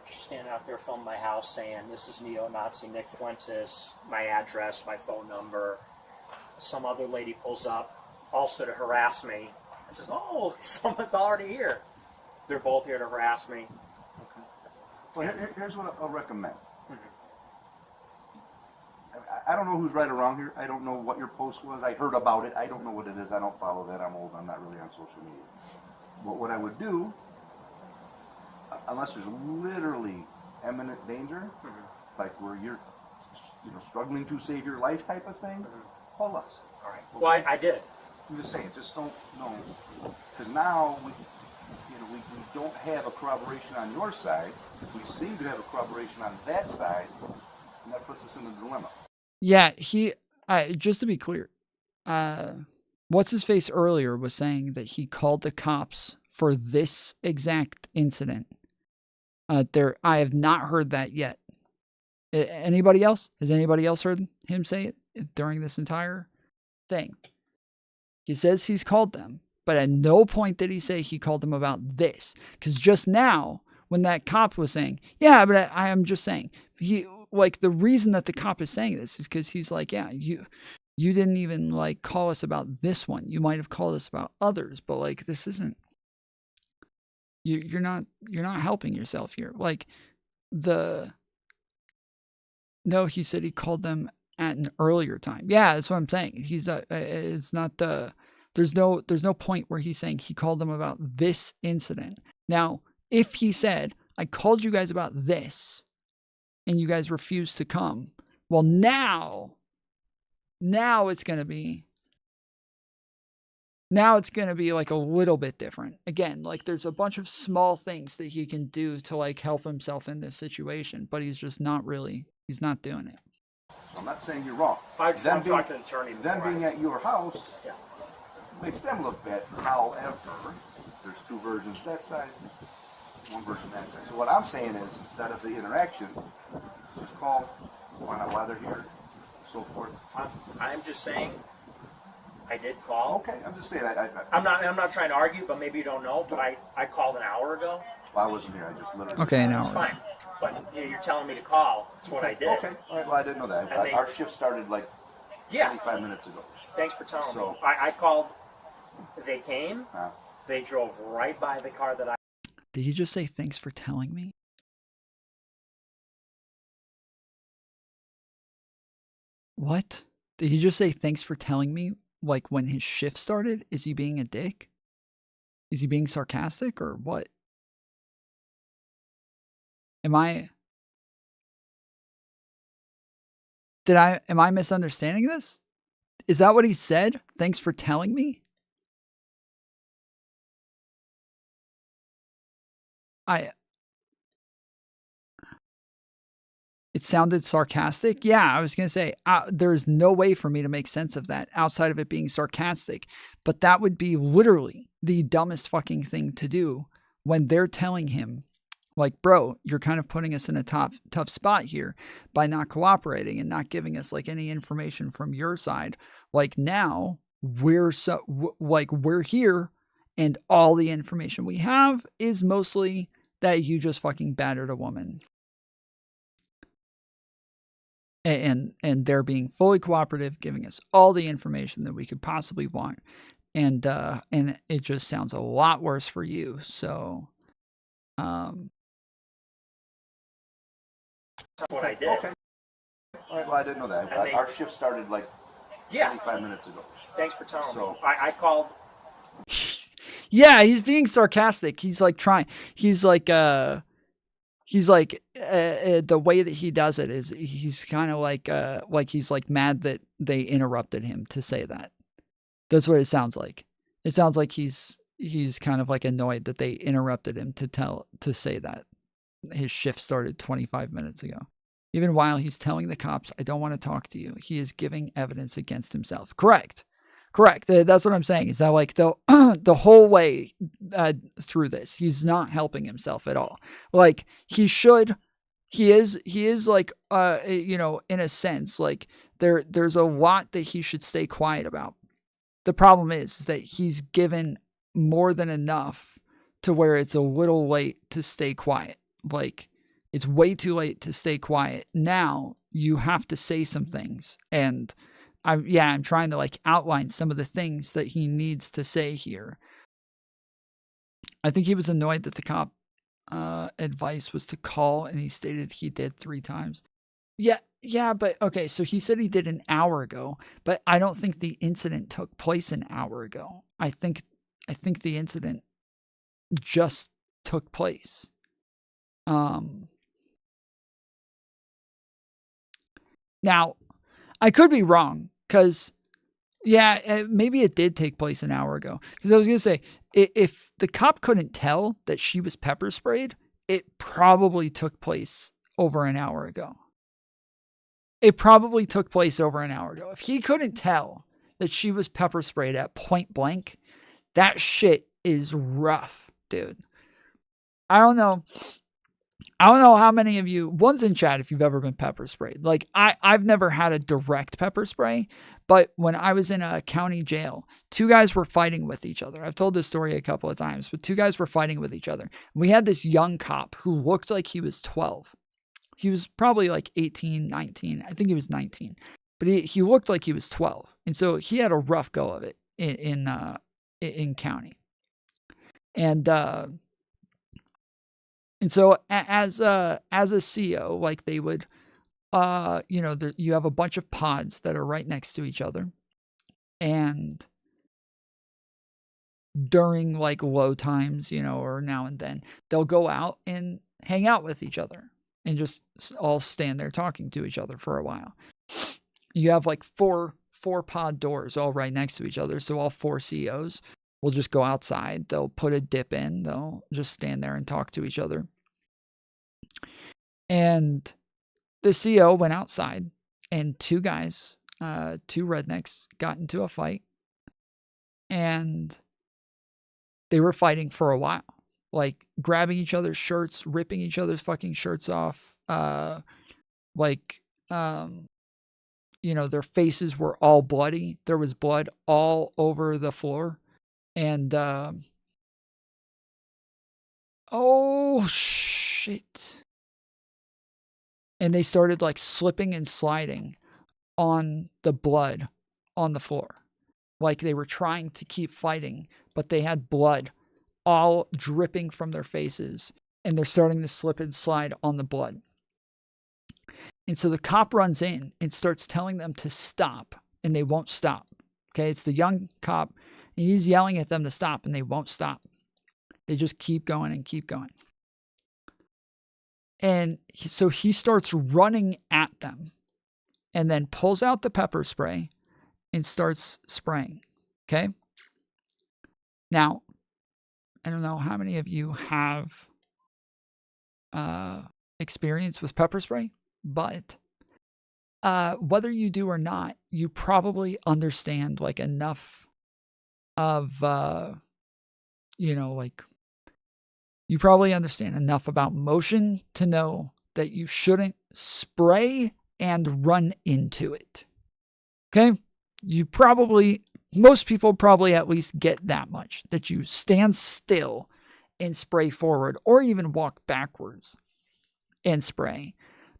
She's standing out there filming my house saying, "This is neo-Nazi Nick Fuentes, my address, my phone number." Some other lady pulls up also to harass me. I says, "Oh, someone's already here." They're both here to harass me. Okay. Well, here's what I'll recommend. Mm-hmm. I don't know who's right or wrong here. I don't know what your post was. I heard about it. I don't know what it is. I don't follow that. I'm old. I'm not really on social media. But what I would do, unless there's literally imminent danger, like where you're struggling to save your life type of thing, call us. All right. Well, I did. I'm just saying, just don't, because now we don't have a corroboration on your side. We seem to have a corroboration on that side, and that puts us in a dilemma. Yeah, just to be clear, what's his face earlier was saying that he called the cops for this exact incident. I have not heard that yet. Anybody else? Has anybody else heard him say it during this entire thing? He says he's called them, but at no point did he say he called them about this. Because just now, when that cop was saying, yeah, but I am just saying, the reason that the cop is saying this is because he's like, yeah, you didn't even call us about this one. You might have called us about others, but this isn't. You're not helping yourself here. No, he said he called them at an earlier time. Yeah, that's what I'm saying. He's it's not there's no point where he's saying he called them about this incident. Now, if he said, I called you guys about this and you guys refused to come, well, now it's going to be a little bit different. Again, there's a bunch of small things that he can do to help himself in this situation, but he's just not doing it. So I'm not saying you're wrong. I just want to talk to an attorney. Them being at your house makes them look bad. However, there's two versions that side, one version that side. So what I'm saying is, instead of the interaction, just call, find out why they're here, so forth. I'm just saying, I did call. Okay, I'm just saying. I'm not trying to argue, but maybe you don't know. But I called an hour ago. Well, I wasn't here. I just literally. Okay, an hour. It's fine. But you're telling me to call. That's what I did. Okay. All right. Well, I didn't know that. Our shift started 25 minutes ago. Thanks for telling me. I called. They came. They drove right by the car that I. Did he just say thanks for telling me? What? Did he just say thanks for telling me? When his shift started? Is he being a dick? Is he being sarcastic or what? Am I misunderstanding this? Is that what he said? Thanks for telling me? It sounded sarcastic. Yeah, I was going to say, there's no way for me to make sense of that outside of it being sarcastic. But that would be literally the dumbest fucking thing to do when they're telling him, bro, you're kind of putting us in a tough spot here by not cooperating and not giving us any information from your side. Now we're we're here and all the information we have is mostly that you just fucking battered a woman. And they're being fully cooperative, giving us all the information that we could possibly want. And it just sounds a lot worse for you. So That's what I did. Okay. All right. Well, I didn't know that. Our shift started 25 minutes ago. Thanks for telling me. I called. Yeah, he's being sarcastic. He's trying. He's the way that he does it is he's kind of he's mad that they interrupted him to say that. That's what it sounds like. It sounds like he's kind of annoyed that they interrupted him to say that his shift started 25 minutes ago. Even while he's telling the cops, I don't want to talk to you, he is giving evidence against himself. Correct. That's what I'm saying. Is that the whole way through this, he's not helping himself at all. He should. He is in a sense, there's a lot that he should stay quiet about. The problem is that he's given more than enough to where it's a little late to stay quiet. It's way too late to stay quiet. Now you have to say some things. And I'm trying to outline some of the things that he needs to say here. I think he was annoyed that the cop advice was to call, and he stated he did 3 times. Yeah, but okay, so he said he did an hour ago, but I don't think the incident took place an hour ago. I think the incident just took place. Now, I could be wrong because, yeah, maybe it did take place an hour ago. Because I was going to say, if the cop couldn't tell that she was pepper sprayed, it probably took place over an hour ago. It probably took place over an hour ago. If he couldn't tell that she was pepper sprayed at point blank, that shit is rough, dude. I don't know how many of you, one's in chat if you've ever been pepper sprayed. Like, I've never had a direct pepper spray, but when I was in a county jail, two guys were fighting with each other. I've told this story a couple of times, but two guys were fighting with each other. We had this young cop who looked like he was 12. He was probably like 18, 19. I think he was 19. But he looked like he was 12. And so he had a rough go of it in county. And so as a CO, like they would, you have a bunch of pods that are right next to each other. And during like low times, or now and then, they'll go out and hang out with each other and just all stand there talking to each other for a while. You have like four pod doors all right next to each other. So all 4 COs will just go outside. They'll put a dip in. They'll just stand there and talk to each other. And the CO went outside and 2 guys, 2 rednecks, got into a fight. And they were fighting for a while. Like grabbing each other's shirts, ripping each other's fucking shirts off. Their faces were all bloody. There was blood all over the floor. And, oh shit. And they started like slipping and sliding on the blood on the floor. Like they were trying to keep fighting, but they had blood all dripping from their faces, and they're starting to slip and slide on the blood. And so the cop runs in and starts telling them to stop, and they won't stop. Okay, it's the young cop, and he's yelling at them to stop, and they won't stop. They just keep going and keep going. And so he starts running at them, and then pulls out the pepper spray and starts spraying. Okay? Now, I don't know how many of you have experience with pepper spray, but whether you do or not, you probably understand like enough of, you probably understand enough about motion to know that you shouldn't spray and run into it. Okay? Most people probably at least get that much, that you stand still and spray forward, or even walk backwards and spray,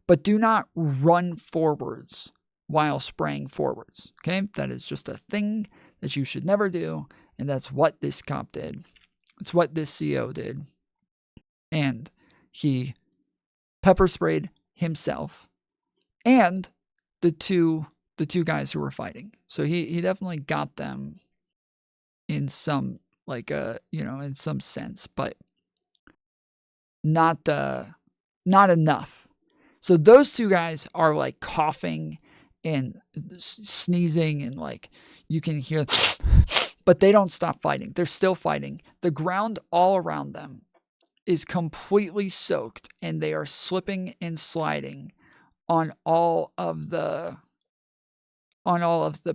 but do not run forwards while spraying forwards. Okay? That is just a thing that you should never do, and that's what this cop did. It's what this CO did. And he pepper sprayed himself and the two guys who were fighting. So he definitely got them in some in some sense, but not enough. So those 2 guys are like coughing and sneezing, and like you can hear, but they don't stop fighting. They're still fighting. The ground all around them is completely soaked, and they are slipping and sliding on all of the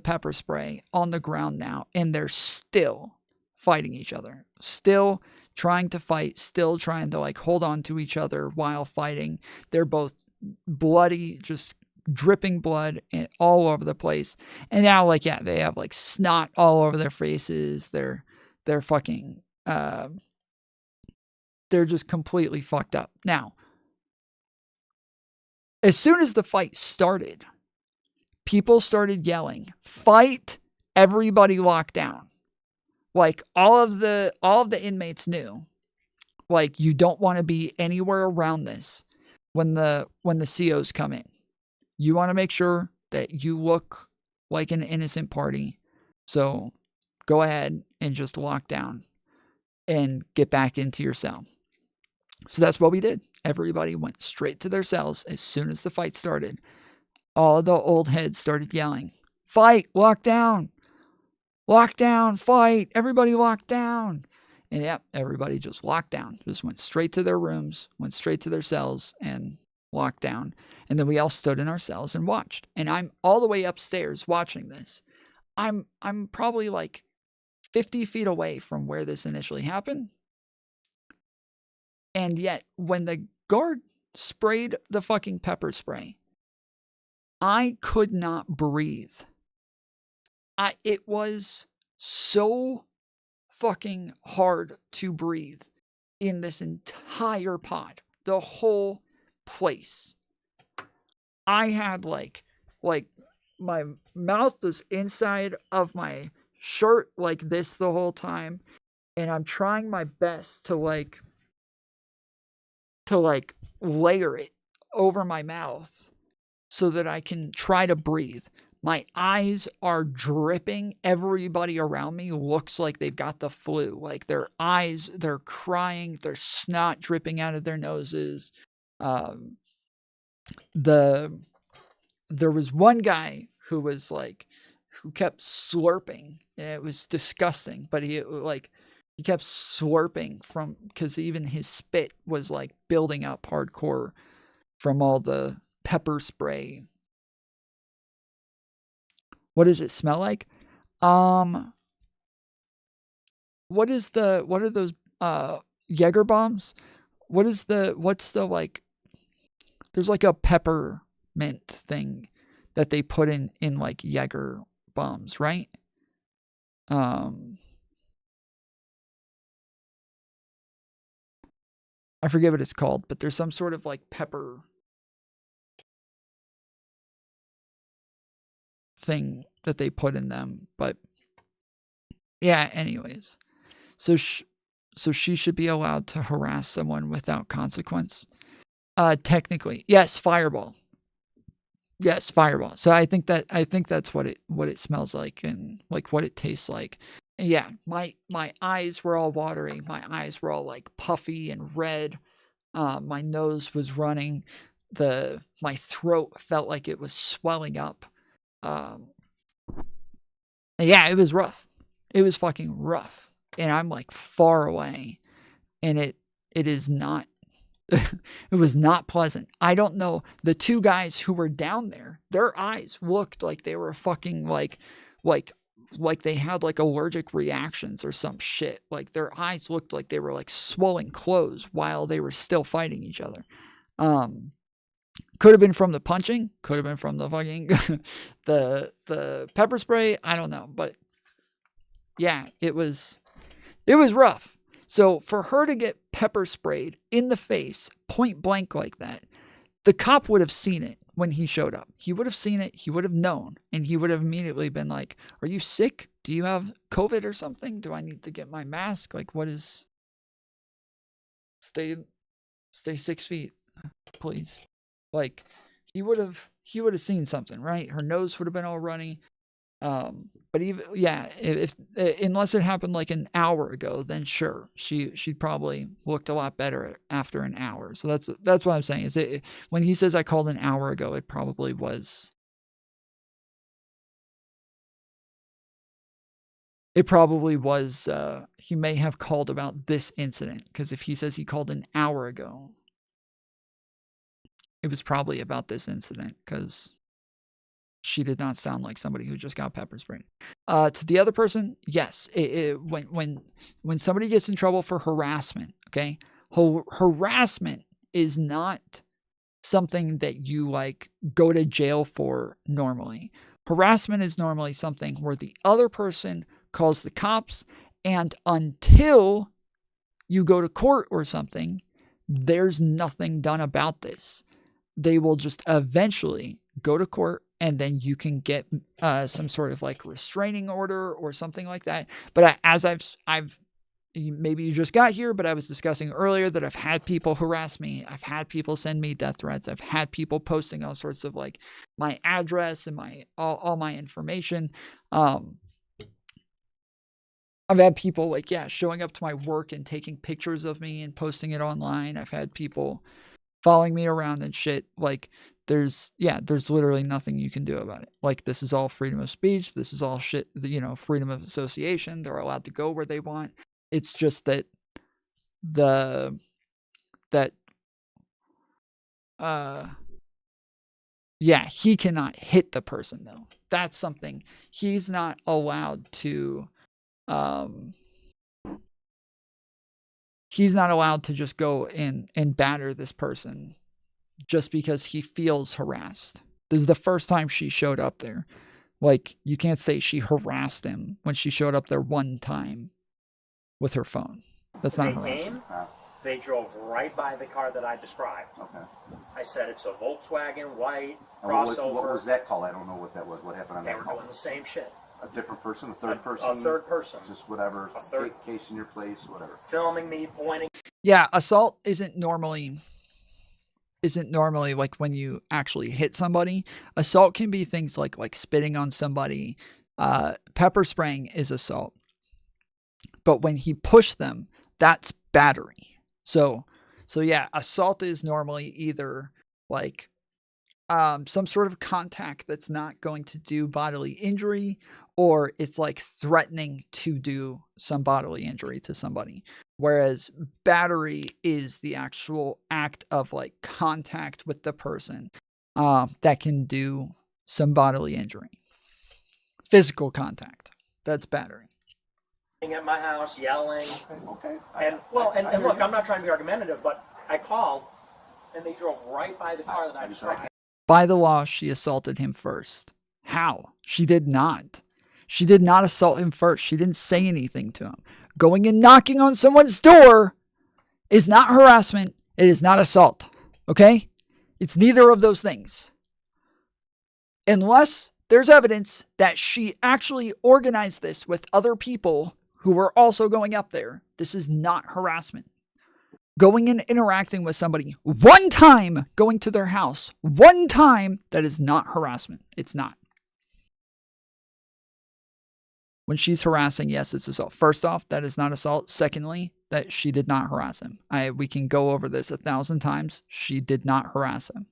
pepper spray on the ground now, and they're still fighting each other, still trying to fight, still trying to like hold on to each other while fighting. They're both bloody, just dripping blood all over the place. And now they have like snot all over their faces. They're fucking they're just completely fucked up. Now, as soon as the fight started, people started yelling, "Fight, everybody lock down." Like all of the inmates knew, like, you don't want to be anywhere around this when the COs come in. You want to make sure that you look like an innocent party. So go ahead and just lock down and get back into your cell. So that's what we did. Everybody went straight to their cells as soon as the fight started. all the old heads started yelling, "Fight, lock down, fight, everybody lock down." And yep, everybody just locked down, just went straight to their rooms, went straight to their cells and locked down. And then we all stood in our cells and watched. And I'm all the way upstairs watching this. I'm probably like 50 feet away from where this initially happened. And yet, when the guard sprayed the fucking pepper spray, I could not breathe. It was so fucking hard to breathe in this entire pod. The whole place. I had like my mouth was inside of my shirt like this the whole time, and I'm trying my best to layer it over my mouth so that I can try to breathe. My eyes are dripping. Everybody around me looks like they've got the flu. Like their eyes, they're crying, their snot dripping out of their noses. There was one guy who was who kept slurping, and it was disgusting, but he kept slurping because even his spit was like building up hardcore from all the pepper spray. What does it smell like? What are those Jaeger bombs? What's the there's like a peppermint thing that they put in like Jaeger bombs, right? I forget what it's called, but there's some sort of like pepper thing that they put in them. But yeah, anyways. So she should be allowed to harass someone without consequence. Technically. Yes, fireball. Yes, fireball. So I think that's what it smells like and like what it tastes like. And yeah, my eyes were all watery. My eyes were all like puffy and red. My nose was running. My throat felt like it was swelling up. Yeah, it was rough. It was fucking rough. And I'm like far away. And it is not it was not pleasant. I don't know. The two guys who were down there, their eyes looked like they were fucking like they had like allergic reactions or some shit. Like their eyes looked like they were like swelling closed while they were still fighting each other. Could have been from the punching, could have been from the fucking the pepper spray, I don't know, but yeah, it was rough. So for her to get pepper sprayed in the face, point blank like that, the cop would have seen it when he showed up. He would have seen it, he would have known, and he would have immediately been like, "Are you sick? Do you have COVID or something? Do I need to get my mask? Like, what is... Stay 6 feet, please." Like, he would have seen something, right? Her nose would have been all runny. But even, yeah, if unless it happened like an hour ago, then sure, she'd probably looked a lot better after an hour. So that's what I'm saying. Is it when he says I called an hour ago, it probably was. It probably was. He may have called about this incident, because if he says he called an hour ago, it was probably about this incident, because she did not sound like somebody who just got pepper sprayed. To the other person, yes. When somebody gets in trouble for harassment, okay, harassment is not something that you like go to jail for normally. Harassment is normally something where the other person calls the cops, and until you go to court or something, there's nothing done about this. They will just eventually go to court, and then you can get some sort of like restraining order or something like that. But as I've maybe you just got here, but I was discussing earlier that I've had people harass me. I've had people send me death threats. I've had people posting all sorts of like my address and my all my information. I've had people like, yeah, showing up to my work and taking pictures of me and posting it online. I've had people following me around and shit. Like, there's literally nothing you can do about it. Like, this is all freedom of speech. This is all shit, freedom of association. They're allowed to go where they want. It's just that he cannot hit the person, though. That's something. He's not allowed to just go and batter this person just because he feels harassed. This is the first time she showed up there. Like, you can't say she harassed him when she showed up there one time with her phone. That's not harassment. They drove right by the car that I described. Okay. I said it's a Volkswagen white crossover. What was that call? I don't know what that was. What happened on that call? They were doing the same shit. A different person? A third person? A third person. Just whatever. A third case in your place, whatever. Filming me, pointing. Yeah, assault isn't normally like when you actually hit somebody. Assault can be things like spitting on somebody. Pepper spraying is assault. But when he pushed them, that's battery. So yeah, assault is normally either like some sort of contact that's not going to do bodily injury, or it's like threatening to do some bodily injury to somebody. Whereas battery is the actual act of like contact with the person that can do some bodily injury. Physical contact. That's battery. At my house, yelling. Okay. And look, I'm not trying to be argumentative, but I called, and they drove right by the car that I described. By the law, she assaulted him first. How? She did not. She did not assault him first. She didn't say anything to him. Going and knocking on someone's door is not harassment. It is not assault. Okay? It's neither of those things. Unless there's evidence that she actually organized this with other people who were also going up there. This is not harassment. Going and interacting with somebody one time, going to their house one time, that is not harassment. It's not. When she's harassing, yes, it's assault. First off, that is not assault. Secondly, that she did not harass him. We can go over this 1,000 times. She did not harass him.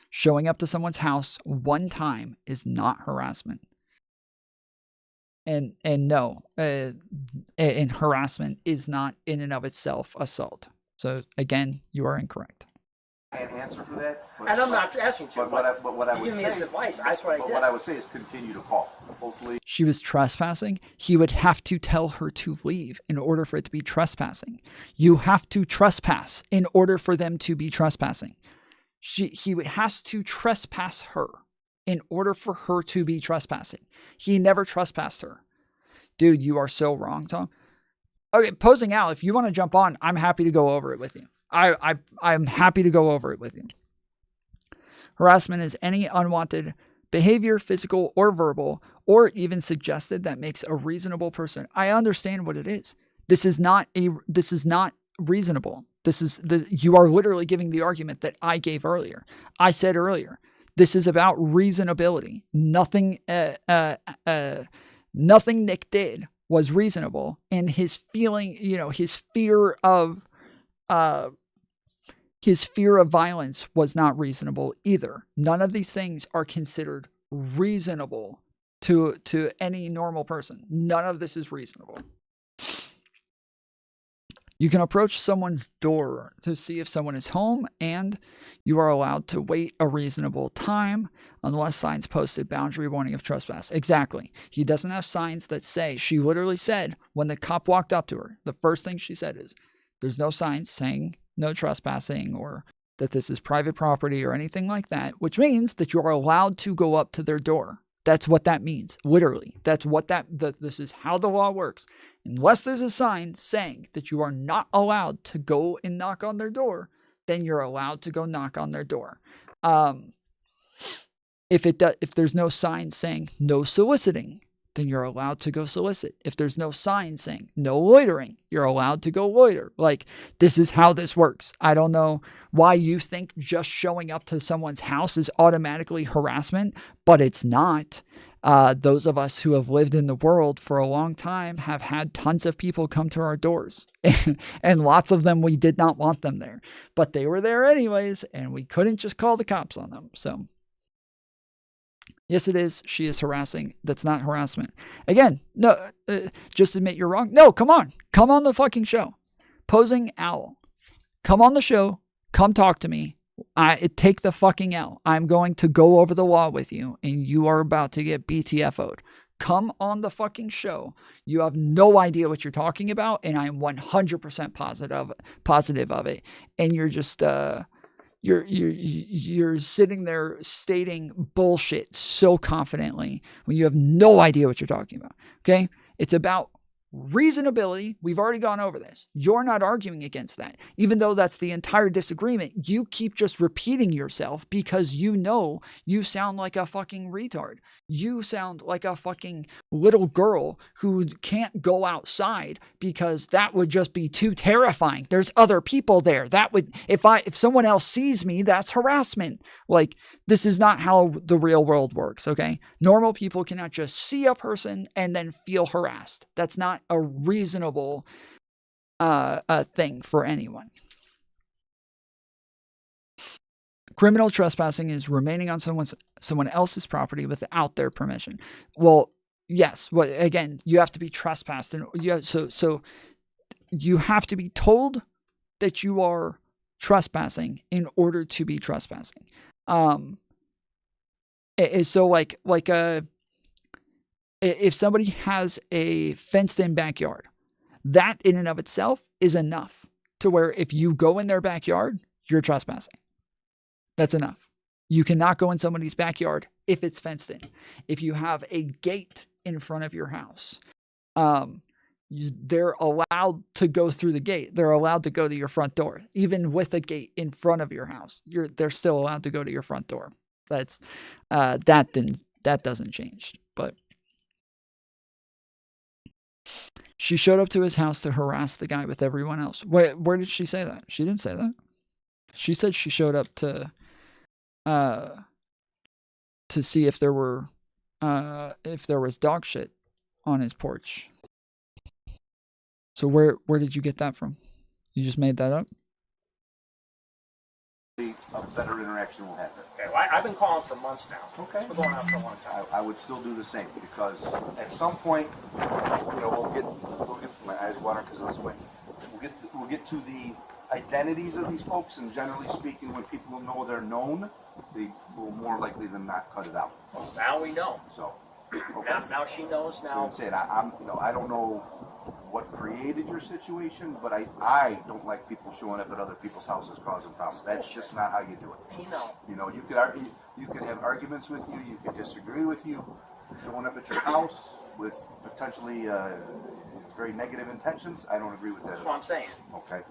Showing up to someone's house one time is not harassment. And no, and harassment is not in and of itself assault. So again, you are incorrect. I can't answer for that. And I'm not asking you, but what I would give me say, this advice. That's what I did. What I would say is continue to call. Hopefully, she was trespassing. He would have to tell her to leave in order for it to be trespassing. You have to trespass in order for them to be trespassing. He has to trespass her in order for her to be trespassing. He never trespassed her. Dude, you are so wrong, Tom. Okay, Posing Al, if you want to jump on, I'm happy to go over it with you. I'm happy to go over it with you. Harassment is any unwanted behavior, physical or verbal, or even suggested that makes a reasonable person. I understand what it is. This is not reasonable. You are literally giving the argument that I gave earlier. I said earlier, this is about reasonability. Nothing Nick did was reasonable, and his feeling, his fear of violence was not reasonable either. None of these things are considered reasonable to any normal person. None of this is reasonable. You can approach someone's door to see if someone is home, and you are allowed to wait a reasonable time unless signs posted boundary warning of trespass. Exactly. He doesn't have signs that say, she literally said when the cop walked up to her, the first thing she said is, there's no signs saying no trespassing or that this is private property or anything like that, which means that you're allowed to go up to their door. That's what that means. Literally. That's what this is how the law works. Unless there's a sign saying that you are not allowed to go and knock on their door, then you're allowed to go knock on their door. If there's no sign saying no soliciting, then you're allowed to go solicit. If there's no sign saying no loitering, you're allowed to go loiter. Like, this is how this works. I don't know why you think just showing up to someone's house is automatically harassment, but it's not. Those of us who have lived in the world for a long time have had tons of people come to our doors. And lots of them, we did not want them there. But they were there anyways, and we couldn't just call the cops on them. So, yes, it is. She is harassing. That's not harassment. Again, no, just admit you're wrong. No, come on. Come on the fucking show. Posing Owl. Come on the show. Come talk to me. Take the fucking L. I'm going to go over the law with you, and you are about to get BTFO'd. Come on the fucking show. You have no idea what you're talking about, and I am 100% positive of it. And you're just you're sitting there stating bullshit so confidently when you have no idea what you're talking about. Okay? It's about reasonability. We've already gone over this. You're not arguing against that. Even though that's the entire disagreement, you keep just repeating yourself because you know you sound like a fucking retard. You sound like a fucking little girl who can't go outside because that would just be too terrifying. There's other people there. That would, if someone else sees me, that's harassment. Like, this is not how the real world works, okay? Normal people cannot just see a person and then feel harassed. That's not a reasonable thing for anyone. Criminal trespassing is remaining on someone else's property without their permission. Well, yes. Well, again, you have to be trespassed, and so you have to be told that you are trespassing in order to be trespassing. So like if somebody has a fenced-in backyard, that in and of itself is enough to where if you go in their backyard, you're trespassing. That's enough. You cannot go in somebody's backyard if it's fenced in. If you have a gate in front of your house, they're allowed to go through the gate. They're allowed to go to your front door. Even with a gate in front of your house, they're still allowed to go to your front door. That's that doesn't change. But she showed up to his house to harass the guy with everyone else. Where did she say that? She didn't say that. She said she showed up to see if there was dog shit on his porch. So where did you get that from? You just made that up? A better interaction will happen. Okay, well, I've been calling for months now. Okay. It's been going on for a long time. I would still do the same because at some point, we'll get my eyes water because of this way. We'll get to the identities of these folks, and generally speaking, when people know they're known, they will more likely than not cut it out. Well, now we know. So, okay. Now she knows. Now, so I don't know what created your situation, but I don't like people showing up at other people's houses causing problems. That's just not how you do it. You could argue, you could have arguments with you, you could disagree with you, showing up at your house with potentially very negative intentions. I don't agree with that. That's what I'm saying. Okay.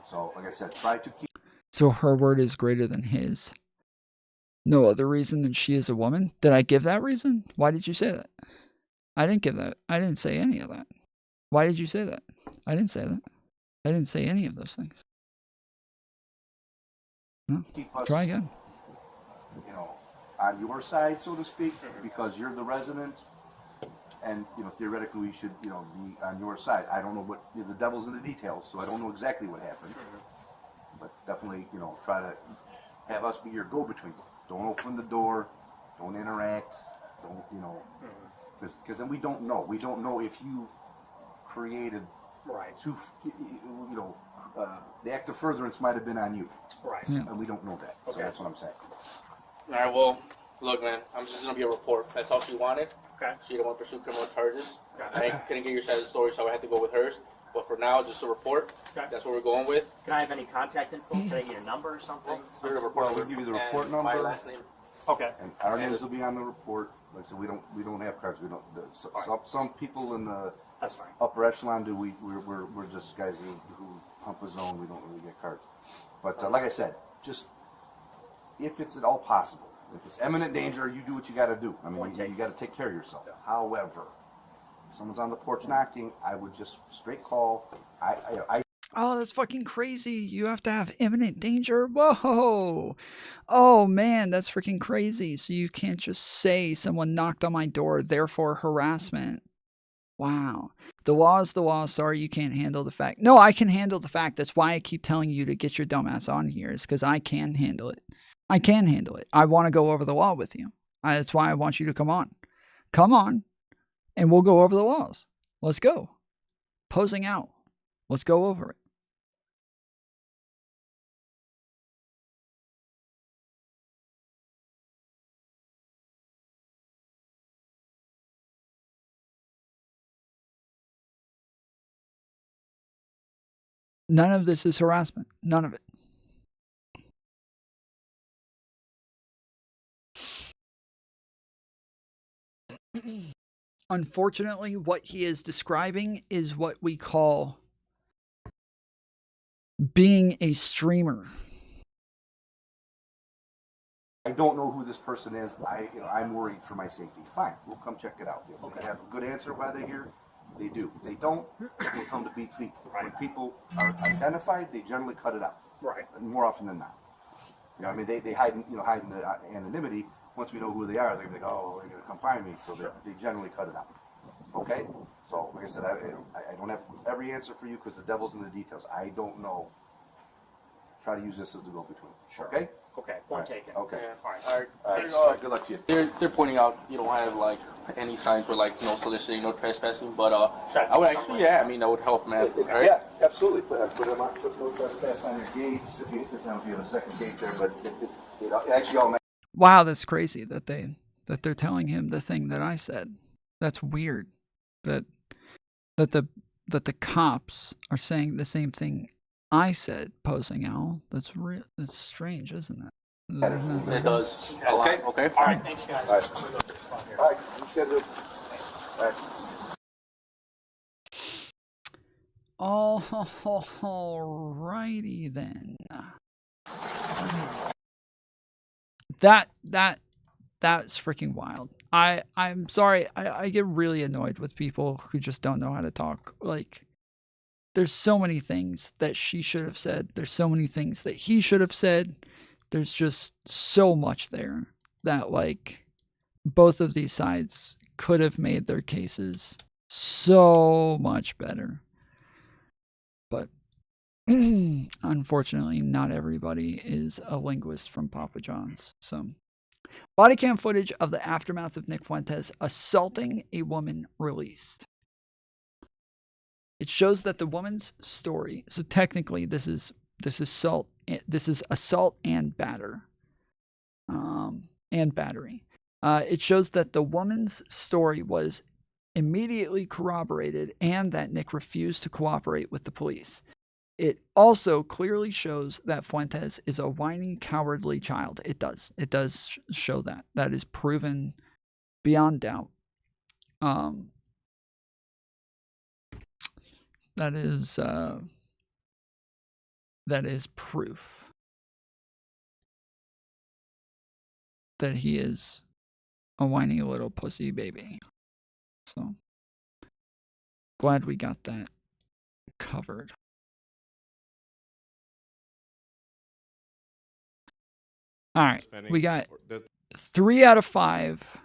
So, like I said, try to keep. So her word is greater than his. No other reason than she is a woman? Did I give that reason? Why did you say that? I didn't give that. I didn't say any of that. Why did you say that? I didn't say that. I didn't say any of those things. No. Try again. On your side, so to speak, because you're the resident, and theoretically we should be on your side. I don't know what the devil's in the details, so I don't know exactly what happened. But definitely, try to have us be your go-between. Don't open the door. Don't interact. Don't because then we don't know. We don't know if you created the act of furtherance might have been on you. Right. And we don't know that. So that's what I'm saying. All right, well, look, man, I'm just going to be a report. That's all she wanted. Okay. She didn't want to pursue criminal charges. I couldn't get your side of the story, so I had to go with hers. But for now, just a report. Okay. That's what we're going with. Can I have any contact info? Can I get a number or something? We'll give you the report number. My last name. Okay. And our names will be on the report. Like I said, we don't have cards. We don't. Some people in the upper echelon do. We're just guys who pump a zone. We don't really get cards. But like I said, just if it's at all possible, if it's imminent danger, you do what you got to do. I mean, you got to take care of yourself. Yeah. However, if someone's on the porch knocking, I would just straight call. Oh, that's fucking crazy. You have to have imminent danger. Whoa. Oh, man, that's freaking crazy. So you can't just say someone knocked on my door, therefore harassment. Wow. The law is the law. Sorry, you can't handle the fact. No, I can handle the fact. That's why I keep telling you to get your dumbass on here, is because I can handle it. I can handle it. I want to go over the law with you. That's why I want you to come on. Come on, and we'll go over the laws. Let's go. Posing out. Let's go over it. None of this is harassment. None of it. Unfortunately, what he is describing is what we call being a streamer. I don't know who this person is. I'm worried for my safety. Fine, we'll come check it out. If they have a good answer why they're here, they do. If they don't, we'll tell them to beat feet. When people are identified, they generally cut it out. Right. More often than not. You know, I mean, they hide in the anonymity. Once we know who they are, they're gonna be like, oh, they're gonna come find me. So they generally cut it out. Okay. So, like I said, I don't have every answer for you because the devil's in the details. I don't know. Try to use this as the go-between. Sure. Okay. Okay. Point taken. Okay. All right. All right. So, good luck to you. They're pointing out you don't have like any signs for like no soliciting, no trespassing, but I would actually, I mean, that would help, man. Right? Yeah, absolutely. Put no trespass on your gates. If you have a second gate there, but it actually all. Wow, that's crazy that they're telling him the thing that I said. That's weird. That the cops are saying the same thing I said, posing out. That's strange, isn't it? It does. Okay. Okay. All right. Thanks, guys. All right. All right. Alrighty then. That's freaking wild. I'm sorry. I get really annoyed with people who just don't know how to talk. Like, there's so many things that she should have said. There's so many things that he should have said. There's just so much there that, like, both of these sides could have made their cases so much better. But unfortunately, not everybody is a linguist from Papa John's. So, body cam footage of the aftermath of Nick Fuentes assaulting a woman released. It shows that the woman's story. So technically, this is assault and battery. It shows that the woman's story was immediately corroborated and that Nick refused to cooperate with the police. It also clearly shows that Fuentes is a whiny, cowardly child. It does show that. That is proven beyond doubt. That is proof that he is a whiny little pussy baby. So, glad we got that covered. All right, we got 3 out of 5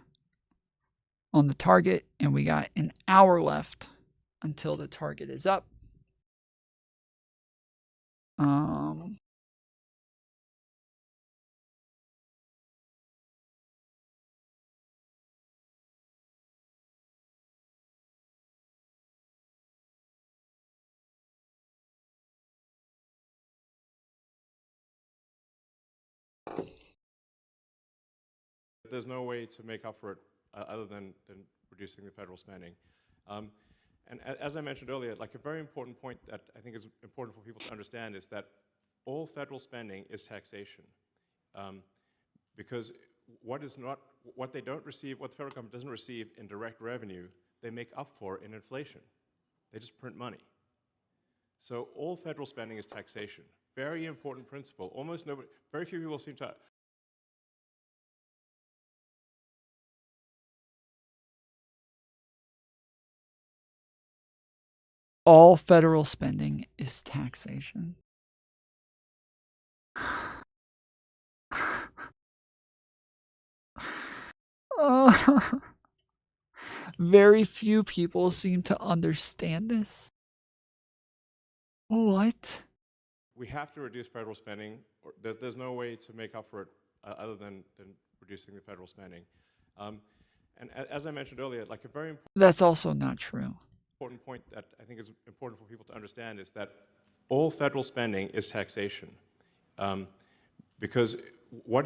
on the target, and we got an hour left until the target is up. There's no way to make up for it other than reducing the federal spending. And as I mentioned earlier, like a very important point that I think is important for people to understand is that all federal spending is taxation. Because what the federal government doesn't receive in direct revenue, they make up for in inflation. They just print money. So all federal spending is taxation. Very important principle. Very few people seem to All federal spending is taxation. Very few people seem to understand this. What? We have to reduce federal spending. Or there's no way to make up for it other than reducing the federal spending. And as I mentioned earlier, like a very important That's also not true. point that I think is important for people to understand is that all federal spending is taxation. Because what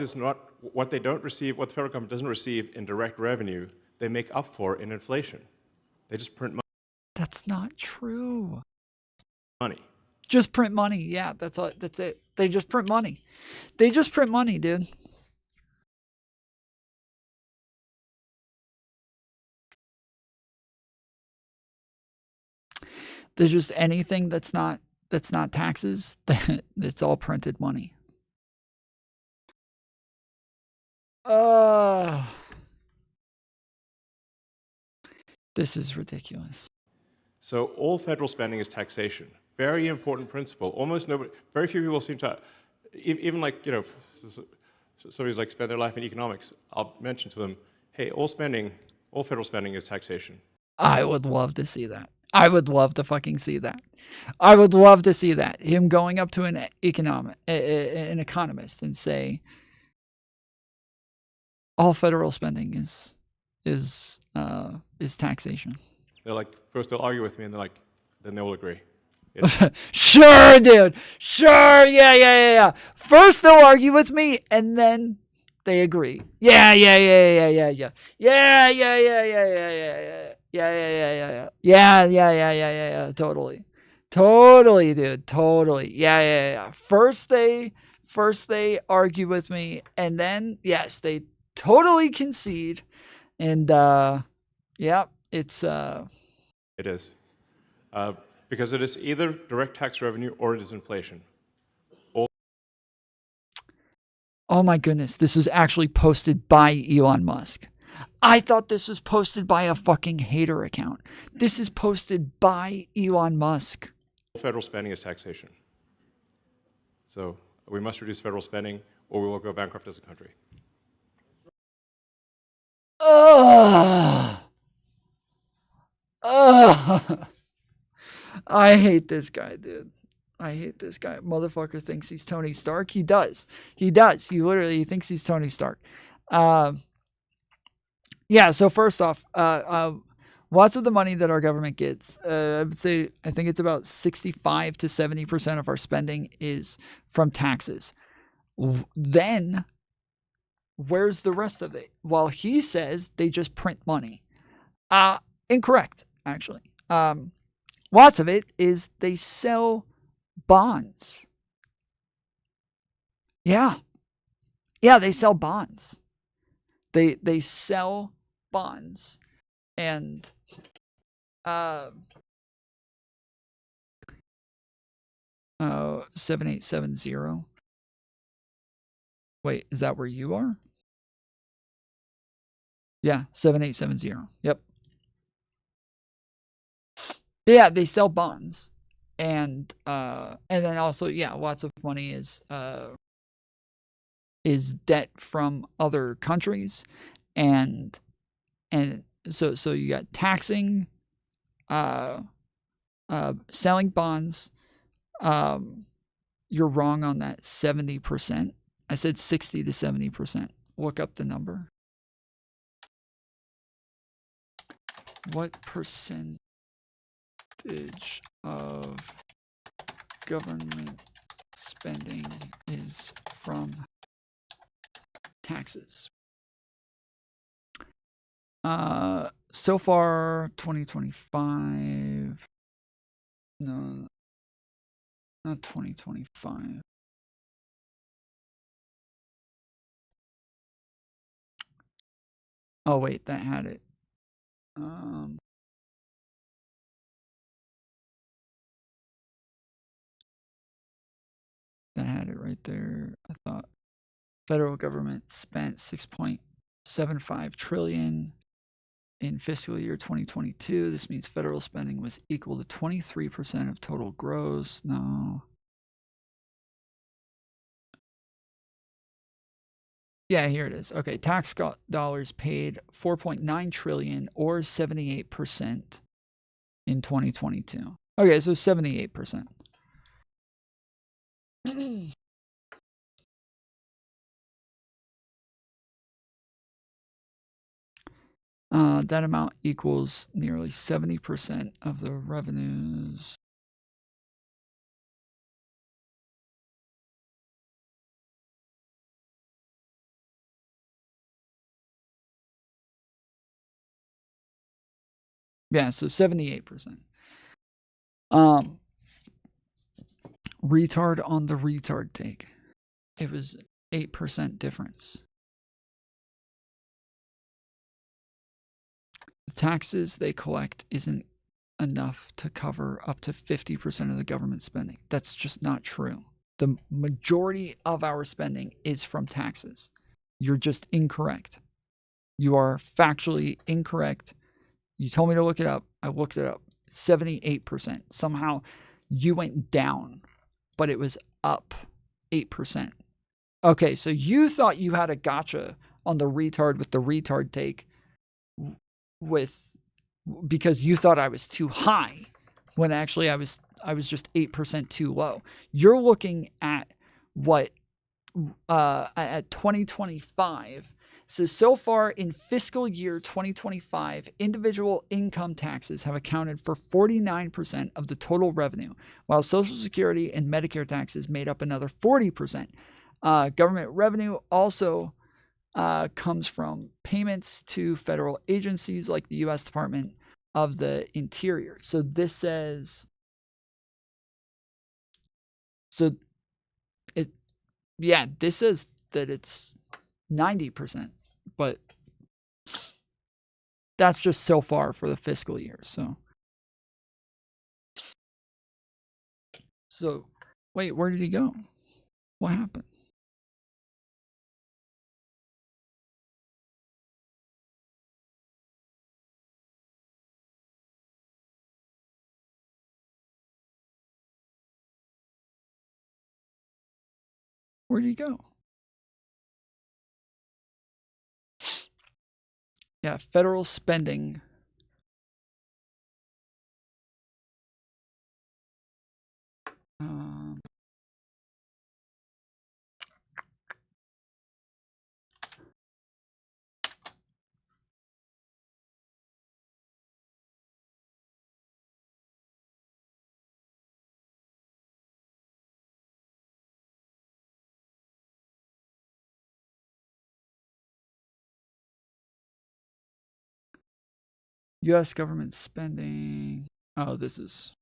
they don't receive, what the federal government doesn't receive in direct revenue, they make up for in inflation. They just print money. That's not true. Money. Just print money. Yeah, that's all. That's it. They just print money. They just print money, dude. There's just anything that's not taxes. It's all printed money. This is ridiculous. So all federal spending is taxation. Very important principle. Almost nobody, very few people seem to, even like, you know, somebody's like spend their life in economics. I'll mention to them, hey, all federal spending is taxation. I would love to see that. I would love to fucking see that. I would love to see that. Him going up to an economist and say, all federal spending is taxation. They're like, first they'll argue with me, and they're like, then they will agree. Sure, dude. Sure. Yeah. First they'll argue with me, and then they agree. Yeah. Totally, dude. Totally. Yeah. First they argue with me, and then yes, they totally concede. And yeah, it's It is. Because it is either direct tax revenue or it is inflation. Oh my goodness, this was actually posted by Elon Musk. I thought this was posted by a fucking hater account. This is posted by Elon Musk. Federal spending is taxation. So we must reduce federal spending or we will go bankrupt as a country. I hate this guy, dude. I hate this guy. Motherfucker thinks he's Tony Stark. He does. He literally thinks he's Tony Stark. Yeah, so first off, lots of the money that our government gets, I think it's about 65 to 70% of our spending is from taxes. Then, where's the rest of it? Well, he says they just print money. Incorrect, actually. Lots of it is they sell bonds. Yeah, they sell bonds. They sell bonds, and 7870. Wait, is that where you are? Yeah, 7870. Yep. Yeah, they sell bonds, and then also, yeah, lots of money is debt from other countries, and so you got taxing, selling bonds. You're wrong on that 70%. I said 60 to 70%. Look up the number. What percentage of government spending is from taxes? So far, 2025. No, not 2025. Oh wait, that had it. That had it right there. I thought federal government spent 6.75 trillion in fiscal year 2022. This means federal spending was equal to 23% of total gross. No. Yeah, here it is. Okay, tax dollars paid 4.9 trillion or 78% in 2022. Okay, so 78%. That amount equals nearly 70% of the revenues. Yeah, so 78%. Retard on the retard take. It was 8% difference. The taxes they collect isn't enough to cover up to 50% of the government spending. That's just not true. The majority of our spending is from taxes. You're just incorrect. You are factually incorrect. You told me to look it up. I looked it up. 78%. Somehow you went down, but it was up 8%. Okay, so you thought you had a gotcha on the retard with the retard take because you thought I was too high when actually I was just 8% too low. You're looking at what at 2025. So far in fiscal year 2025, individual income taxes have accounted for 49% of the total revenue, while Social Security and Medicare taxes made up another 40%. Government revenue also comes from payments to federal agencies like the U.S. Department of the Interior. So this says, this says that it's 90%, but that's just so far for the fiscal year. So wait, where did he go? What happened? Where did he go? Yeah, federal spending. U.S. government spending. Oh, this is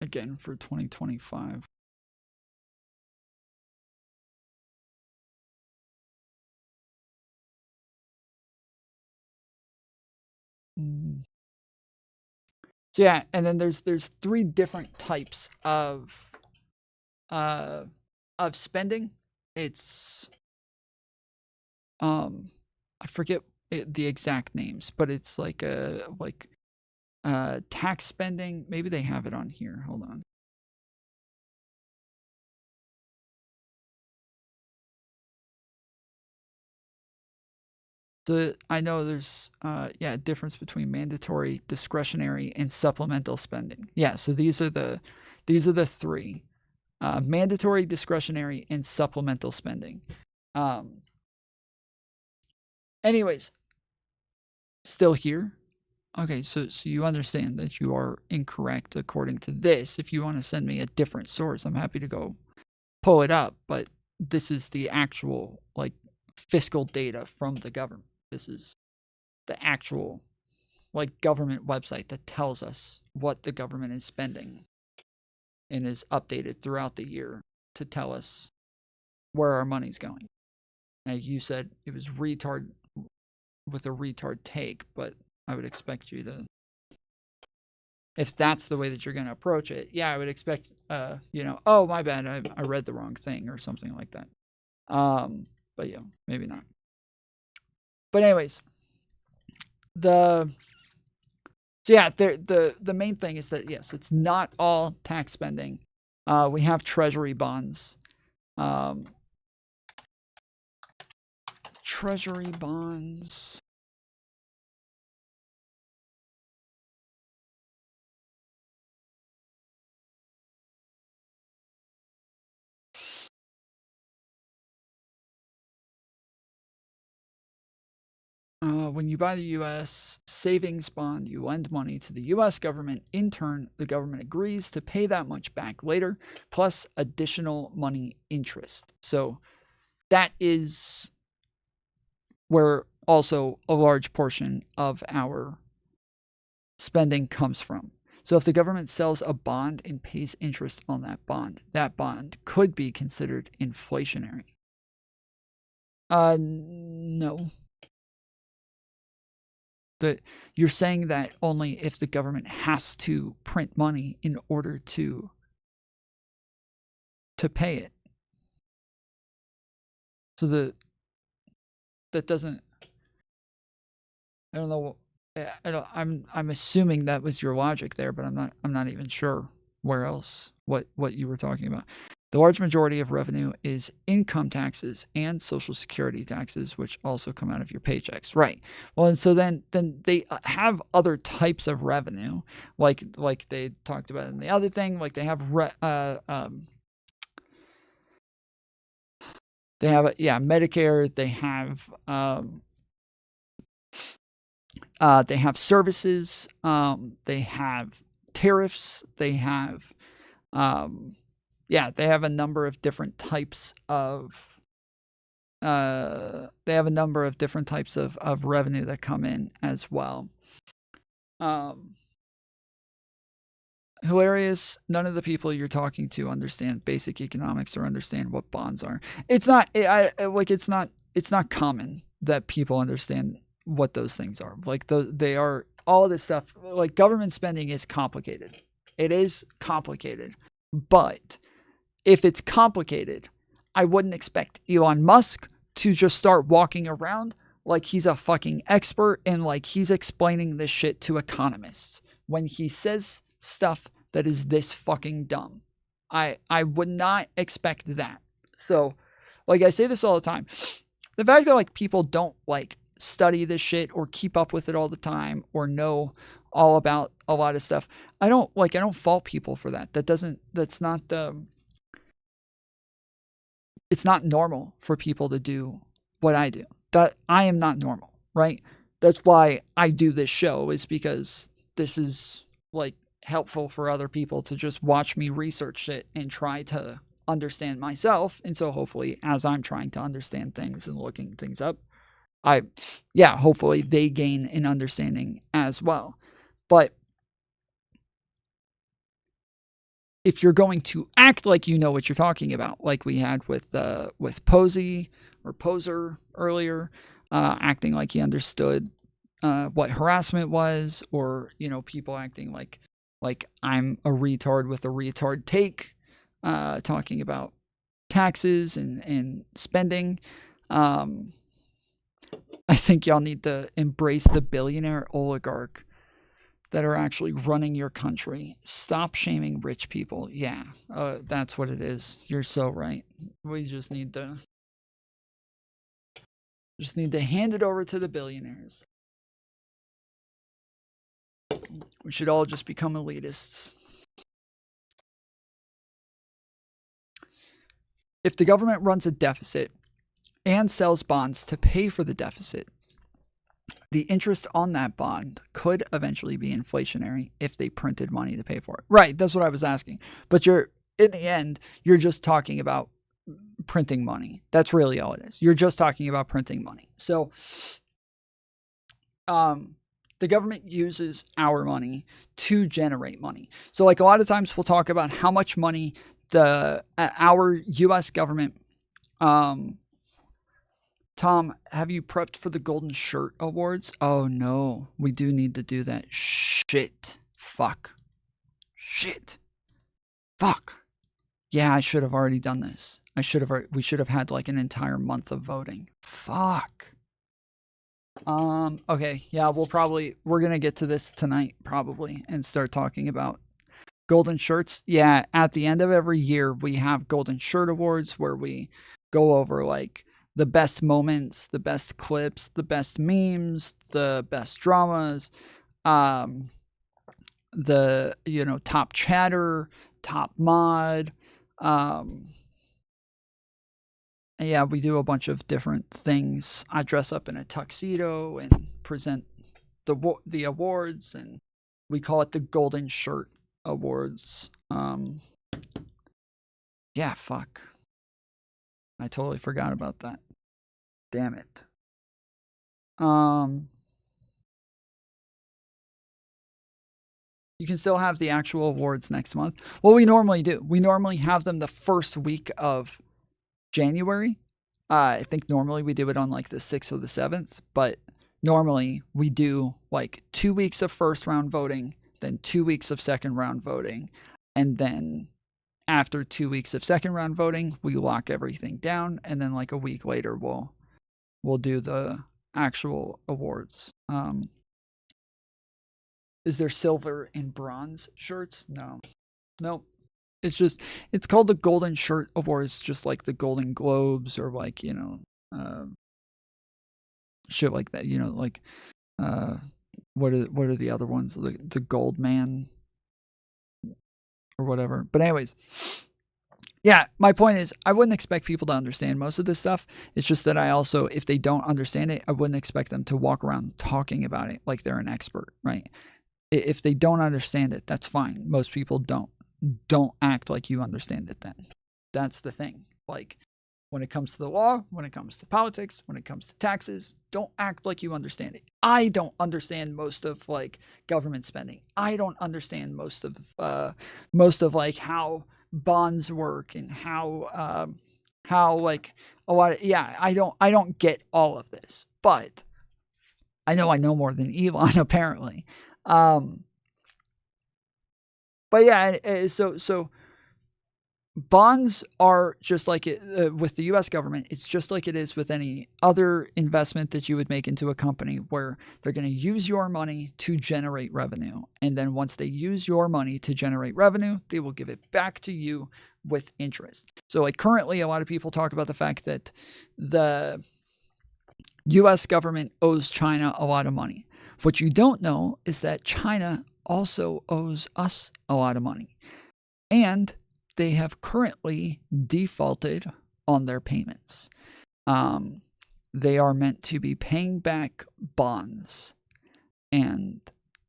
again for 2025. So yeah, and then there's three different types of spending. It's I forget the exact names, but it's like tax spending. Maybe they have it on here. Hold on. I know there's difference between mandatory, discretionary, and supplemental spending. Yeah, so these are the three: mandatory, discretionary, and supplemental spending. Anyways, still here. Okay, so you understand that you are incorrect according to this. If you want to send me a different source, I'm happy to go pull it up. But this is the actual fiscal data from the government. This is the actual government website that tells us what the government is spending and is updated throughout the year to tell us where our money's going. Now, you said it was retard with a retard take, but I would expect you to, if that's the way that you're going to approach it, I would expect, oh, my bad, I read the wrong thing or something like that. But maybe not. But anyways, the So yeah, the main thing is that yes, it's not all tax spending. We have treasury bonds. Treasury bonds. When you buy the U.S. savings bond, you lend money to the U.S. government. In turn, the government agrees to pay that much back later, plus additional money interest. So that is where also a large portion of our spending comes from. So if the government sells a bond and pays interest on that bond could be considered inflationary. No. You're saying that only if the government has to print money in order to pay it. So that doesn't. I don't know. I'm assuming that was your logic there, but I'm not even sure where else what you were talking about. The large majority of revenue is income taxes and social security taxes, which also come out of your paychecks. Right. Well, and so then they have other types of revenue, like they talked about in the other thing, like they have Medicare, they have services, they have tariffs, they have they have a number of different types of revenue that come in as well. Hilarious. None of the people you're talking to understand basic economics or understand what bonds are. It's not it's not common that people understand what those things are. Like they are all this stuff. Like government spending is complicated. It is complicated, but if it's complicated, I wouldn't expect Elon Musk to just start walking around like he's a fucking expert and like he's explaining this shit to economists when he says stuff that is this fucking dumb. I would not expect that. So, like I say this all the time. The fact that like people don't like study this shit or keep up with it all the time or know all about a lot of stuff. I don't fault people for that. It's not normal for people to do what I do. That I am not normal, right? That's why I do this show, is because this is like helpful for other people to just watch me research it and try to understand myself. And so hopefully as I'm trying to understand things and looking things up, hopefully they gain an understanding as well. But if you're going to act like you know what you're talking about, like we had with Posey or Poser earlier, acting like he understood what harassment was, or people acting like I'm a retard with a retard take, talking about taxes and spending. I think y'all need to embrace the billionaire oligarch that are actually running your country. Stop shaming rich people. Yeah, that's what it is. You're so right. We just need to hand it over to the billionaires. We should all just become elitists. If the government runs a deficit and sells bonds to pay for the deficit, the interest on that bond could eventually be inflationary if they printed money to pay for it. Right, that's what I was asking. But in the end, you're just talking about printing money. That's really all it is. You're just talking about printing money. So the government uses our money to generate money. So like a lot of times we'll talk about how much money our U.S. government. Tom, have you prepped for the Golden Shirt Awards? Oh no, we do need to do that. Shit. Fuck. Shit. Fuck. Yeah, I should have already done this. We should have had like an entire month of voting. Fuck. Okay, yeah, we're gonna get to this tonight probably and start talking about golden shirts. Yeah, at the end of every year we have golden shirt awards where we go over like the best moments, the best clips, the best memes, the best dramas, the top chatter, top mod. Yeah, we do a bunch of different things. I dress up in a tuxedo and present the awards, and we call it the Golden Shirt Awards. Yeah, fuck. I totally forgot about that. Damn it. You can still have the actual awards next month. Well, we normally do. We normally have them the first week of January. I think normally we do it on like the 6th or the 7th, but normally we do like 2 weeks of first round voting, then 2 weeks of second round voting, and then after 2 weeks of second round voting, we lock everything down, and then like a week later we'll do the actual awards. Is there silver and bronze shirts? No. Nope. It's called the Golden Shirt Awards, just like the Golden Globes or like, shit like that, like what are the other ones? The Gold Man or whatever. But anyways, yeah, my point is I wouldn't expect people to understand most of this stuff. It's just that I also, if they don't understand it, I wouldn't expect them to walk around talking about it like they're an expert, right? If they don't understand it, that's fine. Most people don't. Don't act like you understand it then. That's the thing. Like, when it comes to the law, when it comes to politics, when it comes to taxes, don't act like you understand it. I don't understand most of like government spending. I don't understand most of like how bonds work and how like a lot of, yeah, I don't get all of this. But I know more than Elon apparently. But yeah, so bonds are just like it with the U.S. government. It's just like it is with any other investment that you would make into a company, where they're going to use your money to generate revenue, and then once they use your money to generate revenue, they will give it back to you with interest. So, like currently, a lot of people talk about the fact that the U.S. government owes China a lot of money. What you don't know is that China also owes us a lot of money. And they have currently defaulted on their payments. They are meant to be paying back bonds, and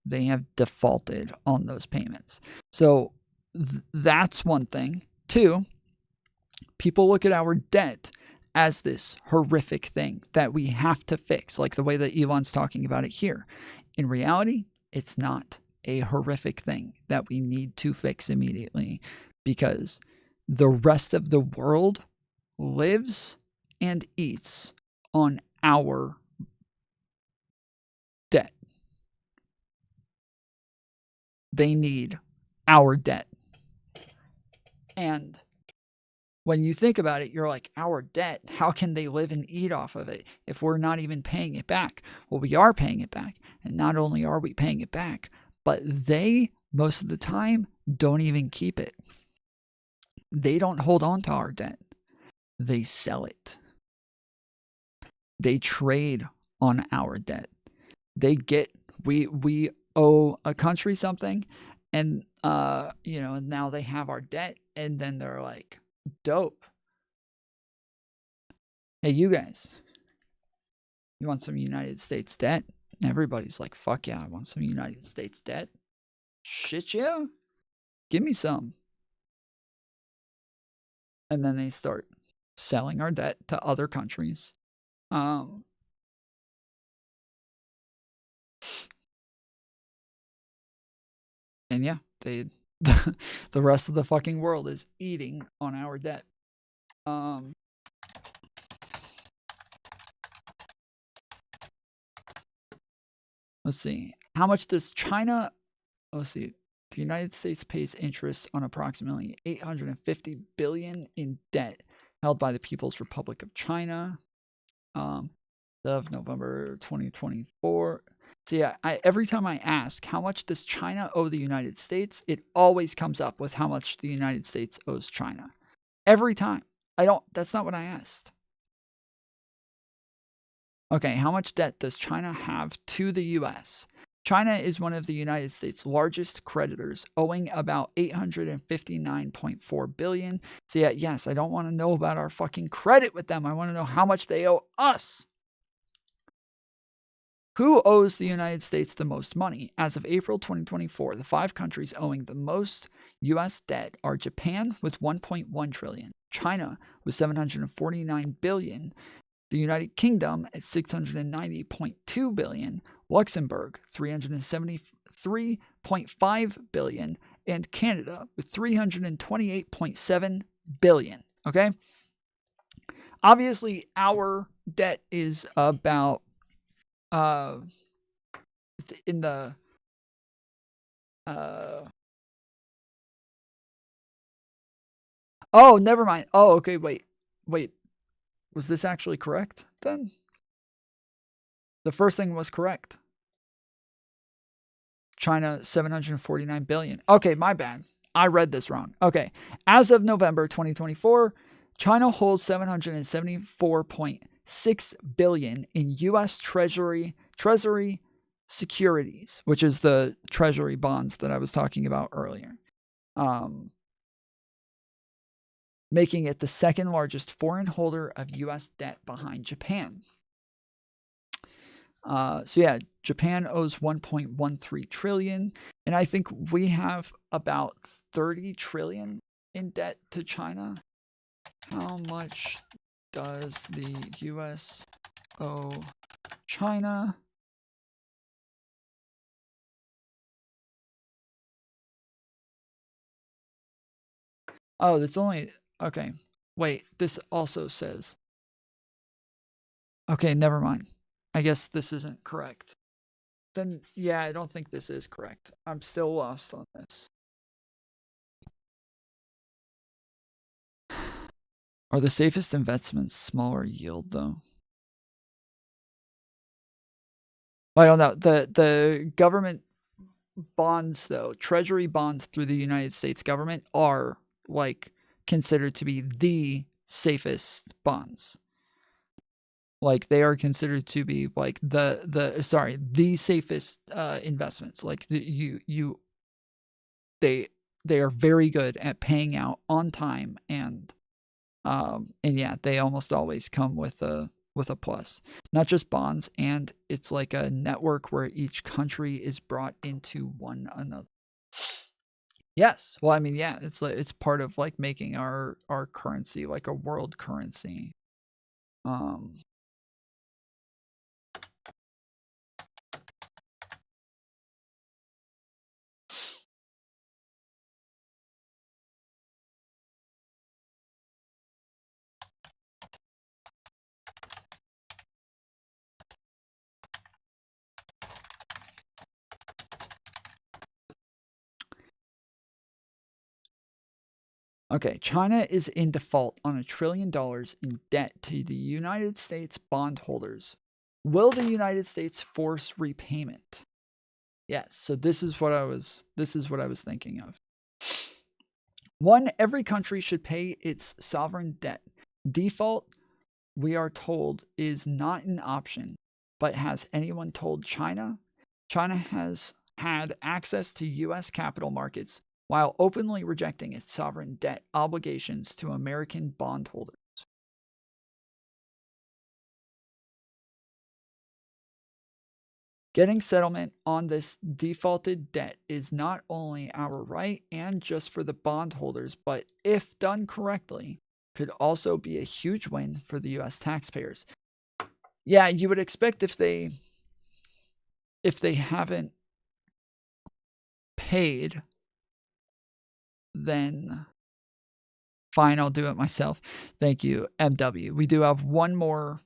they have defaulted on those payments. So that's one thing. Two, people look at our debt as this horrific thing that we have to fix, like the way that Elon's talking about it here. In reality, it's not a horrific thing that we need to fix immediately, because the rest of the world lives and eats on our debt. They need our debt. And when you think about it, you're like, our debt, how can they live and eat off of it if we're not even paying it back? Well, we are paying it back. And not only are we paying it back, but they, most of the time, don't even keep it. They don't hold on to our debt. They sell it. They trade on our debt. We owe a country something, and now they have our debt, and then they're like, dope. Hey, you guys, you want some United States debt? Everybody's like, fuck yeah, I want some United States debt. Shit yeah. Give me some. And then they start selling our debt to other countries. And yeah, the rest of the fucking world is eating on our debt. Let's see. How much does China... Let's see. The United States pays interest on approximately $850 billion in debt held by the People's Republic of China. of November 2024. So yeah, every time I ask how much does China owe the United States, it always comes up with how much the United States owes China. Every time. That's not what I asked. Okay, how much debt does China have to the US? China is one of the United States' largest creditors, owing about $859.4 billion. So yeah, yes, I don't want to know about our fucking credit with them. I want to know how much they owe us. Who owes the United States the most money? As of April 2024, the 5 countries owing the most U.S. debt are Japan with $1.1 trillion, China with $749 billion, the United Kingdom at $690.2 billion, Luxembourg $373.5 billion, and Canada with $328.7 billion. Okay? Obviously, our debt is about it's in the oh, never mind. Oh, okay, wait. Was this actually correct then? The first thing was correct. China, 749 billion. Okay, my bad. I read this wrong. Okay. As of November 2024, China holds 774.6 billion in US Treasury securities, which is the treasury bonds that I was talking about earlier. Making it the second largest foreign holder of US debt behind Japan. So yeah, Japan owes 1.13 trillion, and I think we have about 30 trillion in debt to China. How much does the US owe China? Oh, that's only okay. Wait, this also says. Okay, never mind. I guess this isn't correct. Then, yeah, I don't think this is correct. I'm still lost on this. Are the safest investments smaller yield, though? I don't know. The government bonds, though, treasury bonds through the United States government are, like, considered to be the safest bonds. Like, they are considered to be like the safest investments. Like they are very good at paying out on time, and yeah, they almost always come with a plus. Not just bonds, and it's like a network where each country is brought into one another. Yes. Well, I mean, yeah, it's part of like making our currency like a world currency. Okay, China is in default on $1 trillion in debt to the United States bondholders. Will the United States force repayment? Yes, so this is what I was thinking of. 1, every country should pay its sovereign debt. Default, we are told, is not an option, but has anyone told China? China has had access to US capital markets while openly rejecting its sovereign debt obligations to American bondholders. Getting settlement on this defaulted debt is not only our right and just for the bondholders, but if done correctly, could also be a huge win for the US taxpayers. Yeah, you would expect if they haven't paid, then fine, I'll do it myself. Thank you, MW. We do have one more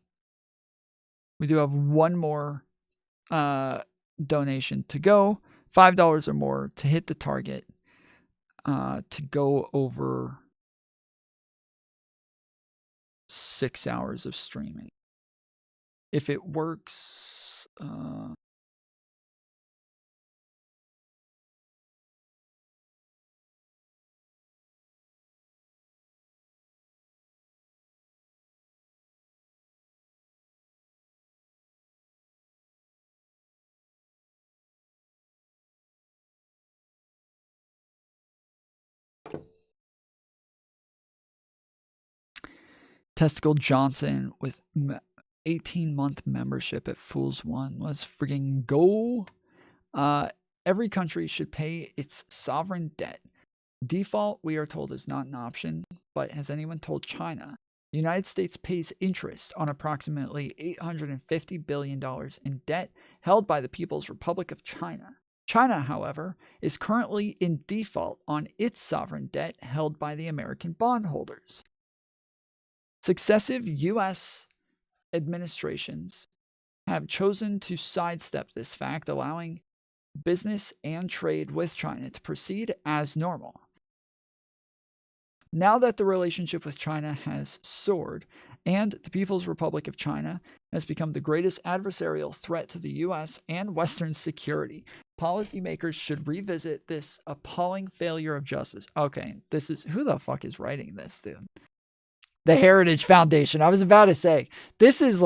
donation to go. $5 or more to hit the target, to go over 6 hours of streaming. if it works. Testicle Johnson with 18-month membership at Fools One. Let's friggin' go. Every country should pay its sovereign debt. Default, we are told, is not an option, but has anyone told China? The United States pays interest on approximately $850 billion in debt held by the People's Republic of China. China, however, is currently in default on its sovereign debt held by the American bondholders. Successive U.S. administrations have chosen to sidestep this fact, allowing business and trade with China to proceed as normal. Now that the relationship with China has soared and the People's Republic of China has become the greatest adversarial threat to the U.S. and Western security, policymakers should revisit this appalling failure of justice. Okay, this is, who the fuck is writing this, dude? The Heritage Foundation. I was about to say, this is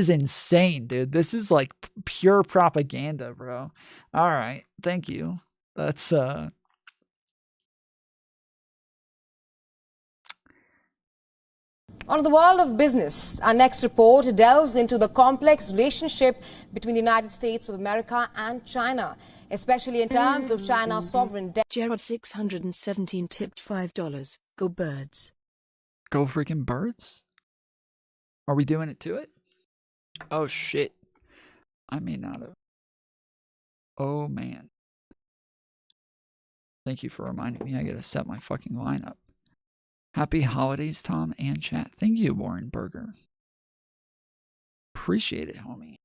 insane, dude. This is like pure propaganda, bro. All right. Thank you. That's, On the world of business, our next report delves into the complex relationship between the United States of America and China, especially in terms of China's sovereign debt. Gerard 617 tipped $5. Go Birds. Go freaking Birds? Are we doing it to it? Oh shit. I may not have. Oh man. Thank you for reminding me. I gotta set my fucking lineup. Happy holidays, Tom and chat. Thank you, Warren Berger. Appreciate it, homie.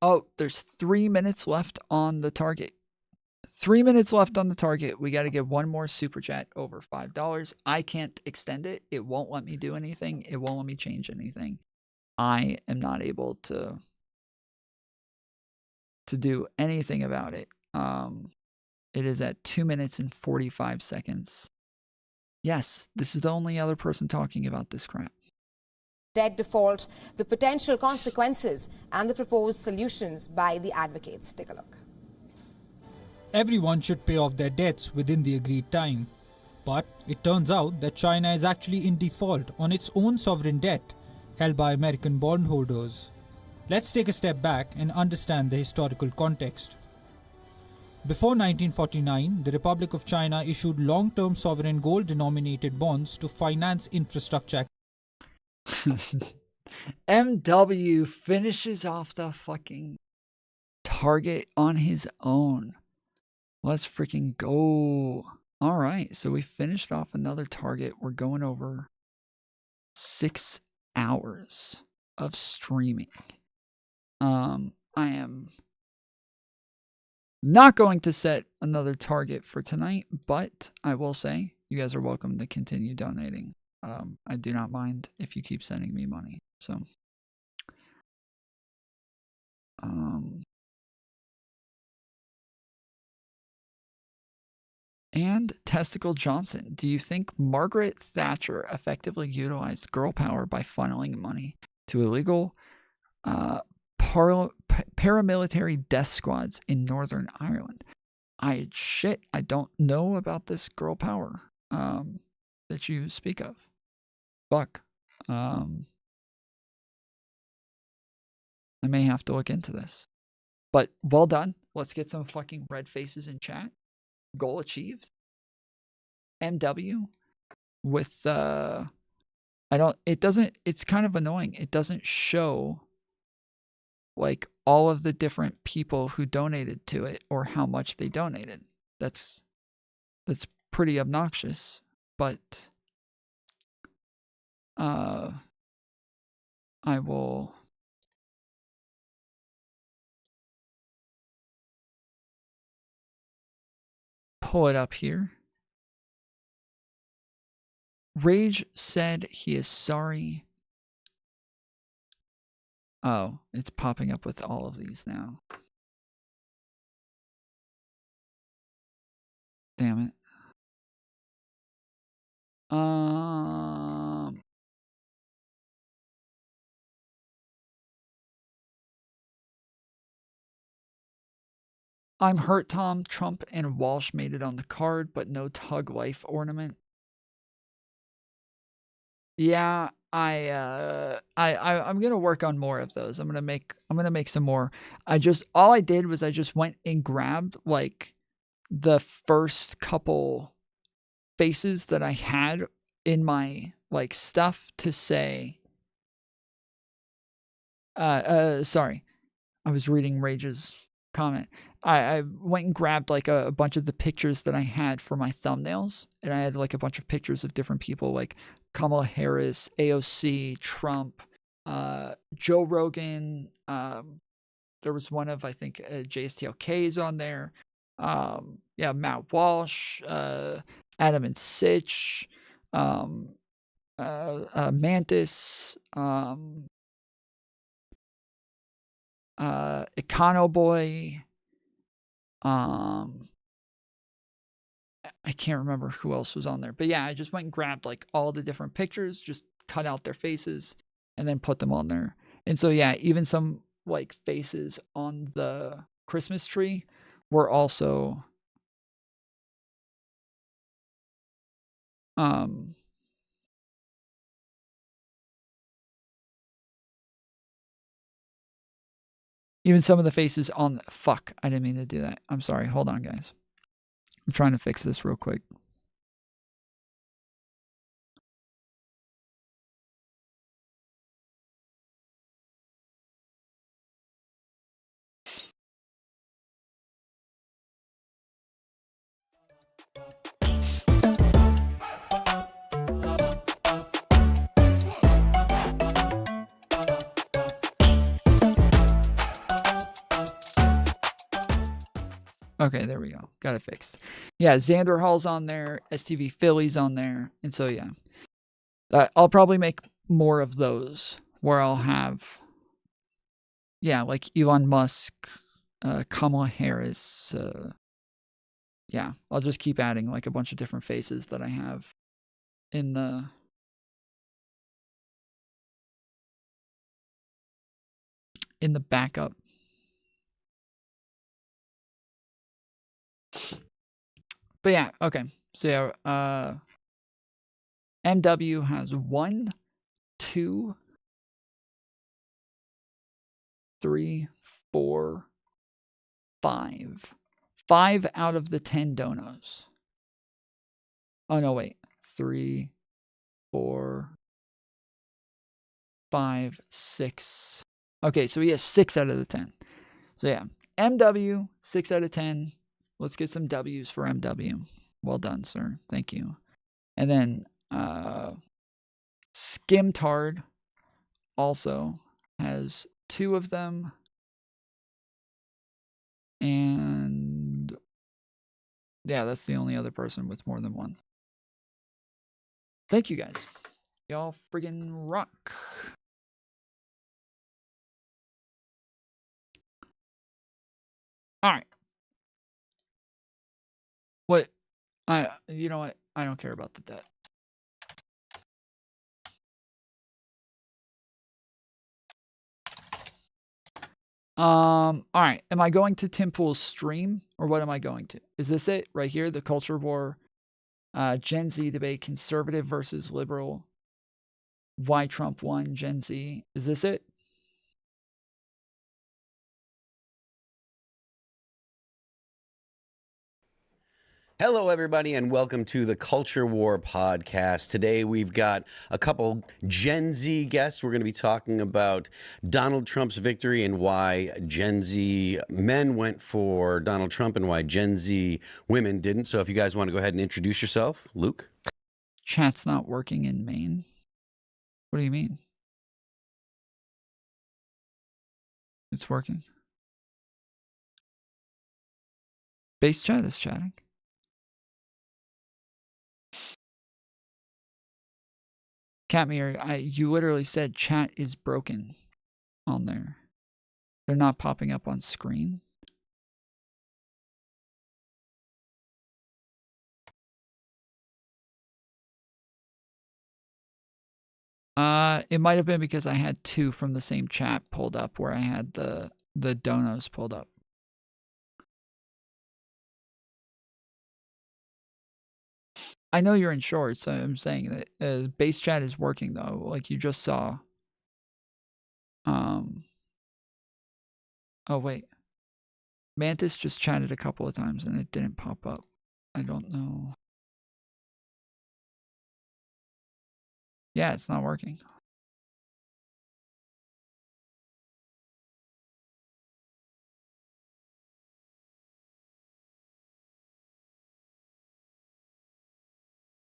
Oh, there's 3 minutes left on the target. 3 minutes left on the target. We got to get one more super chat over $5. I can't extend it. It won't let me do anything. It won't let me change anything. I am not able to do anything about it. It is at 2 minutes and 45 seconds. Yes, this is the only other person talking about this crap. Debt default, the potential consequences, and the proposed solutions by the advocates. Take a look. Everyone should pay off their debts within the agreed time. But it turns out that China is actually in default on its own sovereign debt held by American bondholders. Let's take a step back and understand the historical context. Before 1949, the Republic of China issued long-term sovereign gold-denominated bonds to finance infrastructure. MW finishes off the fucking target on his own. Let's freaking go. All right, so we finished off another target. We're going over 6 hours of streaming. I am not going to set another target for tonight, but I will say you guys are welcome to continue donating. I do not mind if you keep sending me money. So, and Testicle Johnson, do you think Margaret Thatcher effectively utilized girl power by funneling money to illegal paramilitary death squads in Northern Ireland? I don't know about this girl power that you speak of. Fuck. I may have to look into this. But well done. Let's get some fucking red faces in chat. Goal achieved. MW with it's kind of annoying. It doesn't show like all of the different people who donated to it or how much they donated. That's pretty obnoxious, but I will pull it up here. Rage said he is sorry Oh, it's popping up with all of these now. Damn it. I'm hurt, Tom. Trump and Walsh made it on the card, but no Tug Life ornament. Yeah, I'm gonna work on more of those. I'm gonna make some more. All I did was I just went and grabbed like the first couple faces that I had in my like stuff to say. Sorry, I was reading Rage's comment. I went and grabbed like a bunch of the pictures that I had for my thumbnails, and I had like a bunch of pictures of different people like Kamala Harris, AOC, Trump, Joe Rogan. There was one of, I think, JSTLK's on there. Yeah, Matt Walsh, Adam and Sitch, Mantis, Econo Boy. I can't remember who else was on there, but yeah, I just went and grabbed like all the different pictures, just cut out their faces, and then put them on there. And so yeah, even some like faces on the Christmas tree were also even some of the faces on fuck, I didn't mean to do that. I'm sorry. Hold on, guys. I'm trying to fix this real quick. Okay, there we go. Got it fixed. Yeah, Xander Hall's on there. STV Philly's on there. And so, yeah. I'll probably make more of those where I'll have, yeah, like Elon Musk, Kamala Harris. Yeah, I'll just keep adding like a bunch of different faces that I have in the backup. But yeah, okay. So yeah, MW has 1, 2, 3, 4, 5. 5 out of the 10 donos. Oh no, wait. 3, 4, 5, 6. Okay, so he has 6 out of the 10. So yeah, MW, 6 out of 10. Let's get some W's for MW. Well done, sir. Thank you. And then Skimtard also has 2 of them. And yeah, that's the only other person with more than 1. Thank you guys. Y'all friggin' rock. All right. What? You know what? I don't care about the debt. All right. Am I going to Tim Pool's stream or what am I going to? Is this it right here? The culture war, Gen Z debate, conservative versus liberal. Why Trump won, Gen Z. Is this it? Hello, everybody, and welcome to the Culture War podcast. Today, we've got a couple Gen Z guests. We're going to be talking about Donald Trump's victory and why Gen Z men went for Donald Trump and why Gen Z women didn't. So if you guys want to go ahead and introduce yourself, Luke. Chat's not working in Maine. What do you mean? It's working. Base chat is chatting. Catmere, you literally said chat is broken. on there. They're not popping up on screen. It might have been because I had 2 from the same chat pulled up where I had the donos pulled up. I know you're in shorts. I'm saying that base chat is working though, like you just saw. Oh wait, Mantis just chatted a couple of times and it didn't pop up. I don't know. Yeah, it's not working.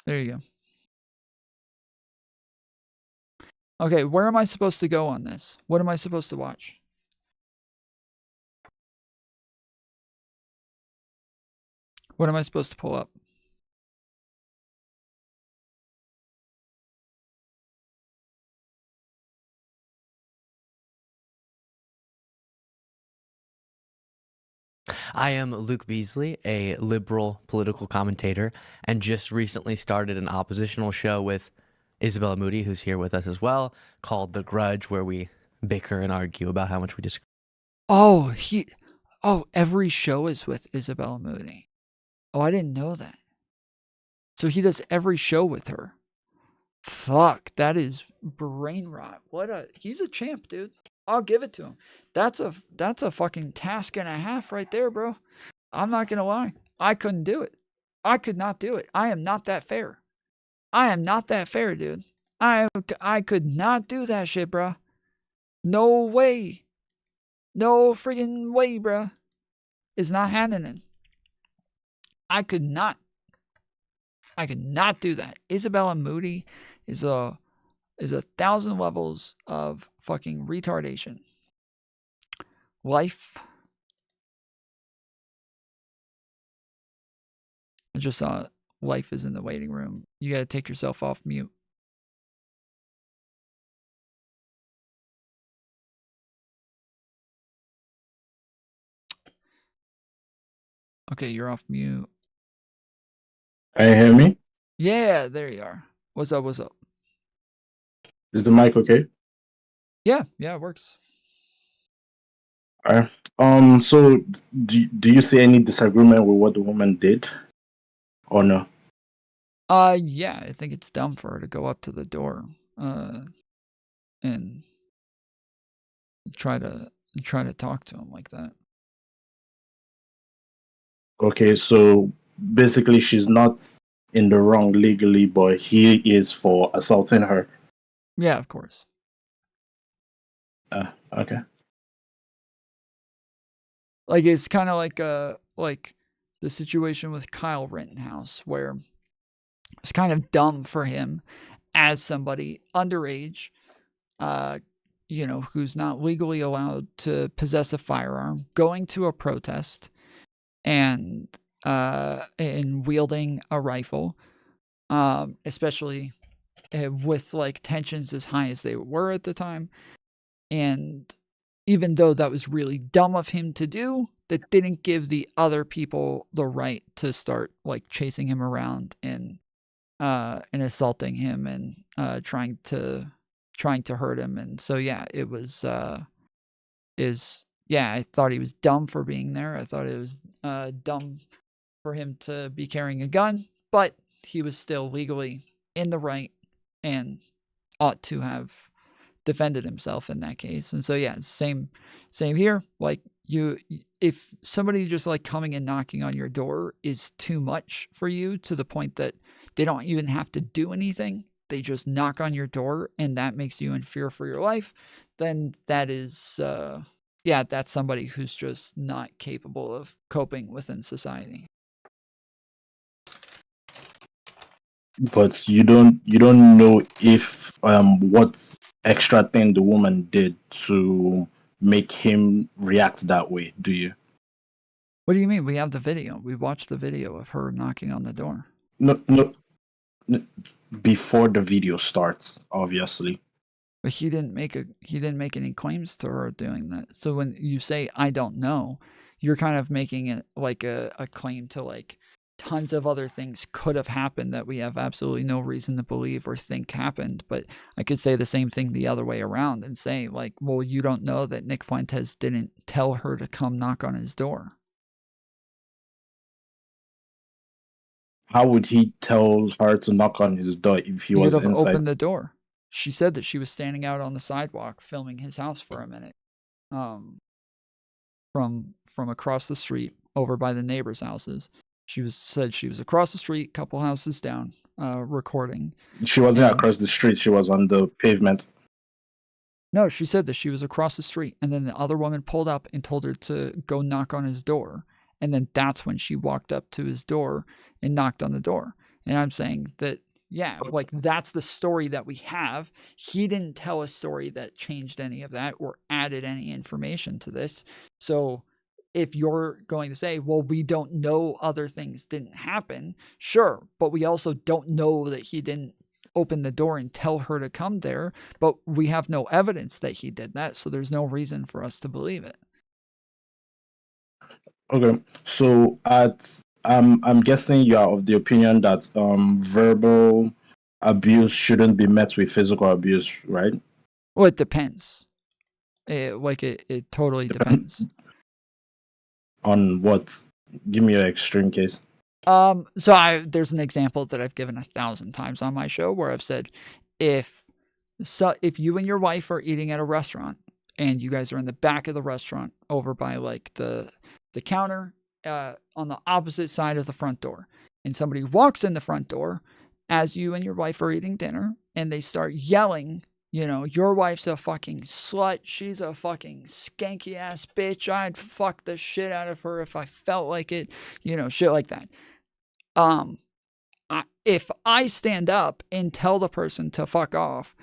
There you go. Okay, where am I supposed to go on this? What am I supposed to watch? What am I supposed to pull up? I am Luke Beasley, a liberal political commentator, and just recently started an oppositional show with Isabella Moody, who's here with us as well, called The Grudge, where we bicker and argue about how much we disagree. Oh, every show is with Isabella Moody. Oh, I didn't know that. So he does every show with her. Fuck, that is brain rot. He's a champ, dude. I'll give it to him. That's a fucking task and a half right there, bro. I'm not gonna lie. I couldn't do it. I could not do it. I am not that fair. I am not that fair, dude. I could not do that shit, bro. No way. No friggin' way, bro. It's not happening. I could not do that. Isabella Moody is a 1,000 levels of fucking retardation. Life. I just saw Life is in the waiting room. You gotta take yourself off mute. Okay, you're off mute. Can you hear me? Yeah, there you are. What's up? What's up? Is the mic okay? Yeah, it works. Alright. So do you see any disagreement with what the woman did, or no? Yeah, I think it's dumb for her to go up to the door, and try to talk to him like that. Okay, so basically she's not in the wrong legally, but he is for assaulting her. Yeah, of course. Okay. Like it's kind of like the situation with Kyle Rittenhouse, where it's kind of dumb for him as somebody underage, who's not legally allowed to possess a firearm, going to a protest and wielding a rifle, especially with like tensions as high as they were at the time. And even though that was really dumb of him to do, that didn't give the other people the right to start like chasing him around and assaulting him and trying to hurt him. And so yeah, it was I thought he was dumb for being there. I thought it was dumb for him to be carrying a gun, but he was still legally in the right and ought to have defended himself in that case. And so yeah, same here. Like if somebody just like coming and knocking on your door is too much for you to the point that they don't even have to do anything, they just knock on your door and that makes you in fear for your life, then that is that's somebody who's just not capable of coping within society. But you don't know if what extra thing the woman did to make him react that way, do you? What do you mean? We have the video. We watched the video of her knocking on the door. No, before the video starts, obviously. But he didn't make any claims to her doing that. So when you say I don't know, you're kind of making it like a claim to like tons of other things could have happened that we have absolutely no reason to believe or think happened. But I could say the same thing the other way around and say like, well, you don't know that Nick Fuentes didn't tell her to come knock on his door. How would he tell her to knock on his door if he was could have inside? opened the door. She said that she was standing out on the sidewalk filming his house for a minute. From across the street over by the neighbors' houses. Said she was across the street, couple houses down, recording. She wasn't across the street, she was on the pavement. No, she said that she was across the street, and then the other woman pulled up and told her to go knock on his door. And then that's when she walked up to his door and knocked on the door. And I'm saying that, yeah, like that's the story that we have. He didn't tell a story that changed any of that or added any information to this. So if you're going to say, well, we don't know other things didn't happen, sure, but we also don't know that he didn't open the door and tell her to come there, but we have no evidence that he did that, so there's no reason for us to believe it. Okay, so I'm guessing you are of the opinion that verbal abuse shouldn't be met with physical abuse, right? Well, it depends. It totally depends. On what? Give me an extreme case. There's an example that I've given 1,000 times on my show where I've said, if you and your wife are eating at a restaurant and you guys are in the back of the restaurant over by like the counter on the opposite side of the front door, and somebody walks in the front door as you and your wife are eating dinner and they start yelling, you know, your wife's a fucking slut, she's a fucking skanky ass bitch, I'd fuck the shit out of her if I felt like it, you know, shit like that. If I stand up and tell the person to fuck off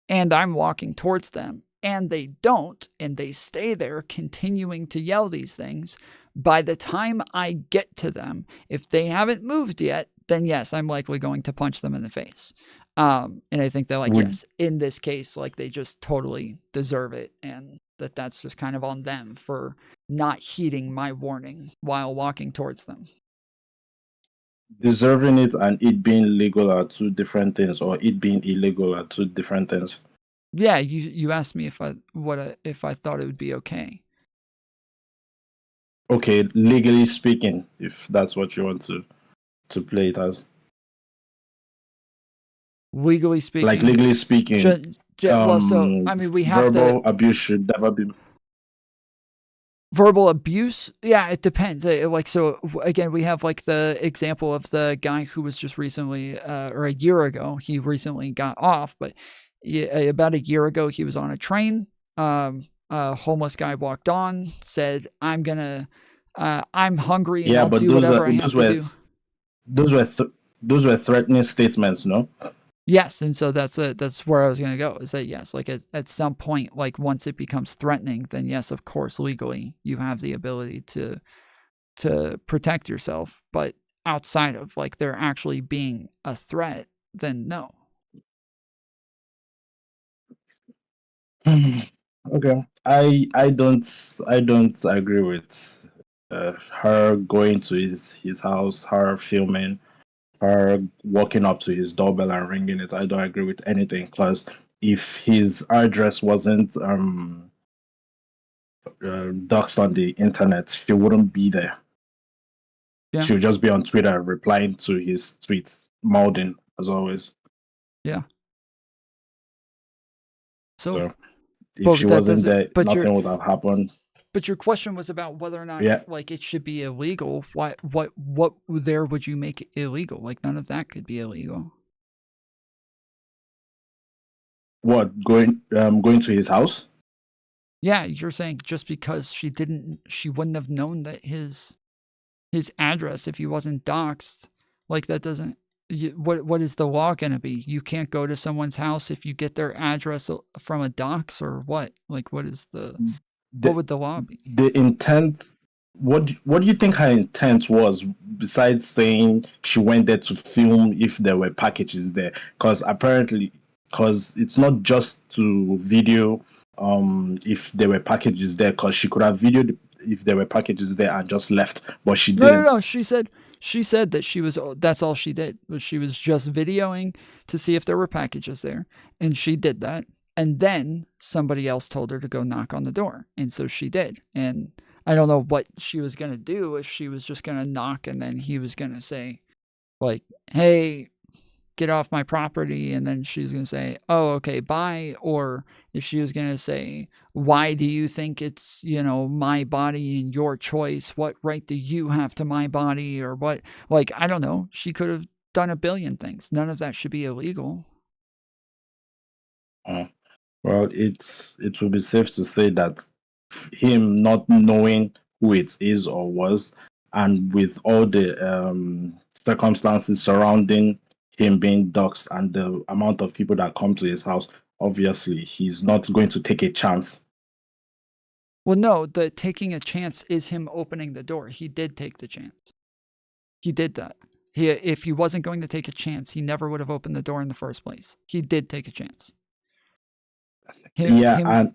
and I'm walking towards them and they don't, and they stay there continuing to yell these things, by the time I get to them, if they haven't moved yet, then yes, I'm likely going to punch them in the face. And I think they're like, yes, in this case, like they just totally deserve it. And that's just kind of on them for not heeding my warning while walking towards them. Deserving it and it being legal are two different things, or it being illegal are two different things. Yeah, you asked me if I thought it would be okay. Okay, legally speaking, if that's what you want to play it as. Legally speaking, like legally speaking, well, so I mean, we have verbal abuse should never be. Verbal abuse, yeah, it depends. Like, so again, we have like the example of the guy who was just recently, or a year ago, he recently got off, but about a year ago, he was on a train. A homeless guy walked on, said, "I'm hungry and I'll do whatever I have to do." Those were threatening statements, no? Yes, and so that's where I was going to go, is that yes, like at some point, like once it becomes threatening, then yes, of course, legally, you have the ability to protect yourself. But outside of like there actually being a threat, then no. Okay, I don't agree with her going to his house, her filming, her walking up to his doorbell and ringing it. I don't agree with anything, because if his address wasn't doxed on the internet, she wouldn't be there. Yeah. She would just be on Twitter replying to his tweets, mouthing as always. Yeah. So if she wasn't there, nothing would have happened. But your question was about whether or not like it should be illegal. What there would you make illegal? Like none of that could be illegal. What, going to his house? Yeah, you're saying just because she wouldn't have known that his address if he wasn't doxxed. Like that doesn't. What is the law going to be? You can't go to someone's house if you get their address from a dox, or what? Like what is what would the law be? The intent. What do you think her intent was, besides saying she went there to film if there were packages there? Because apparently because it's not just to video if there were packages there, because she could have videoed if there were packages there and just left, but she didn't. No. She said that she was. That's all she did. Was she was just videoing to see if there were packages there, and she did that. And then somebody else told her to go knock on the door, and so she did. And I don't know what she was gonna do, if she was just gonna knock and then he was gonna say, like, "Hey, get off my property," and then she's going to say, "Oh, okay, bye," or if she was going to say, "Why do you think it's, my body and your choice? What right do you have to my body?" or what, like, I don't know. She could have done a billion things. None of that should be illegal. Well, it would be safe to say that him not knowing who it is or was, and with all the circumstances surrounding him being doxxed and the amount of people that come to his house, obviously he's not going to take a chance. Well, no, the taking a chance is him opening the door. He did take the chance. He did that. If he wasn't going to take a chance, he never would have opened the door in the first place. He did take a chance. And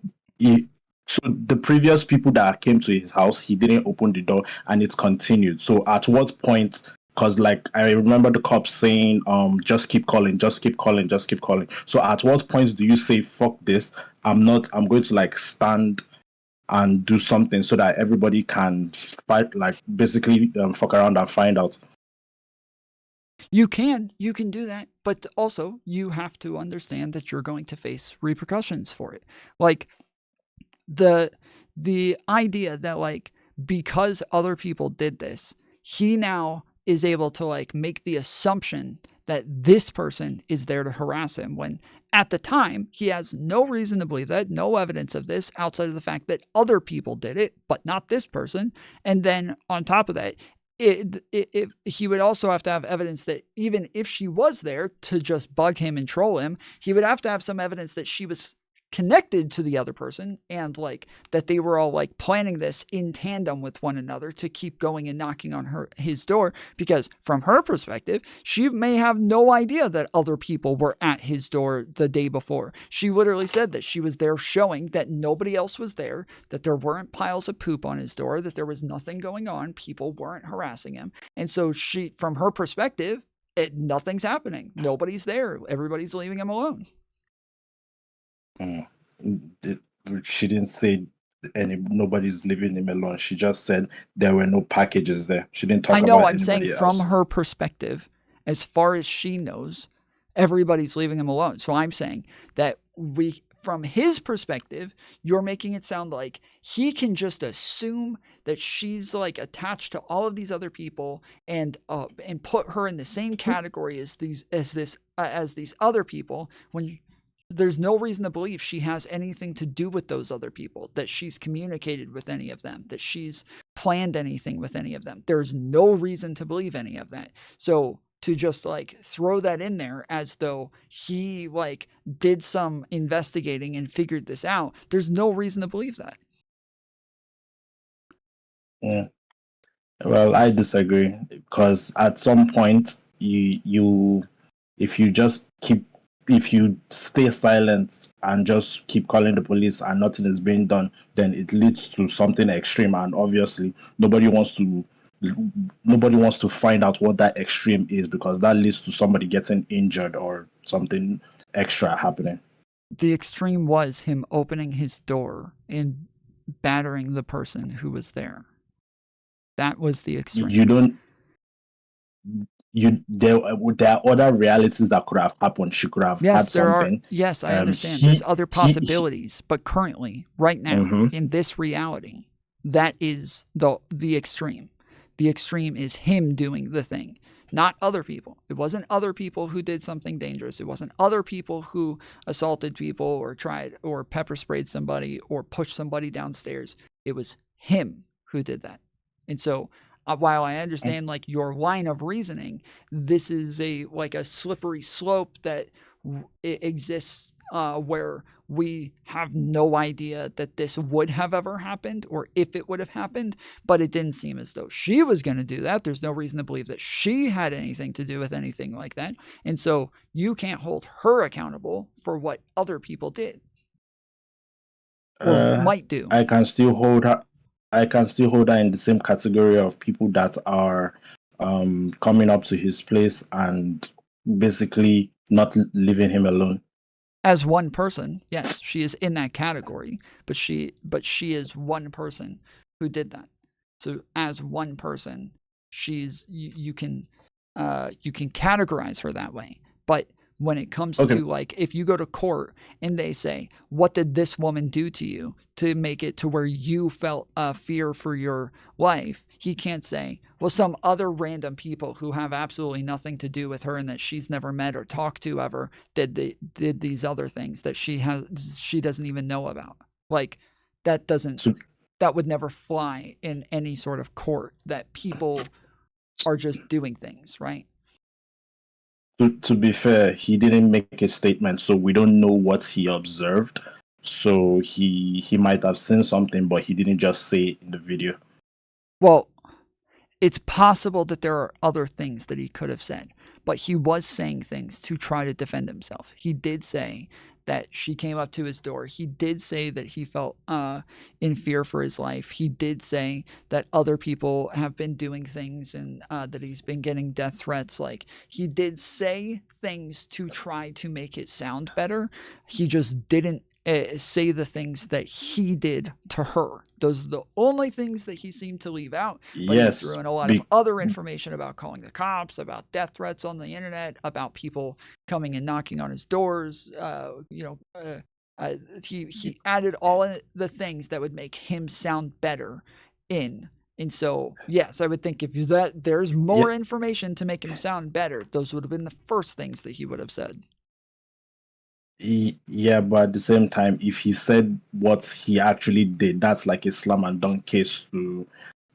so the previous people that came to his house, he didn't open the door, and it continued. So at what point? Because I remember the cops saying, just keep calling, just keep calling, just keep calling. So at what point do you say, fuck this? I'm going to stand and do something so that everybody can fight, basically fuck around and find out. You can do that, but also you have to understand that you're going to face repercussions for it. Like the idea that because other people did this, he now is able to make the assumption that this person is there to harass him, when at the time he has no reason to believe that, no evidence of this outside of the fact that other people did it, but not this person. And then on top of that, he would also have to have evidence that even if she was there to just bug him and troll him, he would have to have some evidence that she was connected to the other person, and that they were all planning this in tandem with one another to keep going and knocking on his door, because from her perspective, she may have no idea that other people were at his door the day before. She literally said that she was there showing that nobody else was there, that there weren't piles of poop on his door, that there was nothing going on, people weren't harassing him. And so from her perspective, nothing's happening, nobody's there, everybody's leaving him alone. She didn't say nobody's leaving him alone. She just said there were no packages there. She didn't talk about I'm saying else. From her perspective, as far as she knows, everybody's leaving him alone. So I'm saying that from his perspective, you're making it sound like he can just assume that she's attached to all of these other people and put her in the same category as these other people, when there's no reason to believe she has anything to do with those other people, that she's communicated with any of them, that she's planned anything with any of them. There's no reason to believe any of that. So to just throw that in there as though he did some investigating and figured this out, there's no reason to believe that. Yeah. Well, I disagree, because at some point if you stay silent and just keep calling the police and nothing is being done, then it leads to something extreme, and obviously nobody wants to find out what that extreme is, because that leads to somebody getting injured or something extra happening. The extreme was him opening his door and battering the person who was there. That was the extreme. There are other realities that could have happened. She could have had something. Yes, I understand. There's other possibilities, but currently, right now, in this reality, that is the extreme. The extreme is him doing the thing, not other people. It wasn't other people who did something dangerous. It wasn't other people who assaulted people or tried or pepper sprayed somebody or pushed somebody downstairs. It was him who did that. And so while I understand like your line of reasoning, this is a slippery slope that exists where we have no idea that this would have ever happened or if it would have happened, but it didn't seem as though she was going to do that. There's no reason to believe that she had anything to do with anything like that. And so you can't hold her accountable for what other people did or might do. I can still hold her. I can still hold her in the same category of people that are coming up to his place and basically not leaving him alone. As one person, yes, she is in that category, but she is one person who did that. So as one person, you can categorize her that way. But when it comes to like, if you go to court and they say, what did this woman do to you to make it to where you felt fear for your life? He can't say, well, some other random people who have absolutely nothing to do with her and that she's never met or talked to ever did these other things that she doesn't even know about. Like that would never fly in any sort of court, that people are just doing things, right? To be fair, he didn't make a statement, so we don't know what he observed. So he might have seen something, but he didn't just say it in the video. Well, it's possible that there are other things that he could have said, but he was saying things to try to defend himself. He did say that she came up to his door. He did say that he felt in fear for his life. He did say that other people have been doing things and that he's been getting death threats. Like, he did say things to try to make it sound better. He just didn't say the things that he did to her. Those are the only things that he seemed to leave out. But Yes, he threw in a lot of other information about calling the cops, about death threats on the internet, about people coming and knocking on his doors. He added all of the things that would make him sound better in. And so, yes, I would think if there's more information to make him sound better, those would have been the first things that he would have said. Yeah, but at the same time, if he said what he actually did, that's like a slam and dunk case to.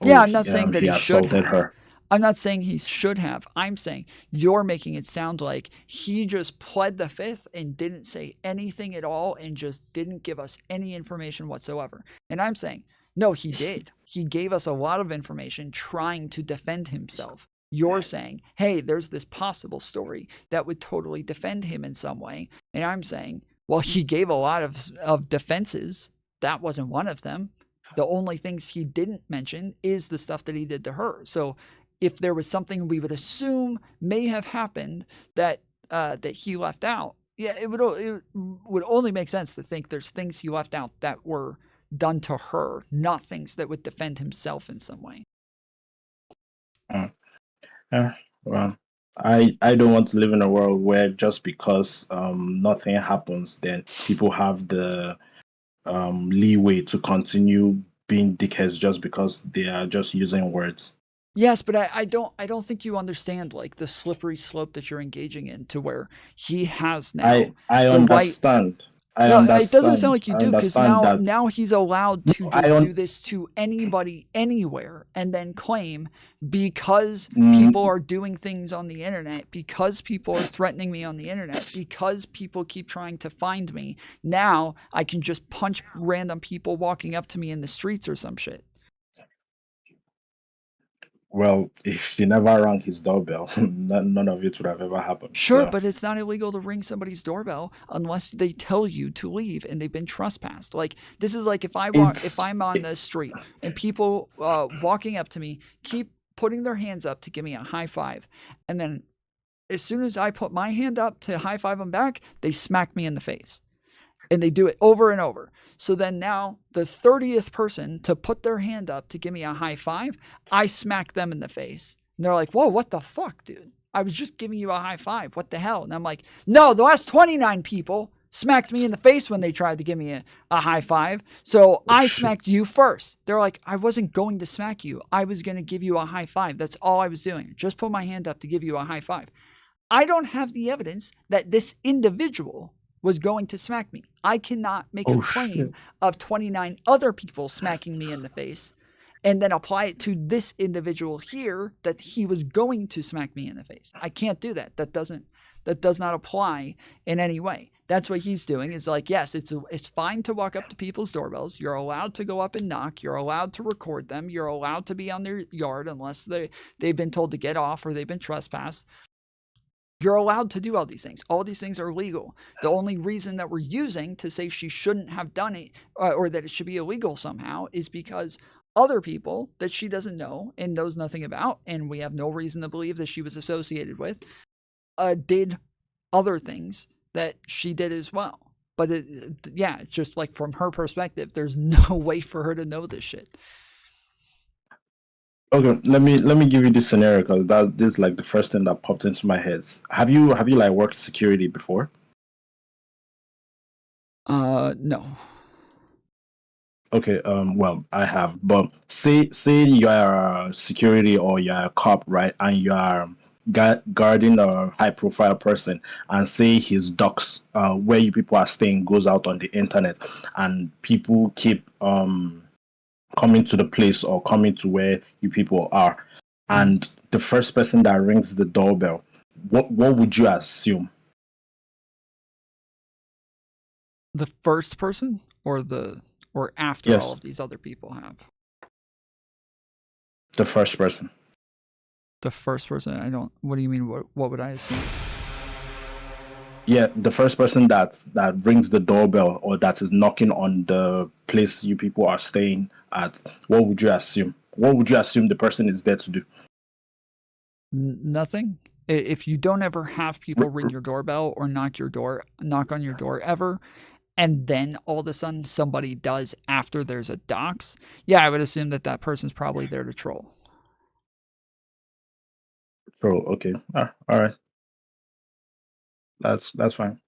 I'm not saying that he should have. Her. I'm not saying he should have. I'm saying you're making it sound like he just pled the fifth and didn't say anything at all and just didn't give us any information whatsoever. And I'm saying, no, he did. He gave us a lot of information trying to defend himself. You're saying, hey, there's this possible story that would totally defend him in some way. And I'm saying, well, he gave a lot of defenses. That wasn't one of them. The only things he didn't mention is the stuff that he did to her. So if there was something we would assume may have happened that he left out, it would only make sense to think there's things he left out that were done to her, not things that would defend himself in some way. Well, I don't want to live in a world where just because nothing happens, then people have the leeway to continue being dickheads just because they are just using words. Yes, but I don't think you understand like the slippery slope that you're engaging in, to where he has now. I understand. It doesn't sound like you do, because now he's allowed to do this to anybody anywhere and then claim, because people are doing things on the internet, because people are threatening me on the internet, because people keep trying to find me, now I can just punch random people walking up to me in the streets or some shit. Well, if she never rang his doorbell, none of it would have ever happened. Sure, but it's not illegal to ring somebody's doorbell unless they tell you to leave and they've been trespassed. Like, this is like if I'm on the street and people walking up to me keep putting their hands up to give me a high five, and then as soon as I put my hand up to high five them back, they smack me in the face. And they do it over and over. So then now the 30th person to put their hand up to give me a high five, I smack them in the face. And they're like, whoa, what the fuck, dude? I was just giving you a high five. What the hell? And I'm like, no, the last 29 people smacked me in the face when they tried to give me a high five. So I smacked you first. They're like, I wasn't going to smack you. I was going to give you a high five. That's all I was doing. Just put my hand up to give you a high five. I don't have the evidence that this individual was going to smack me. I cannot make a claim of 29 other people smacking me in the face and then apply it to this individual here that he was going to smack me in the face. I can't do that. That does not apply in any way. That's what he's doing, is like, yes, it's fine to walk up to people's doorbells. You're allowed to go up and knock. You're allowed to record them. You're allowed to be on their yard unless they've been told to get off or they've been trespassed. You're allowed to do all these things. All these things are legal. The only reason that we're using to say she shouldn't have done it or that it should be illegal somehow is because other people that she doesn't know and knows nothing about, and we have no reason to believe that she was associated with, did other things that she did as well. But just like from her perspective, there's no way for her to know this shit. Okay, let me give you this scenario, because this is like the first thing that popped into my head. Have you like worked security before? No. Okay, well, I have, but say you are a security or you are a cop, right? And you are guarding a high profile person, and say his docs, where you people are staying, goes out on the internet, and people keep coming to the place or coming to where you people are, and the first person that rings the doorbell, what would you assume? The first person or after Yes. all of these other people have? The first person. The first person? What do you mean? What would I assume? Yeah, the first person that rings the doorbell or that is knocking on the place you people are staying at, what would you assume? What would you assume the person is there to do? Nothing. If you don't ever have people ring your doorbell or knock on your door ever, and then all of a sudden somebody does after there's a dox, yeah, I would assume that person's probably there to troll. Troll, okay. All right. That's fine.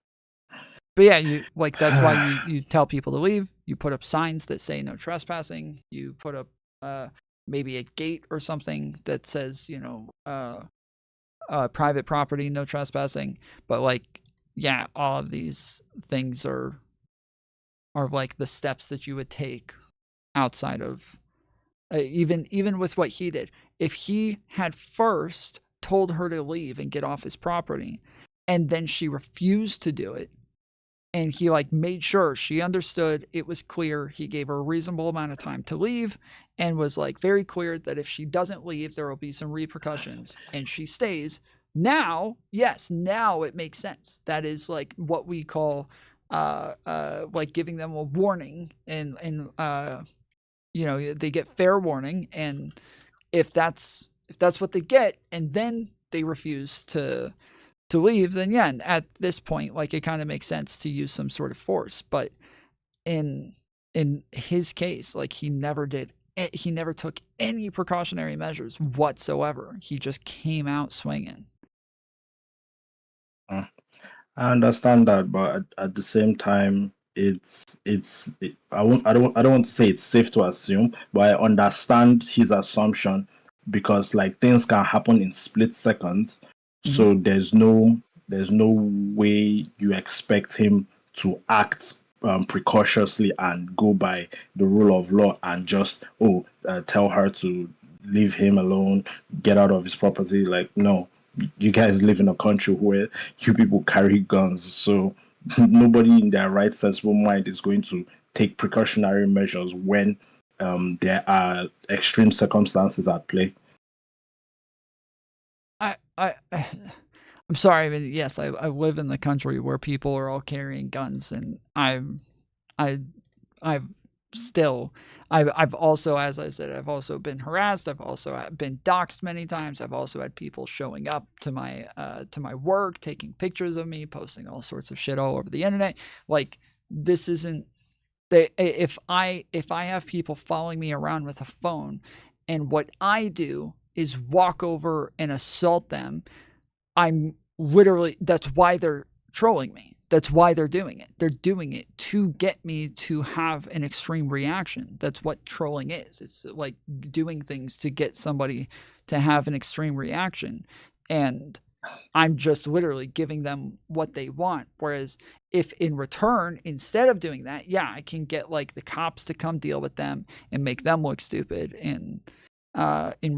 But yeah, that's why you tell people to leave. You put up signs that say no trespassing. You put up maybe a gate or something that says, private property, no trespassing. But all of these things are like the steps that you would take outside of even with what he did. If he had first told her to leave and get off his property, and then she refused to do it, and he made sure she understood, it was clear, he gave her a reasonable amount of time to leave, and was very clear that if she doesn't leave, there will be some repercussions, and she stays. Now it makes sense. That is what we call giving them a warning, and they get fair warning, and if that's what they get, and then they refuse to leave, then yeah, at this point, it kind of makes sense to use some sort of force. But in his case, he never took any precautionary measures whatsoever. He just came out swinging. I understand that, but at the same time, I don't want to say it's safe to assume, but I understand his assumption, because things can happen in split seconds. So there's no way you expect him to act precautiously and go by the rule of law and just tell her to leave him alone, get out of his property. No, you guys live in a country where you people carry guns, so nobody in their right sensible mind is going to take precautionary measures when there are extreme circumstances at play. I'm sorry, but yes, I live in the country where people are all carrying guns, and I've also, as I said, I've also been harassed. I've also been doxxed many times. I've also had people showing up to my work, taking pictures of me, posting all sorts of shit all over the internet. This isn't. If I have people following me around with a phone, and what I do is walk over and assault them, that's why they're trolling me. That's why they're doing it. They're doing it to get me to have an extreme reaction. That's what trolling is. It's doing things to get somebody to have an extreme reaction. And I'm just literally giving them what they want. Whereas if in return, instead of doing that, yeah, I can get like the cops to come deal with them and make them look stupid and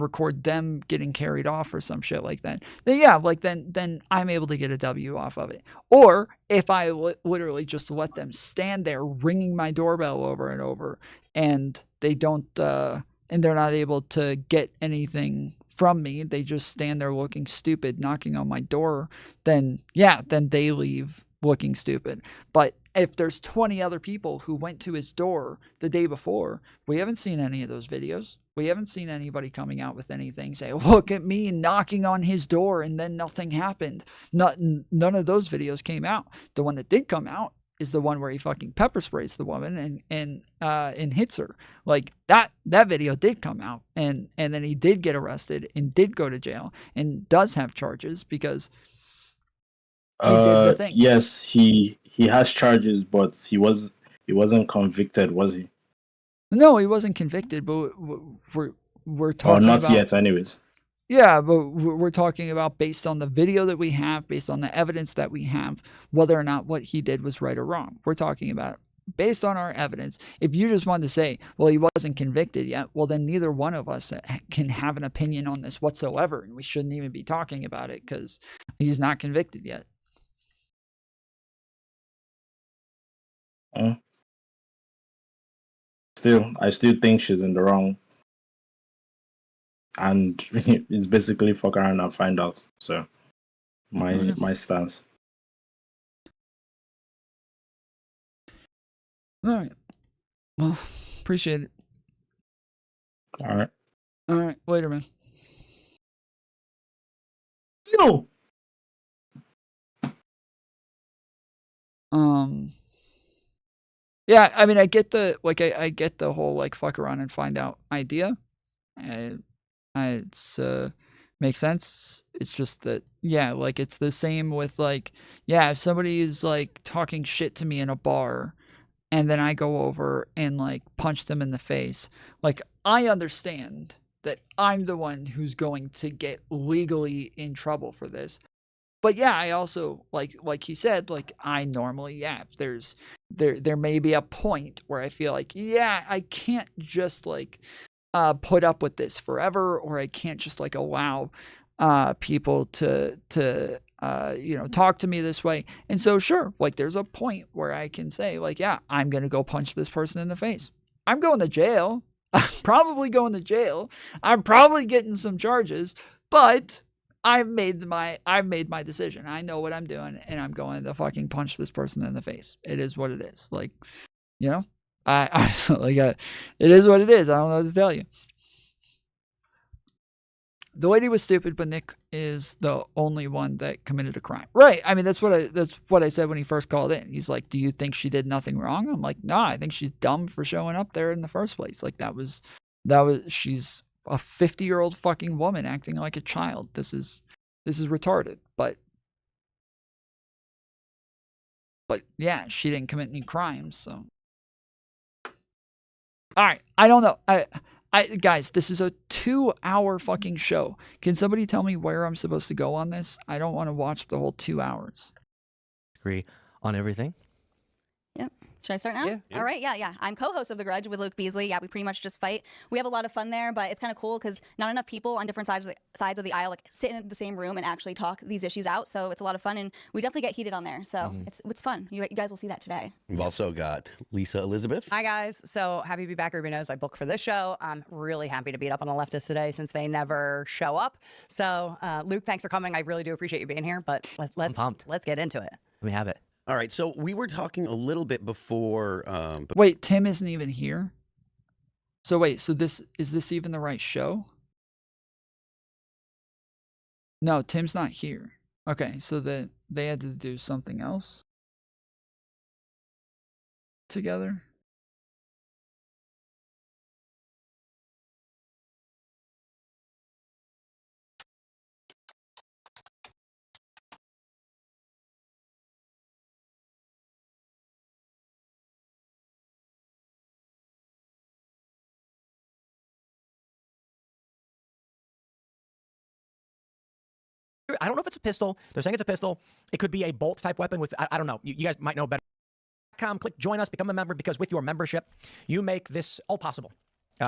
record them getting carried off or some shit like that, then yeah, like then I'm able to get a W off of it. Or if I literally just let them stand there ringing my doorbell over and over, and they don't and they're not able to get anything from me, they just stand there looking stupid, knocking on my door, then yeah, then they leave looking stupid. But if there's 20 other people who went to his door the day before, we haven't seen any of those videos. We haven't seen anybody coming out with anything, say, look at me knocking on his door and then nothing happened. None of those videos came out. The one that did come out is the one where he fucking pepper sprays the woman and hits her. Like that video did come out, and then he did get arrested and did go to jail and does have charges because he did the thing. Yes, he has charges, but he wasn't convicted, was he? No, he wasn't convicted, but we're talking not about, yet, anyways. Yeah, but we're talking about based on the video that we have, based on the evidence that we have, whether or not what he did was right or wrong. We're talking about based on our evidence. If you just wanted to say, well, he wasn't convicted yet, well, then neither one of us can have an opinion on this whatsoever, and we shouldn't even be talking about it because he's not convicted yet. I still think she's in the wrong. And it's basically fuck around and find out. So my stance. All right. Well, appreciate it. All right. All right. Later, man. No. Yeah, I mean, I get the I get the whole like fuck around and find out idea. It's makes sense. It's just that yeah, like it's the same with like yeah, if somebody is like talking shit to me in a bar, and then I go over and like punch them in the face, like I understand that I'm the one who's going to get legally in trouble for this. But yeah, I also like he said, like I normally, yeah, if there may be a point where I feel like, yeah, I can't just like put up with this forever, or I can't just like allow people to you know, talk to me this way. And so sure, like there's a point where I can say like, yeah, I'm gonna go punch this person in the face. I'm going to jail. I'm probably going to jail. I'm probably getting some charges, but I've made my decision. I know what I'm doing, and I'm going to fucking punch this person in the face. It is what it is. Like, you know, I like it is what it is. I don't know what to tell you. The lady was stupid, but Nick is the only one that committed a crime. Right. I mean, that's what I said when he first called in. He's like, "Do you think she did nothing wrong?" I'm like, "No, I think she's dumb for showing up there in the first place." Like that was she's a 50-year-old fucking woman acting like a child. This is retarded. But yeah, she didn't commit any crimes, so. All right, I don't know. Guys, this is a 2-hour fucking show. Can somebody tell me where I'm supposed to go on this? I don't want to watch the whole 2 hours. Agree on everything. Yep. Should I start now? Yeah. All right. Yeah. I'm co-host of The Grudge with Luke Beasley. Yeah, we pretty much just fight. We have a lot of fun there, but it's kind of cool because not enough people on different sides of the aisle like sit in the same room and actually talk these issues out. So it's a lot of fun, and we definitely get heated on there. So it's fun. You guys will see that today. We've also got Lisa Elizabeth. Hi, guys. So happy to be back. Everybody knows I book for this show. I'm really happy to beat up on the leftists today since they never show up. So, Luke, thanks for coming. I really do appreciate you being here, but let's get into it. We have it. All right, so we were talking a little bit before. Wait, Tim isn't even here? So wait, so is this even the right show? No, Tim's not here. Okay, so they had to do something else together? I don't know if it's a pistol. They're saying it's a pistol. It could be a bolt type weapon with, I don't know. You guys might know better. Click join us, become a member, because with your membership, you make this all possible.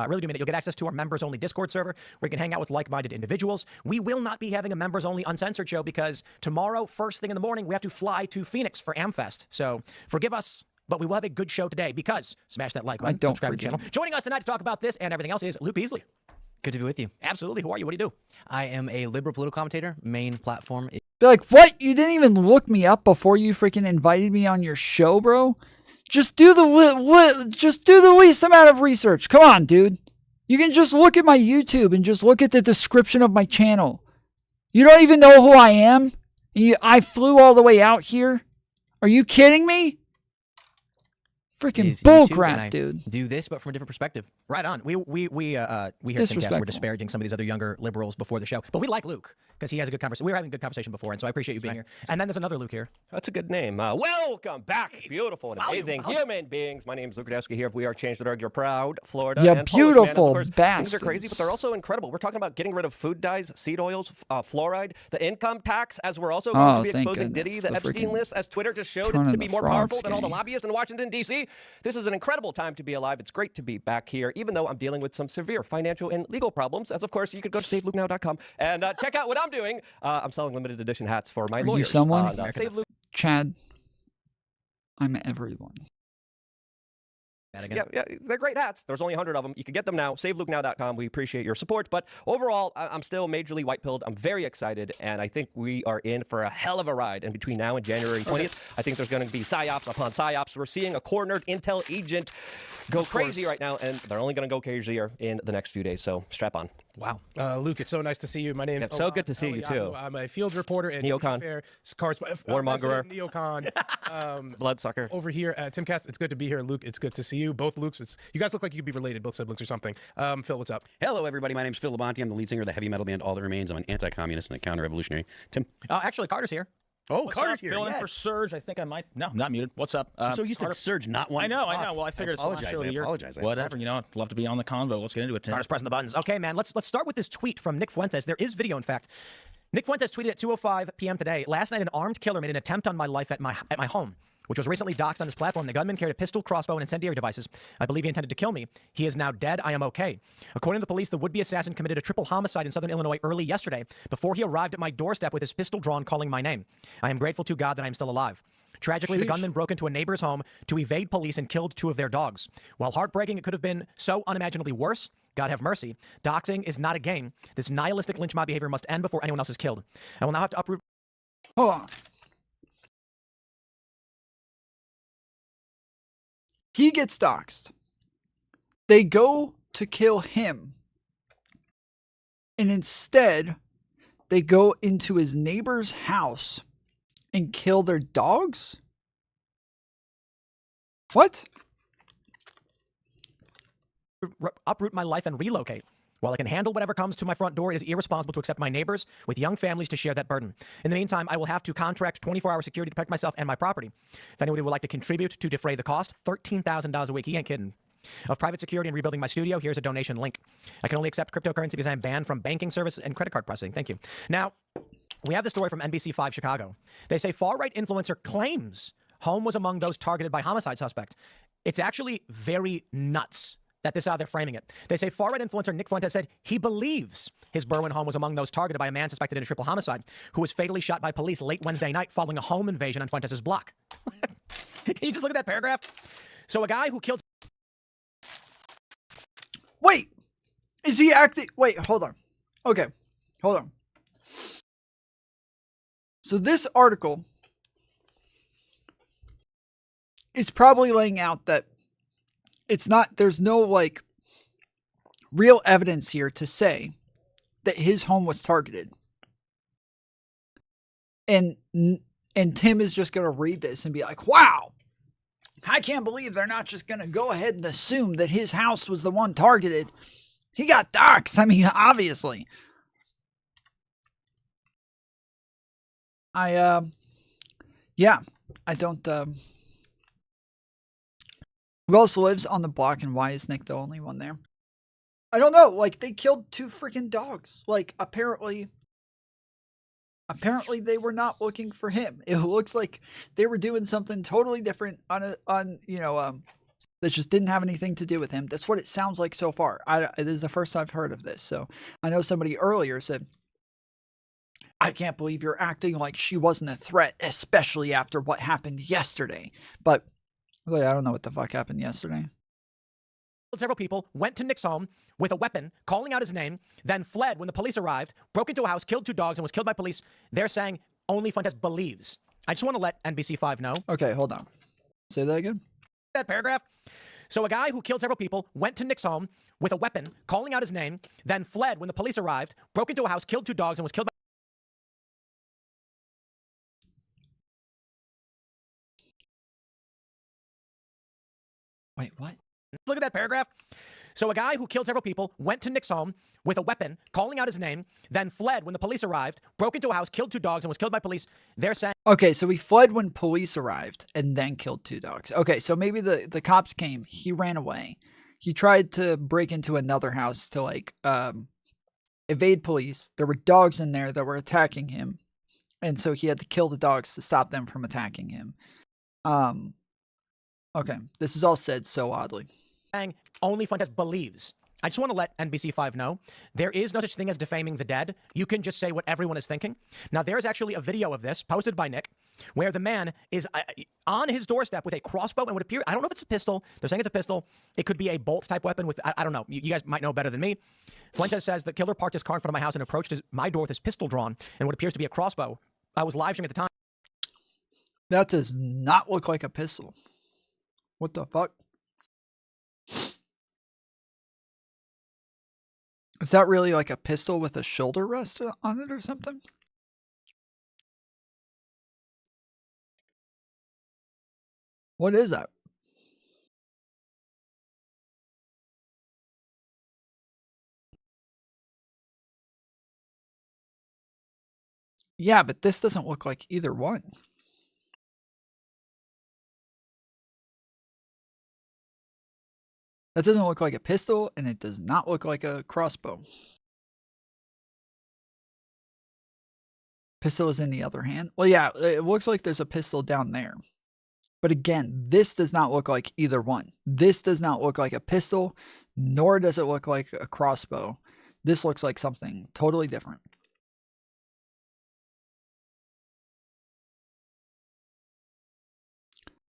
Really do mean it. You'll get access to our members-only Discord server where you can hang out with like-minded individuals. We will not be having a members-only uncensored show because tomorrow, first thing in the morning, we have to fly to Phoenix for AmFest. So forgive us, but we will have a good show today because smash that like button, subscribe to the channel. Joining us tonight to talk about this and everything else is Luke Beasley. Good to be with you. Absolutely. Who are you? What do you do? I am a liberal political commentator. Main platform. Be like, what? You didn't even look me up before you freaking invited me on your show, bro? Just do the least amount of research. Come on, dude. You can just look at my YouTube and just look at the description of my channel. You don't even know who I am? I flew all the way out here? Are you kidding me? Freaking bullcrap, dude. Do this, but from a different perspective. Right on. We here at Timcast were disparaging some of these other younger liberals before the show, but we like Luke because he has a good conversation. We were having a good conversation before, and so I appreciate you being here. And then there's another Luke here. That's a good name. Welcome back, beautiful and amazing human beings. My name is Luke Radowski here. We are Change.org. You're proud, Florida. You and beautiful Polish man. Of course, things are crazy, but they're also incredible. We're talking about getting rid of food dyes, seed oils, fluoride, the income tax, as we're also going to be exposing Diddy, the Epstein list, as Twitter just showed it to be more powerful than all the lobbyists in Washington, D.C. This is an incredible time to be alive. It's great to be back here, even though I'm dealing with some severe financial and legal problems. As of course, you could go to SaveLukeNow.com and check out what I'm doing. I'm selling limited edition hats for my lawyers. Are you someone? Save Luke. Chad, I'm everyone. Yeah, they're great hats. There's only 100 of them. You can get them now. SaveLukeNow.com. We appreciate your support. But overall, I'm still majorly white-pilled. I'm very excited, and I think we are in for a hell of a ride. And between now and January 20th, I think there's going to be psyops upon psyops. We're seeing a cornered intel agent go crazy right now, and they're only going to go crazier in the next few days. So strap on. Wow. Luke, it's so nice to see you. My name is so good to see you, too. I'm a field reporter and Neocon. Warmonger. Neocon. Bloodsucker. Over here at Timcast. It's good to be here. Luke, it's good to see you. Both Lukes. You guys look like you could be related, both siblings or something. Phil, what's up? Hello, everybody. My name's Phil Labonte. I'm the lead singer of the heavy metal band All That Remains. I'm an anti-communist and a counter-revolutionary. Tim? Actually, Carter's here. Oh, What's Carter's up? here. Filling in Yes. for Surge. I think I might. No, I'm not muted. What's up? I'm so used to Surge not wanting I know. to talk. Well, I figured it's the last show of the year. I apologize. Whatever. You know, I'd love to be on the convo. Let's get into it, Tim. Carter's pressing the buttons. Okay, man. Let's start with this tweet from Nick Fuentes. There is video, in fact. Nick Fuentes tweeted at 2:05 p.m. today. Last night, an armed killer made an attempt on my life at my home, which was recently doxed on his platform. The gunman carried a pistol, crossbow, and incendiary devices. I believe he intended to kill me. He is now dead. I am okay. According to the police, the would-be assassin committed a triple homicide in southern Illinois early yesterday before he arrived at my doorstep with his pistol drawn, calling my name. I am grateful to God that I am still alive. Tragically, the gunman broke into a neighbor's home to evade police and killed 2 of their dogs. While heartbreaking, it could have been so unimaginably worse. God have mercy. Doxing is not a game. This nihilistic lynch mob behavior must end before anyone else is killed. I will now have to uproot... Hold on. He gets doxxed. They go to kill him. And instead, they go into his neighbor's house and kill their dogs? What? Uproot my life and relocate. While I can handle whatever comes to my front door, it is irresponsible to accept my neighbors with young families to share that burden. In the meantime, I will have to contract 24-hour security to protect myself and my property. If anybody would like to contribute to defray the cost, $13,000 a week, he ain't kidding, of private security and rebuilding my studio, here's a donation link. I can only accept cryptocurrency because I'm banned from banking services and credit card processing. Thank you. Now, we have the story from NBC5 Chicago. They say far-right influencer claims home was among those targeted by homicide suspect. It's actually very nuts that this is how they're framing it. They say far-right influencer Nick Fuentes said he believes his Berwyn home was among those targeted by a man suspected in a triple homicide who was fatally shot by police late Wednesday night following a home invasion on Fuentes' block. Can you just look at that paragraph? So a guy who killed... Wait! Is he acting... Wait, hold on. Okay, hold on. So this article is probably laying out that it's not, there's no like real evidence here to say that his home was targeted. And Tim is just going to read this and be like, wow, I can't believe they're not just going to go ahead and assume that his house was the one targeted. He got doxxed. I mean, obviously. Yeah, I don't, who else lives on the block and why is Nick the only one there? I don't know. Like, they killed 2 freaking dogs. Like, apparently, apparently they were not looking for him. It looks like they were doing something totally different that just didn't have anything to do with him. That's what it sounds like so far. This is the first I've heard of this. So I know somebody earlier said, I can't believe you're acting like she wasn't a threat, especially after what happened yesterday. But really, I don't know what the fuck happened yesterday. Several people went to Nick's home with a weapon, calling out his name, then fled when the police arrived, broke into a house, killed 2 dogs, and was killed by police. They're saying only Fuentes believes. I just want to let NBC5 know. Okay, hold on. Say that again. That paragraph. So a guy who killed several people went to Nick's home with a weapon, calling out his name, then fled when the police arrived, broke into a house, killed 2 dogs, and was killed by... Wait, what? Look at that paragraph. So a guy who killed several people went to Nick's home with a weapon, calling out his name, then fled when the police arrived, broke into a house, killed 2 dogs, and was killed by police. They're saying... Okay, so he fled when police arrived and then killed 2 dogs. Okay, so maybe the cops came. He ran away. He tried to break into another house to, evade police. There were dogs in there that were attacking him. And so he had to kill the dogs to stop them from attacking him. Okay, this is all said so oddly. Only Fuentes believes. I just want to let NBC5 know there is no such thing as defaming the dead. You can just say what everyone is thinking. Now, there's actually a video of this posted by Nick where the man is on his doorstep with a crossbow and would appear, I don't know if it's a pistol. They're saying it's a pistol. It could be a bolt type weapon with, I don't know. You guys might know better than me. Fuentes says the killer parked his car in front of my house and approached my door with his pistol drawn and what appears to be a crossbow. I was live streaming at the time. That does not look like a pistol. What the fuck? Is that really like a pistol with a shoulder rest on it or something? What is that? Yeah, but this doesn't look like either one. That doesn't look like a pistol, and it does not look like a crossbow. Pistol is in the other hand. Well, yeah, it looks like there's a pistol down there. But again, this does not look like either one. This does not look like a pistol, nor does it look like a crossbow. This looks like something totally different.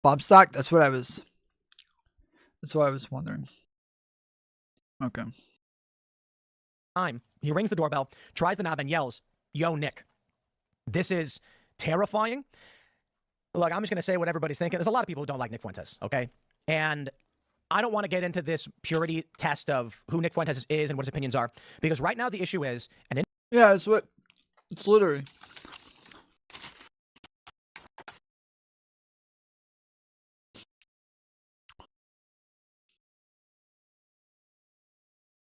Bob Stock, that's what I was wondering. Okay. He rings the doorbell, tries the knob, and yells, "Yo, Nick." This is terrifying. Look, I'm just going to say what everybody's thinking. There's a lot of people who don't like Nick Fuentes, okay? And I don't want to get into this purity test of who Nick Fuentes is and what his opinions are, because right now the issue is... Yeah, it's literally...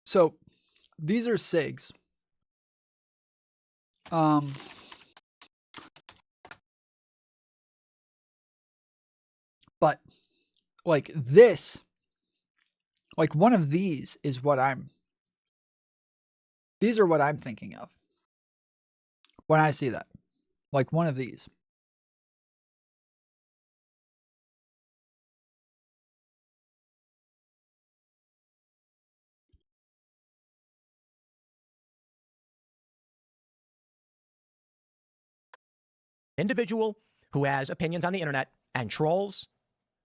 So, these are SIGs. But, like, this, like, one of these is what these are what I'm thinking of when I see that. Like, one of these. Individual who has opinions on the internet and trolls,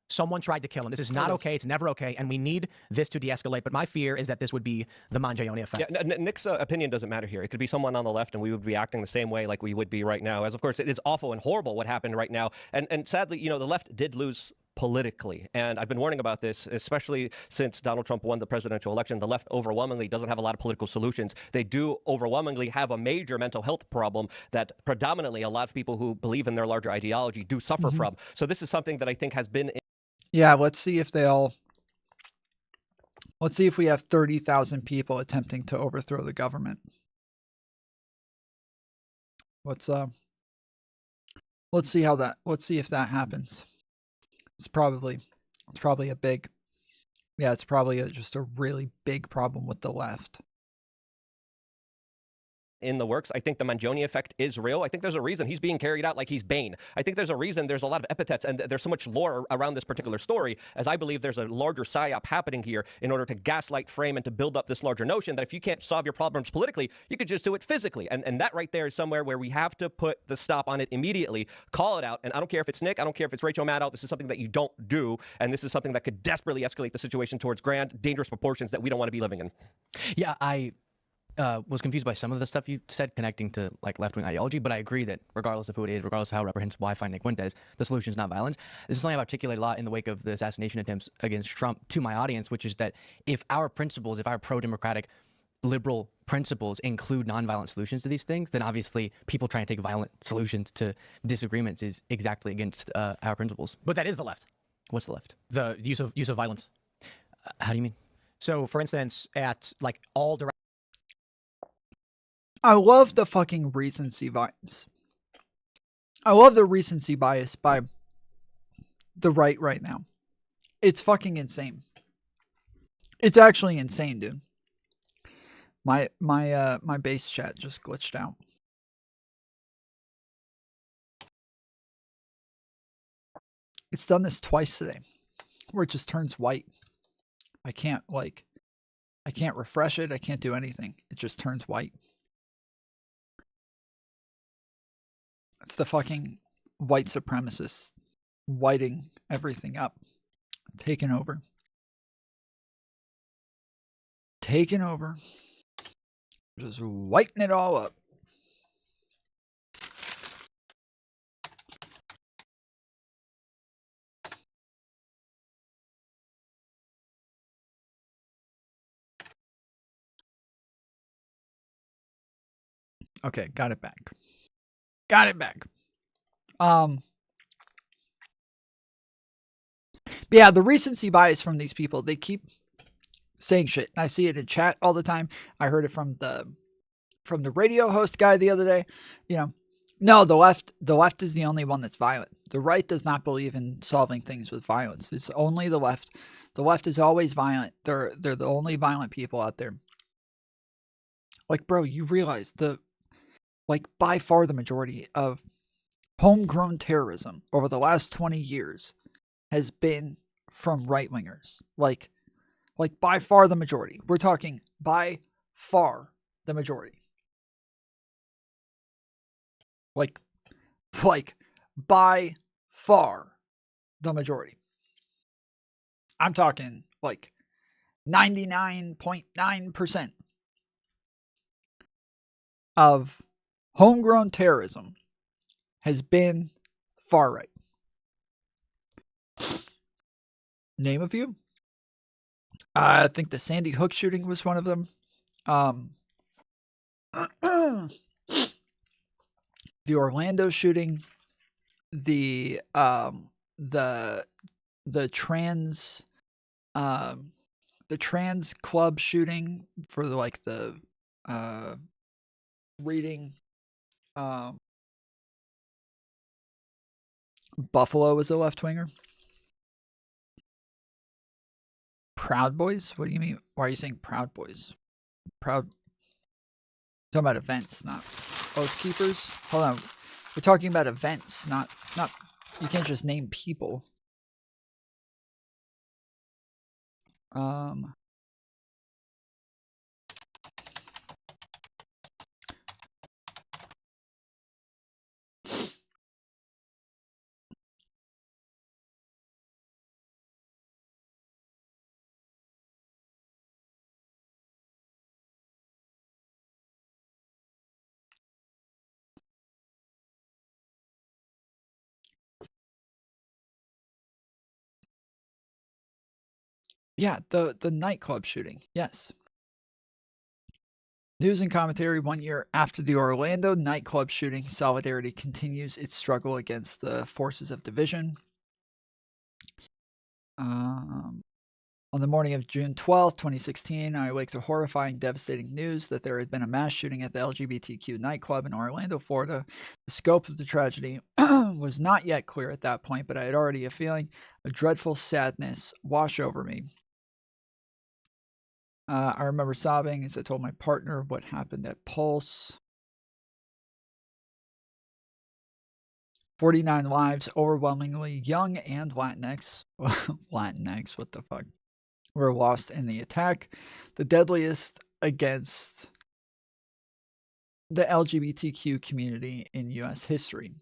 someone tried to kill him. This is not okay. It's never okay. And we need this to de-escalate. But my fear is that this would be the Mangione effect. Yeah, Nick's opinion doesn't matter here. It could be someone on the left, and we would be acting the same way like we would be right now. As, of course, it is awful and horrible what happened right now. And sadly, you know, the left did lose politically. And I've been warning about this, especially since Donald Trump won the presidential election. The left overwhelmingly doesn't have a lot of political solutions. They do overwhelmingly have a major mental health problem that predominantly a lot of people who believe in their larger ideology do suffer from. So this is something that I think has been... Yeah, let's see if we have 30,000 people attempting to overthrow the government. Let's see if that happens. It's probably a big, it's probably just a really big problem with the left. in the works. I think the Mangione effect is real. I think there's a reason he's being carried out like he's Bane. I think there's a reason there's a lot of epithets and there's so much lore around this particular story, as I believe there's a larger psyop happening here in order to gaslight, frame, and to build up this larger notion that if you can't solve your problems politically, you could just do it physically. And that right there is somewhere where we have to put the stop on it immediately, call it out. And I don't care if it's Nick, I don't care if it's Rachel Maddow, this is something that you don't do. And this is something that could desperately escalate the situation towards grand, dangerous proportions that we don't want to be living in. Yeah, I was confused by some of the stuff you said connecting to like left-wing ideology, but I agree that regardless of who it is, regardless of how reprehensible I find Nick Fuentes, the solution is not violence. This is something I've articulated a lot in the wake of the assassination attempts against Trump to my audience, which is that if our principles, if our pro-democratic liberal principles include nonviolent solutions to these things, then obviously people trying to take violent solutions to disagreements is exactly against our principles. But that is the left. What's the left? The use of violence. How do you mean? So, for instance, at like all direct. I love the fucking recency bias. I love the recency bias by the right now. It's fucking insane. It's actually insane, dude. My base chat just glitched out. It's done this twice today, where it just turns white. I can't refresh it. I can't do anything. It just turns white. It's the fucking white supremacists whiting everything up. Taking over. Just whiting it all up. Okay, got it back. But yeah, the recency bias from these people, they keep saying shit. I see it in chat all the time. I heard it from the radio host guy the other day. You know, no, the left is the only one that's violent. The right does not believe in solving things with violence. It's only the left. The left is always violent. They're the only violent people out there. Like, bro, you realize by far the majority of homegrown terrorism over the last 20 years has been from right-wingers. Like by far the majority. We're talking by far the majority. Like by far the majority. I'm talking like 99.9% of homegrown terrorism has been far right. Name a few. I think the Sandy Hook shooting was one of them. The Orlando shooting, the trans club shooting for the reading. Buffalo was a left-winger. Proud Boys? What do you mean? Why are you saying Proud Boys? Talking about events, not Oath Keepers. Hold on. We're talking about events, not. You can't just name people. Yeah, the nightclub shooting. Yes. News and commentary 1 year after the Orlando nightclub shooting, Solidarity continues its struggle against the forces of division. On the morning of June 12th, 2016, I awake to horrifying, devastating news that there had been a mass shooting at the LGBTQ nightclub in Orlando, Florida. The scope of the tragedy was not yet clear at that point, but I had already a feeling of dreadful sadness wash over me. I remember sobbing as I told my partner what happened at Pulse. 49 lives, overwhelmingly young and Latinx. Latinx, what the fuck? Were lost in the attack, the deadliest against the LGBTQ community in U.S. history.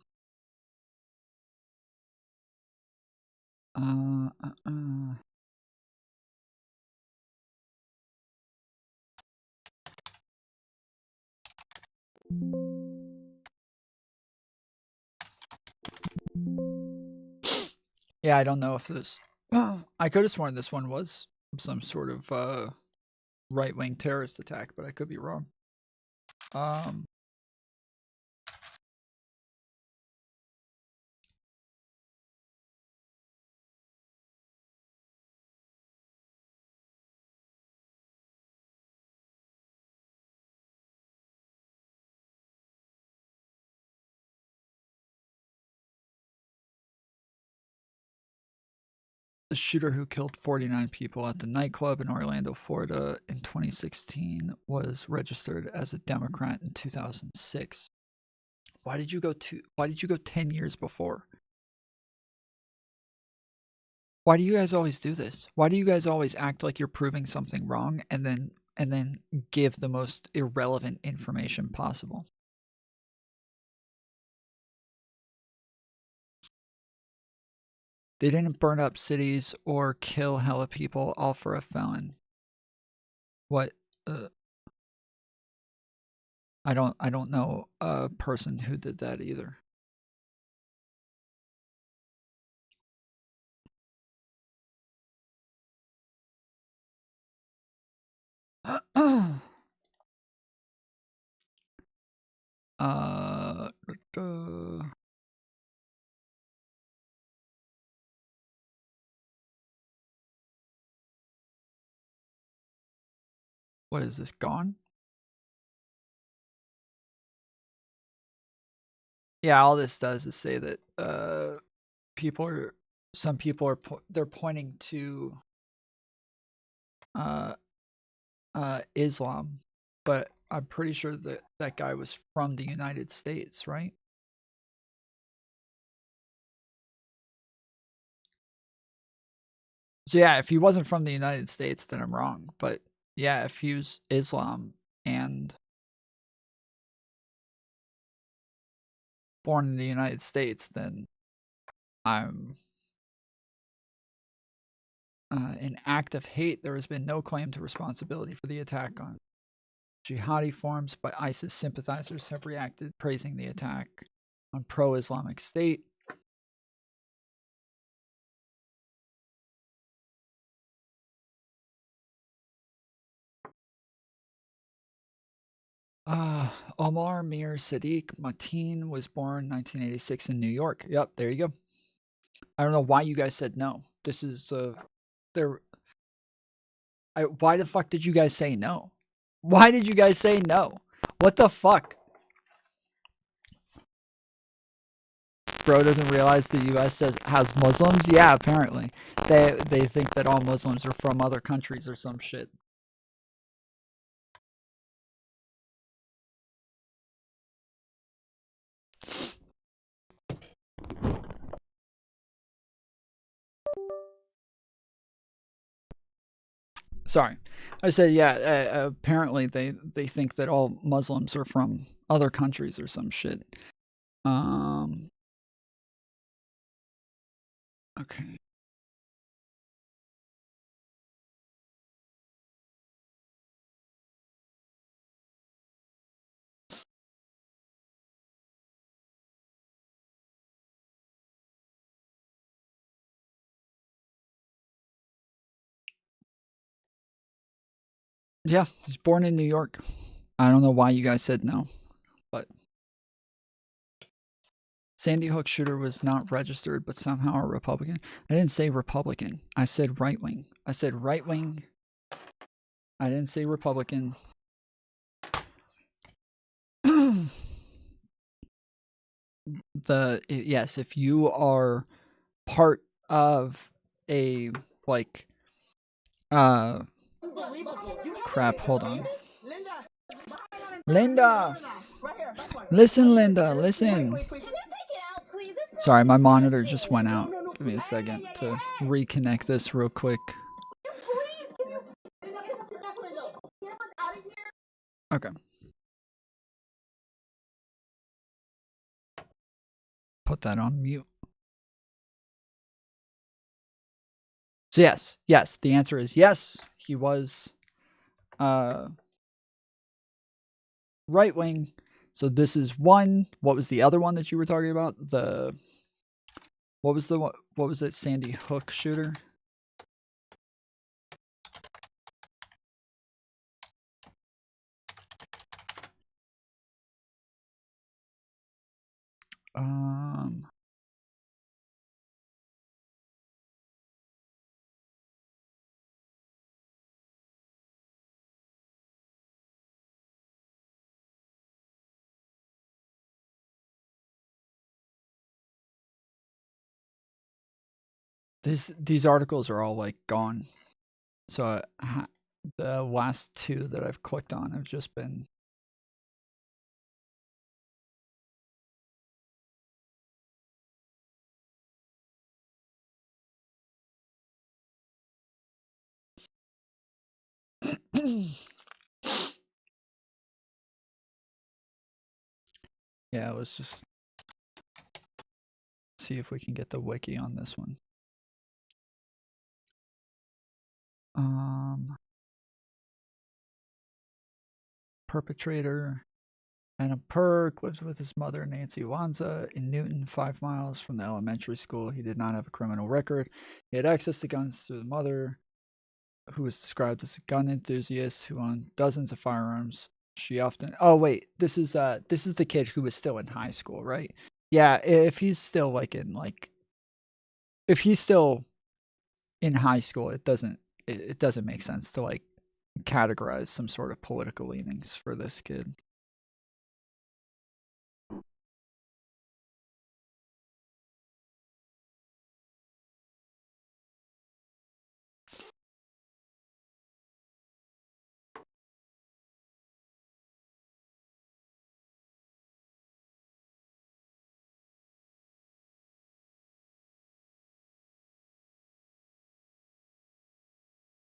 Yeah, I don't know if this... I could have sworn this one was some sort of right-wing terrorist attack, but I could be wrong. The shooter who killed 49 people at the nightclub in Orlando, Florida in 2016 was registered as a Democrat in 2006. Why did you go 10 years before? Why do you guys always do this? Why do you guys always act like you're proving something wrong and then give the most irrelevant information possible? They didn't burn up cities or kill hella people, all for a felon. What? I don't know a person who did that either. What is this, gone? Yeah, all this does is say that some people are they're pointing to Islam, but I'm pretty sure that that guy was from the United States, right? So yeah, if he wasn't from the United States, then I'm wrong. But yeah, if he was Islam and born in the United States, then I'm an act of hate. There has been no claim to responsibility for the attack on jihadi forms, but ISIS sympathizers have reacted, praising the attack on pro-Islamic State. Omar Mir Sadiq Mateen was born 1986 in New York. Yep, there you go. I don't know why you guys said no. This is why the fuck did you guys say no? Why did you guys say no? What the fuck? Bro doesn't realize the U.S. has Muslims? Yeah, apparently. They think that all Muslims are from other countries or some shit. Sorry. I said, yeah, apparently they think that all Muslims are from other countries or some shit. Okay. Yeah, he's born in New York. I don't know why you guys said no, but Sandy Hook shooter was not registered, but somehow a Republican. I didn't say Republican. I said right wing. I said right wing. I didn't say Republican. Yes, if you are part of a crap, hold on. Linda! Listen, Linda, listen. Sorry, my monitor just went out. Give me a second to reconnect this real quick. Okay. Put that on mute. So yes, the answer is yes. He was right wing. So this is one. What was the other one that you were talking about? What was it? Sandy Hook shooter? These articles are all like gone. So the last two that I've clicked on have just been yeah, let's just see if we can get the wiki on this one. Perpetrator Anna Perk lives with his mother, Nancy Wanza, in Newton, 5 miles from the elementary school. He did not have a criminal record. He had access to guns through the mother, who was described as a gun enthusiast who owned dozens of firearms. She often... Oh, wait. This is the kid who was still in high school, right? Yeah, if he's still, like, in, like... If he's still in high school, it doesn't make sense to, like, categorize some sort of political leanings for this kid.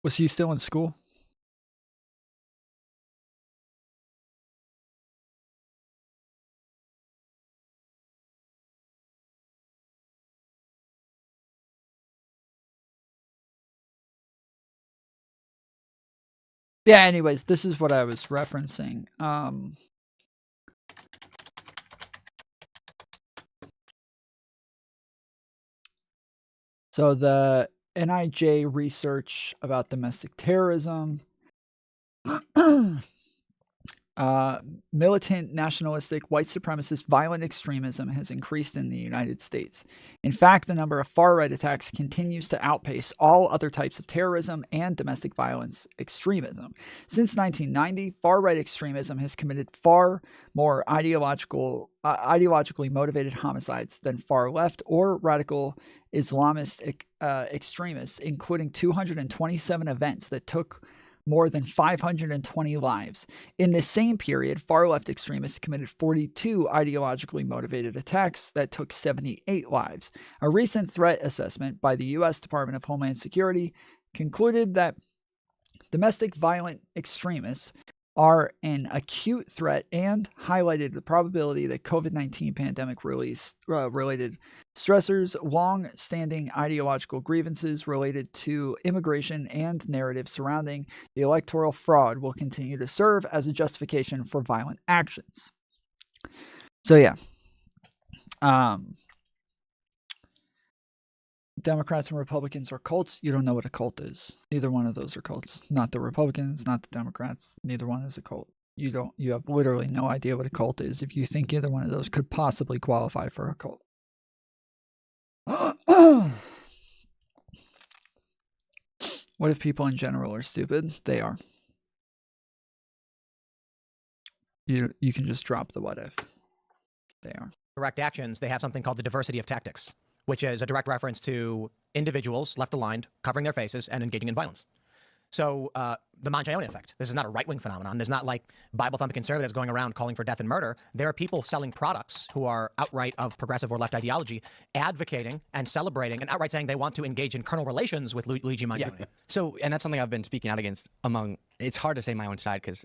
Was he still in school? Yeah, anyways, this is what I was referencing. So the NIJ research about domestic terrorism, militant, nationalistic, white supremacist, violent extremism has increased in the United States. In fact, the number of far-right attacks continues to outpace all other types of terrorism and domestic violence extremism. Since 1990, far-right extremism has committed far more ideologically motivated homicides than far-left or radical Islamist extremists, including 227 events that took more than 520 lives. In this same period, far-left extremists committed 42 ideologically motivated attacks that took 78 lives. A recent threat assessment by the U.S. Department of Homeland Security concluded that domestic violent extremists are an acute threat and highlighted the probability that COVID-19 pandemic related stressors, long-standing ideological grievances related to immigration, and narratives surrounding the electoral fraud will continue to serve as a justification for violent actions. So yeah, Democrats and Republicans are cults. You don't know what a cult is. Neither one of those are cults. Not the Republicans, not the Democrats. Neither one is a cult. You have literally no idea what a cult is if you think either one of those could possibly qualify for a cult. What if people in general are stupid? They are. You can just drop the what if. They are. Direct actions, they have something called the diversity of tactics, which is a direct reference to individuals left aligned, covering their faces and engaging in violence. So the Mangione effect. This is not a right-wing phenomenon. There's not like Bible-thumping conservatives going around calling for death and murder. There are people selling products who are outright of progressive or left ideology, advocating and celebrating and outright saying they want to engage in carnal relations with Luigi Mangione. Yeah. So, and that's something I've been speaking out against among, it's hard to say my own side because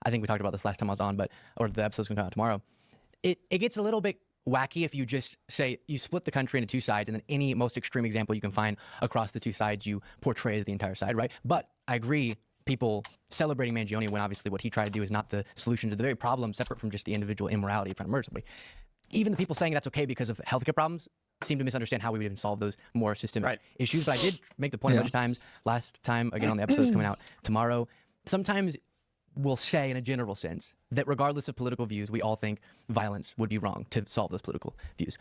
I think we talked about this last time I was on, or the episode's going to come out tomorrow. It gets a little bit wacky if you just say you split the country into two sides and then any most extreme example you can find across the two sides you portray as the entire side, right? But I agree, people celebrating Mangione when obviously what he tried to do is not the solution to the very problem separate from just the individual immorality of trying to murder somebody. Even the people saying that's okay because of healthcare problems seem to misunderstand how we would even solve those more systemic issues. But I did make the point a bunch of times last time, again on the episodes coming out tomorrow, sometimes we'll say in a general sense that regardless of political views, we all think violence would be wrong to solve those political views.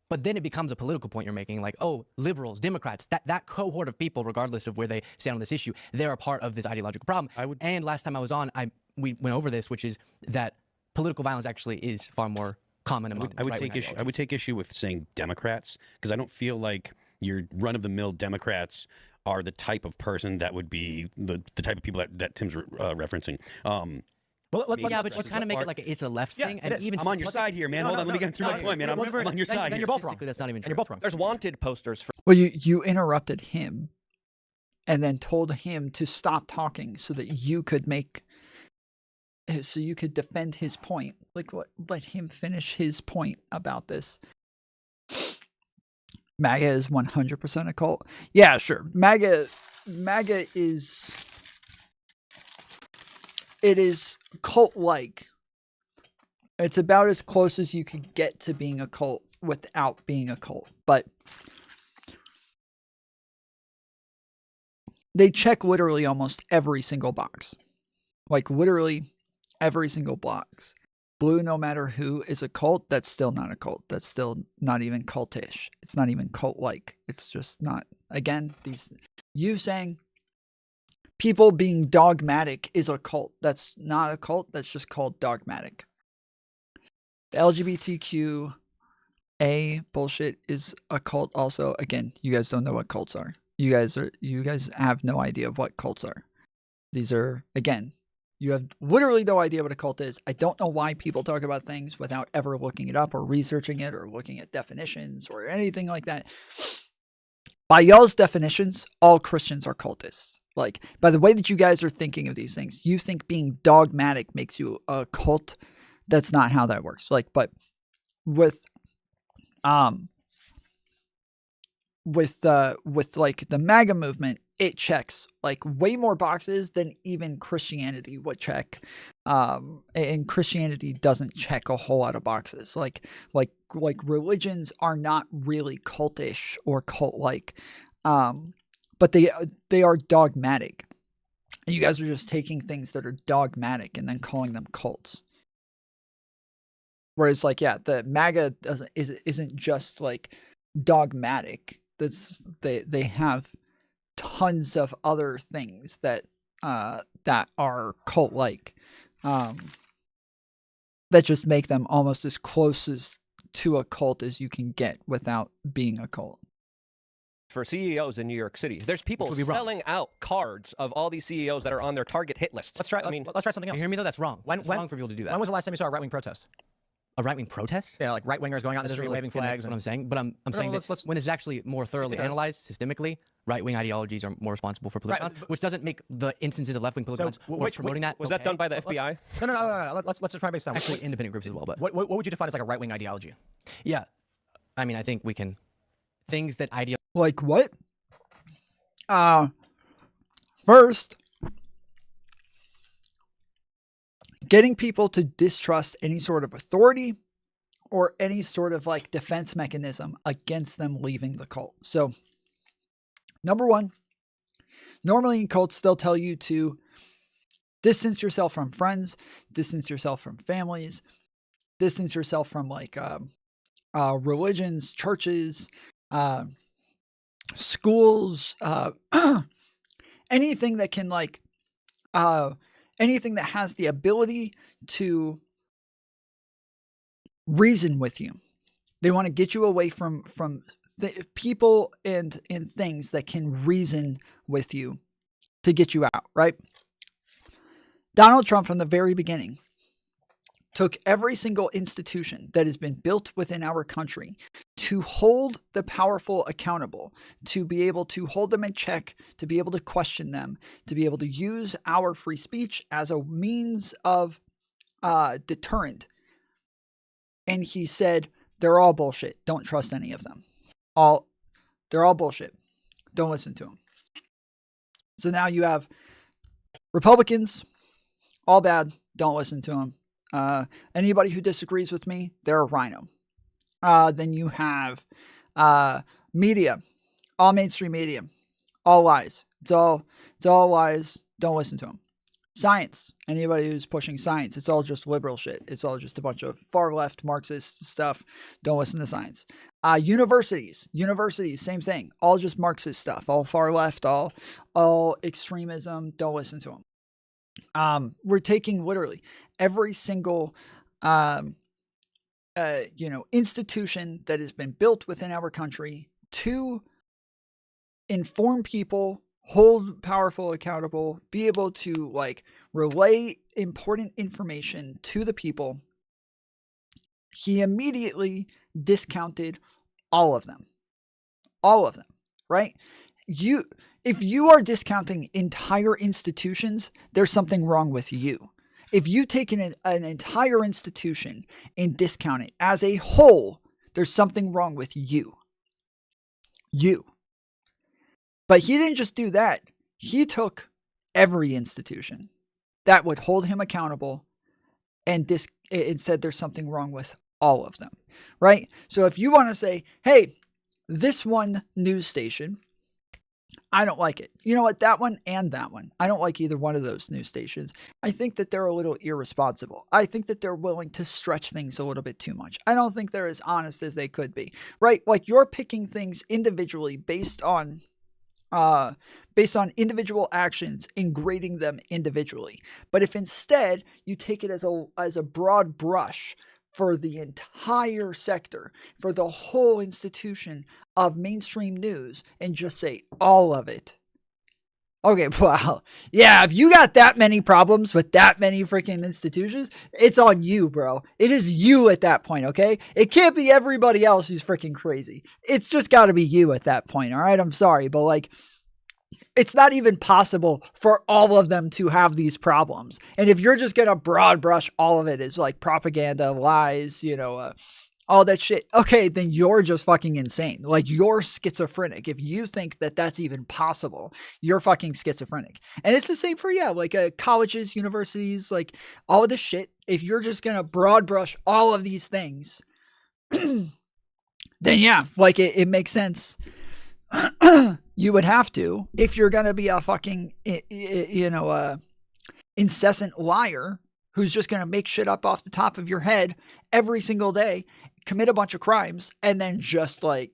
But then it becomes a political point you're making, like, oh, liberals, Democrats, that cohort of people, regardless of where they stand on this issue, they're a part of this ideological problem. And last time I was on, we went over this, which is that political violence actually is far more common among I would take issue with saying Democrats, because I don't feel like your run-of-the-mill Democrats are the type of person that would be the type of people that Tim's referencing. But you kind of make it like it's a left thing. And even I'm on your side here, man. Hold on, let me get through my point, man. I'm on your side. And you're both wrong. That's not even true. And you're both wrong. There's wanted posters for. Well, you interrupted him and then told him to stop talking so that you could defend his point. Like, what? Let him finish his point about this. MAGA is 100% a cult. Yeah, sure. MAGA is... It is cult-like. It's about as close as you could get to being a cult without being a cult. But they check literally almost every single box. Like, literally every single box. Blue, no matter who, is a cult. That's still not a cult. That's still not even cultish. It's not even cult-like. It's just not. Again, you saying people being dogmatic is a cult. That's not a cult. That's just called dogmatic. The LGBTQA bullshit is a cult also. Again, you guys don't know what cults are. You guys have no idea what cults are. These are, again, you have literally no idea what a cult is. I don't know why people talk about things without ever looking it up or researching it or looking at definitions or anything like that. By y'all's definitions, all Christians are cultists. Like, by the way that you guys are thinking of these things, you think being dogmatic makes you a cult. That's not how that works. Like, but with like the MAGA movement, it checks like way more boxes than even Christianity would check. And Christianity doesn't check a whole lot of boxes. Like religions are not really cultish or cult-like. But they are dogmatic. And you guys are just taking things that are dogmatic and then calling them cults. Whereas, like, yeah, the MAGA isn't just like dogmatic. They have tons of other things that are cult-like, that just make them almost as close to a cult as you can get without being a cult. For CEOs in New York City, there's people selling out cards of all these CEOs that are on their target hit list. Let's try something else. You hear me though? That's wrong. It's wrong for people to do that. When was the last time you saw a right-wing protest? A right-wing protest? Yeah, like right-wingers going out in the street waving flags. What I'm saying, but I'm saying that when it's actually more thoroughly analyzed systemically, right-wing ideologies are more responsible for political violence, which doesn't make the instances of left-wing political violence promoting that. Was that done by the FBI? No. Let's just try to base that. Actually, independent groups as well. But what would you define as like a right-wing ideology? Yeah, I mean, I think we can things that ideology. Like what? First, getting people to distrust any sort of authority or any sort of like defense mechanism against them leaving the cult. So, number one, normally in cults, they'll tell you to distance yourself from friends, distance yourself from families, distance yourself from like religions, churches, schools, anything that can like anything that has the ability to reason with you. They want to get you away from people and things that can reason with you to get you out, right? Donald Trump, from the very beginning, took every single institution that has been built within our country to hold the powerful accountable, to be able to hold them in check, to be able to question them, to be able to use our free speech as a means of deterrent. And he said, they're all bullshit. Don't trust any of them. They're all bullshit. Don't listen to them. So now you have Republicans, all bad. Don't listen to them. Anybody who disagrees with me, they're a rhino. Then you have media, all mainstream media, all lies. It's all lies. Don't listen to them. Science, anybody who's pushing science, it's all just liberal shit. It's all just a bunch of far left Marxist stuff. Don't listen to science. Universities, same thing. All just Marxist stuff. All far left. All extremism. Don't listen to them. We're taking literally every single, institution that has been built within our country to inform people, hold powerful accountable, be able to relay important information to the people. He immediately discounted all of them, right? If you are discounting entire institutions, there's something wrong with you. If you take an entire institution and discount it as a whole, there's something wrong with you. But he didn't just do that. He took every institution that would hold him accountable and said there's something wrong with all of them, right? So if you want to say, hey, this one news station, I don't like it. You know what? That one and that one. I don't like either one of those news stations. I think that they're a little irresponsible. I think that they're willing to stretch things a little bit too much. I don't think they're as honest as they could be, right? Like, you're picking things individually based on individual actions and grading them individually. But if instead you take it as a broad brush for the entire sector, for the whole institution of mainstream news, and just say all of it. Okay, well, yeah, if you got that many problems with that many freaking institutions, it's on you, bro. It is you at that point, okay? It can't be everybody else who's freaking crazy. It's just got to be you at that point, all right? I'm sorry, but it's not even possible for all of them to have these problems. And if you're just going to broad brush all of it as propaganda, lies, all that shit, okay, then you're just fucking insane. You're schizophrenic. If you think that that's even possible, you're fucking schizophrenic. And it's the same for, colleges, universities, all of this shit. If you're just going to broad brush all of these things, then yeah, it makes sense. You would have to, if you're going to be a fucking, incessant liar who's just going to make shit up off the top of your head every single day, commit a bunch of crimes, and then just play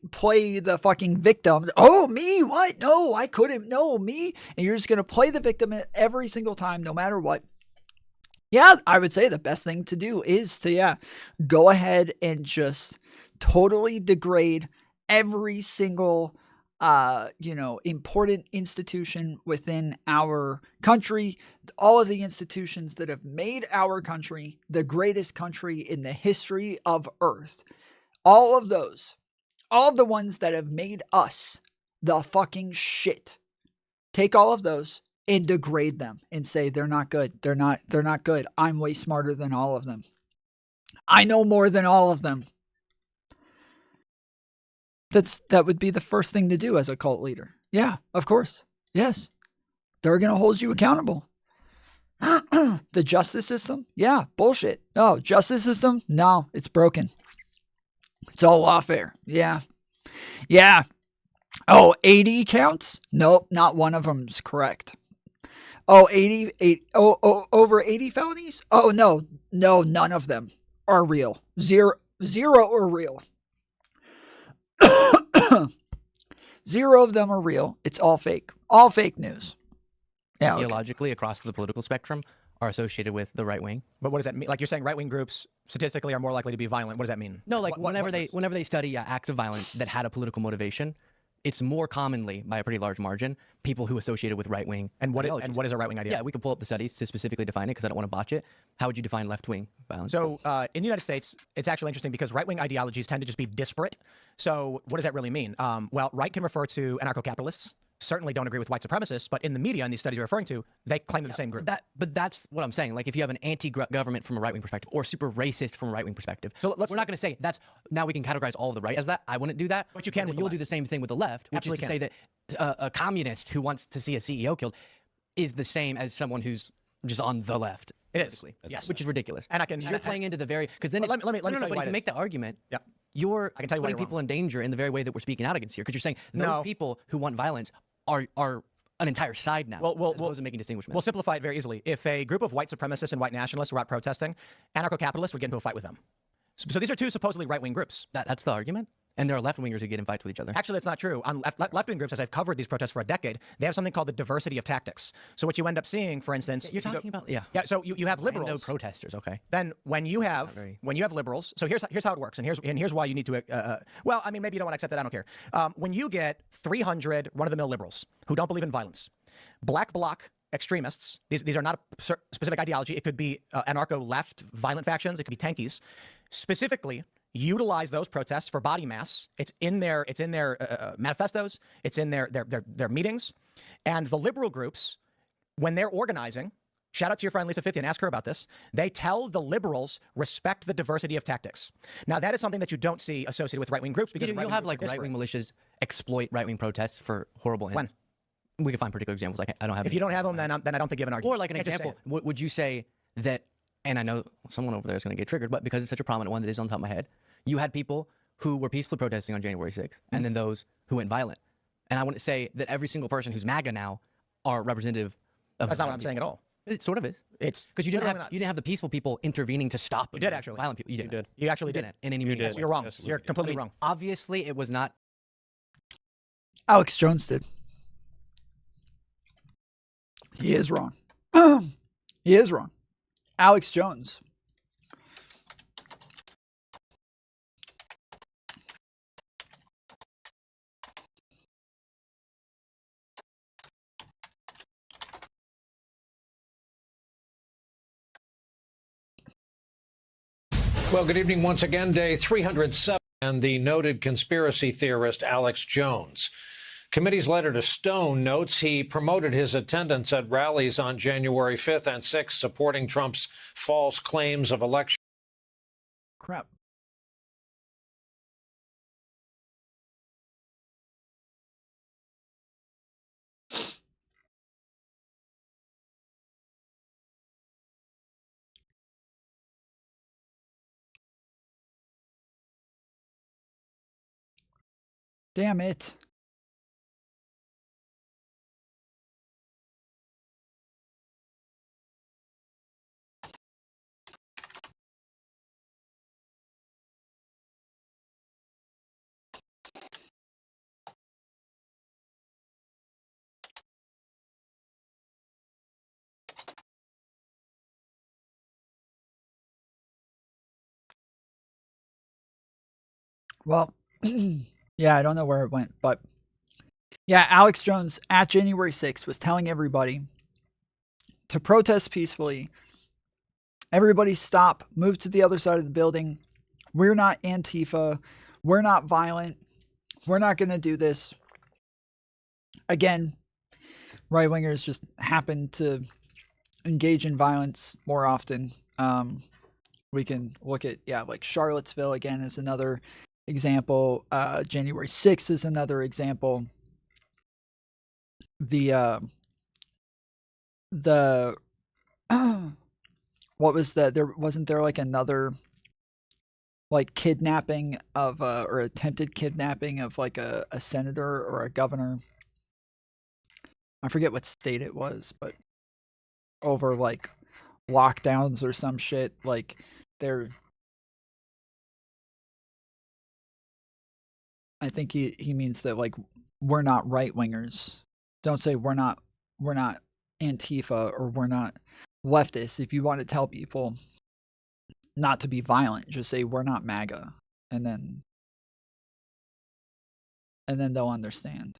the fucking victim. Oh, me? What? No, I couldn't. No, me. And you're just going to play the victim every single time, no matter what. Yeah, I would say the best thing to do is to, go ahead and just totally degrade every single, important institution within our country, all of the institutions that have made our country the greatest country in the history of Earth. All of those, all of the ones that have made us the fucking shit. Take all of those and degrade them and say they're not good. They're not good. I'm way smarter than all of them. I know more than all of them. That would be the first thing to do as a cult leader. Yeah, of course. Yes. They're going to hold you accountable. The justice system? Yeah, bullshit. No, justice system? No, it's broken. It's all lawfare. Yeah. Yeah. Oh, 80 counts? Nope, not one of them's correct. Oh, 88. Over 80 felonies? Oh, no, none of them are real. Zero are real. 0 of them are real. It's all fake. All fake news. Yeah. Ideologically, across the political spectrum, are associated with the right wing. But what does that mean? You're saying right-wing groups statistically are more likely to be violent. What does that mean? No, whenever they study acts of violence that had a political motivation, it's more commonly, by a pretty large margin, people who associated with right-wing ideologies. And what is a right-wing idea? Yeah, we could pull up the studies to specifically define it because I don't want to botch it. How would you define left-wing violence? So in the United States, it's actually interesting because right-wing ideologies tend to just be disparate. So what does that really mean? Well, right can refer to anarcho-capitalists. Certainly don't agree with white supremacists, but in the media, in these studies you're referring to, they claim they're the same group. But that's what I'm saying. Like, if you have an anti-government from a right-wing perspective, or super racist from a right-wing perspective, so we're not going to say that's now we can categorize all of the right as that. I wouldn't do that. But you can. You'll do the same thing with the left, which is to say that a communist who wants to see a CEO killed is the same as someone who's just on the left. It is. Yes, which is ridiculous. And I can. You're playing into the very because then let me tell you but why if you make that argument. Yeah. You're I can tell you putting people in danger in the very way that we're speaking out against here because you're saying those people who want violence are an entire side now, as opposed to making distinguishments. We'll simplify it very easily. If a group of white supremacists and white nationalists were out protesting, anarcho-capitalists would get into a fight with them. So these are two supposedly right-wing groups. That's the argument? And there are left-wingers who get in fights with each other. Actually, that's not true. On left-wing groups, as I've covered these protests for a decade, they have something called the diversity of tactics. So what you end up seeing, for instance... You're talking about... Yeah. Yeah, so you have liberals... Rando protesters, okay. Then when you have liberals... So here's how it works, and here's why you need to... well, I mean, maybe you don't want to accept that, I don't care. When you get 300 run-of-the-mill liberals who don't believe in violence, black bloc extremists, these are not a specific ideology, it could be anarcho-left violent factions, it could be tankies, specifically... utilize those protests for body mass. It's in their manifestos. It's in their meetings. And the liberal groups, when they're organizing, shout out to your friend Lisa Fithian, ask her about this. They tell the liberals respect the diversity of tactics. Now that is something that you don't see associated with right-wing groups because you'll have like right-wing militias exploit right-wing protests for horrible ends. When? We can find particular examples. I don't have. If you don't have them, then I don't think you have an argument. Or like an example, would you say that? And I know someone over there is going to get triggered, but because it's such a prominent one that is on top of my head, you had people who were peacefully protesting on January 6th, and then those who went violent. And I wouldn't say that every single person who's MAGA now are representative of. That's not what I'm saying at all. It sort of is. It's because you didn't have the peaceful people intervening to stop. You did actually. Violent people. You did. You actually did. In any meeting. You're wrong. You're completely wrong. Obviously, it was not. Alex Jones did. He is wrong. He is wrong. Alex Jones. Well, good evening once again. Day 307 and the noted conspiracy theorist Alex Jones. Committee's letter to Stone notes he promoted his attendance at rallies on January 5th and 6th supporting Trump's false claims of election. Crap. Damn it. Well, yeah, I don't know where it went, but yeah, Alex Jones at January 6th was telling everybody to protest peacefully. Everybody stop, move to the other side of the building. We're not Antifa. We're not violent. We're not going to do this. Again, right-wingers just happen to engage in violence more often. We can look at, like Charlottesville again is another example. January 6th is another example. What was there like another like kidnapping of or attempted kidnapping of like a senator or a governor. I forget what state it was, but over like lockdowns or some shit. Like I think he means that like we're not right wingers. Don't say we're not Antifa or we're not leftists. If you want to tell people not to be violent, just say we're not MAGA, and then and then they'll understand.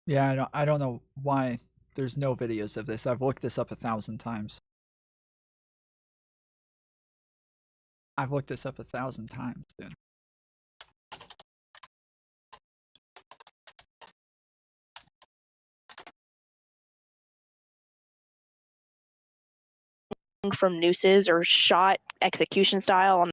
Yeah, I don't know why there's no videos of this. I've looked this up 1,000 times. I've looked this up 1,000 times, dude. From nooses or shot execution style on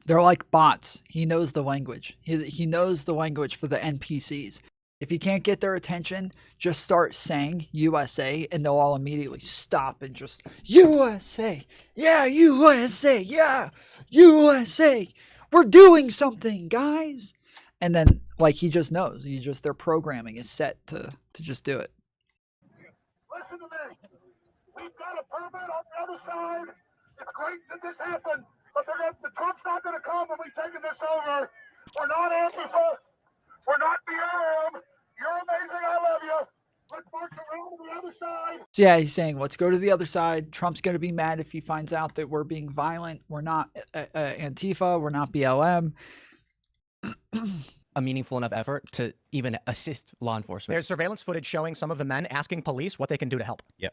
They're like bots. He knows the language. He knows the language for the NPCs. If you can't get their attention, just start saying USA and they'll all immediately stop and just USA. Yeah, USA. Yeah, USA. We're doing something, guys. And then like he just knows. Their programming is set to just do it. Listen to me. We've got a permit on the other side. It's great that this happened, but the Trump's not going to come when we've taken this over. We're not Antifa. We're not BLM. You're amazing. I love you. Let's march around to the other side. So yeah, he's saying, let's go to the other side. Trump's going to be mad if he finds out that we're being violent. We're not Antifa. We're not BLM. A meaningful enough effort to even assist law enforcement. There's surveillance footage showing some of the men asking police what they can do to help. Yeah,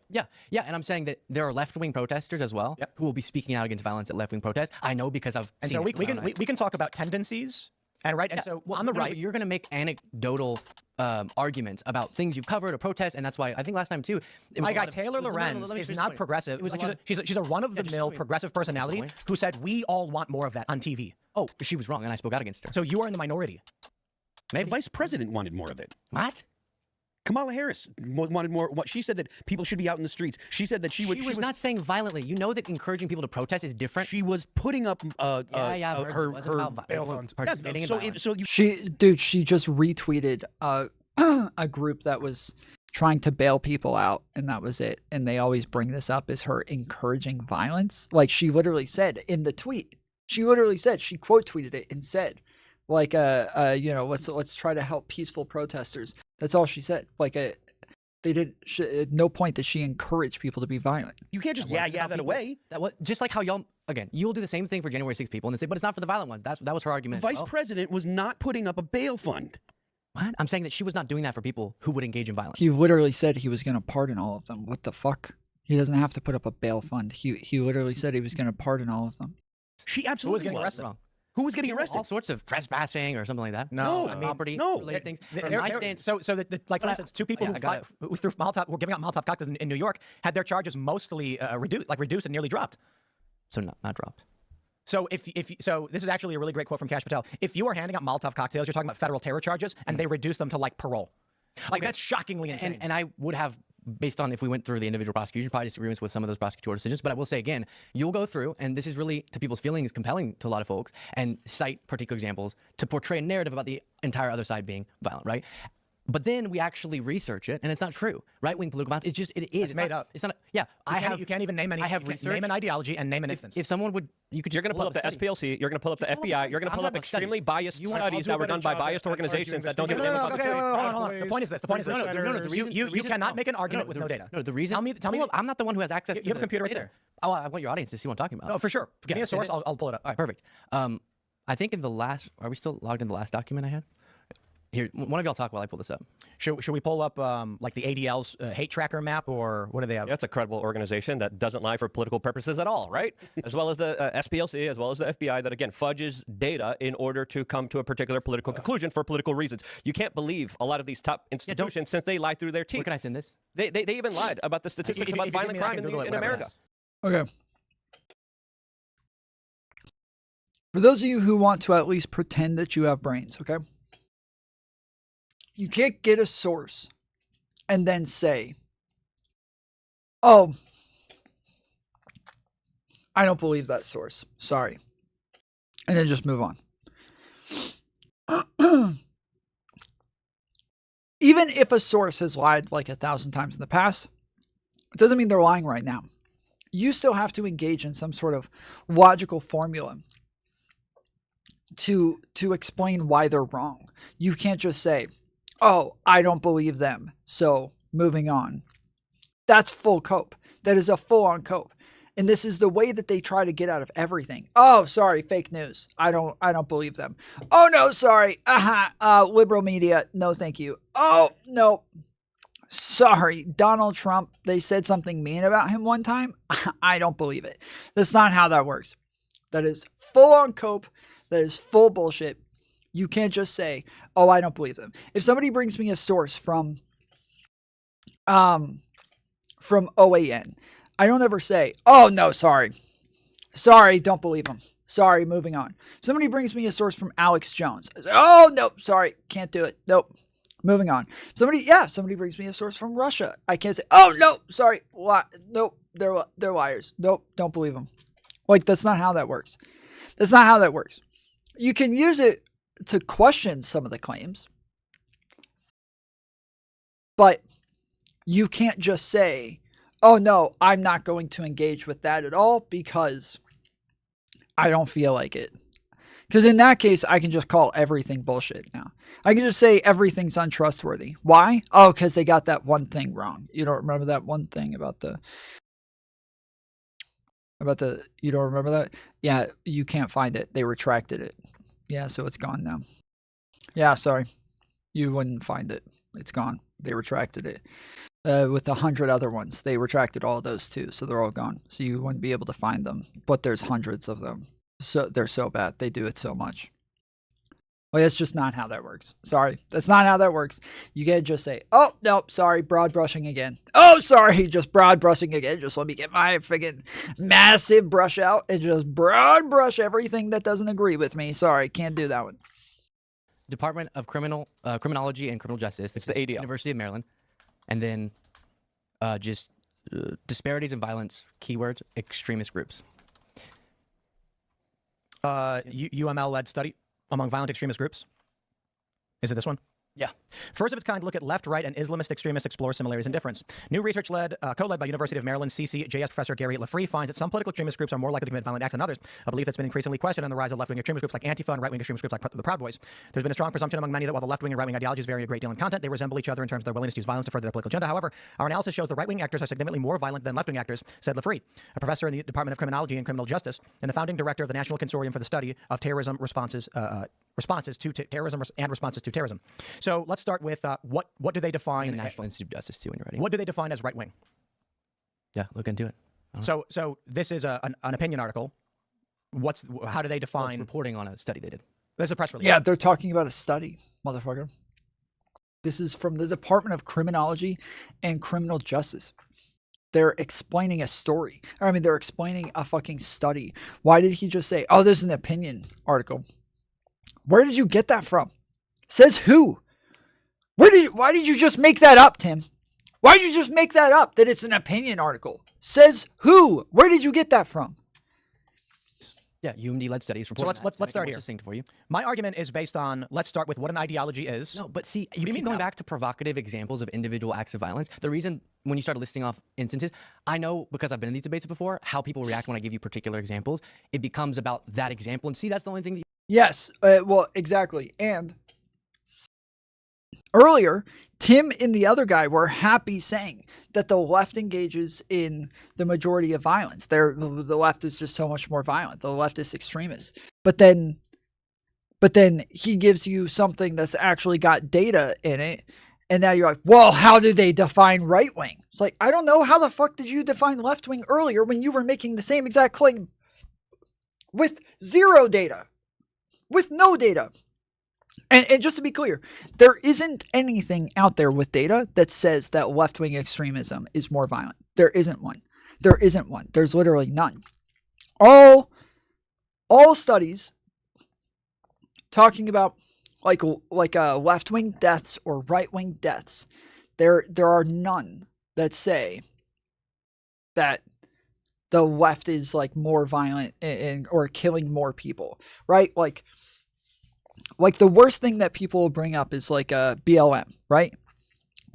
and I'm saying that there are left-wing protesters as well who will be speaking out against violence at left-wing protests. I know because I've and seen so it we can talk about tendencies and right. And so on the right, you're going to make anecdotal arguments about things you've covered or protests, and that's why I think last time too. My guy Taylor Lorenz is not progressive. She's a run-of-the-mill progressive personality who said we all want more of that on TV. Oh, she was wrong, and I spoke out against her. So you are in the minority. Maybe. The vice president wanted more of it. What? Kamala Harris wanted more. She said that people should be out in the streets. She said that she was not saying violently. You know that encouraging people to protest is different. She was putting up her bail funds. She just retweeted a group that was trying to bail people out, and that was it. And they always bring this up as her encouraging violence. Like she literally said in the tweet. She quote tweeted it and said, like let's try to help peaceful protesters. That's all she said. Like they didn't at no point did she encourage people to be violent. You can't just that away. Just like how y'all again, you'll do the same thing for January 6 people and say, but it's not for the violent ones. That was her argument. The vice president was not putting up a bail fund. What? I'm saying that she was not doing that for people who would engage in violence. He literally said he was going to pardon all of them. What the fuck? He doesn't have to put up a bail fund. He literally said he was going to pardon all of them. She absolutely was getting arrested. Who was getting arrested? All sorts of trespassing or something like that. No, property related things. So like for instance, two people who threw Molotov, were giving out Molotov cocktails in New York, had their charges mostly reduced and nearly dropped. So not dropped. So so this is actually a really great quote from Kash Patel. If you are handing out Molotov cocktails, you're talking about federal terror charges, and they reduce them to like parole. Like that's shockingly insane. And I would have, based on if we went through the individual prosecution, probably disagreements with some of those prosecutorial decisions. But I will say again, you'll go through, and this is really, to people's feelings, compelling to a lot of folks, and cite particular examples to portray a narrative about the entire other side being violent, right? But then we actually research it, and it's not true. Right-wing political violence, it's made up. It's not. You can't even name any. I have research. Name an ideology and name an instance. If someone would, you're going to pull up the SPLC. You're going to pull up the FBI. You're going to pull up extremely biased studies that were done by biased organizations that don't give a damn about the city. Hold on. The point is this. You cannot make an argument with no data. No, the reason. Tell me. I'm not the one who has access to you have a computer right there. Oh, I want your audience to see what I'm talking about. Oh, for sure. Give me a source. I'll pull it up. All right, perfect. I think in the last, are we still logged in the last document I had? Here, one of y'all talk while I pull this up. Should we pull up like the ADL's hate tracker map, or what do they have? That's a credible organization that doesn't lie for political purposes at all, right? As well as the SPLC, as well as the FBI, that again fudges data in order to come to a particular political conclusion for political reasons. You can't believe a lot of these top institutions since they lie through their teeth. Where can I send this? They even lied about the statistics about violent crime in America. Okay. For those of you who want to at least pretend that you have brains, okay? You can't get a source and then say, oh, I don't believe that source. Sorry. and then just move on. Even if a source has lied like 1,000 times in the past, it doesn't mean they're lying right now. You still have to engage in some sort of logical formula to explain why they're wrong. You can't just say, oh, I don't believe them, so moving on. That's full cope. That is a full-on cope. And this is the way that they try to get out of everything. Oh, sorry, fake news. I don't believe them. Oh no, sorry. Liberal media. No, thank you. Oh, no. Sorry, Donald Trump. They said something mean about him one time. I don't believe it. That's not how that works. That is full on cope. That is full bullshit. You can't just say, oh, I don't believe them. If somebody brings me a source from OAN, I don't ever say, oh, no, sorry. Sorry, don't believe him. Sorry, moving on. Somebody brings me a source from Alex Jones. Oh, no, sorry, can't do it. Nope. Moving on. Somebody brings me a source from Russia. I can't say, oh, no, sorry. Nope, they're liars. Nope, don't believe them. Like, that's not how that works. That's not how that works. You can use it to question some of the claims, but you can't just say, oh, no, I'm not going to engage with that at all because I don't feel like it. Because in that case, I can just call everything bullshit now. I can just say everything's untrustworthy. Why? Oh, because they got that one thing wrong. You don't remember that one thing about the, you don't remember that? Yeah, you can't find it. They retracted it. Yeah, so it's gone now. Yeah, sorry. You wouldn't find it. It's gone. They retracted it. With 100 other ones, they retracted all those too, so they're all gone. So you wouldn't be able to find them. But there's hundreds of them. So they're so bad. They do it so much. Well, that's just not how that works. Sorry. That's not how that works. You can't just say, oh, no, sorry, broad brushing again. Oh, sorry, just broad brushing again. Just let me get my friggin' massive brush out and just broad brush everything that doesn't agree with me. Sorry, can't do that one. Department of Criminology and Criminal Justice. It's the ADL. University of Maryland. And then disparities in violence, keywords, extremist groups. UML-led study among violent extremist groups. Is it this one? Yeah. First of its kind, look at left, right, and Islamist extremists explore similarities and difference. New research co-led by University of Maryland CCJS professor Gary Lafree finds that some political extremist groups are more likely to commit violent acts than others, a belief that's been increasingly questioned on the rise of left-wing extremist groups like Antifa and right-wing extremist groups like the Proud Boys. There's been a strong presumption among many that while the left-wing and right-wing ideologies vary a great deal in content, they resemble each other in terms of their willingness to use violence to further their political agenda. However, our analysis shows the right-wing actors are significantly more violent than left-wing actors, said Lafree, a professor in the Department of Criminology and Criminal Justice and the founding director of the National Consortium for the Study of Terrorism Responses to terrorism. So let's start with what do they define? The National Institute of Justice too when you're ready. What do they define as right wing? Yeah, look into it. So this is an opinion article. How do they define? Well, it's reporting on a study they did. There's a press release. Yeah, they're talking about a study, motherfucker. This is from the Department of Criminology and Criminal Justice. They're explaining a story. They're explaining a fucking study. Why did he just say, oh, this is an opinion article? Where did you get that from? Says who? Why did you just make that up, Tim? Why did you just make that up that it's an opinion article? Says who? Where did you get that from? Yeah, UMD-led studies. So let's start here. For you. My argument is based on, let's start with what an ideology is. No, but see, you keep going back to provocative examples of individual acts of violence. The reason when you started listing off instances, I know because I've been in these debates before, how people react when I give you particular examples. It becomes about that example. And see, that's the only thing that Yes, well, exactly. And earlier, Tim and the other guy were happy saying that the left engages in the majority of violence. The left is just so much more violent. The left is extremist. But then he gives you something that's actually got data in it. And now you're like, well, how do they define right wing? It's like, I don't know. How the fuck did you define left wing earlier when you were making the same exact claim with zero data? With no data. And just to be clear, there isn't anything out there with data that says that left-wing extremism is more violent. There isn't one. There isn't one. There's literally none. All studies talking about like left-wing deaths or right-wing deaths, there are none that say that the left is like more violent or killing more people, right? Like the worst thing that people will bring up is like BLM, right?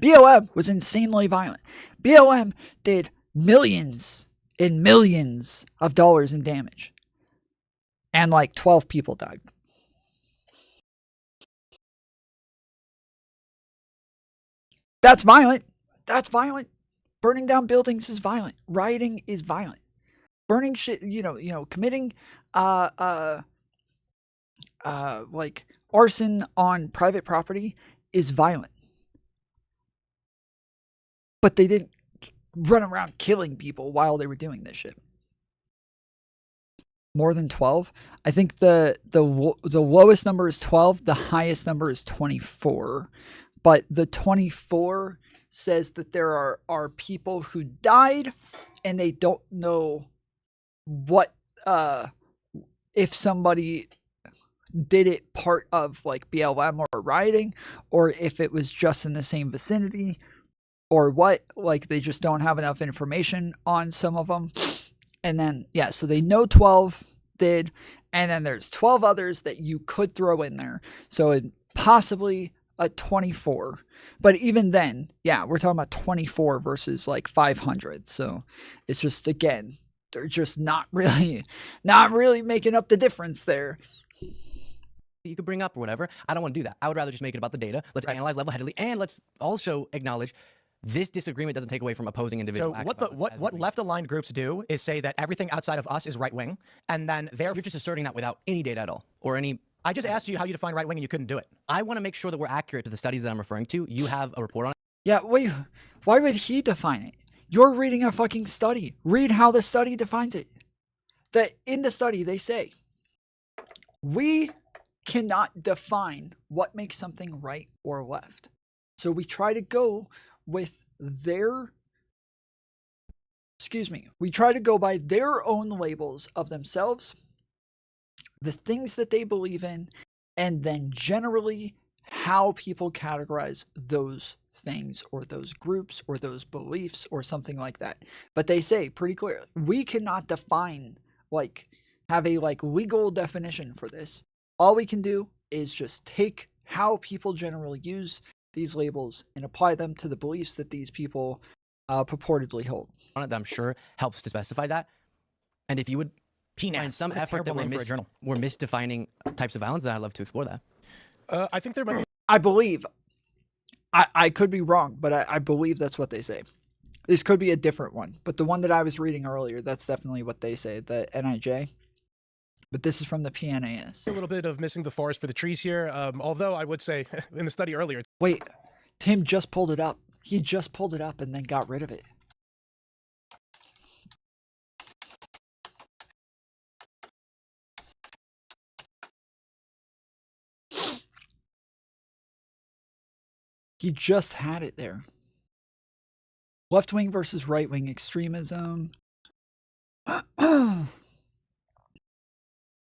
BLM was insanely violent. BLM did millions and millions of dollars in damage. And like 12 people died. That's violent. That's violent. Burning down buildings is violent. Rioting is violent. Burning shit, committing like arson on private property is violent. But they didn't run around killing people while they were doing this shit. More than 12? I think the lowest number is 12. The highest number is 24. But the 24 says that there are people who died and they don't know what if somebody did it part of like BLM or rioting, or if it was just in the same vicinity, or what. Like they just don't have enough information on some of them. And then so they know 12 did, and then there's 12 others that you could throw in there. So it possibly a 24. But even then, we're talking about 24 versus like 500. So it's just, again, they're just not really making up the difference there. You could bring up or whatever. I don't want to do that. I would rather just make it about the data. Let's analyze level-headedly, and let's also acknowledge this disagreement doesn't take away from opposing individual acts. So what left-aligned groups do is say that everything outside of us is right-wing, and then you're just asserting that without any data at all, or any. I just asked you how you define right-wing, and you couldn't do it. I want to make sure that we're accurate to the studies that I'm referring to. You have a report on it. Yeah, wait. Why would he define it? You're reading a fucking study. Read how the study defines it. That in the study they say we cannot define what makes something right or left. So we try to go with we try to go by their own labels of themselves, the things that they believe in, and then generally how people categorize those things or those groups or those beliefs or something like that. But they say pretty clearly, we cannot define, have a legal definition for this. All we can do is just take how people generally use these labels and apply them to the beliefs that these people purportedly hold. On it that I'm sure helps to specify that. And if you would find some effort that we're misdefining types of violence, then I'd love to explore that. I think there might be. I believe, I could be wrong, but I believe that's what they say. This could be a different one, but the one that I was reading earlier, that's definitely what they say, the NIJ. But this is from the PNAS. A little bit of missing the forest for the trees here, although I would say in the study earlier. Wait, Tim just pulled it up. He just pulled it up and then got rid of it. He just had it there. Left-wing versus right-wing extremism.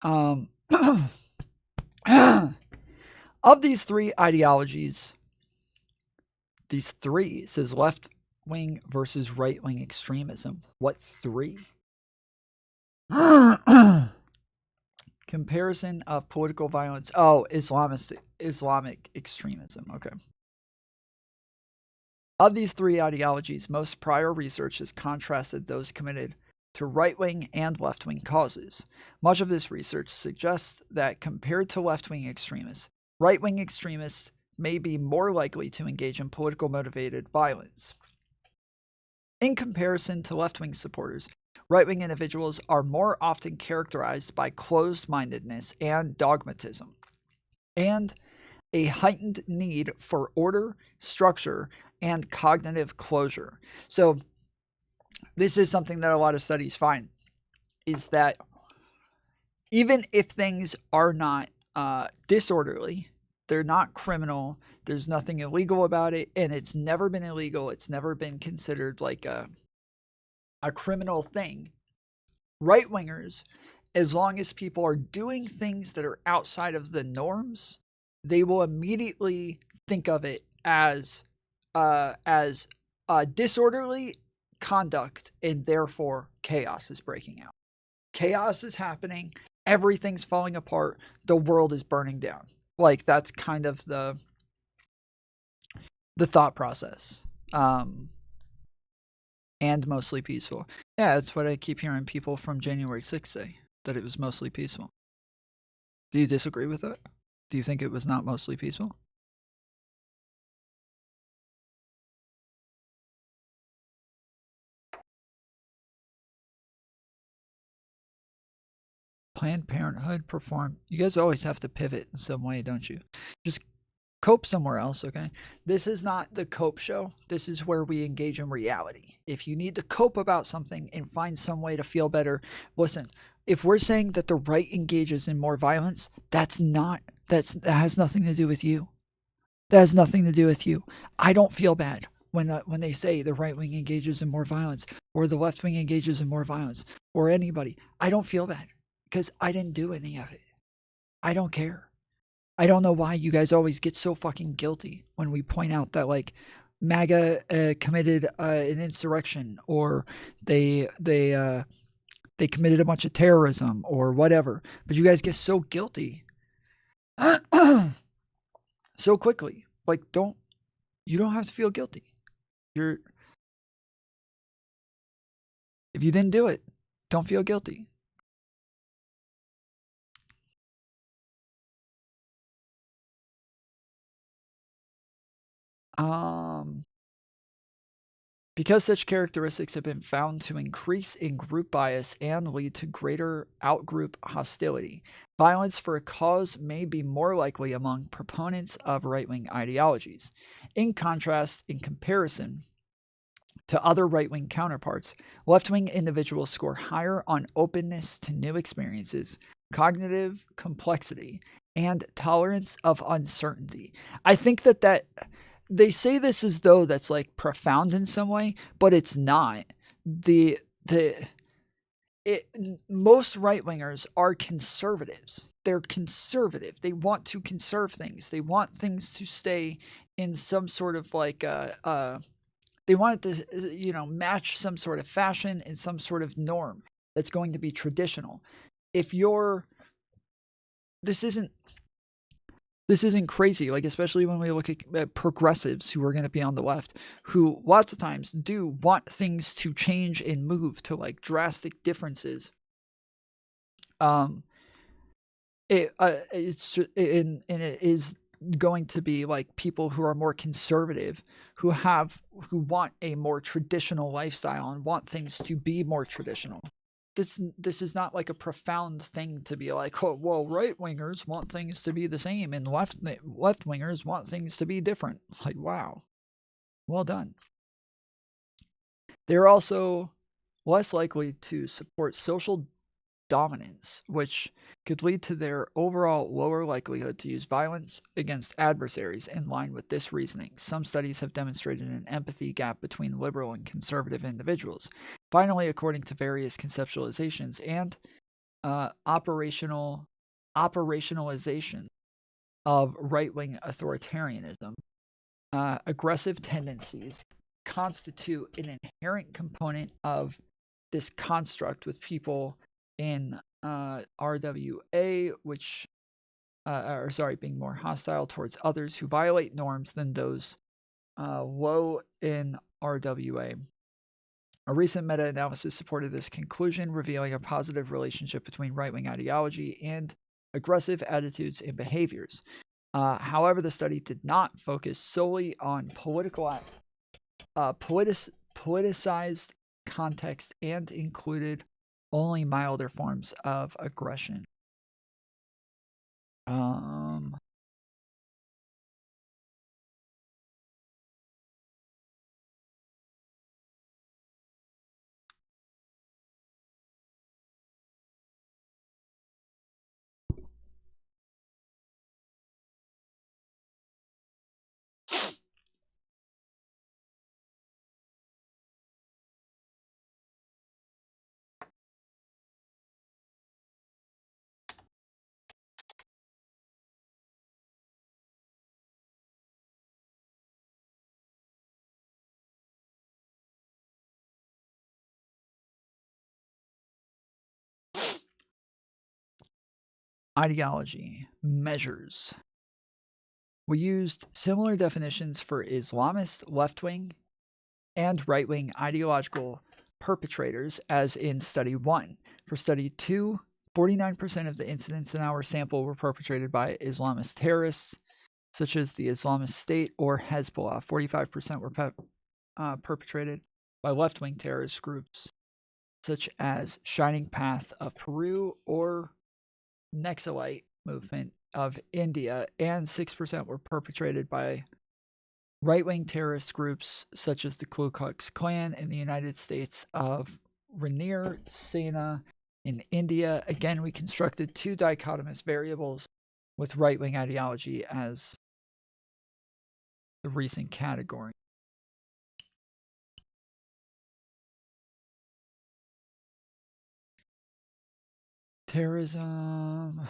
Of these three ideologies, these three says left-wing versus right-wing extremism. What three? Comparison of political violence. Oh, Islamic extremism. Okay. Of these three ideologies, most prior research has contrasted those committed to right-wing and left-wing causes. Much of this research suggests that compared to left-wing extremists, right-wing extremists may be more likely to engage in political motivated violence. In comparison to left-wing supporters, right-wing individuals are more often characterized by closed-mindedness and dogmatism, and a heightened need for order, structure, and cognitive closure. So this is something that a lot of studies find, is that even if things are not disorderly, they're not criminal, there's nothing illegal about it, and it's never been illegal, it's never been considered like a criminal thing. Right-wingers, as long as people are doing things that are outside of the norms, they will immediately think of it as disorderly conduct, and therefore chaos is breaking out. Chaos is happening. Everything's falling apart. The world is burning down. Like, that's kind of the thought process. And mostly peaceful. Yeah, that's what I keep hearing people from January 6th say, that it was mostly peaceful. Do you disagree with that? Do you think it was not mostly peaceful? Planned Parenthood perform. You guys always have to pivot in some way, don't you? Just cope somewhere else, okay? This is not the cope show. This is where we engage in reality. If you need to cope about something and find some way to feel better, listen, if we're saying that the right engages in more violence, that has nothing to do with you. That has nothing to do with you. I don't feel bad when they say the right wing engages in more violence or the left wing engages in more violence or anybody. I don't feel bad because I didn't do any of it. I don't care. I don't know why you guys always get so fucking guilty when we point out that, like, MAGA committed an insurrection, or they committed a bunch of terrorism or whatever. But you guys get so guilty so quickly. Like, you don't have to feel guilty. If you didn't do it, don't feel guilty. Because such characteristics have been found to increase in group bias and lead to greater outgroup hostility, violence for a cause may be more likely among proponents of right-wing ideologies. In contrast, in comparison to other right-wing counterparts, left-wing individuals score higher on openness to new experiences, cognitive complexity, and tolerance of uncertainty. I think that they say this as though that's like profound in some way, but it's not. Most right-wingers are conservatives. They're conservative. They want to conserve things. They want things to stay in some sort of like they want it to match some sort of fashion and some sort of norm that's going to be traditional. This isn't crazy, like, especially when we look at progressives who are going to be on the left, who lots of times do want things to change and move to like drastic differences. It is going to be like people who are more conservative, who want a more traditional lifestyle and want things to be more traditional. This is not like a profound thing to be like, oh, well, right-wingers want things to be the same and left-wingers want things to be different. Like, wow. Well done. They're also less likely to support social dominance, which could lead to their overall lower likelihood to use violence against adversaries. In line with this reasoning, some studies have demonstrated an empathy gap between liberal and conservative individuals. Finally, according to various conceptualizations and operationalization of right-wing authoritarianism, aggressive tendencies constitute an inherent component of this construct with people in RWA, being more hostile towards others who violate norms than those low in RWA. A recent meta-analysis supported this conclusion, revealing a positive relationship between right-wing ideology and aggressive attitudes and behaviors. However, the study did not focus solely on politicized context and included only milder forms of aggression. Ideology measures. We used similar definitions for Islamist, left-wing, and right-wing ideological perpetrators as in Study 1. For Study 2, 49% of the incidents in our sample were perpetrated by Islamist terrorists, such as the Islamic State or Hezbollah. 45% were perpetrated by left-wing terrorist groups, such as Shining Path of Peru or Naxalite movement of India, and 6% were perpetrated by right-wing terrorist groups such as the Ku Klux Klan in the United States of Rainier Sena in India. Again, we constructed two dichotomous variables with right-wing ideology as the recent category. Terrorism.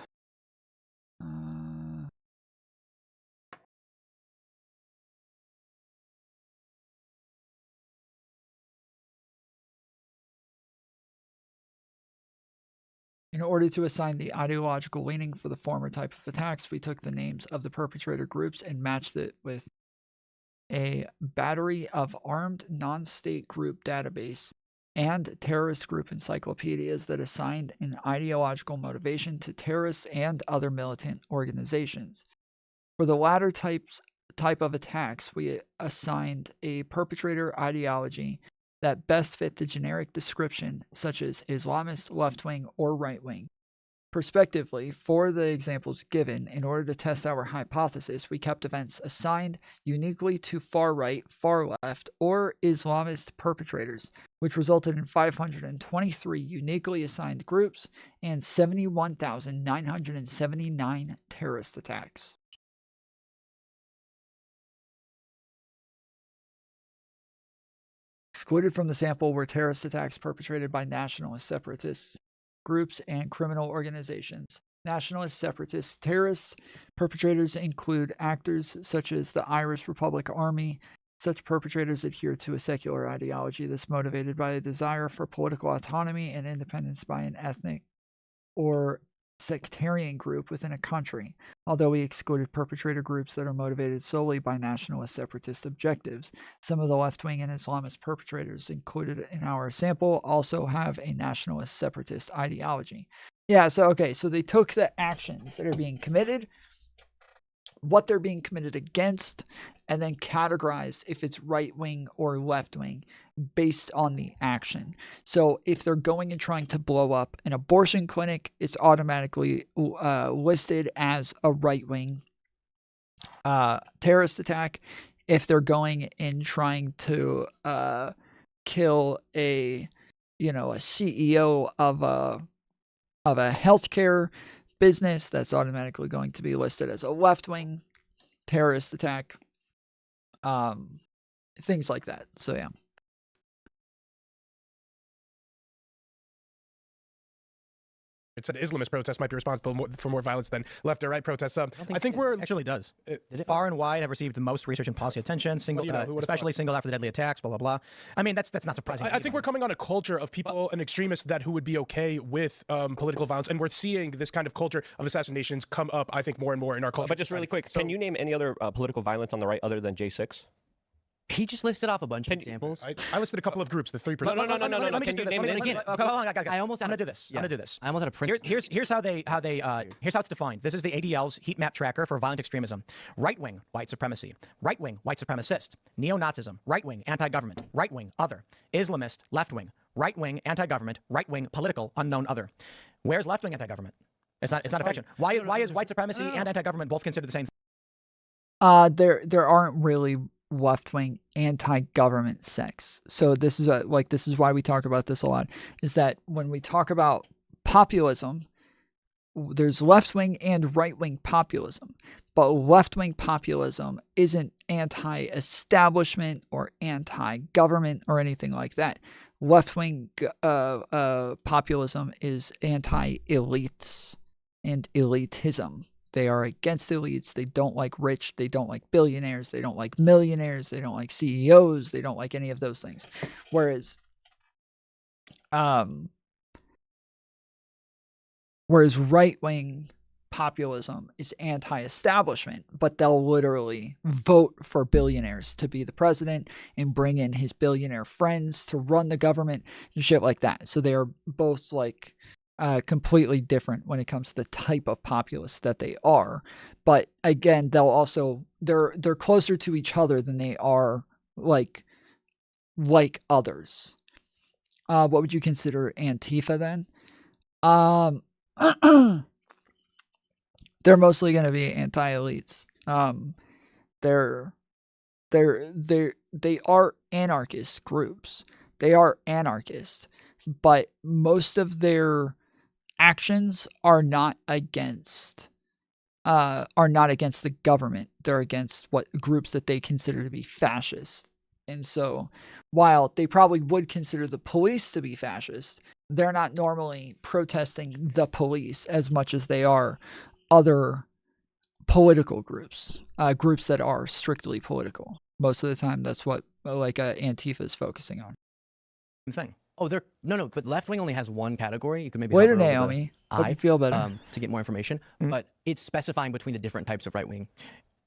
In order to assign the ideological leaning for the former type of attacks, we took the names of the perpetrator groups and matched it with a battery of armed non-state group database and terrorist group encyclopedias that assigned an ideological motivation to terrorists and other militant organizations. For the latter type of attacks, we assigned a perpetrator ideology that best fit the generic description, such as Islamist, left-wing, or right-wing. Prospectively, for the examples given, in order to test our hypothesis, we kept events assigned uniquely to far-right, far-left, or Islamist perpetrators, which resulted in 523 uniquely assigned groups and 71,979 terrorist attacks. Excluded from the sample were terrorist attacks perpetrated by nationalist separatist groups and criminal organizations. Nationalist separatist terrorist perpetrators include actors such as the Irish Republic Army. Such perpetrators adhere to a secular ideology that's motivated by a desire for political autonomy and independence by an ethnic or sectarian group within a country. Although we excluded perpetrator groups that are motivated solely by nationalist separatist objectives, some of the left-wing and Islamist perpetrators included in our sample also have a nationalist separatist ideology. Yeah, so they took the actions that are being committed, what they're being committed against, and then categorized if it's right-wing or left-wing based on the action. So if they're going and trying to blow up an abortion clinic, it's automatically listed as a right-wing terrorist attack. If they're going and trying to kill a CEO of a healthcare business, that's automatically going to be listed as a left-wing terrorist attack. Things like that. So yeah. It said Islamist protests might be responsible for more violence than left or right protests. I think we're actually does. Far and wide have received the most research and policy attention, especially singled after the deadly attacks, blah, blah, blah. I mean, that's not surprising. I think we're coming on a culture of people and extremists who would be okay with political violence, and we're seeing this kind of culture of assassinations come up, I think, more and more in our culture. But just really quick, can you name any other political violence on the right other than J6? He just listed off a bunch of examples. I listed a couple of groups, the 3%. No. Let me just do this. I almost I'm gonna do this. Yeah. I'm gonna do this. I almost had a print. Here's how it's defined. This is the ADL's heat map tracker for violent extremism. Right-wing white supremacy. Right-wing white supremacist. Neo-Nazism. Right-wing anti-government. Right-wing other. Islamist left-wing. Right-wing anti-government. Right-wing political unknown other. Where's left-wing anti-government? It's not a fiction. Why is white supremacy and anti-government both considered the same thing? There aren't really left-wing anti-government sects. So this is why we talk about this a lot, is that when we talk about populism, there's left-wing and right-wing populism, but left-wing populism isn't anti-establishment or anti-government or anything like that. Left-wing populism is anti-elites and elitism. They are against elites. They don't like rich. They don't like billionaires. They don't like millionaires. They don't like CEOs. They don't like any of those things. Whereas Whereas right-wing populism is anti-establishment, but they'll literally vote for billionaires to be the president and bring in his billionaire friends to run the government and shit like that. So they are both like completely different when it comes to the type of populist that they are. But again, they'll also they're closer to each other than they are like others. What would you consider Antifa then? They're mostly going to be anti-elites. They are anarchist groups. They are anarchist, but most of their actions are not against the government. They're against what groups that they consider to be fascist. And so, while they probably would consider the police to be fascist, they're not normally protesting the police as much as they are other political groups, groups that are strictly political. Most of the time, that's what Antifa is focusing on. Thing. Oh, no, but left wing only has one category. You can maybe Later, Naomi. Hope you feel better. To get more information, but it's specifying between the different types of right wing.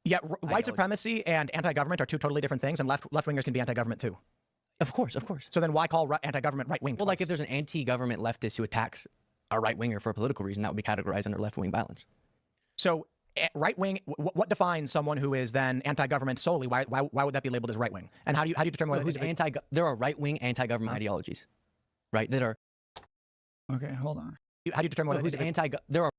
Yeah, white supremacy and anti-government are two totally different things, and left-wingers can be anti-government too. Of course. So then why call anti-government right-wing? Well, like if there's an anti-government leftist who attacks a right-winger for a political reason, that would be categorized under left-wing violence. So right-wing, what defines someone who is then anti-government solely? Why would that be labeled as right-wing? And how do you determine whether who's anti? There are right-wing anti-government ideologies, right? That are. Okay, hold on. How do you determine who's anti? There are.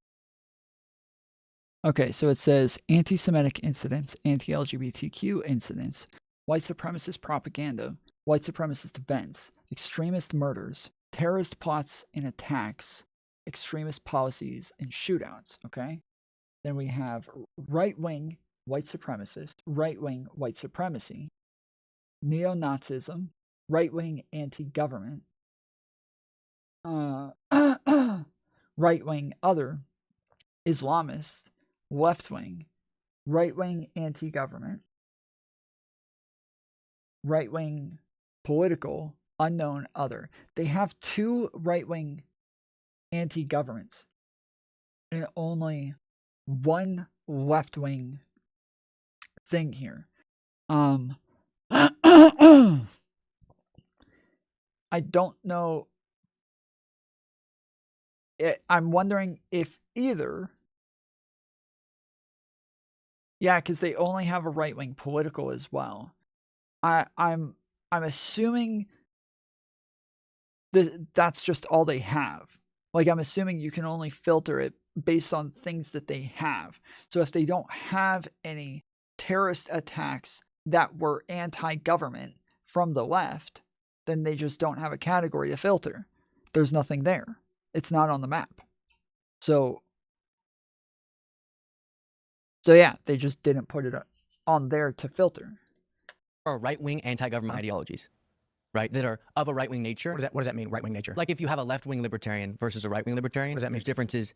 Okay, so it says anti-Semitic incidents, anti-LGBTQ incidents, white supremacist propaganda, white supremacist events, extremist murders, terrorist plots and attacks, extremist policies, and shootouts, okay? Then we have right-wing white supremacist, right-wing white supremacy, neo-Nazism, right-wing anti-government, right-wing other, Islamist, left-wing, right-wing anti-government, right-wing political, unknown other. They have two right-wing anti-governments and only one left-wing thing here. I don't know. I'm wondering if either. Yeah, because they only have a right-wing political as well. I'm assuming that's just all they have. Like, I'm assuming you can only filter it based on things that they have. So if they don't have any terrorist attacks that were anti-government from the left, then they just don't have a category to filter. There's nothing there. It's not on the map. So yeah, they just didn't put it on there to filter. Or right-wing anti-government ideologies, right? That are of a right-wing nature. What does that mean, right-wing nature? Like if you have a left-wing libertarian versus a right-wing libertarian, what does that mean? There's differences.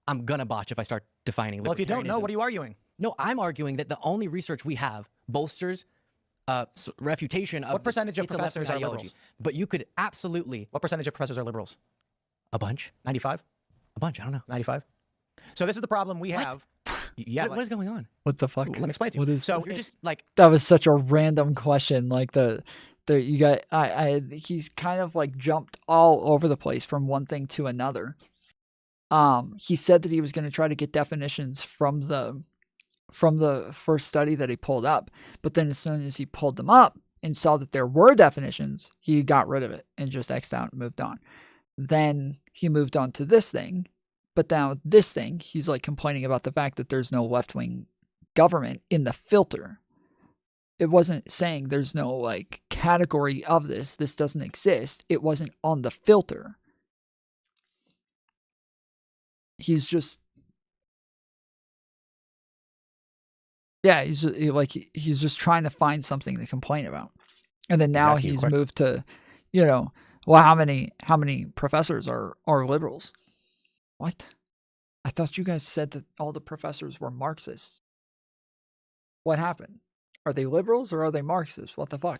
I'm gonna botch if I start defining libertarianism. Well, if you don't know, what are you arguing? No, I'm arguing that the only research we have bolsters refutation of what percentage of professors are liberals? But you could absolutely. What percentage of professors are liberals? A bunch. 95? A bunch. I don't know. 95? So this is the problem we have. Yeah. What is going on? What the fuck? Let me explain to you. What is, so you're just like, that was such a random question. Like you got he's kind of like jumped all over the place from one thing to another. He said that he was going to try to get definitions from the first study that he pulled up, but then as soon as he pulled them up and saw that there were definitions, he got rid of it and just X'd out and moved on. Then he moved on to this thing, but now this thing, he's like complaining about the fact that there's no left-wing government in the filter. It wasn't saying there's no like category of this doesn't exist. It wasn't on the filter. He's just, yeah, he's just trying to find something to complain about. And then now he's moved to, well, how many professors are liberals? What? I thought you guys said that all the professors were Marxists. What happened? Are they liberals or are they Marxists? What the fuck?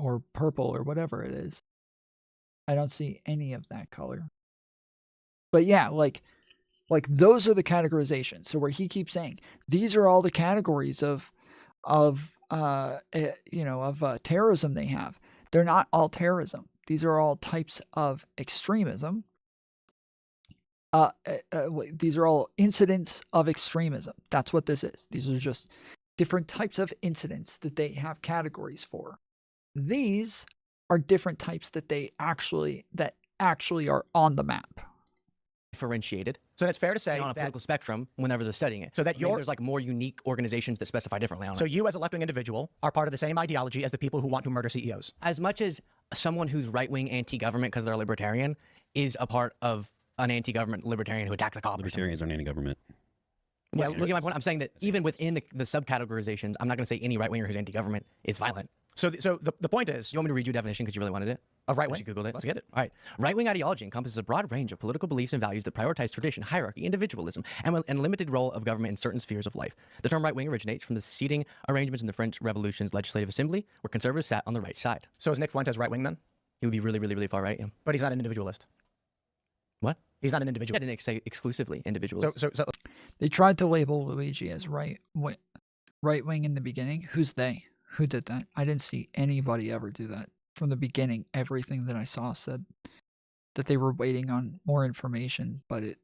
or purple or whatever it is. I don't see any of that color. But yeah, like those are the categorizations. So where he keeps saying these are all the categories of terrorism they have. They're not all terrorism. These are all types of extremism. These are all incidents of extremism. That's what this is. These are just different types of incidents that they have categories for. These are different types that actually are on the map. Differentiated. So that's fair to say on a political spectrum whenever they're studying it. So that there's like more unique organizations that specify differently on it. So you as a left-wing individual are part of the same ideology as the people who want to murder CEOs. As much as someone who's right-wing anti-government because they're a libertarian is a part of an anti-government libertarian who attacks a cop. Libertarians aren't anti-government. Yeah, look at my point. I'm saying that even within the subcategorizations, I'm not going to say any right-winger who's anti-government is violent. So the point is... You want me to read you a definition because you really wanted it? Of right-wing? You Googled it. Let's get it. All right. Right-wing ideology encompasses a broad range of political beliefs and values that prioritize tradition, hierarchy, individualism, and limited role of government in certain spheres of life. The term right-wing originates from the seating arrangements in the French Revolution's Legislative Assembly, where conservatives sat on the right side. So is Nick Fuentes right-wing then? He would be really, really, really far right, yeah. But he's not an individualist. What? He's not an individual. I didn't say exclusively individualist. So they tried to label Luigi as right-wing in the beginning. Who's they? Who did that? I didn't see anybody ever do that. From the beginning, everything that I saw said that they were waiting on more information, but it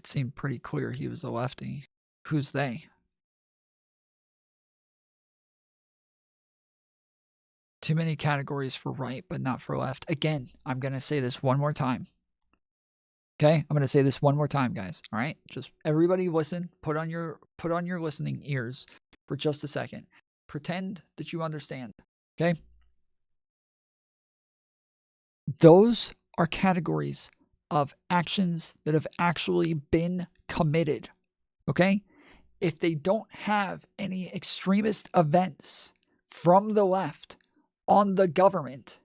seemed pretty clear he was a lefty. Who's they? Too many categories for right, but not for left. Again, I'm going to say this one more time. Okay? I'm going to say this one more time, guys. All right? Just everybody listen. Put on your listening ears for just a second. Pretend that you understand. Okay? Those are categories of actions that have actually been committed. Okay? If they don't have any extremist events from the left on the government,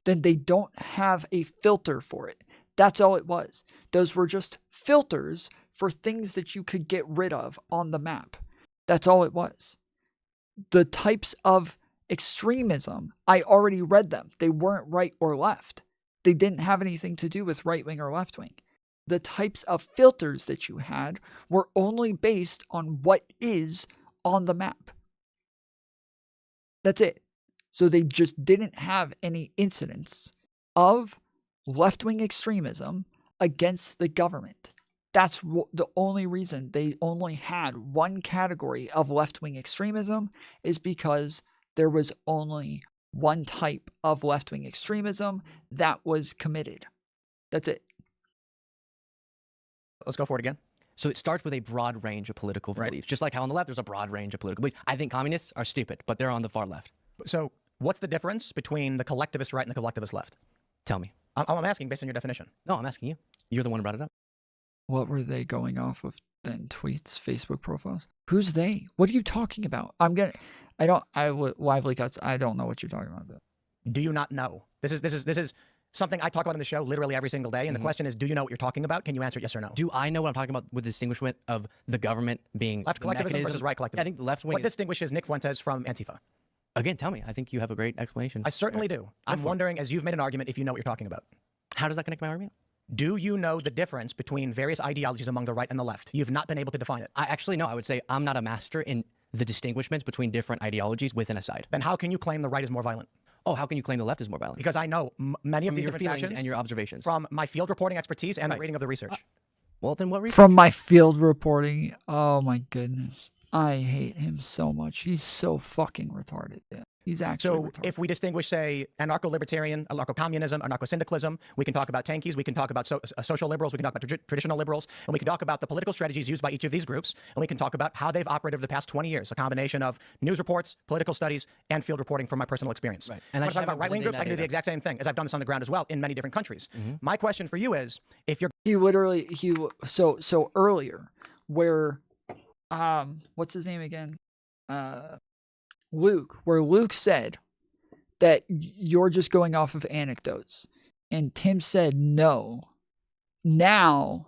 then they don't have a filter for it. That's all it was. Those were just filters for things that you could get rid of on the map. That's all it was. The types of extremism, I already read them. They weren't right or left. They didn't have anything to do with right wing or left wing. The types of filters that you had were only based on what is on the map. That's it. So they just didn't have any incidents of left-wing extremism against the government. That's the only reason they only had one category of left-wing extremism, is because there was only one type of left-wing extremism that was committed. That's it. Let's go for it again. So it starts with a broad range of political beliefs. Just like how on the left there's a broad range of political beliefs. I think communists are stupid, but they're on the far left. So what's the difference between the collectivist right and the collectivist left? Tell me. I'm asking based on your definition. No, I'm asking you. You're the one who brought it up. What were they going off of then? Tweets, Facebook profiles? Who's they? What are you talking about? Lively Cuts, I don't know what you're talking about. Do you not know? This is something I talk about in the show literally every single day. And the question is, do you know what you're talking about? Can you answer yes or no? Do I know what I'm talking about with the distinguishment of the government being left collectivism versus right collectivism? Yeah, I think the left wing. What distinguishes Nick Fuentes from Antifa? Again, tell me. I think you have a great explanation. I certainly do. I'm wondering, as you've made an argument, if you know what you're talking about. How does that connect my argument? Do you know the difference between various ideologies among the right and the left? You've not been able to define it. I actually know. I would say I'm not a master in the distinguishments between different ideologies within a side. Then how can you claim the right is more violent? Oh, how can you claim the left is more violent? Because I know many of these different feelings factions and your observations from my field reporting expertise and the reading of the research. Well, then what research? From my field reporting. Oh my goodness. I hate him so much. He's so fucking retarded. Yeah. He's actually retarded. If we distinguish, say, anarcho-libertarian, anarcho-communism, anarcho-syndicalism, we can talk about tankies, we can talk about social liberals, we can talk about traditional liberals, and we can talk about the political strategies used by each of these groups, and we can talk about how they've operated over the past 20 years, a combination of news reports, political studies, and field reporting from my personal experience. Right. And when I talk about right-wing groups, I can do the exact same thing, as I've done this on the ground as well in many different countries. My question for you is, if you're... So earlier, where, what's his name again? Luke, where Luke said that you're just going off of anecdotes, and Tim said no. Now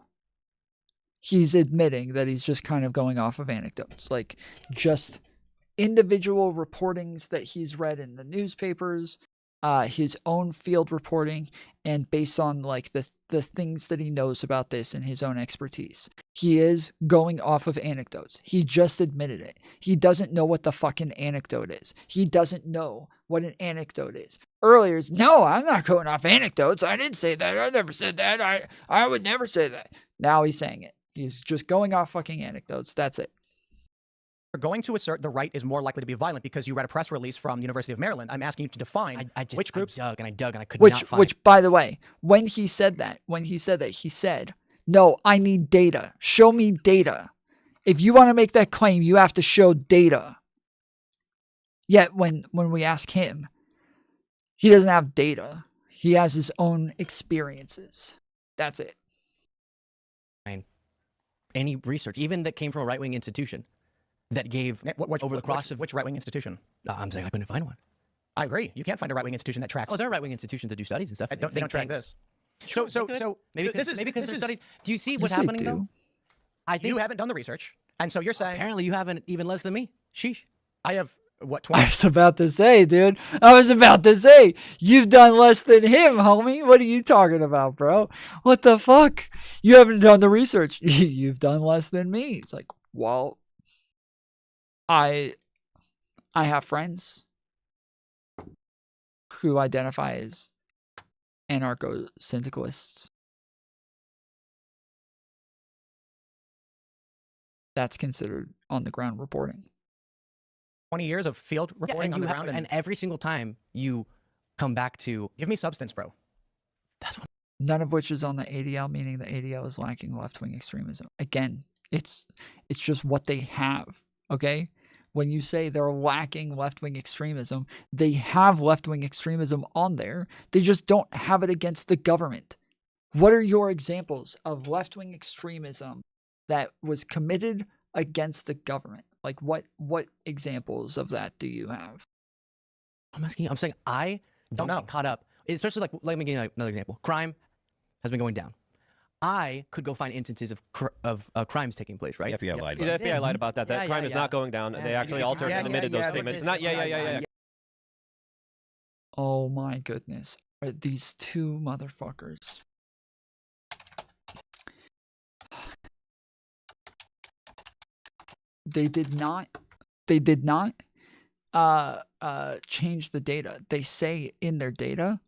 he's admitting that he's just kind of going off of anecdotes, like just individual reportings that he's read in the newspapers, his own field reporting, and based on like the things that he knows about this and his own expertise. He is going off of anecdotes. He just admitted it. He doesn't know what the fucking anecdote is. He doesn't know what an anecdote is. Earlier, no, I'm not going off anecdotes. I didn't say that. I never said that. I would never say that. Now he's saying it. He's just going off fucking anecdotes. That's it. You're going to assert the right is more likely to be violent because you read a press release from the University of Maryland. I'm asking you to define which groups. I dug and I could not find. Which, by the way, when he said that, he said, no, I need data. Show me data. If you want to make that claim, you have to show data. Yet when we ask him, he doesn't have data. He has his own experiences. That's it. Any research, even that came from a right-wing institution, that gave over the cross of which right-wing institution? I'm saying I couldn't find one. I agree. You can't find a right-wing institution that tracks. Oh, there are right-wing institutions that do studies and stuff. They don't track this. Sure, So maybe this is because they're studied. Do you see what's Yes, they happening do. though? I think you haven't done the research, and so you're saying apparently you haven't even less than me. Sheesh. I have what 20? I was about to say, dude. You've done less than him, homie. What are you talking about, bro? What the fuck? You haven't done the research. You've done less than me. It's like, well, I have friends who identify as anarcho-syndicalists. That's considered on-the-ground reporting. 20 years of field reporting on the ground, and every single time you come back to give me substance, bro. That's what. None of which is on the ADL, meaning the ADL is lacking left-wing extremism. Again, it's just what they have. Okay, when you say they're lacking left-wing extremism, they have left-wing extremism on there. They just don't have it against the government. What are your examples of left-wing extremism that was committed against the government? Like what examples of that do you have? I'm asking you. I'm saying I don't get caught up, especially like let me give you another example. Crime has been going down. I could go find instances of crimes taking place, right? The FBI lied The about FBI lied about that. That crime is not going down. They actually altered and omitted those statements. Not yeah. Oh my goodness. Are these two motherfuckers? They did not change the data. They say in their data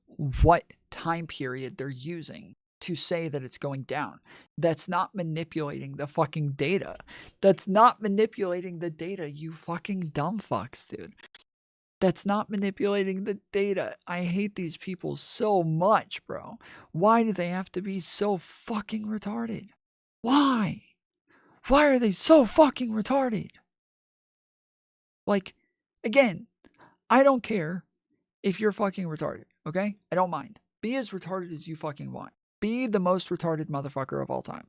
what time period they're using to say that it's going down. That's not manipulating the fucking data. That's not manipulating the data, you fucking dumb fucks, dude. That's not manipulating the data. I hate these people so much, bro. Why do they have to be so fucking retarded? Why? Why are they so fucking retarded? Like, again, I don't care if you're fucking retarded, okay? I don't mind. Be as retarded as you fucking want. Be the most retarded motherfucker of all time.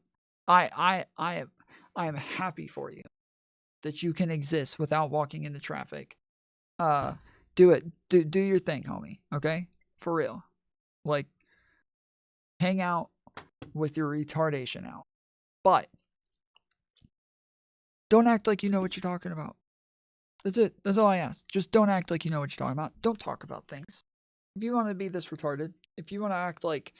I am happy for you that you can exist without walking into traffic. Do it. Do your thing, homie, okay? For real. Like, hang out with your retardation out. But don't act like you know what you're talking about. That's it. That's all I ask. Just don't act like you know what you're talking about. Don't talk about things. If you want to be this retarded, if you want to act like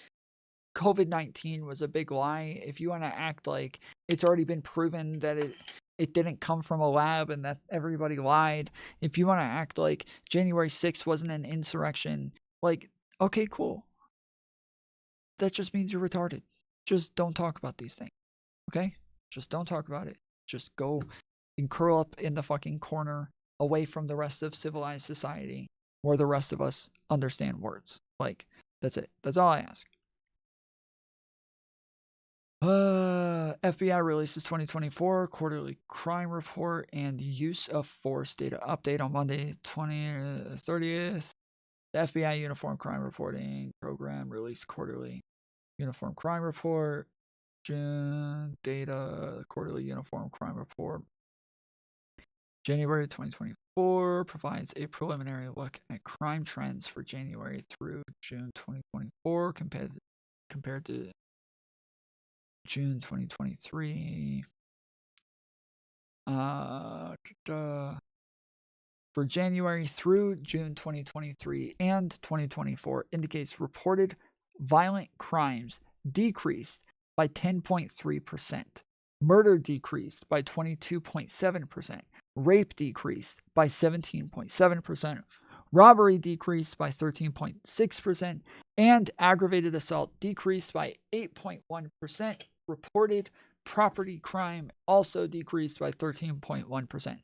COVID-19 was a big lie, if you want to act like it's already been proven that it didn't come from a lab and that everybody lied, if you want to act like January 6th wasn't an insurrection, like, okay, cool. That just means you're retarded. Just don't talk about these things, okay? Just don't talk about it. Just go and curl up in the fucking corner away from the rest of civilized society where the rest of us understand words. Like, that's it. That's all I ask. FBI releases 2024 quarterly crime report and use of force data update on Monday, 30th. The FBI Uniform Crime Reporting Program released quarterly Uniform Crime Report. June data, quarterly Uniform Crime Report. January 2024 provides a preliminary look at crime trends for January through June 2024 compared to June 2023. for January through June 2023 and 2024 indicates reported violent crimes decreased by 10.3%, murder decreased by 22.7%, rape decreased by 17.7%, robbery decreased by 13.6%, and aggravated assault decreased by 8.1%. Reported property crime also decreased by 13.1%.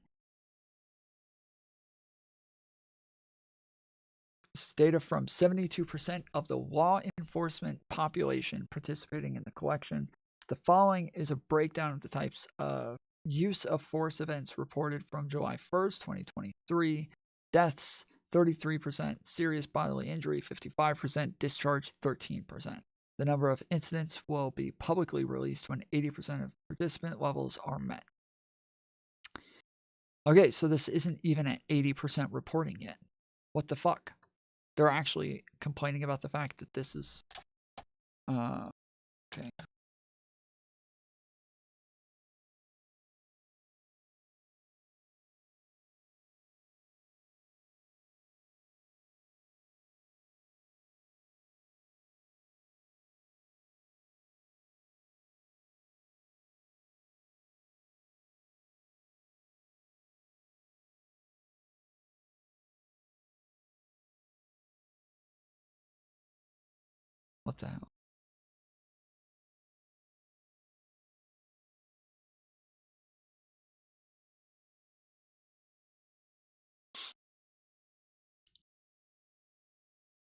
This is data from 72% of the law enforcement population participating in the collection. The following is a breakdown of the types of use of force events reported from July 1st, 2023. Deaths, 33%. Serious bodily injury, 55%. Discharge, 13%. The number of incidents will be publicly released when 80% of participant levels are met. Okay, so this isn't even at 80% reporting yet. What the fuck? They're actually complaining about the fact that this is... okay. What the hell?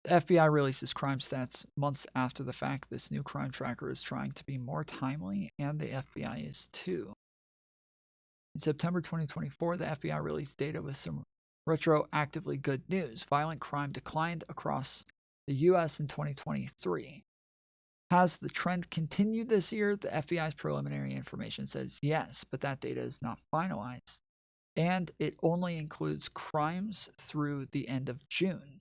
The FBI releases crime stats months after the fact. This new crime tracker is trying to be more timely, and the FBI is too. In September 2024, the FBI released data with some retroactively good news. Violent crime declined across the U.S. in 2023. Has the trend continued this year? The FBI's preliminary information says yes, but that data is not finalized, and it only includes crimes through the end of June.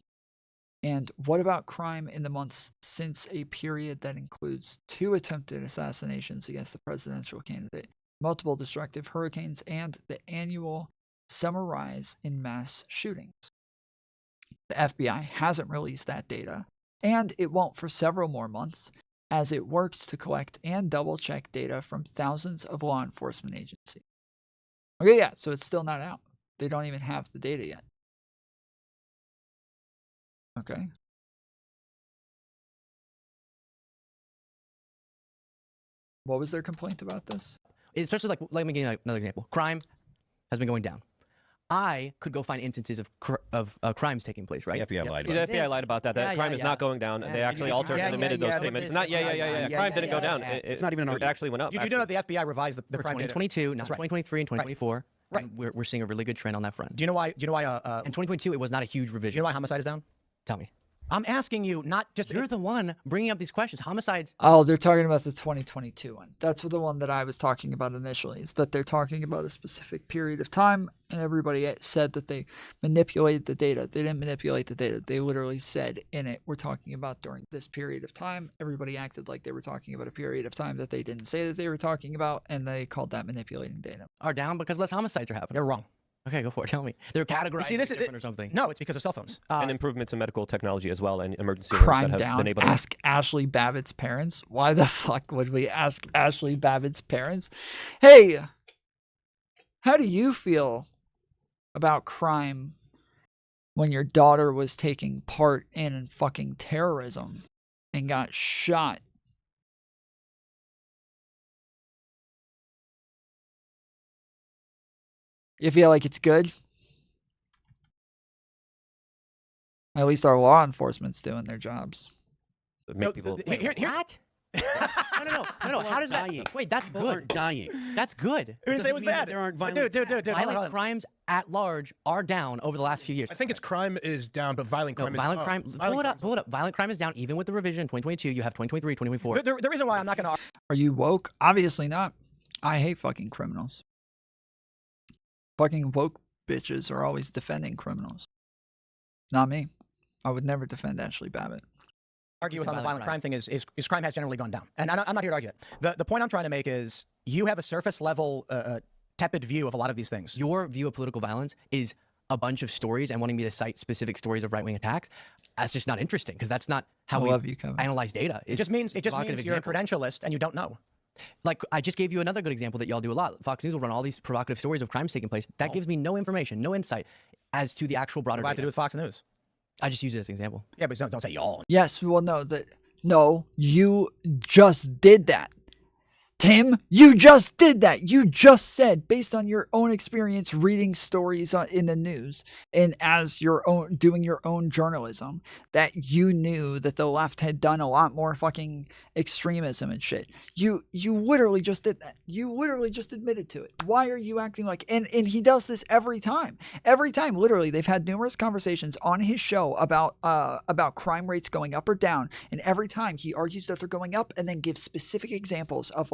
And what about crime in the months since a period that includes 2 attempted assassinations against the presidential candidate, multiple destructive hurricanes, and the annual summer rise in mass shootings? The FBI hasn't released that data, and it won't for several more months, as it works to collect and double-check data from thousands of law enforcement agencies. Okay, yeah, so it's still not out. They don't even have the data yet. Okay. What was their complaint about this? Especially, like, let me give you another example. Crime has been going down. I could go find instances of crimes taking place, right? The FBI lied about that. The FBI lied about that. That crime is not going down. They actually altered and omitted those statements. Not, crime didn't go down. It's not even an argument. It actually went up. You do know that the FBI revised the for crime 2022, data. not 2023 and 2024. Right. And we're seeing a really good trend on that front. Do you know why? In 2022, it was not a huge revision. Do you know why homicide is down? Tell me. I'm asking you, not just... You're the one bringing up these questions. Homicides... Oh, they're talking about the 2022 one. That's the one that I was talking about initially, is that they're talking about a specific period of time, and everybody said that they manipulated the data. They didn't manipulate the data. They literally said in it, we're talking about during this period of time. Everybody acted like they were talking about a period of time that they didn't say that they were talking about, and they called that manipulating data. Are down because less homicides are happening. They're wrong. Okay, go for it. Tell me. They're categorized different or something. No, it's because of cell phones. And improvements in medical technology as well, and emergency crime that have down. been able to... Ask Ashley Babbitt's parents. Why the fuck would we ask Ashley Babbitt's parents? Hey, how do you feel about crime when your daughter was taking part in fucking terrorism and got shot? You feel like it's good? At least our law enforcement's doing their jobs. Make people... What? No. How does that... Wait, that's People good. aren't dying. That's good. Who did say it was bad? There aren't violent... Dude. Violent crimes at large are down over the last few years. I think it's crime is down, but violent crime is violent up. crime... Pull it up. Violent crime is down even with the revision in 2022. You have 2023, 2024. The reason why I'm not going to... Are you woke? Obviously not. I hate fucking criminals. Fucking woke bitches are always defending criminals. Not me. I would never defend Ashley Babbitt. Argue with on the violent crime thing is crime has generally gone down. And I'm not here to argue it. The point I'm trying to make is you have a surface level tepid view of a lot of these things. Your view of political violence is a bunch of stories and wanting me to cite specific stories of right-wing attacks, that's just not interesting because that's not how we analyze data. It just means you're a credentialist and you don't know. Like, I just gave you another good example that y'all do a lot. Fox News will run all these provocative stories of crimes taking place. That gives me no information, no insight as to the actual broader What do I have to do with Fox News? I just use it as an example. Yeah, but don't say y'all. Yes, well, no, you just did that. Tim, you just did that. You just said, based on your own experience reading stories in the news and as doing your own journalism, that you knew that the left had done a lot more fucking extremism and shit. You literally just did that. You literally just admitted to it. Why are you acting like? And he does this every time. Every time, literally, they've had numerous conversations on his show about crime rates going up or down, and every time he argues that they're going up, and then gives specific examples of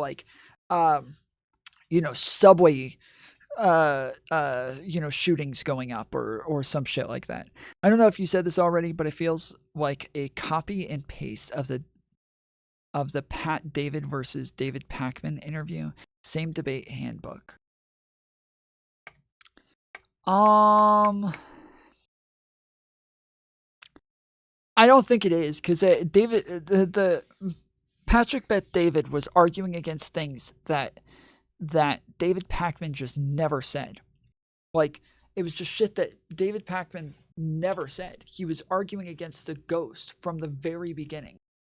subway shootings going up or some shit like that. I don't know if you said this already, but it feels like a copy and paste of the Pat David versus David Pakman interview. Same debate handbook. I don't think it is, because the Patrick Bet David was arguing against things that David Pakman just never said. Like, it was just shit that David Pakman never said. He was arguing against the ghost from the very beginning.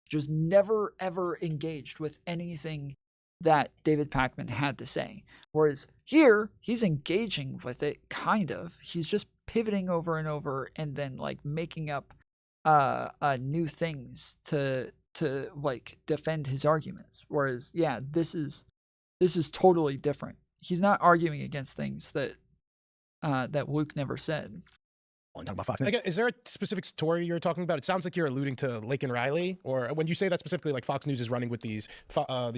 Just never, ever engaged with anything that David Pakman had to say. Whereas here, he's engaging with it, kind of. He's just pivoting over and over and then, like, making up new things to like defend his arguments. Whereas, yeah, this is totally different. He's not arguing against things that Luke never said. I'm talking about Fox News. Is there a specific story you're talking about? It sounds like you're alluding to Laken Riley, or when you say that specifically, like Fox News is running with these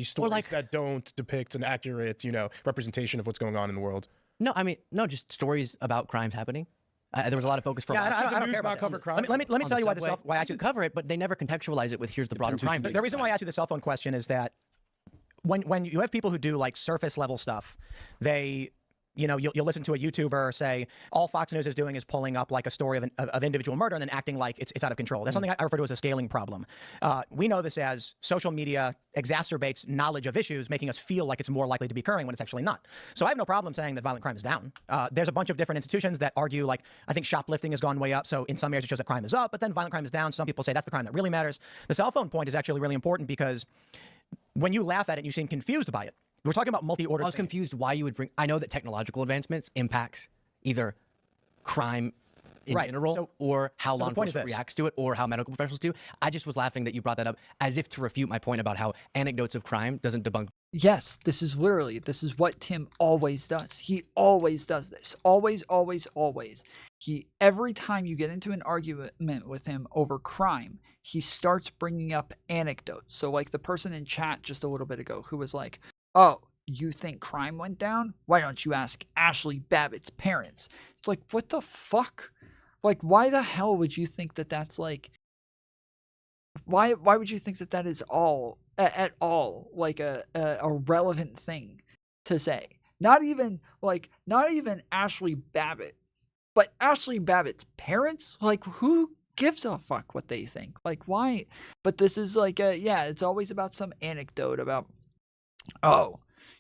stories that don't depict an accurate, representation of what's going on in the world. No, I mean, no, just stories about crimes happening. There was a lot of focus for. Yeah, I don't care about cover crime. Let me tell you why I cover it, but they never contextualize it with here's the broader crime. The reason why I asked you the cell phone question is that when you have people who do like surface level stuff, you'll listen to a YouTuber say all Fox News is doing is pulling up like a story of individual murder and then acting like it's out of control. That's something I refer to as a scaling problem. We know this as social media exacerbates knowledge of issues, making us feel like it's more likely to be occurring when it's actually not. So I have no problem saying that violent crime is down. There's a bunch of different institutions that argue, like, I think shoplifting has gone way up, so in some areas it shows that crime is up, but then violent crime is down. Some people say that's the crime that really matters. The cell phone point is actually really important because when you laugh at it, you seem confused by it. We're talking about multi-order. I was confused why you would bring. I know that technological advancements impacts either crime in general, or how law enforcement reacts to it, or how medical professionals do. I just was laughing that you brought that up as if to refute my point about how anecdotes of crime doesn't debunk. Yes, this is what Tim always does. He always does this. Always, always, always. Every time you get into an argument with him over crime, he starts bringing up anecdotes. So like the person in chat just a little bit ago who was like, oh, you think crime went down? Why don't you ask Ashley Babbitt's parents? It's like, what the fuck? Like, why the hell would you think that that's like, why would you think that is all, at all, like a relevant thing to say? Not even Ashley Babbitt, but Ashley Babbitt's parents? Like, who gives a fuck what they think? Like, why? But this is like it's always about some anecdote about, oh,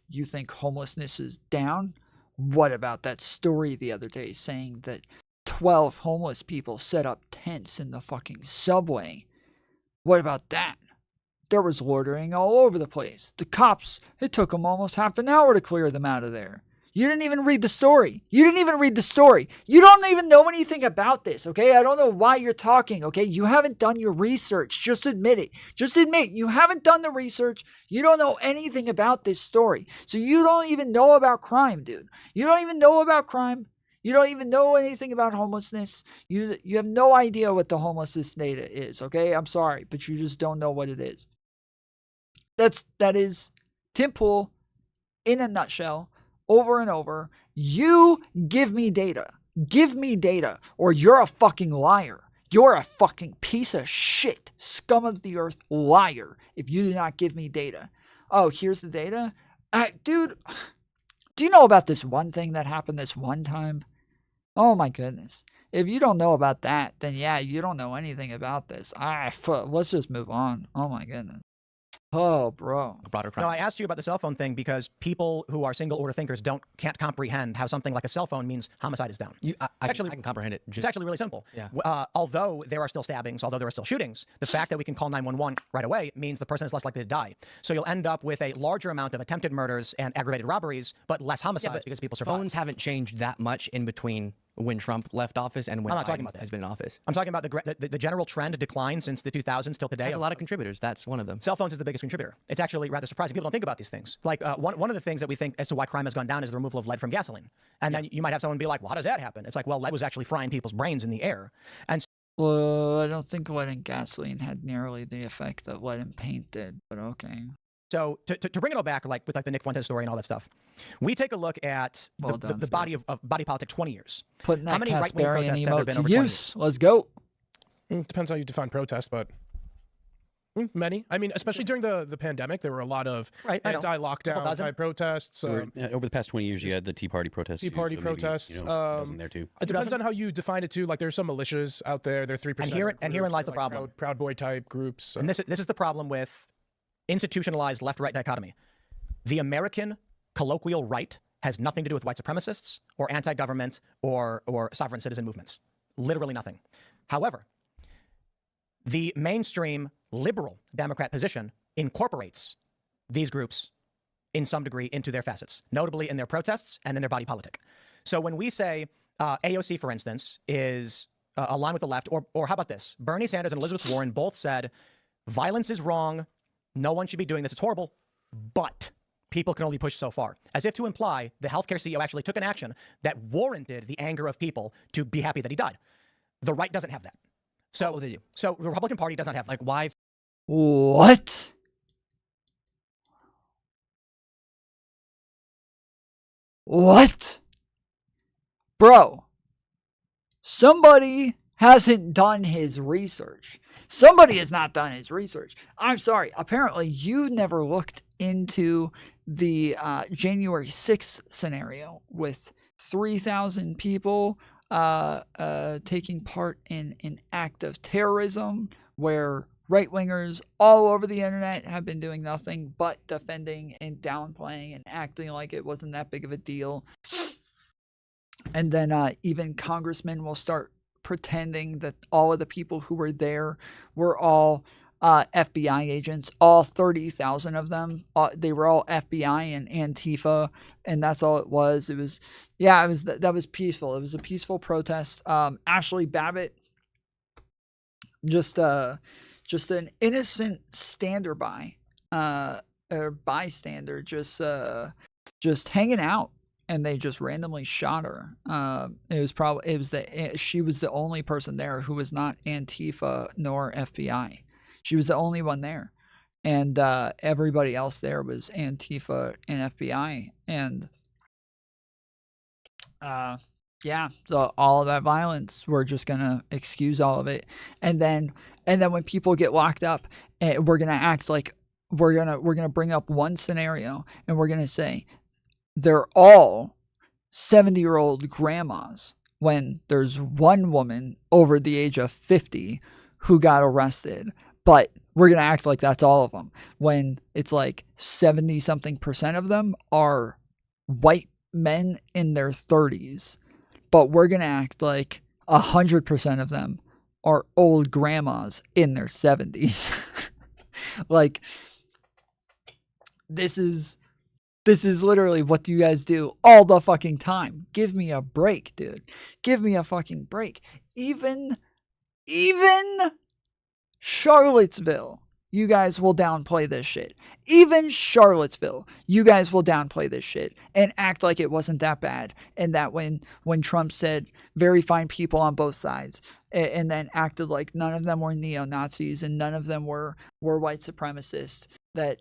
you think homelessness is down? What about that story the other day saying that 12 homeless people set up tents in the fucking subway? What about that? There was loitering all over the place. The cops, it took them almost half an hour to clear them out of there. You didn't even read the story. You don't even know anything about this, okay? I don't know why you're talking, okay? You haven't done your research. Just admit it. Just admit you haven't done the research. You don't know anything about this story. So you don't even know about crime, dude. You don't even know about crime. You don't even know anything about homelessness. You have no idea what the homelessness data is, okay? I'm sorry, but you just don't know what it is. That is Tim Pool in a nutshell. Over and over, you give me data, or you're a fucking liar. You're a fucking piece of shit, scum of the earth liar if you do not give me data. Oh, here's the data? Dude, do you know about this one thing that happened this one time? Oh my goodness. If you don't know about that, then yeah, you don't know anything about this. Let's just move on. Oh my goodness. Oh, bro. No, I asked you about the cell phone thing because people who are single order thinkers can't comprehend how something like a cell phone means homicide is down. I can comprehend it. It's actually really simple. Yeah. Although there are still stabbings, although there are still shootings, the fact that we can call 911 right away means the person is less likely to die. So you'll end up with a larger amount of attempted murders and aggravated robberies, but less homicides because people survive. Phones haven't changed that much in between when Trump left office and when Biden has been in office. I'm talking about the general trend decline since the 2000s till today. There's a lot of contributors. That's one of them. Cell phones is the biggest contributor. It's actually rather surprising. People don't think about these things. Like one of the things that we think as to why crime has gone down is the removal of lead from gasoline. And then you might have someone be like, well, how does that happen? It's like, well, lead was actually frying people's brains in the air. And well, I don't think lead and gasoline had nearly the effect that lead and paint did, but okay. So to bring it all back, like with like the Nick Fuentes story and all that stuff, we take a look at the body of body politic 20 years. Putting that how many right-wing Kasparian protests have there emote been to over 20 use. years? Let's go. Depends how you define protest, but many. I mean, especially during the pandemic, there were a lot of anti-lockdown type protests. Over the past 20 years, you had the Tea Party protests. Tea Party protests. There too. It depends on how you define it too. Like there's some militias out there. They're 3%. And herein lies the problem. Proud Boy type groups. So. And this is the problem with institutionalized left-right dichotomy. The American colloquial right has nothing to do with white supremacists or anti-government or sovereign citizen movements. Literally nothing. However, the mainstream liberal Democrat position incorporates these groups in some degree into their facets, notably in their protests and in their body politic. So when we say AOC, for instance, is aligned with the left, or how about this? Bernie Sanders and Elizabeth Warren both said violence is wrong. No one should be doing this. It's horrible, but people can only push so far, as if to imply the healthcare CEO actually took an action that warranted the anger of people to be happy that he died. The right doesn't have that. So the Republican Party does not have that. Like why? What? What? Bro, somebody hasn't done his research. Somebody has not done his research. I'm sorry. Apparently, you never looked into the January 6th scenario with 3,000 people taking part in an act of terrorism where right-wingers all over the internet have been doing nothing but defending and downplaying and acting like it wasn't that big of a deal. And then even congressmen will start pretending that all of the people who were there were all FBI agents, all 30,000 of them. They were all FBI and Antifa, and that's all it was. It was, yeah, it was that was peaceful. It was a peaceful protest. Ashley Babbitt, just an innocent standby, or bystander, just hanging out. And they just randomly shot her. She was the only person there who was not Antifa nor FBI. She was the only one there, and everybody else there was Antifa and FBI. And yeah, so all of that violence, we're just gonna excuse all of it, and then when people get locked up, we're gonna act like we're gonna bring up one scenario, and we're gonna say they're all 70-year-old grandmas when there's one woman over the age of 50 who got arrested. But we're going to act like that's all of them when it's like 70-something% of them are white men in their 30s. But we're going to act like 100% of them are old grandmas in their 70s. Like, this is literally what you guys do all the fucking time. Give me a break, dude. Give me a fucking break. Even Charlottesville, you guys will downplay this shit. Even Charlottesville, you guys will downplay this shit and act like it wasn't that bad. And that when Trump said very fine people on both sides, and then acted like none of them were neo-Nazis and none of them were white supremacists, it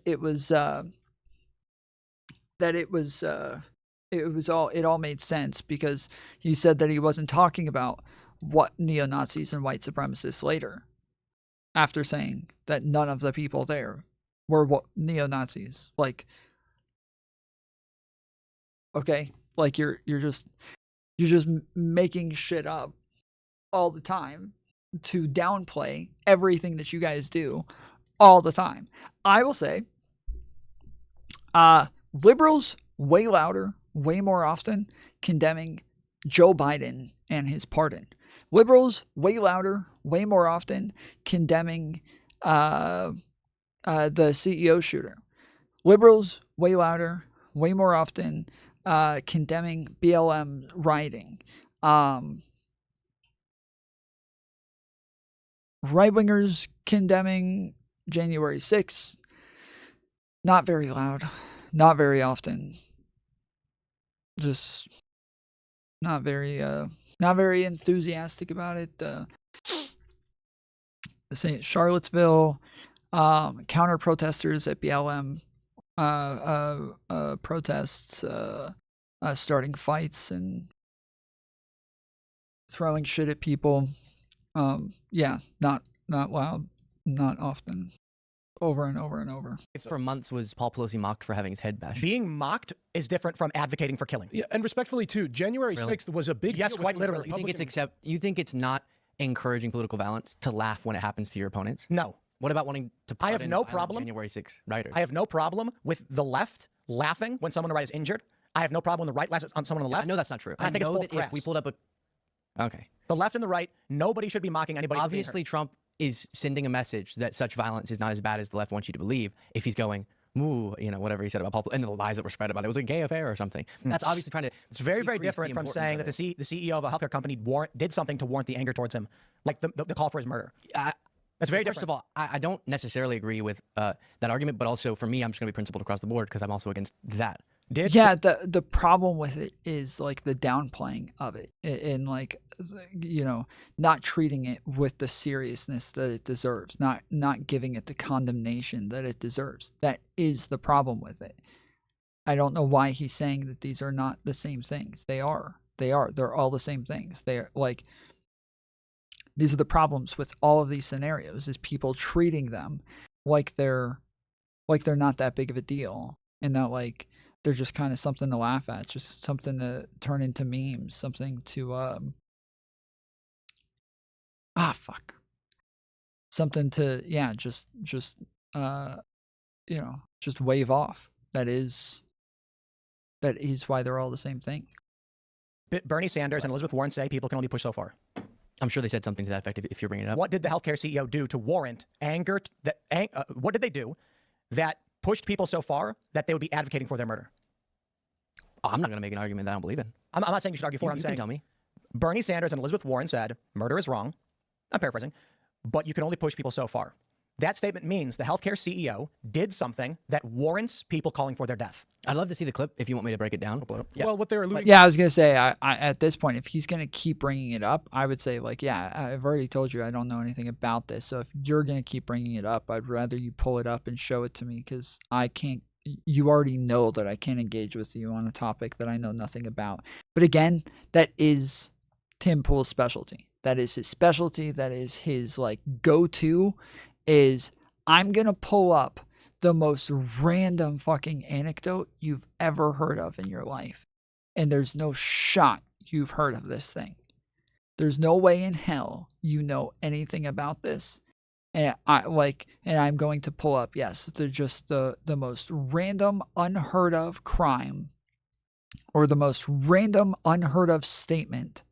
all made sense because he said that he wasn't talking about what neo-Nazis and white supremacists later, after saying that none of the people there were neo-Nazis. Like, okay, like you're just You're just making shit up all the time to downplay everything that you guys do all the time. I will say, liberals way louder, way more often condemning Joe Biden and his pardon. Liberals way louder, way more often condemning the CEO shooter. Liberals way louder, way more often condemning BLM rioting. Right-wingers condemning January 6th. Not very loud, not very often. Just not very enthusiastic about it. St. Charlottesville, counter protesters at BLM protests, starting fights and throwing shit at people. Yeah, not loud, not often. Over and over and over. For months was Paul Pelosi mocked for having his head bashed. Being mocked is different from advocating for killing. Yeah, and respectfully too, January 6th was a big yes, deal quite with literally. You think it's not encouraging political violence to laugh when it happens to your opponents? No. What about wanting to I have no problem. January 6th writers? I have no problem with the left laughing when someone on the right is injured. I have no problem when the right laughs on someone on the left. I know that's not true. I think know it's both that if we pulled up a... Okay. The left and the right, nobody should be mocking anybody. Obviously, Trump is sending a message that such violence is not as bad as the left wants you to believe. If he's going, ooh, whatever he said about Paul, and the lies that were spread about it was a gay affair or something. That's obviously trying to. It's very, very different from saying that the CEO of a healthcare company did something to warrant the anger towards him, like the call for his murder. That's very different. First of all, I don't necessarily agree with that argument, but also for me, I'm just going to be principled across the board because I'm also against that. The problem with it is like the downplaying of it and like, not treating it with the seriousness that it deserves, not giving it the condemnation that it deserves. That is the problem with it. I don't know why he's saying that these are not the same things. They are. They're all the same things. They're like, these are the problems with all of these scenarios is people treating them like they're not that big of a deal and that like they're just kind of something to laugh at, just something to turn into memes, something to something to just wave off. That is why they're all the same thing. Bernie Sanders and Elizabeth Warren say people can only push so far. I'm sure they said something to that effect if you're bringing it up. What did the healthcare CEO do to warrant anger? What did they do that pushed people so far that they would be advocating for their murder? I'm not going to make an argument that I don't believe in. I'm not saying you should argue for it. I'm saying tell me. Bernie Sanders and Elizabeth Warren said murder is wrong. I'm paraphrasing, but you can only push people so far. That statement means the healthcare CEO did something that warrants people calling for their death. I'd love to see the clip if you want me to break it down. Yeah. Well, what they're alluding I was going to say, I at this point, if he's going to keep bringing it up, I would say, like, I've already told you I don't know anything about this. So if you're going to keep bringing it up, I'd rather you pull it up and show it to me because I can't. You already know that I can't engage with you on a topic that I know nothing about. But again, that is Tim Pool's specialty. That is his specialty. That is his, like, go-to is I'm going to pull up the most random fucking anecdote you've ever heard of in your life. And there's no shot you've heard of this thing. There's no way in hell you know anything about this. And I'm going to pull up, the most random, unheard of crime or the most random, unheard of statement,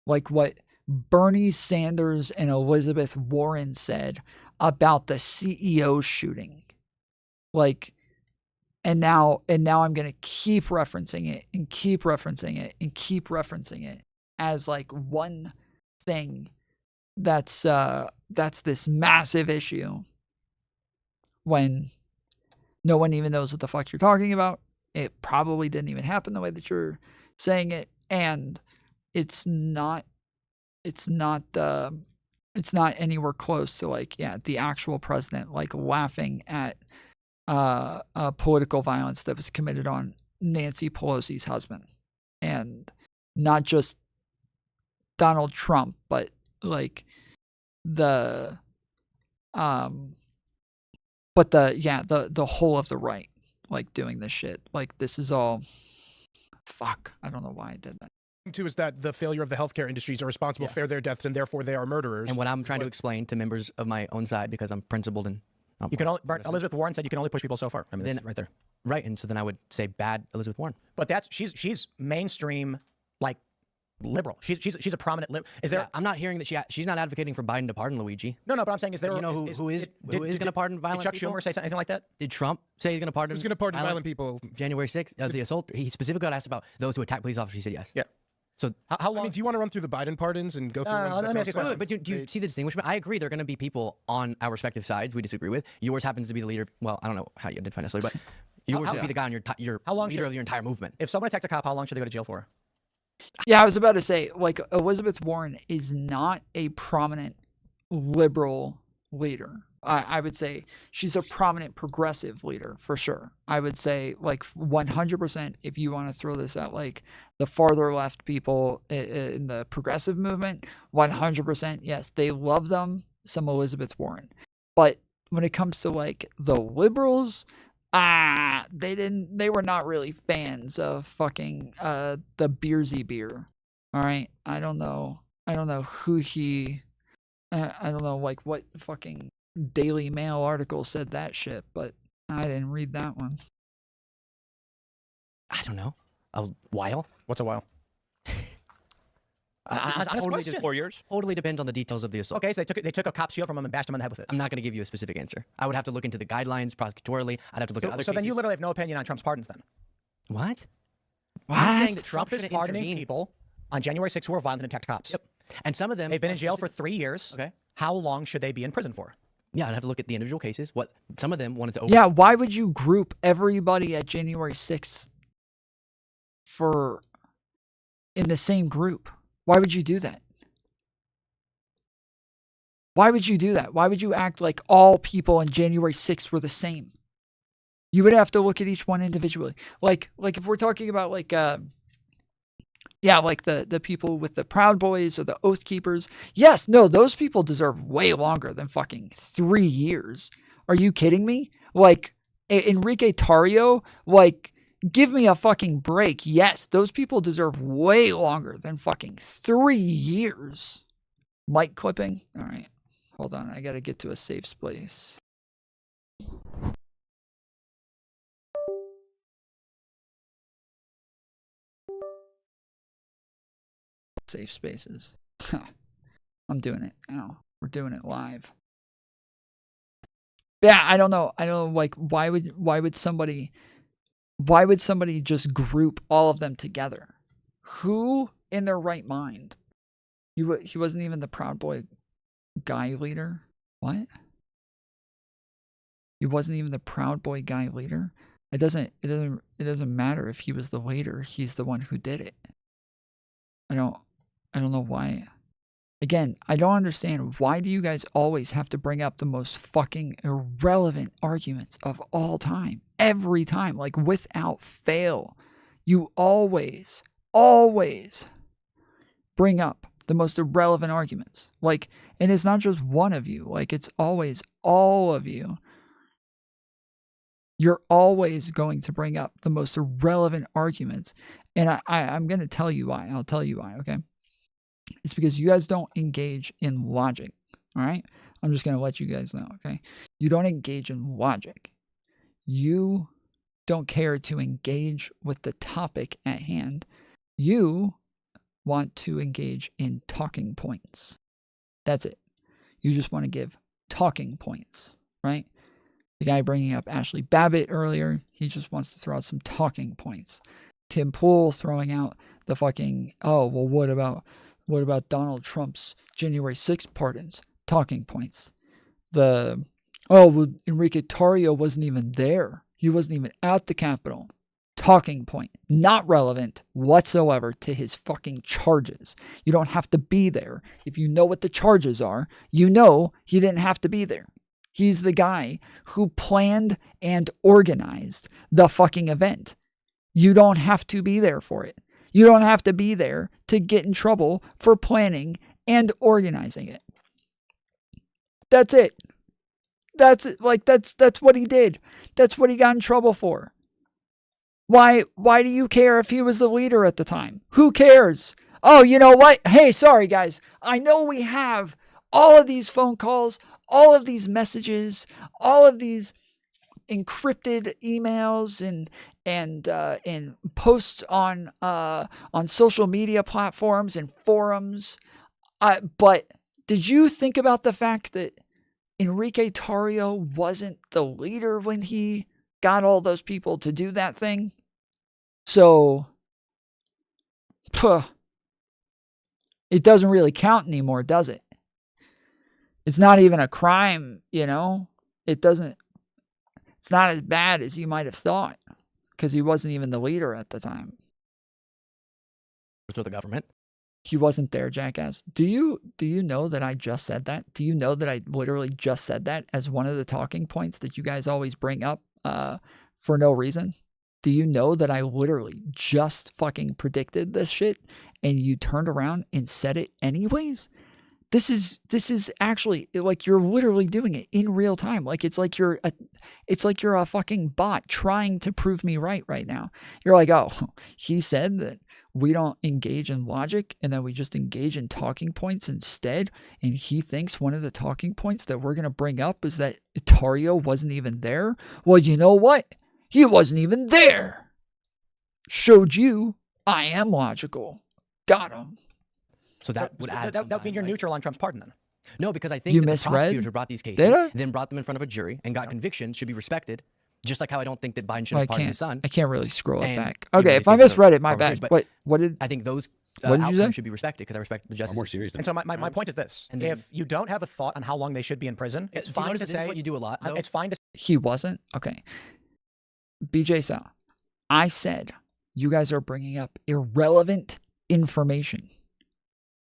like what Bernie Sanders and Elizabeth Warren said about the CEO shooting. Like, and now I'm going to keep referencing it and keep referencing it and keep referencing it as like one thing that's this massive issue when no one even knows what the fuck you're talking about. It probably didn't even happen the way that you're saying it, and it's not anywhere close to like the actual president like laughing at political violence that was committed on Nancy Pelosi's husband, and not just Donald Trump, but like the whole of the right, like doing this shit. Like this is all fuck. I don't know why I did that. Too is that the failure of the healthcare industries are responsible for their deaths, and therefore they are murderers. And what I'm trying to explain to members of my own side, because I'm principled and you can only, Elizabeth Warren said you can only push people so far. I mean, that's right there. Right, and so then I would say bad Elizabeth Warren. But she's mainstream, like liberal. She's a prominent liberal. Is there? Yeah, I'm not hearing that she's not advocating for Biden to pardon Luigi. No, but I'm saying is there? You know who is going to pardon violent people? Did Chuck people? Schumer say anything like that? Did Trump say he's going to pardon? Who's going to pardon violent people? January 6th, the assault. He specifically got asked about those who attack police officers. He said yes. Yeah. So how long? I mean, do you want to run through the Biden pardons and go through ones that don't sound But do you see the distinguishment? I agree. There are going to be people on our respective sides we disagree with. Yours happens to be the leader. Well, I don't know how you identify necessarily, but yours would be the guy on your leader of your entire movement. If someone attacks a cop, how long should they go to jail for? Yeah, I was about to say, like, Elizabeth Warren is not a prominent liberal leader. I would say she's a prominent progressive leader for sure. I would say, like, 100%, if you want to throw this at, like, the farther left people in the progressive movement, 100%, yes, they love them, some Elizabeth Warren. But when it comes to, like, the liberals, they were not really fans of fucking the Beersy beer. All right, I don't know who he, I don't know, like, what fucking Daily Mail article said that shit, but I didn't read that one. I don't know. A while? What's a while? Totally 4 years. Totally depends on the details of the assault. Okay, so they took a cop's shield from him and bashed him on the head with it. I'm not going to give you a specific answer. I would have to look into the guidelines prosecutorially. I'd have to look at other So cases. then you literally have no opinion on Trump's pardons then? What? I'm saying that Trump is pardoning people on January 6th who were violent and attacked cops. Yep. And some of them... They've been in jail for 3 years. Okay. How long should they be in prison for? Yeah, I'd have to look at the individual cases. What some of them wanted to... Yeah, why would you group everybody at January 6th in the same group? Why would you do that? Why would you do that? Why would you act like all people on January 6th were the same? You would have to look at each one individually. Like if we're talking about like the people with the Proud Boys or the Oath Keepers. Yes, no, those people deserve way longer than fucking 3 years. Are you kidding me? Like Enrique Tarrio, like, give me a fucking break. Yes, those people deserve way longer than fucking 3 years. Mic clipping? All right. Hold on. I got to get to a safe space. Safe spaces. I'm doing it now. We're doing it live. Yeah, I don't know. Like, why would somebody just group all of them together? Who in their right mind? He wasn't even the Proud Boy guy leader. What? He wasn't even the Proud Boy guy leader. It doesn't matter if he was the leader. He's the one who did it. I don't know why. Again, I don't understand. Why do you guys always have to bring up the most fucking irrelevant arguments of all time? Every time, like, without fail. You always bring up the most irrelevant arguments. Like, and it's not just one of you. Like, it's always all of you. You're always going to bring up the most irrelevant arguments. And I'm going to tell you why. I'll tell you why, okay? It's because you guys don't engage in logic, all right? I'm just going to let you guys know, okay? You don't engage in logic. You don't care to engage with the topic at hand. You want to engage in talking points. That's it. You just want to give talking points, right? The guy bringing up Ashley Babbitt earlier, he just wants to throw out some talking points. Tim Pool throwing out the fucking, oh, well, what about Donald Trump's January 6th pardons? Talking points. Enrique Tarrio wasn't even there. He wasn't even at the Capitol. Talking point. Not relevant whatsoever to his fucking charges. You don't have to be there. If you know what the charges are, you know he didn't have to be there. He's the guy who planned and organized the fucking event. You don't have to be there for it. You don't have to be there to get in trouble for planning and organizing it. That's it. That's it. Like, that's what he did. That's what he got in trouble for. Why do you care if he was the leader at the time? Who cares? Oh, you know what? Hey, sorry guys. I know we have all of these phone calls, all of these messages, all of these encrypted emails and posts on social media platforms and forums. But did you think about the fact that Enrique Tarrio wasn't the leader when he got all those people to do that thing? So, it doesn't really count anymore, does it? It's not even a crime, you know? It's not as bad as you might have thought because he wasn't even the leader at the time. With the government. He wasn't there, jackass. Do you know that I just said that? Do you know that I literally just said that as one of the talking points that you guys always bring up for no reason? Do you know that I literally just fucking predicted this shit and you turned around and said it anyways? This is actually like you're literally doing it in real time. Like it's like you're a fucking bot trying to prove me right now. You're like, oh, he said that we don't engage in logic and then we just engage in talking points instead. And he thinks one of the talking points that we're gonna bring up is that Tarrio wasn't even there. Well, you know what? He wasn't even there. Showed you I am logical. Got him. So that would add. That would mean you're neutral on Trump's pardon then. No, because I think You that the misread? prosecutors who brought these cases, then brought them in front of a jury and got convictions should be respected. Just like how I don't think that Biden should Well, have pardoned his son. I can't really scroll it And back. even Okay, these if I cases are misread it, my far more serious, bad. but What did I think those what did you say? outcomes should be respected because I respect the justice. more serious And so my point is this: And then- if you don't have a thought on how long they should be in prison, it's Do you fine notice to this is say what you do a lot, though? It's fine to. He wasn't? Okay. BJ Sal, I said you guys are bringing up irrelevant information.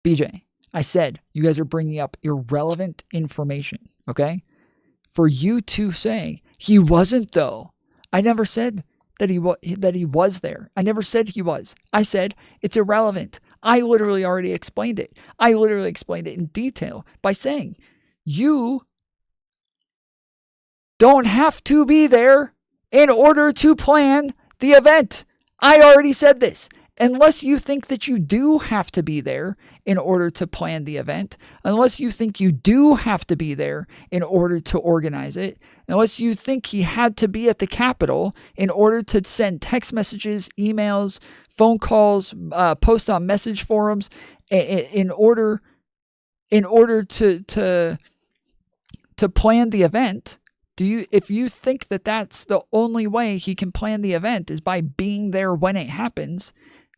BJ, I said you guys are bringing up irrelevant information, okay? For you to say he wasn't though. I never said that he was there. I never said he was. I said it's irrelevant. I literally already explained it. I literally explained it in detail by saying you don't have to be there in order to plan the event. I already said this. Unless you think that you do have to be there in order to plan the event, unless you think you do have to be there in order to organize it, unless you think he had to be at the Capitol in order to send text messages, emails, phone calls, post on message forums, in order to plan the event. If you think that that's the only way he can plan the event is by being there when it happens,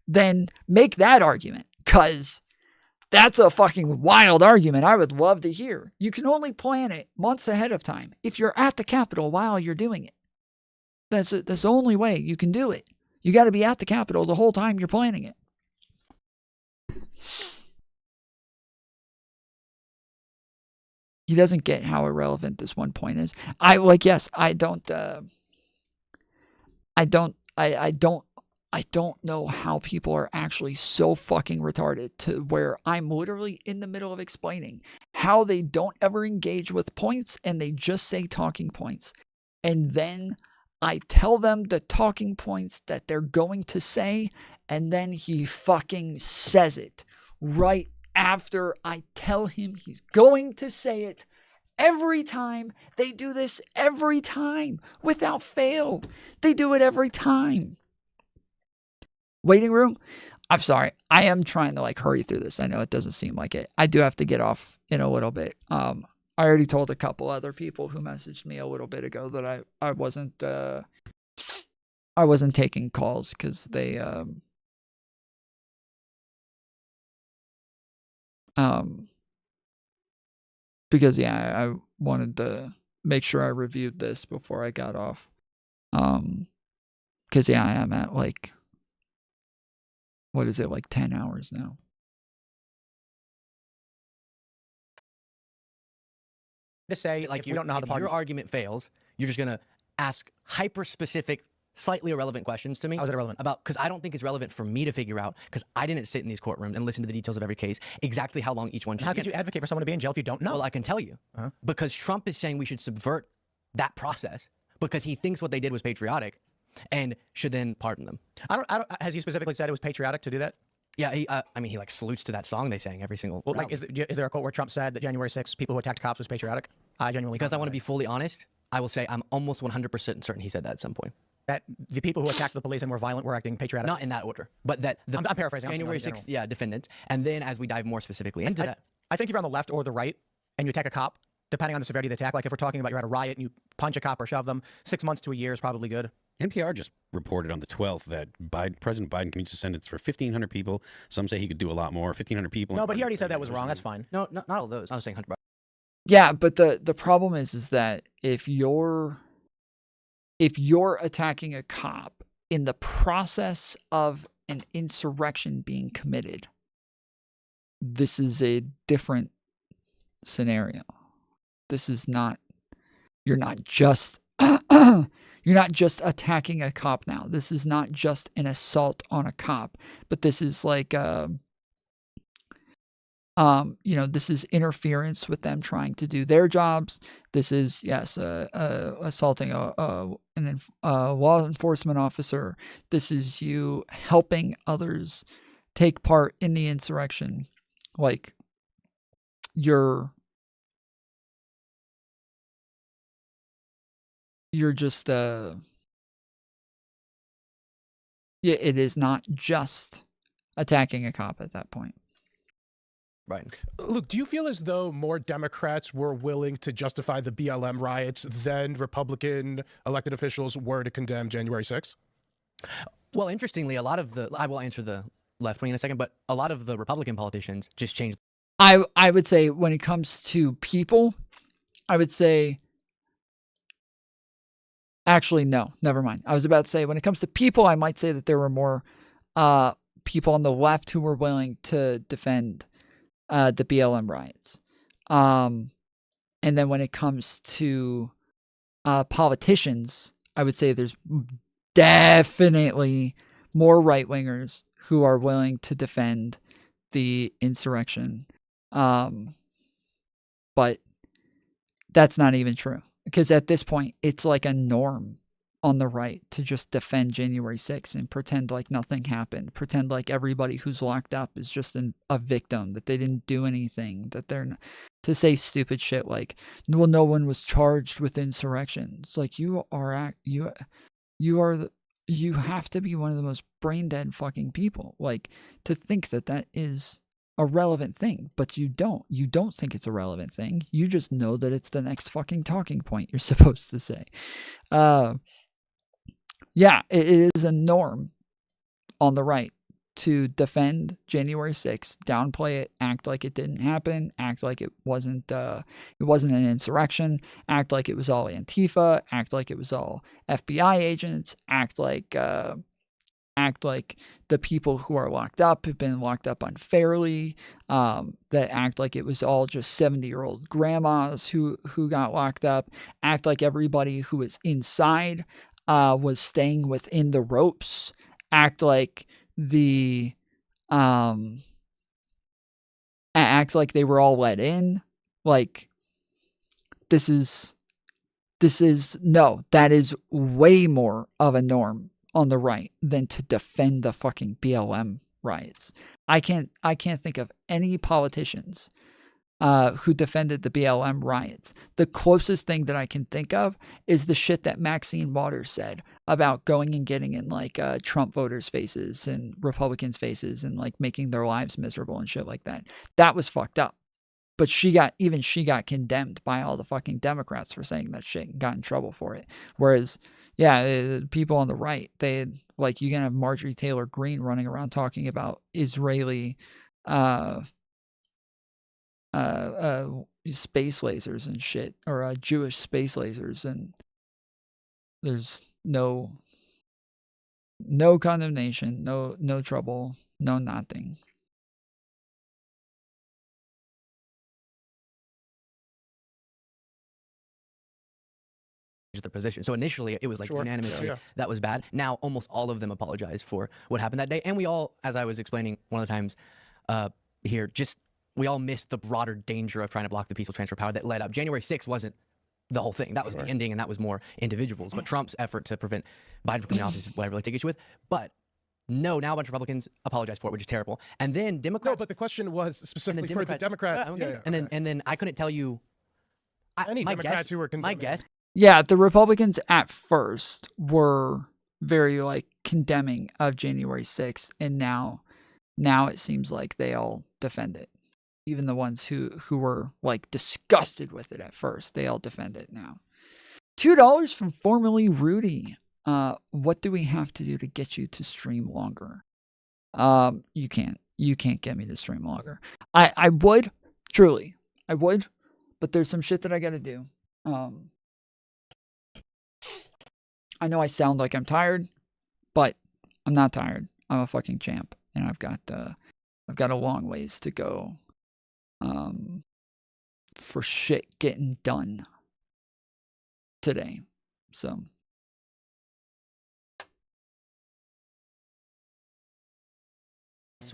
then make that argument, because that's a fucking wild argument I would love to hear. You can only plan it months ahead of time if you're at the Capitol while you're doing it. That's the only way you can do it. You got to be at the Capitol the whole time you're planning it. He doesn't get how irrelevant this one point is. I don't know how people are actually so fucking retarded to where I'm literally in the middle of explaining how they don't ever engage with points and they just say talking points. And then I tell them the talking points that they're going to say, and then he fucking says it right after I tell him he's going to say it. Every time. They do this every time without fail. They do it every time. Waiting room? I'm sorry. I am trying to hurry through this. I know it doesn't seem like it. I do have to get off in a little bit. I already told a couple other people who messaged me a little bit ago that I wasn't taking calls because they because I wanted to make sure I reviewed this before I got off. Because I am at what is it, 10 hours now? To say, if you don't know how the your argument fails, you're just going to ask hyper-specific, slightly irrelevant questions to me. How is it irrelevant? Because I don't think it's relevant for me to figure out, because I didn't sit in these courtrooms and listen to the details of every case, exactly how long each one should be. How could you advocate for someone to be in jail if you don't know? Well, I can tell you. Because Trump is saying we should subvert that process because he thinks what they did was patriotic. and should then pardon them. Has he specifically said it was patriotic to do that? Yeah, I mean, he like salutes to that song they sang every single. Well, like, is there a quote where Trump said that January 6th, people who attacked cops was patriotic? I genuinely because I want to be fully honest. I will say I'm almost 100% certain he said that at some point. That the people who attacked the police and were violent were acting patriotic. Not in that order, but that the I'm paraphrasing. January 6th, yeah, defendants, and then as we dive more specifically into that, I think if you're on the left or the right and you attack a cop, depending on the severity of the attack, like if we're talking about you're at a riot and you punch a cop or shove them, 6 months to a year is probably good. NPR just reported on the 12th that President Biden commutes a sentence for 1,500 people. Some say he could do a lot more. 1,500 people. No, but he already said that was wrong. That's fine. No, not all those. I was saying 100. Yeah, but the problem is that if you're attacking a cop in the process of an insurrection being committed, this is a different scenario. This is not, you're not just attacking a cop now. This is not just an assault on a cop, but this is like, this is interference with them trying to do their jobs. This is, yes, assaulting a law enforcement officer. This is you helping others take part in the insurrection. Like, you're just, it is not just attacking a cop at that point. Right. Luke, do you feel as though more Democrats were willing to justify the BLM riots than Republican elected officials were to condemn January 6th? Well, interestingly, a lot of I will answer the left wing in a second, but a lot of the Republican politicians just changed. I would say when it comes to people, I would say, actually, no, never mind. I was about to say when it comes to people, I might say that there were more people on the left who were willing to defend the BLM riots. And then when it comes to politicians, I would say there's definitely more right-wingers who are willing to defend the insurrection. But that's not even true. Because at this point, it's like a norm on the right to just defend January 6th and pretend like nothing happened. Pretend like everybody who's locked up is just a victim, that they didn't do anything, that they're to say stupid shit like, well, no one was charged with insurrection. It's like you have to be one of the most brain dead fucking people, like, to think that that is a relevant thing, but you don't think it's a relevant thing. You just know that it's the next fucking talking point you're supposed to say. Yeah, it is a norm on the right to defend January 6th, downplay it, act like it didn't happen, act like it wasn't an insurrection, act like it was all Antifa, act like it was all FBI agents, act like the people who are locked up have been locked up unfairly, that act like it was all just 70-year-old grandmas who got locked up, act like everybody who was inside was staying within the ropes, act like act like they were all let in. Like, that is way more of a norm on the right than to defend the fucking BLM riots. I can't think of any politicians who defended the BLM riots. The closest thing that I can think of is the shit that Maxine Waters said about going and getting in like Trump voters' faces and Republicans' faces and like making their lives miserable and shit like that. That was fucked up. But she got condemned by all the fucking Democrats for saying that shit and got in trouble for it. Whereas, yeah, the people on the right, you can have Marjorie Taylor Greene running around talking about Israeli space lasers and shit, or Jewish space lasers, and there's no condemnation, no trouble, no nothing. Their position. So initially it was like unanimously that was bad. Now almost all of them apologized for what happened that day. And we all, as I was explaining one of the times here, we all missed the broader danger of trying to block the peaceful transfer of power that led up. January 6th wasn't the whole thing. That was the ending, and that was more individuals. But Trump's effort to prevent Biden from coming to office is what I really take issue with. But no, now a bunch of Republicans apologize for it, which is terrible. And then Democrats. No, but the question was specifically for the Democrats. And then I couldn't tell you. Any Democrats who were my guess. Yeah, the Republicans at first were very like condemning of January 6th, and now it seems like they all defend it. Even the ones who were like disgusted with it at first, they all defend it now. $2 from formerly Rudy. What do we have to do to get you to stream longer? You can't get me to stream longer. I would, truly, I would, but there's some shit that I gotta do. I know I sound like I'm tired, but I'm not tired. I'm a fucking champ, and I've got a long ways to go. For shit getting done today. So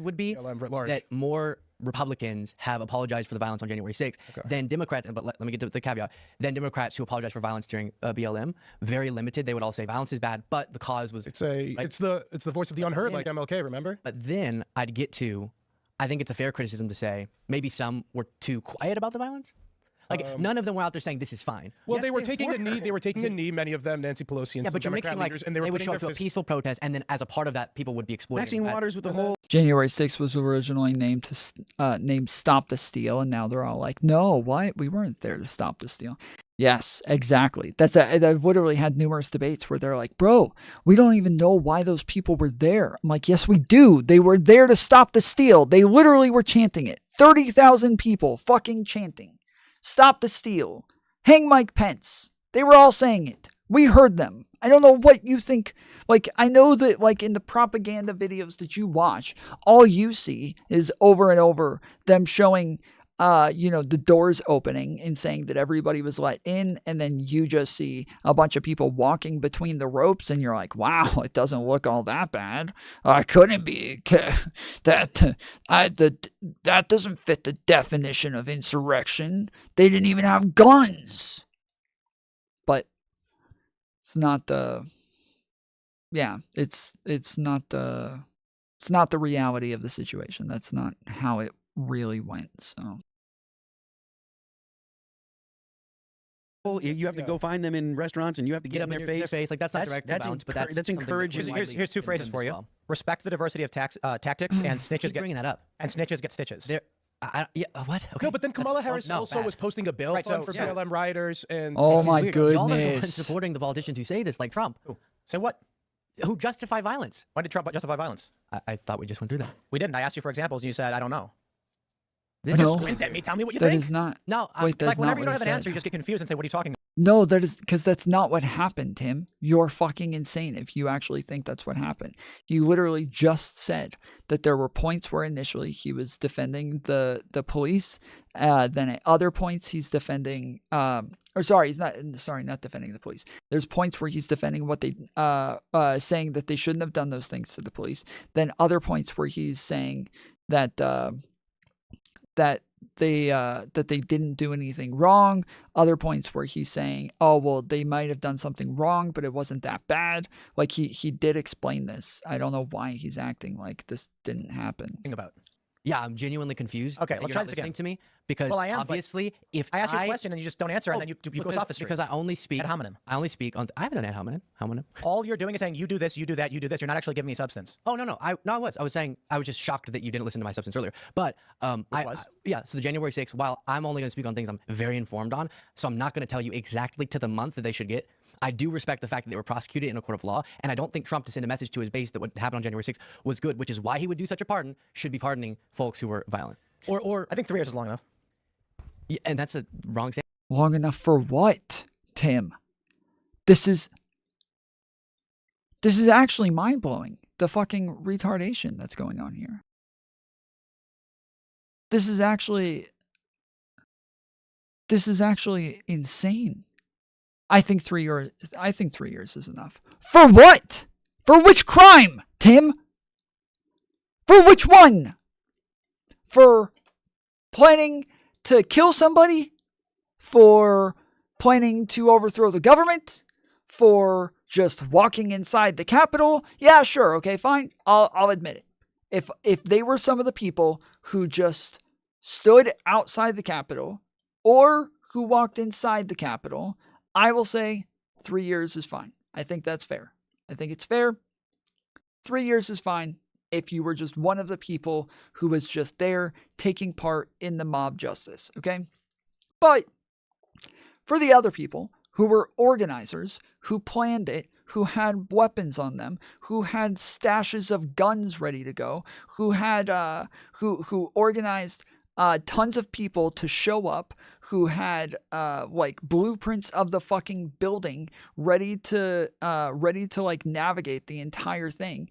would be that more Republicans have apologized for the violence on January 6th than Democrats. But let me get to the caveat. Then Democrats who apologized for violence during BLM, very limited. They would all say violence is bad, but the cause was. It's the voice of the unheard, like MLK. Remember? But then I'd get to. I think it's a fair criticism to say maybe some were too quiet about the violence. Like none of them were out there saying this is fine. Well, yes, they were taking a knee. They were taking a knee. Many of them, Nancy Pelosi and some but you're Democrat mixing leaders, and they they would show up to a peaceful protest, and then as a part of that, people would be exploited. Maxine Waters with the whole January 6th was originally named Stop the Steal, and now they're all like, no, why? We weren't there to stop the steal. Yes, exactly. I've literally had numerous debates where they're like, bro, we don't even know why those people were there. I'm like, yes, we do. They were there to stop the steal. They literally were chanting it. 30,000 people fucking chanting. Stop the steal. Hang Mike Pence. They were all saying it. We heard them. I don't know what you think. Like, I know that, like, in the propaganda videos that you watch, all you see is over and over them showing, the doors opening and saying that everybody was let in. And then you just see a bunch of people walking between the ropes. And you're like, wow, it doesn't look all that bad. Couldn't be. That doesn't fit the definition of insurrection. They didn't even have guns. But it's not the it's not the reality of the situation. That's not how it really went. So you have to go find them in restaurants, and you have to get up in their face. Like that's not direct violence, but that's encouraging. Here's two phrases for you: respect the diversity of tactics, and snitches bringing that up. And snitches get stitches. What? Okay. No, but then Kamala Harris also was posting a bill fund for BLM rioters, and oh my goodness, y'all are the ones supporting the politicians who say this, like Trump. Say what? Who justify violence? Why did Trump justify violence? I thought we just went through that. We didn't. I asked you for examples, and you said I don't know. Squint at me. Tell me what you that think. Is not. No, it's like whenever you don't have an answer, you just get confused and say, "What are you talking about?" No, that is because that's not what happened, Tim. You're fucking insane if you actually think that's what happened. He literally just said that there were points where initially he was defending the police. Then at other points he's defending. He's not defending the police. There's points where he's defending what they saying that they shouldn't have done those things to the police. Then other points where he's saying that that they didn't do anything wrong. Other points where he's saying, oh, well, they might have done something wrong, but it wasn't that bad. Like he did explain this. I don't know why he's acting like this didn't happen. Think about. Yeah, I'm genuinely confused. Okay, let's try this again. To me because I am, obviously, if I ask you a question and you just don't answer, and then you go off the street. Because I only speak ad hominem. I only speak on. I haven't done ad hominem. All you're doing is saying you do this, you do that, you do this. You're not actually giving me substance. Oh no, I was saying I was just shocked that you didn't listen to my substance earlier. But so the January 6th. While I'm only going to speak on things I'm very informed on, so I'm not going to tell you exactly to the month that they should get. I do respect the fact that they were prosecuted in a court of law, and I don't think Trump, to send a message to his base that what happened on January 6th was good, which is why he would do such a pardon, should be pardoning folks who were violent. Or I think 3 years is long enough. Yeah, and that's a wrong statement. Long enough for what, Tim? This is actually mind-blowing. The fucking retardation that's going on here. This is actually insane. I think 3 years. I think 3 years is enough. For what? For which crime, Tim? For which one? For planning to kill somebody? For planning to overthrow the government, for just walking inside the Capitol, yeah, sure, okay, fine, I'll admit it. If they were some of the people who just stood outside the Capitol or who walked inside the Capitol, I will say 3 years is fine. I think that's fair. I think it's fair. 3 years is fine if you were just one of the people who was just there taking part in the mob justice, okay? But for the other people who were organizers, who planned it, who had weapons on them, who had stashes of guns ready to go, who had who organized tons of people to show up, who had like blueprints of the fucking building ready to like navigate the entire thing.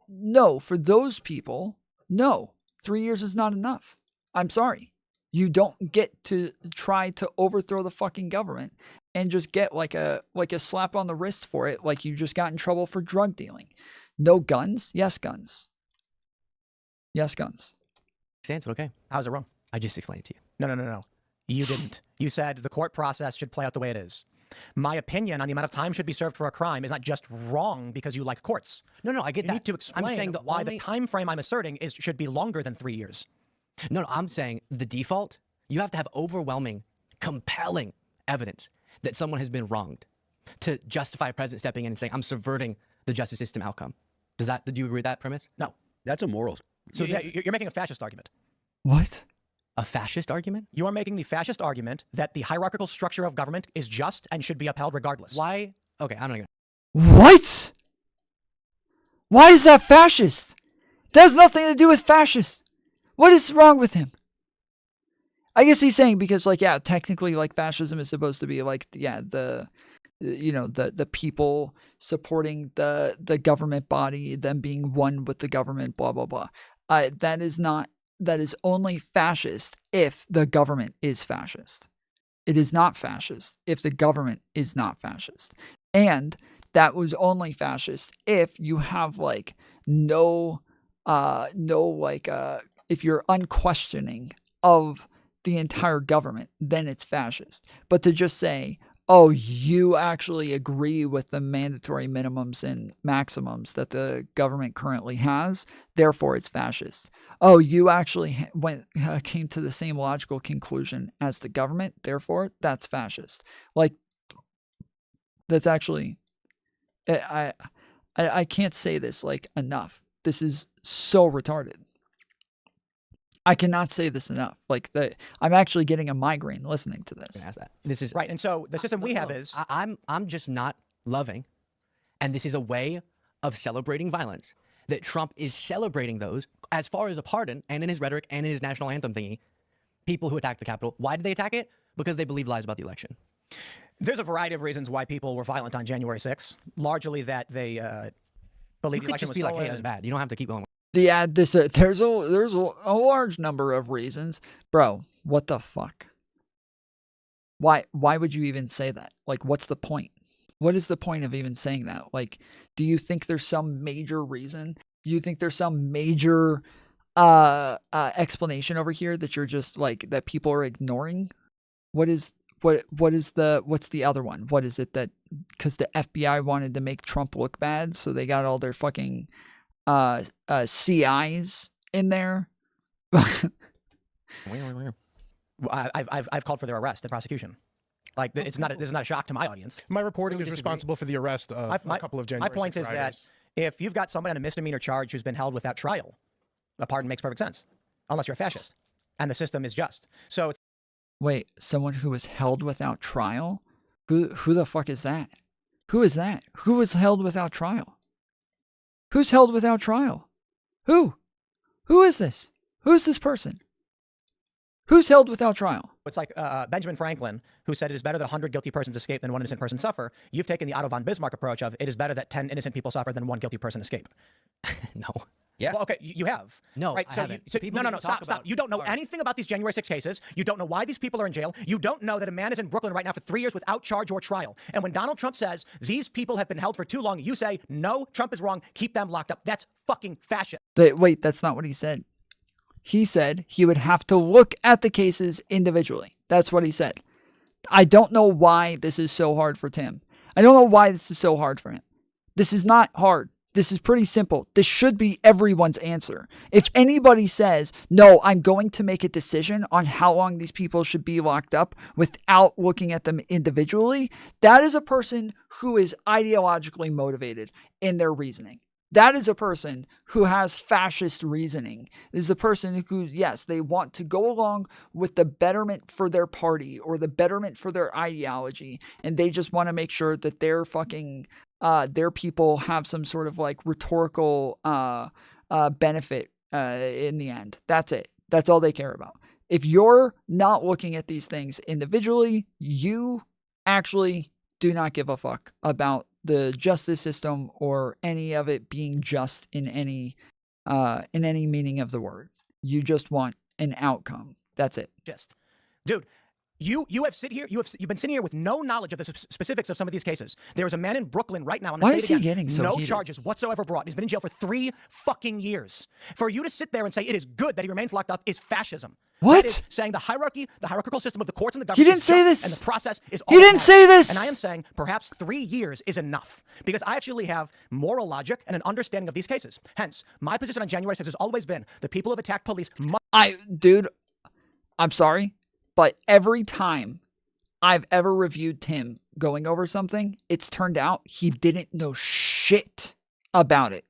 No, for those people, no, 3 years is not enough. I'm sorry. You don't get to try to overthrow the fucking government and just get like a slap on the wrist for it, like you just got in trouble for drug dealing. No guns? Yes, guns. Yes, guns. Stands, but okay. How's it wrong? I just explained it to you. No. You didn't. You said the court process should play out the way it is. My opinion on the amount of time should be served for a crime is not just wrong because you like courts. No, I get that. You need to explain why the time frame I'm asserting should be longer than 3 years. No, I'm saying the default, you have to have overwhelming, compelling evidence that someone has been wronged to justify a president stepping in and saying, I'm subverting the justice system outcome. Do you agree with that premise? No. That's a moral. So you're making a fascist argument. What? A fascist argument? You are making the fascist argument that the hierarchical structure of government is just and should be upheld regardless. Why? Okay, I'm not gonna. What? Why is that fascist? That has nothing to do with fascist. What is wrong with him? I guess he's saying because, like, yeah, technically, like, fascism is supposed to be like, yeah, the people supporting the government body, them being one with the government, blah blah blah. That is only fascist if the government is fascist. It is not fascist if the government is not fascist, and that was only fascist if you have like if you're unquestioning of the entire government, then it's fascist. But to just say, oh, you actually agree with the mandatory minimums and maximums that the government currently has, therefore it's fascist. Oh, you actually came to the same logical conclusion as the government, therefore that's fascist. Like, that's actually, I can't say this like enough. This is so retarded. I cannot say this enough. Like, I'm actually getting a migraine listening to this. This is right, and so the system we have is I'm just not loving, and this is a way of celebrating violence. That Trump is celebrating those as far as a pardon, and in his rhetoric and in his national anthem thingy, people who attacked the Capitol. Why did they attack it? Because they believe lies about the election. There's a variety of reasons why people were violent on January 6th. Largely that they believe the election was stolen. Like, hey, that's bad. You don't have to keep going. Yeah, there's a large number of reasons, bro. What the fuck? Why would you even say that? Like, what's the point? What is the point of even saying that? Like, do you think there's some major reason? Do you think there's some major explanation over here that you're just like that people are ignoring? What's the other one? What is it that because the FBI wanted to make Trump look bad, so they got all their fucking CIs in there? I've called for their arrest and prosecution. Like, this is not a shock to my audience. My reporting is responsible for the arrest of a couple of January 6th My point is that if you've got somebody on a misdemeanor charge who's been held without trial, a pardon makes perfect sense, unless you're a fascist, and the system is just. So it's wait, someone who was held without trial? Who the fuck is that? Who is that? Who was held without trial? Who's held without trial? Who? Who is this? Who's this person? Who's held without trial? It's like Benjamin Franklin, who said it is better that 100 guilty persons escape than one innocent person suffer. You've taken the Otto von Bismarck approach of it is better that 10 innocent people suffer than one guilty person escape. No. Yeah. Well, okay, you have. No, right? I haven't. No, stop. You don't know anything about these January 6 cases. You don't know why these people are in jail. You don't know that a man is in Brooklyn right now for 3 years without charge or trial. And when Donald Trump says these people have been held for too long, you say, no, Trump is wrong. Keep them locked up. That's fucking fascist. Wait, that's not what he said. He said he would have to look at the cases individually. That's what he said. I don't know why this is so hard for Tim. I don't know why this is so hard for him. This is not hard. This is pretty simple. This should be everyone's answer. If anybody says, no, I'm going to make a decision on how long these people should be locked up without looking at them individually, that is a person who is ideologically motivated in their reasoning. That is a person who has fascist reasoning. This is a person who, yes, they want to go along with the betterment for their party or the betterment for their ideology, and they just want to make sure that their fucking their people have some sort of like rhetorical benefit in the end. That's it. That's all they care about. If you're not looking at these things individually, you actually do not give a fuck about the justice system or any of it being just in any meaning of the word. You just want an outcome. That's it. Just, dude. You've been sitting here with no knowledge of the specifics of some of these cases. There is a man in Brooklyn right now. Why is he getting so heated? No charges whatsoever brought. He's been in jail for 3 fucking years. For you to sit there and say it is good that he remains locked up is fascism. What? That is saying the hierarchical system of the courts and the government. He didn't say this. And the process is. He didn't say this. And I am saying perhaps 3 years is enough because I actually have moral logic and an understanding of these cases. Hence, my position on January 6th has always been the people who have attacked police. Dude, I'm sorry. But every time I've ever reviewed Tim going over something, it's turned out he didn't know shit about it.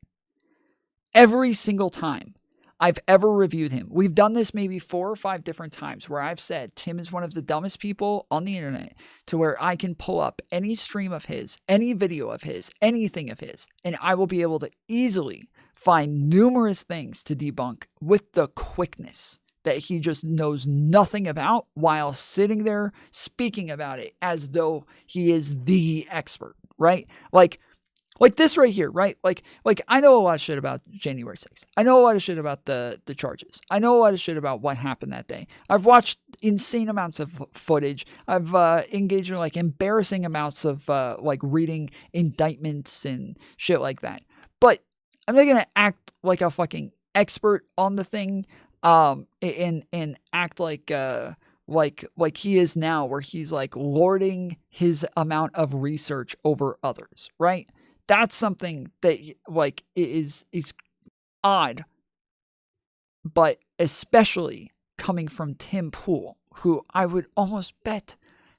Every single time I've ever reviewed him. We've done this maybe 4 or 5 different times where I've said Tim is one of the dumbest people on the internet, to where I can pull up any stream of his, any video of his, anything of his, and I will be able to easily find numerous things to debunk with the quickness that he just knows nothing about while sitting there speaking about it as though he is the expert, right? Like this right here, right? Like I know a lot of shit about January 6th. I know a lot of shit about the charges. I know a lot of shit about what happened that day. I've watched insane amounts of footage. I've engaged in like embarrassing amounts of like reading indictments and shit like that. But I'm not gonna act like a fucking expert on the thing. And act like he is now, where he's like lording his amount of research over others, right? That's something that like is odd, but especially coming from Tim Pool, who I would almost bet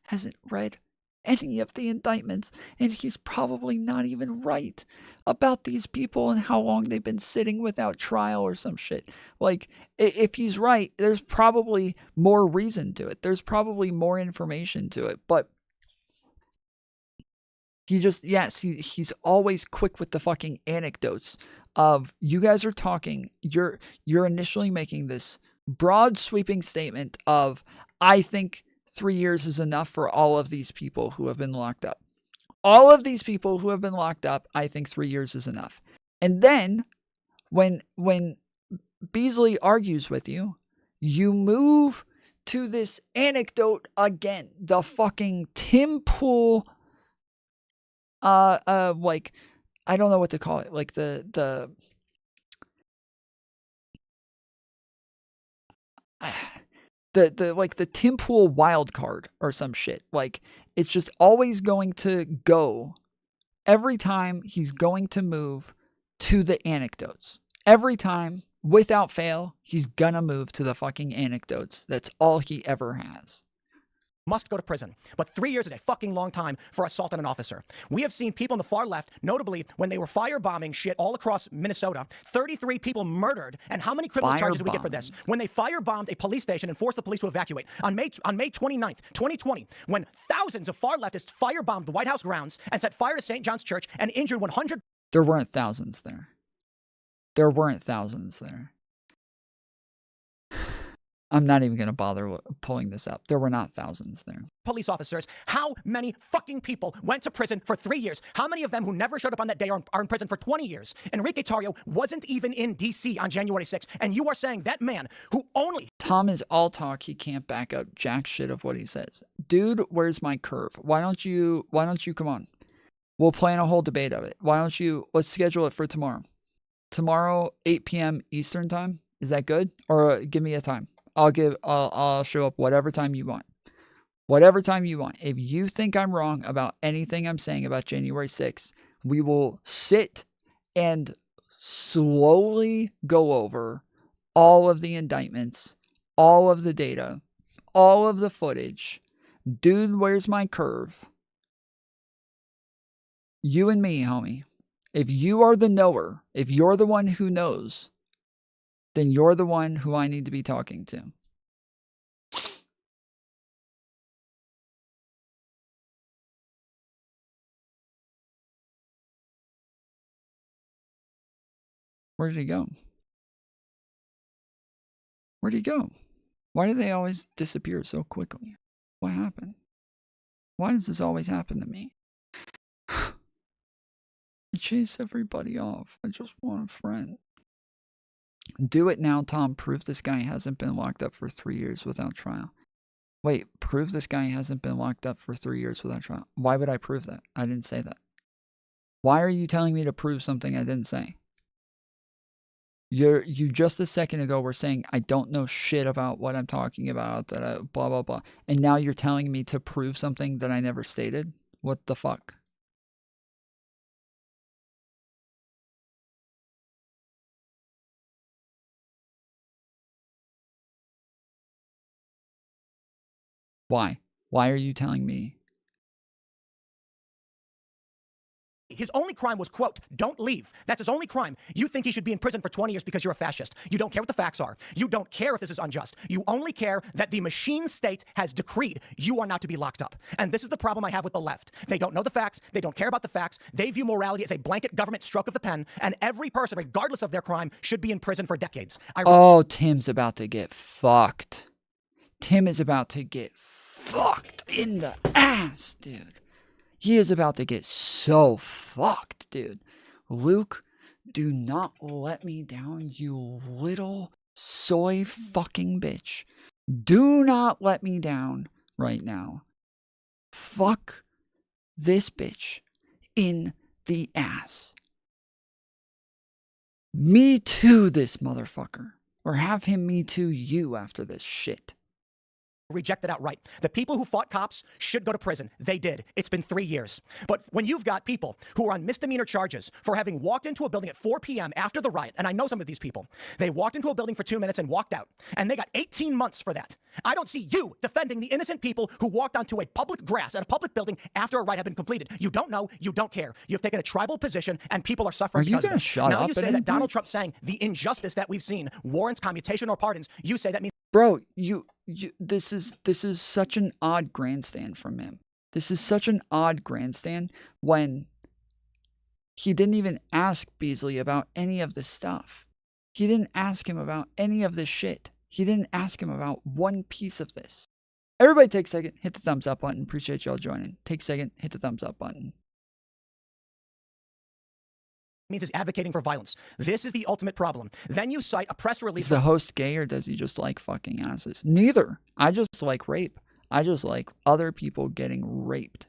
hasn't read any of the indictments, and he's probably not even right about these people and how long they've been sitting without trial or some shit. Like, if he's right, there's probably more reason to it. There's probably more information to it, but he just, yes, he's always quick with the fucking anecdotes of, you guys are talking, you're initially making this broad sweeping statement of, I think 3 years is enough for all of these people who have been locked up. All of these people who have been locked up, I think 3 years is enough. And then when Beasley argues with you, you move to this anecdote again. The fucking Tim Pool, like, I don't know what to call it. Like the like the Tim Pool wild card or some shit. Like, it's just always going to go, every time he's going to move to the anecdotes. Every time, without fail, he's gonna move to the fucking anecdotes. That's all he ever has. Must go to prison. But 3 years is a fucking long time for assault on an officer. We have seen people on the far left, notably when they were firebombing shit all across Minnesota, 33 people murdered. And how many criminal charges did we get for this? When they firebombed a police station and forced the police to evacuate. On May 29th, 2020, when thousands of far leftists firebombed the White House grounds and set fire to St. John's Church and injured 100. There weren't thousands there. There weren't thousands there. I'm not even going to bother pulling this up. There were not thousands there. Police officers. How many fucking people went to prison for 3 years? How many of them who never showed up on that day are in prison for 20 years? Enrique Tarrio wasn't even in D.C. on January 6th. And you are saying that man who only... Tom is all talk. He can't back up jack shit of what he says. Dude, where's my curve? Why don't you come on? We'll plan a whole debate of it. Let's schedule it for tomorrow. Tomorrow, 8 p.m. Eastern time. Is that good? Or give me a time. I'll show up whatever time you want. Whatever time you want. If you think I'm wrong about anything I'm saying about January 6th, we will sit and slowly go over all of the indictments, all of the data, all of the footage. Dude, where's my curve? You and me, homie. If you are the knower, if you're the one who knows, then you're the one who I need to be talking to. Where did he go? Where'd he go? Why do they always disappear so quickly? What happened? Why does this always happen to me? I chase everybody off. I just want a friend. Do it now, Tom. Prove this guy hasn't been locked up for 3 years without trial. Wait, prove this guy hasn't been locked up for 3 years without trial. Why would I prove that? I didn't say that. Why are you telling me to prove something I didn't say? You just a second ago were saying I don't know shit about what I'm talking about, that I blah blah blah, and now you're telling me to prove something that I never stated? What the fuck? Why? Why are you telling me? His only crime was, quote, don't leave. That's his only crime. You think he should be in prison for 20 years because you're a fascist. You don't care what the facts are. You don't care if this is unjust. You only care that the machine state has decreed you are not to be locked up. And this is the problem I have with the left. They don't know the facts. They don't care about the facts. They view morality as a blanket government stroke of the pen. And every person, regardless of their crime, should be in prison for decades. Oh, Tim's about to get fucked. Tim is about to get fucked in the ass, dude. He is about to get so fucked, dude. Luke, do not let me down, you little soy fucking bitch. Do not let me down right now. Fuck this bitch in the ass. Me too this motherfucker. Or have him me too you after this shit. Rejected outright. The people who fought cops should go to prison. They did. It's been 3 years. But when you've got people who are on misdemeanor charges for having walked into a building at 4 p.m. after the riot, and I know some of these people, they walked into a building for 2 minutes and walked out, and they got 18 months for that. I don't see you defending the innocent people who walked onto a public grass at a public building after a riot had been completed. You don't know. You don't care. You've taken a tribal position, and people are suffering because of it. Now you say that Donald Trump saying the injustice that we've seen warrants commutation or pardons. You say that means... Bro, this is such an odd grandstand from him. This is such an odd grandstand when he didn't even ask Beasley about any of this stuff. He didn't ask him about any of this shit. He didn't ask him about one piece of this. Everybody take a second, hit the thumbs up button. Appreciate y'all joining. Take a second, hit the thumbs up button. Means is advocating for violence. This is the ultimate problem. Then you cite a press release. Is the host gay or does he just like fucking asses? Neither. I just like rape. I just like other people getting raped.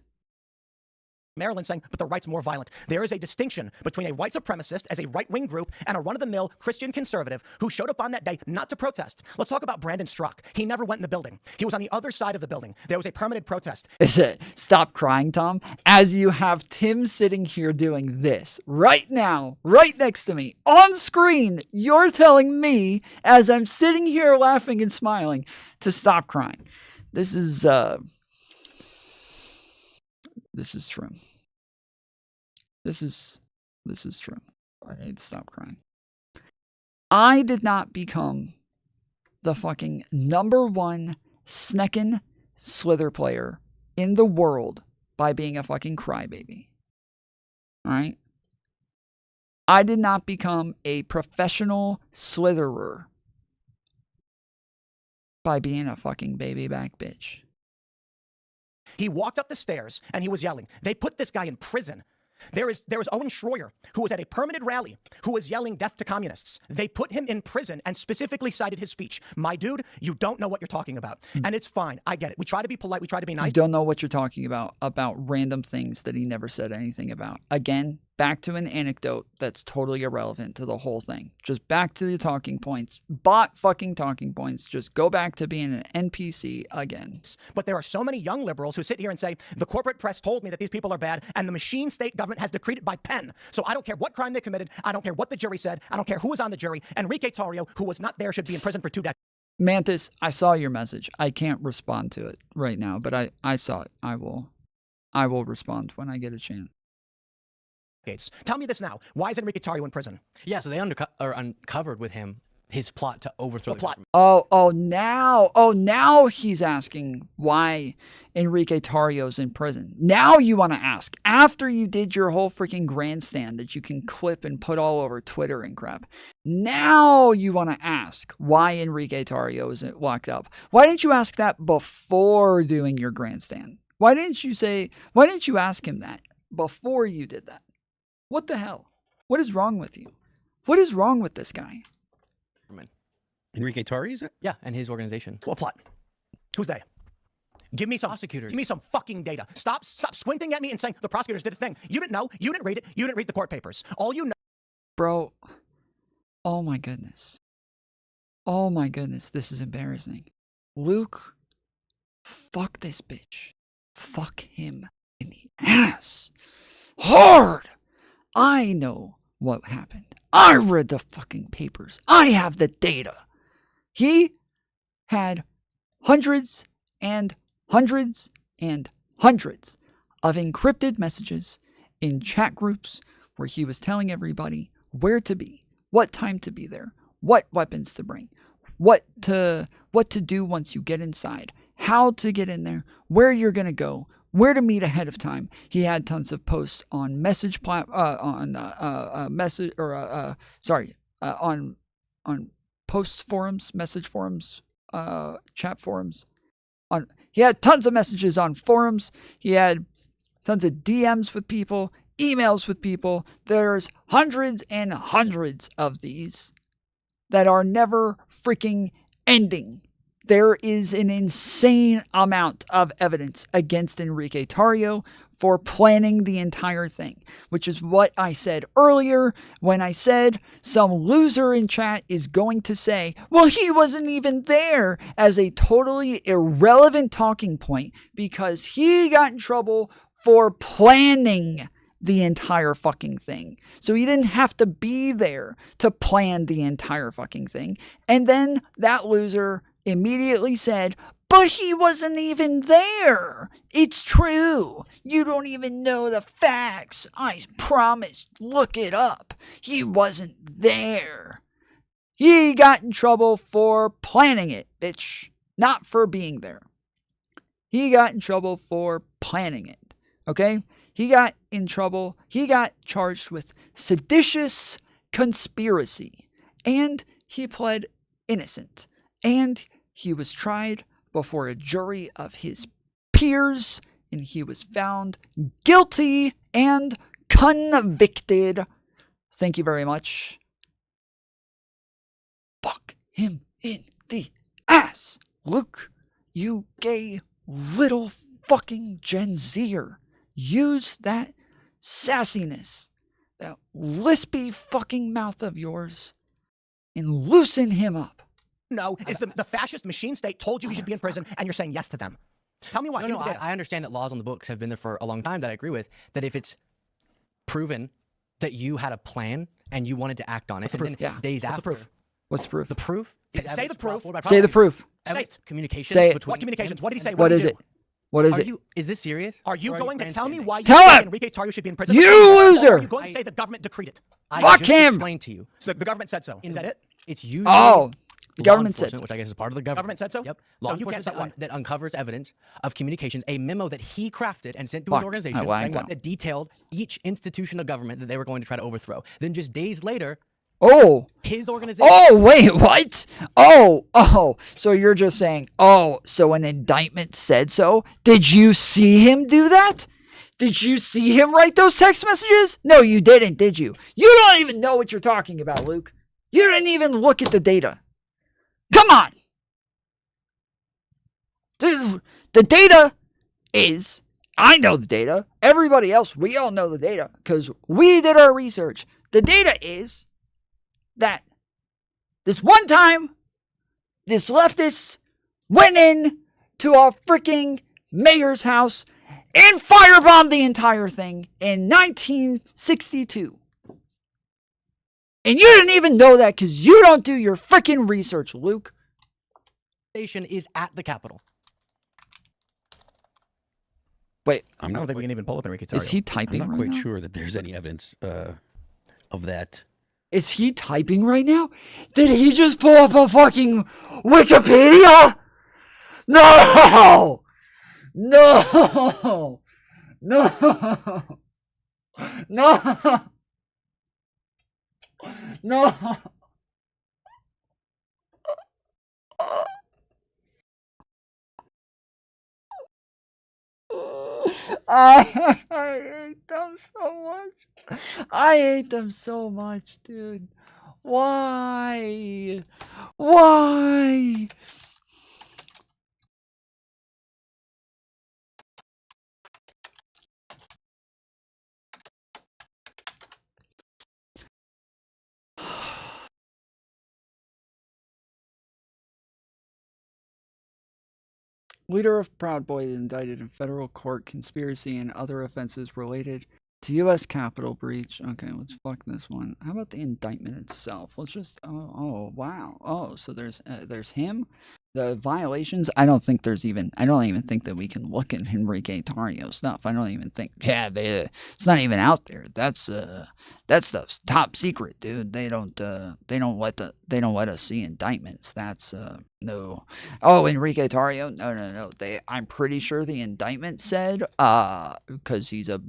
Maryland saying, but the right's more violent. There is a distinction between a white supremacist as a right-wing group and a run-of-the-mill Christian conservative who showed up on that day not to protest. Let's talk about Brandon Strzok. He never went in the building. He was on the other side of the building. There was a permitted protest. Is it? Stop crying, Tom. As you have Tim sitting here doing this right now, right next to me, on screen, you're telling me, as I'm sitting here laughing and smiling, to stop crying. This is true. This is true. I need to stop crying. I did not become the fucking #1 Snecken Slither player in the world by being a fucking crybaby. Alright? I did not become a professional slitherer by being a fucking baby back bitch. He walked up the stairs and he was yelling. They put this guy in prison. There is Owen Schroyer, who was at a permitted rally, who was yelling death to communists. They put him in prison and specifically cited his speech. My dude, you don't know what you're talking about. And it's fine. I get it. We try to be polite. We try to be nice. You don't know what you're talking about random things that he never said anything about. Again, back to an anecdote that's totally irrelevant to the whole thing. Just back to the talking points. Fucking talking points. Just go back to being an NPC again. But there are so many young liberals who sit here and say, the corporate press told me that these people are bad, and the machine state government has decreed it by pen. So I don't care what crime they committed. I don't care what the jury said. I don't care who was on the jury. Enrique Tarrio, who was not there, should be in prison for 2 decades. Mantis, I saw your message. I can't respond to it right now, but I saw it. I will respond when I get a chance. Tell me this now. Why is Enrique Tarrio in prison? Yeah, so they uncovered with him his plot to overthrow the plot. Now he's asking why Enrique Tarrio's in prison. Now you want to ask, after you did your whole freaking grandstand that you can clip and put all over Twitter and crap. Now you want to ask why Enrique Tarrio is locked up. Why didn't you ask that before doing your grandstand? Why didn't you ask him that before you did that? What the hell? What is wrong with you? What is wrong with this guy? Enrique Tarrio, is it? Yeah, and his organization. What plot? Who's they? Give me some prosecutors. Give me some fucking data. Stop squinting at me and saying the prosecutors did a thing. You didn't know. You didn't read it. You didn't read the court papers. All you know. Bro, oh my goodness. Oh my goodness, this is embarrassing. Luke, fuck this bitch. Fuck him in the ass. Hard. I know what happened. I read the fucking papers. I have the data. He had hundreds and hundreds and hundreds of encrypted messages in chat groups where he was telling everybody where to be, what time to be there, what weapons to bring, what to do once you get inside, how to get in there, where you're going to go, where to meet ahead of time. He had tons of posts on on post forums, message forums, chat forums. He had tons of messages on forums. He had tons of DMs with people, emails with people. There's hundreds and hundreds of these that are never freaking ending. There is an insane amount of evidence against Enrique Tarrio for planning the entire thing, which is what I said earlier when I said some loser in chat is going to say, well, he wasn't even there, as a totally irrelevant talking point because he got in trouble for planning the entire fucking thing. So he didn't have to be there to plan the entire fucking thing. And then that loser immediately said, but he wasn't even there. It's true. You don't even know the facts. I promise. Look it up. He wasn't there. He got in trouble for planning it, bitch. Not for being there. He got in trouble for planning it. Okay? He got in trouble. He got charged with seditious conspiracy. And he pled innocent. And he was tried before a jury of his peers, and he was found guilty and convicted. Thank you very much. Fuck him in the ass, Luke, you gay little fucking Gen Zer. Use that sassiness, that lispy fucking mouth of yours, and loosen him up. No, is the fascist machine state told you he should be in prison, and you're saying yes to them. Tell me why. No, I understand that laws on the books have been there for a long time that I agree with, that if it's proven that you had a plan and you wanted to act on it, and then days after. What's the proof? What's the proof? The proof? Say the proof. Say the proof. Say it. Communications. Say it. Between what communications? What did he say? What is it? What is it? Is this serious? Are you going to tell me why you Tell think him! Enrique Tarrio should be in prison? You loser! Or are you going to say the government decreed it? Fuck him! Explained to you. So the government said so. Is that it? It's usually the government said so. Which I guess is part of the government. Government said so? Yep. So Law you can't enforcement say why. that uncovers evidence of communications, a memo that he crafted and sent to his organization that detailed each institution of government that they were going to try to overthrow. Then just days later, his organization. Oh, wait, what? Oh, so you're just saying, so an indictment said so? Did you see him do that? Did you see him write those text messages? No, you didn't, did you? You don't even know what you're talking about, Luke. You didn't even look at the data. Come on. The data is I know the data. Everybody else, we all know the data because we did our research. The data is that this one time, this leftist went in to our freaking mayor's house and firebombed the entire thing in 1962. And you didn't even know that because you don't do your freaking research, Luke. Station is at the Capitol. Wait, I don't think we can even pull up Enrique Tarrio. Is he typing I'm not right quite now? sure that there's any evidence of that. Is he typing right now? Did he just pull up a fucking Wikipedia? No! No! No! No! No! I hate them so much. I hate them so much, dude. Why? Why? Leader of Proud Boys indicted in federal court conspiracy and other offenses related to U.S. Capitol breach. Okay, let's fuck this one. How about the indictment itself? Let's just. Oh, wow. Oh, so there's him. The violations. I don't even think that we can look at Enrique Tarrio stuff. I don't even think. Yeah, it's not even out there. That stuff's top secret, dude. They don't let us see indictments. That's no. Oh, Enrique Tarrio? No. I'm pretty sure the indictment said because he's a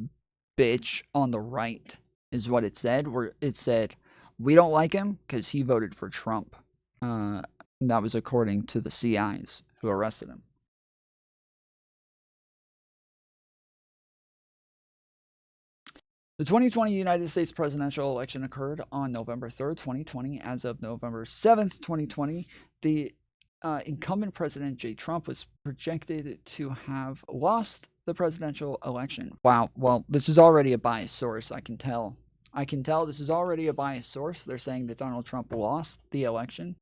bitch on the right is what it said. Where it said we don't like him because he voted for Trump. That was according to the CIs who arrested him. The 2020 United States presidential election occurred on November 3rd, 2020. As of November 7th, 2020, the incumbent president, J. Trump, was projected to have lost the presidential election. Wow. Well, this is already a biased source. I can tell this is already a biased source. They're saying that Donald Trump lost the election.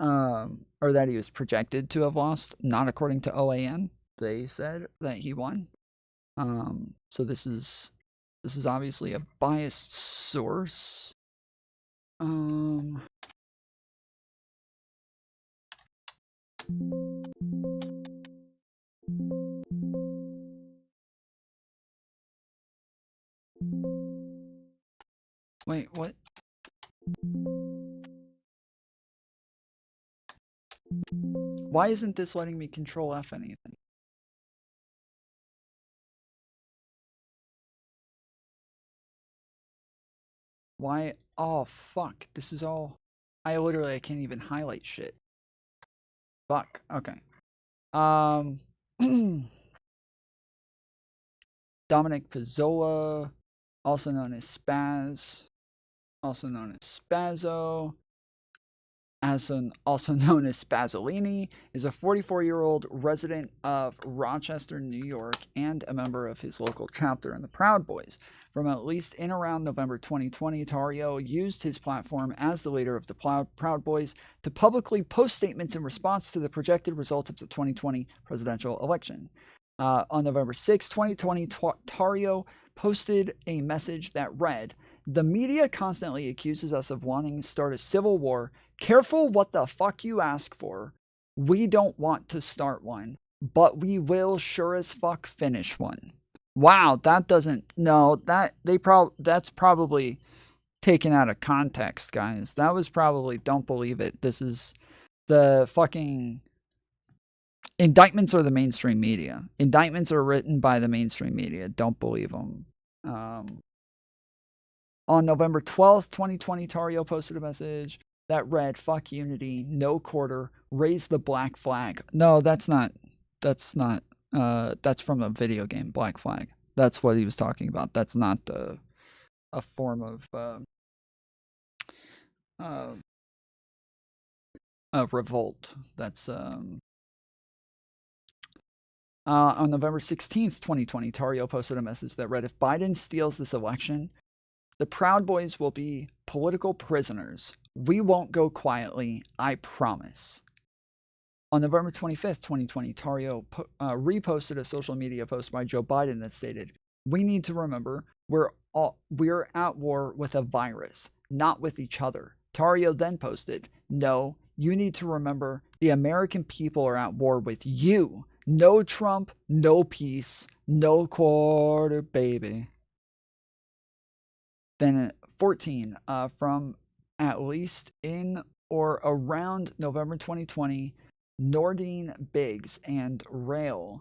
Or that he was projected to have lost, not according to OAN. They said that he won. So this is obviously a biased source. Wait, what? Why isn't this letting me control F anything? Why? Oh, fuck. This is all... I can't even highlight shit. Fuck. Okay. Dominic Pizzola, also known as Spaz, also known as Spazzo, also known as Spazzolini, is a 44-year-old resident of Rochester, New York, and a member of his local chapter in the Proud Boys. From at least in around November 2020, Tarrio used his platform as the leader of the Proud Boys to publicly post statements in response to the projected results of the 2020 presidential election. On November 6, 2020, Tarrio posted a message that read, "The media constantly accuses us of wanting to start a civil war. Careful what the fuck you ask for. We don't want to start one, but we will sure as fuck finish one." Wow, that doesn't... No, that's probably taken out of context, guys. That was probably... Don't believe it. This is the fucking... Indictments are the mainstream media. Indictments are written by the mainstream media. Don't believe them. On November 12th, 2020, Tarrio posted a message that read, "Fuck unity, no quarter, raise the black flag." No, that's not. That's from a video game, Black Flag. That's what he was talking about. That's not a form of revolt. That's On November 16th, 2020, Tario posted a message that read, if Biden steals this election, the Proud Boys will be political prisoners. We won't go quietly, I promise. On November 25th, 2020, Tario reposted a social media post by Joe Biden that stated, we need to remember we're at war with a virus, not with each other. Tario then posted, no, you need to remember the American people are at war with you. No Trump, no peace, no quarter, baby. Then 14, from at least in or around November 2020, Nordine Biggs and Rail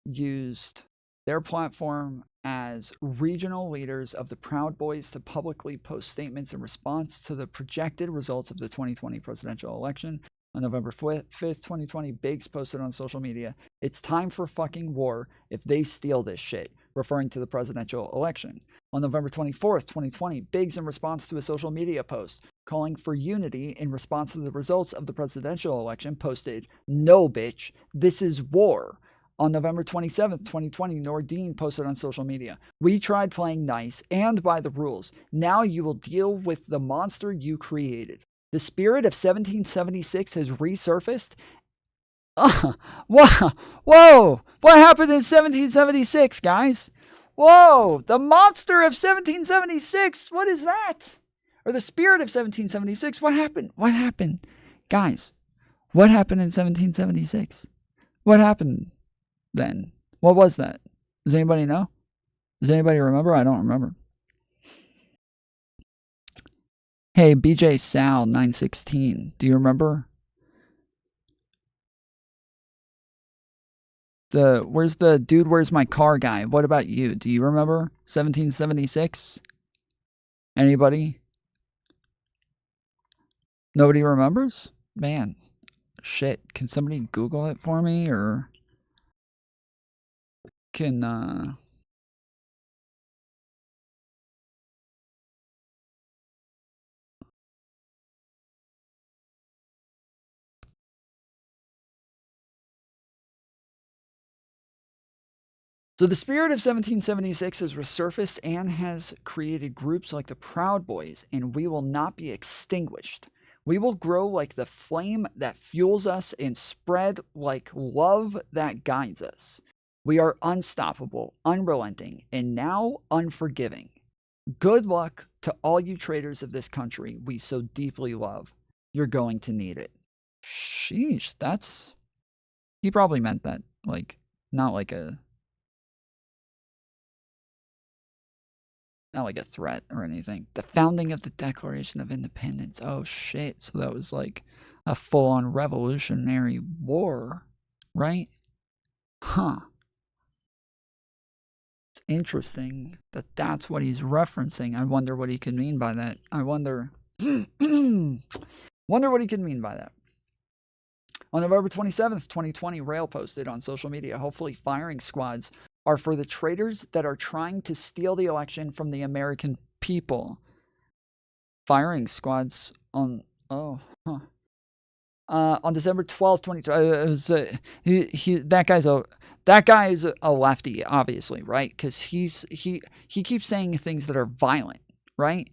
used their platform as regional leaders of the Proud Boys to publicly post statements in response to the projected results of the 2020 presidential election. On November 5th, 2020, Biggs posted on social media, it's time for fucking war if they steal this shit, referring to the presidential election. On November 24th, 2020, Biggs, in response to a social media post calling for unity in response to the results of the presidential election, posted, no, bitch, this is war. On November 27th, 2020, Nordine posted on social media, we tried playing nice and by the rules. Now you will deal with the monster you created. The spirit of 1776 has resurfaced. Whoa! What happened in 1776, guys? Whoa! The monster of 1776. What is that? Or the spirit of 1776. What happened? What happened? Guys, what happened in 1776? What happened then? What was that? Does anybody know? Does anybody remember? I don't remember. Hey, BJ Sal 916. Do you remember? Where's the dude, where's my car guy? What about you? Do you remember 1776? Anybody? Nobody remembers? Man, shit. Can somebody Google it for me, or can So the spirit of 1776 has resurfaced and has created groups like the Proud Boys, and we will not be extinguished. We will grow like the flame that fuels us and spread like love that guides us. We are unstoppable, unrelenting, and now unforgiving. Good luck to all you traitors of this country we so deeply love. You're going to need it. Sheesh, that's... He probably meant that, like, not like a threat or anything. The founding of the Declaration of Independence. Oh shit. So that was like a full-on revolutionary war, right? Huh. It's interesting that that's what he's referencing. I wonder what he could mean by that. I wonder what he could mean by that. On November 27th, 2020, Rail posted on social media, hopefully firing squads are for the traitors that are trying to steal the election from the American people. Firing squads on... Oh, huh. On December 12th, 2020, that guy is a lefty, obviously, right? Because he keeps saying things that are violent, right?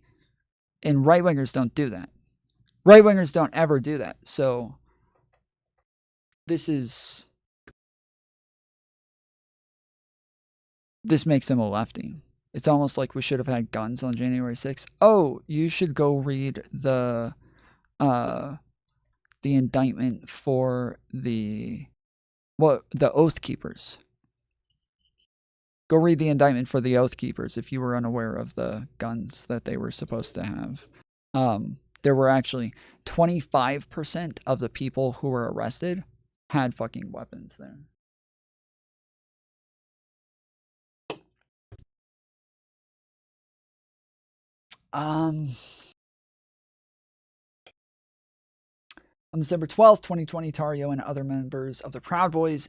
And right-wingers don't do that. Right-wingers don't ever do that. So this makes him a lefty. It's almost like we should have had guns on January 6th. Oh, you should go read the indictment for the Oath Keepers. Go read the indictment for the Oath Keepers if you were unaware of the guns that they were supposed to have. There were actually 25% of the people who were arrested had fucking weapons there. On December 12th, 2020, Tario and other members of the Proud Boys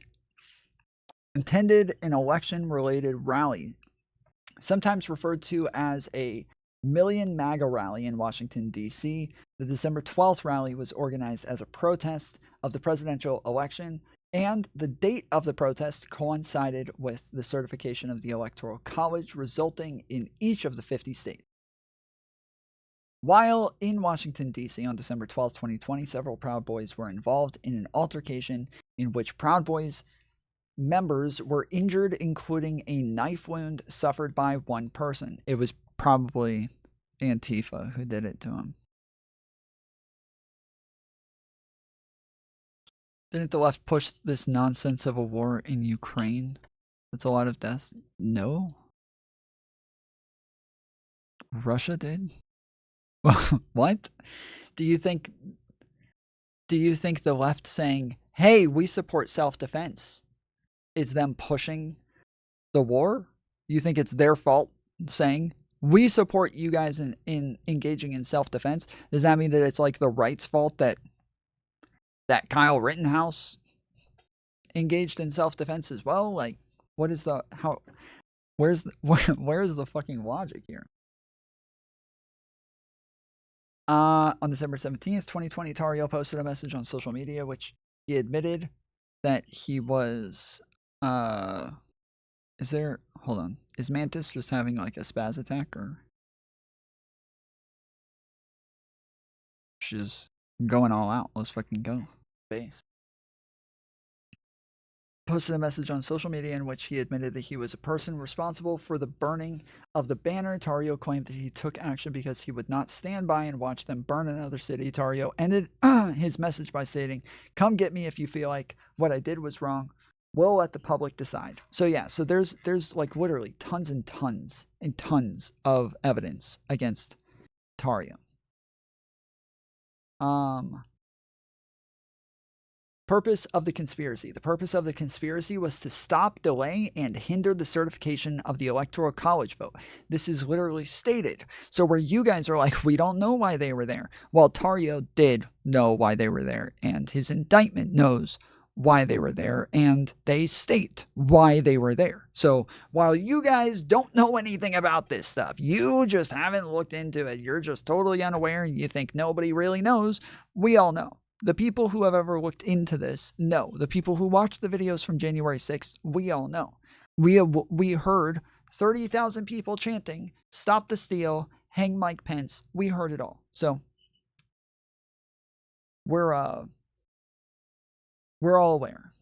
attended an election-related rally, sometimes referred to as a Million MAGA rally in Washington, D.C. The December 12th rally was organized as a protest of the presidential election And the date of the protest coincided with the certification of the Electoral College, resulting in each of the 50 states. While in Washington, D.C. on December 12, 2020, several Proud Boys were involved in an altercation in which Proud Boys members were injured, including a knife wound suffered by one person. It was probably Antifa who did it to him. Didn't the left push this nonsense of a war in Ukraine? That's a lot of deaths. No. Russia did? What? Do you think the left saying, hey, we support self-defense, is them pushing the war? You think it's their fault saying, we support you guys in engaging in self-defense? Does that mean that it's like the right's fault that Kyle Rittenhouse engaged in self-defense as well? Like, what is the, how, where's the fucking logic here? On December 17th, 2020, Tario posted a message on social media, which he admitted that he was, hold on. Is Mantis just having like a spaz attack, or she's going all out? Let's fucking go. Base. Posted a message on social media in which he admitted that he was a person responsible for the burning of the banner. Tario claimed that he took action because he would not stand by and watch them burn another city. Tario ended his message by stating, come get me if you feel like what I did was wrong. We'll let the public decide. So yeah, so there's like literally tons and tons and tons of evidence against Tario. Purpose of the conspiracy. The purpose of the conspiracy was to stop, delay, and hinder the certification of the Electoral College vote. This is literally stated. So where you guys are like, we don't know why they were there. Well, Tario did know why they were there, and his indictment knows why they were there, and they state why they were there. So while you guys don't know anything about this stuff, you just haven't looked into it, you're just totally unaware, and you think nobody really knows, we all know. The people who have ever looked into this know. The people who watched the videos from January 6th, we all know. We heard 30,000 people chanting, stop the steal, hang Mike Pence. We heard it all. So we're all aware.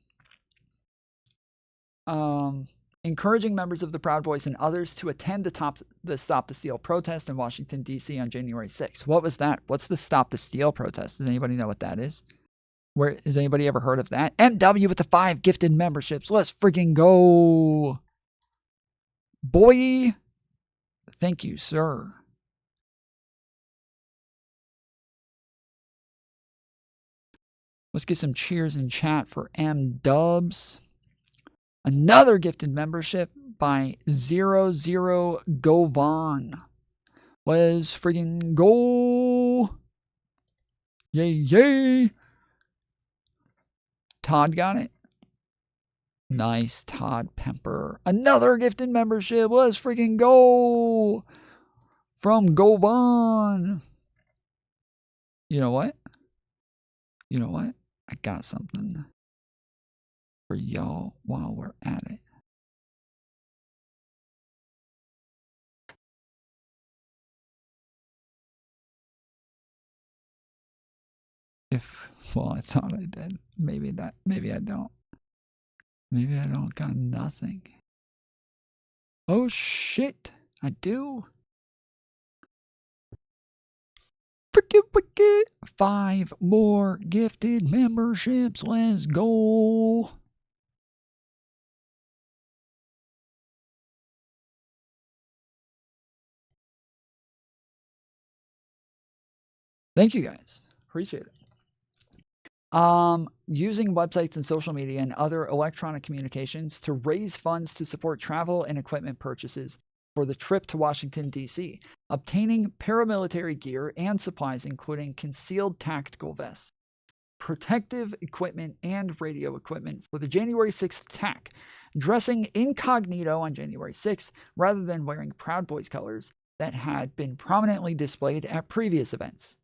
Encouraging members of the Proud Boys and others to attend the Stop the Steal protest in Washington, D.C. on January 6th. What was that? What's the Stop the Steal protest? Does anybody know what that is? Where has anybody ever heard of that? MW with the 5 gifted memberships. Let's freaking go. Boy. Thank you, sir. Let's get some cheers in chat for M Dubs. Another gifted membership by 00 Govan. Let's friggin' go. Yay, yay. Todd got it. Nice, Todd Pemper. Another gifted membership. Let's friggin' go. From Govan. You know what? You know what? I got something for y'all while we're at it. Well, I thought I did. Maybe I don't. Maybe I don't got nothing. Oh shit, I do. Freaking wicked. 5 more gifted memberships. Let's go. Thank you guys. Appreciate it. Using websites and social media and other electronic communications to raise funds to support travel and equipment purchases for the trip to Washington, D.C. Obtaining paramilitary gear and supplies, including concealed tactical vests, protective equipment, and radio equipment for the January 6th attack. Dressing incognito on January 6th rather than wearing Proud Boys colors that had been prominently displayed at previous events.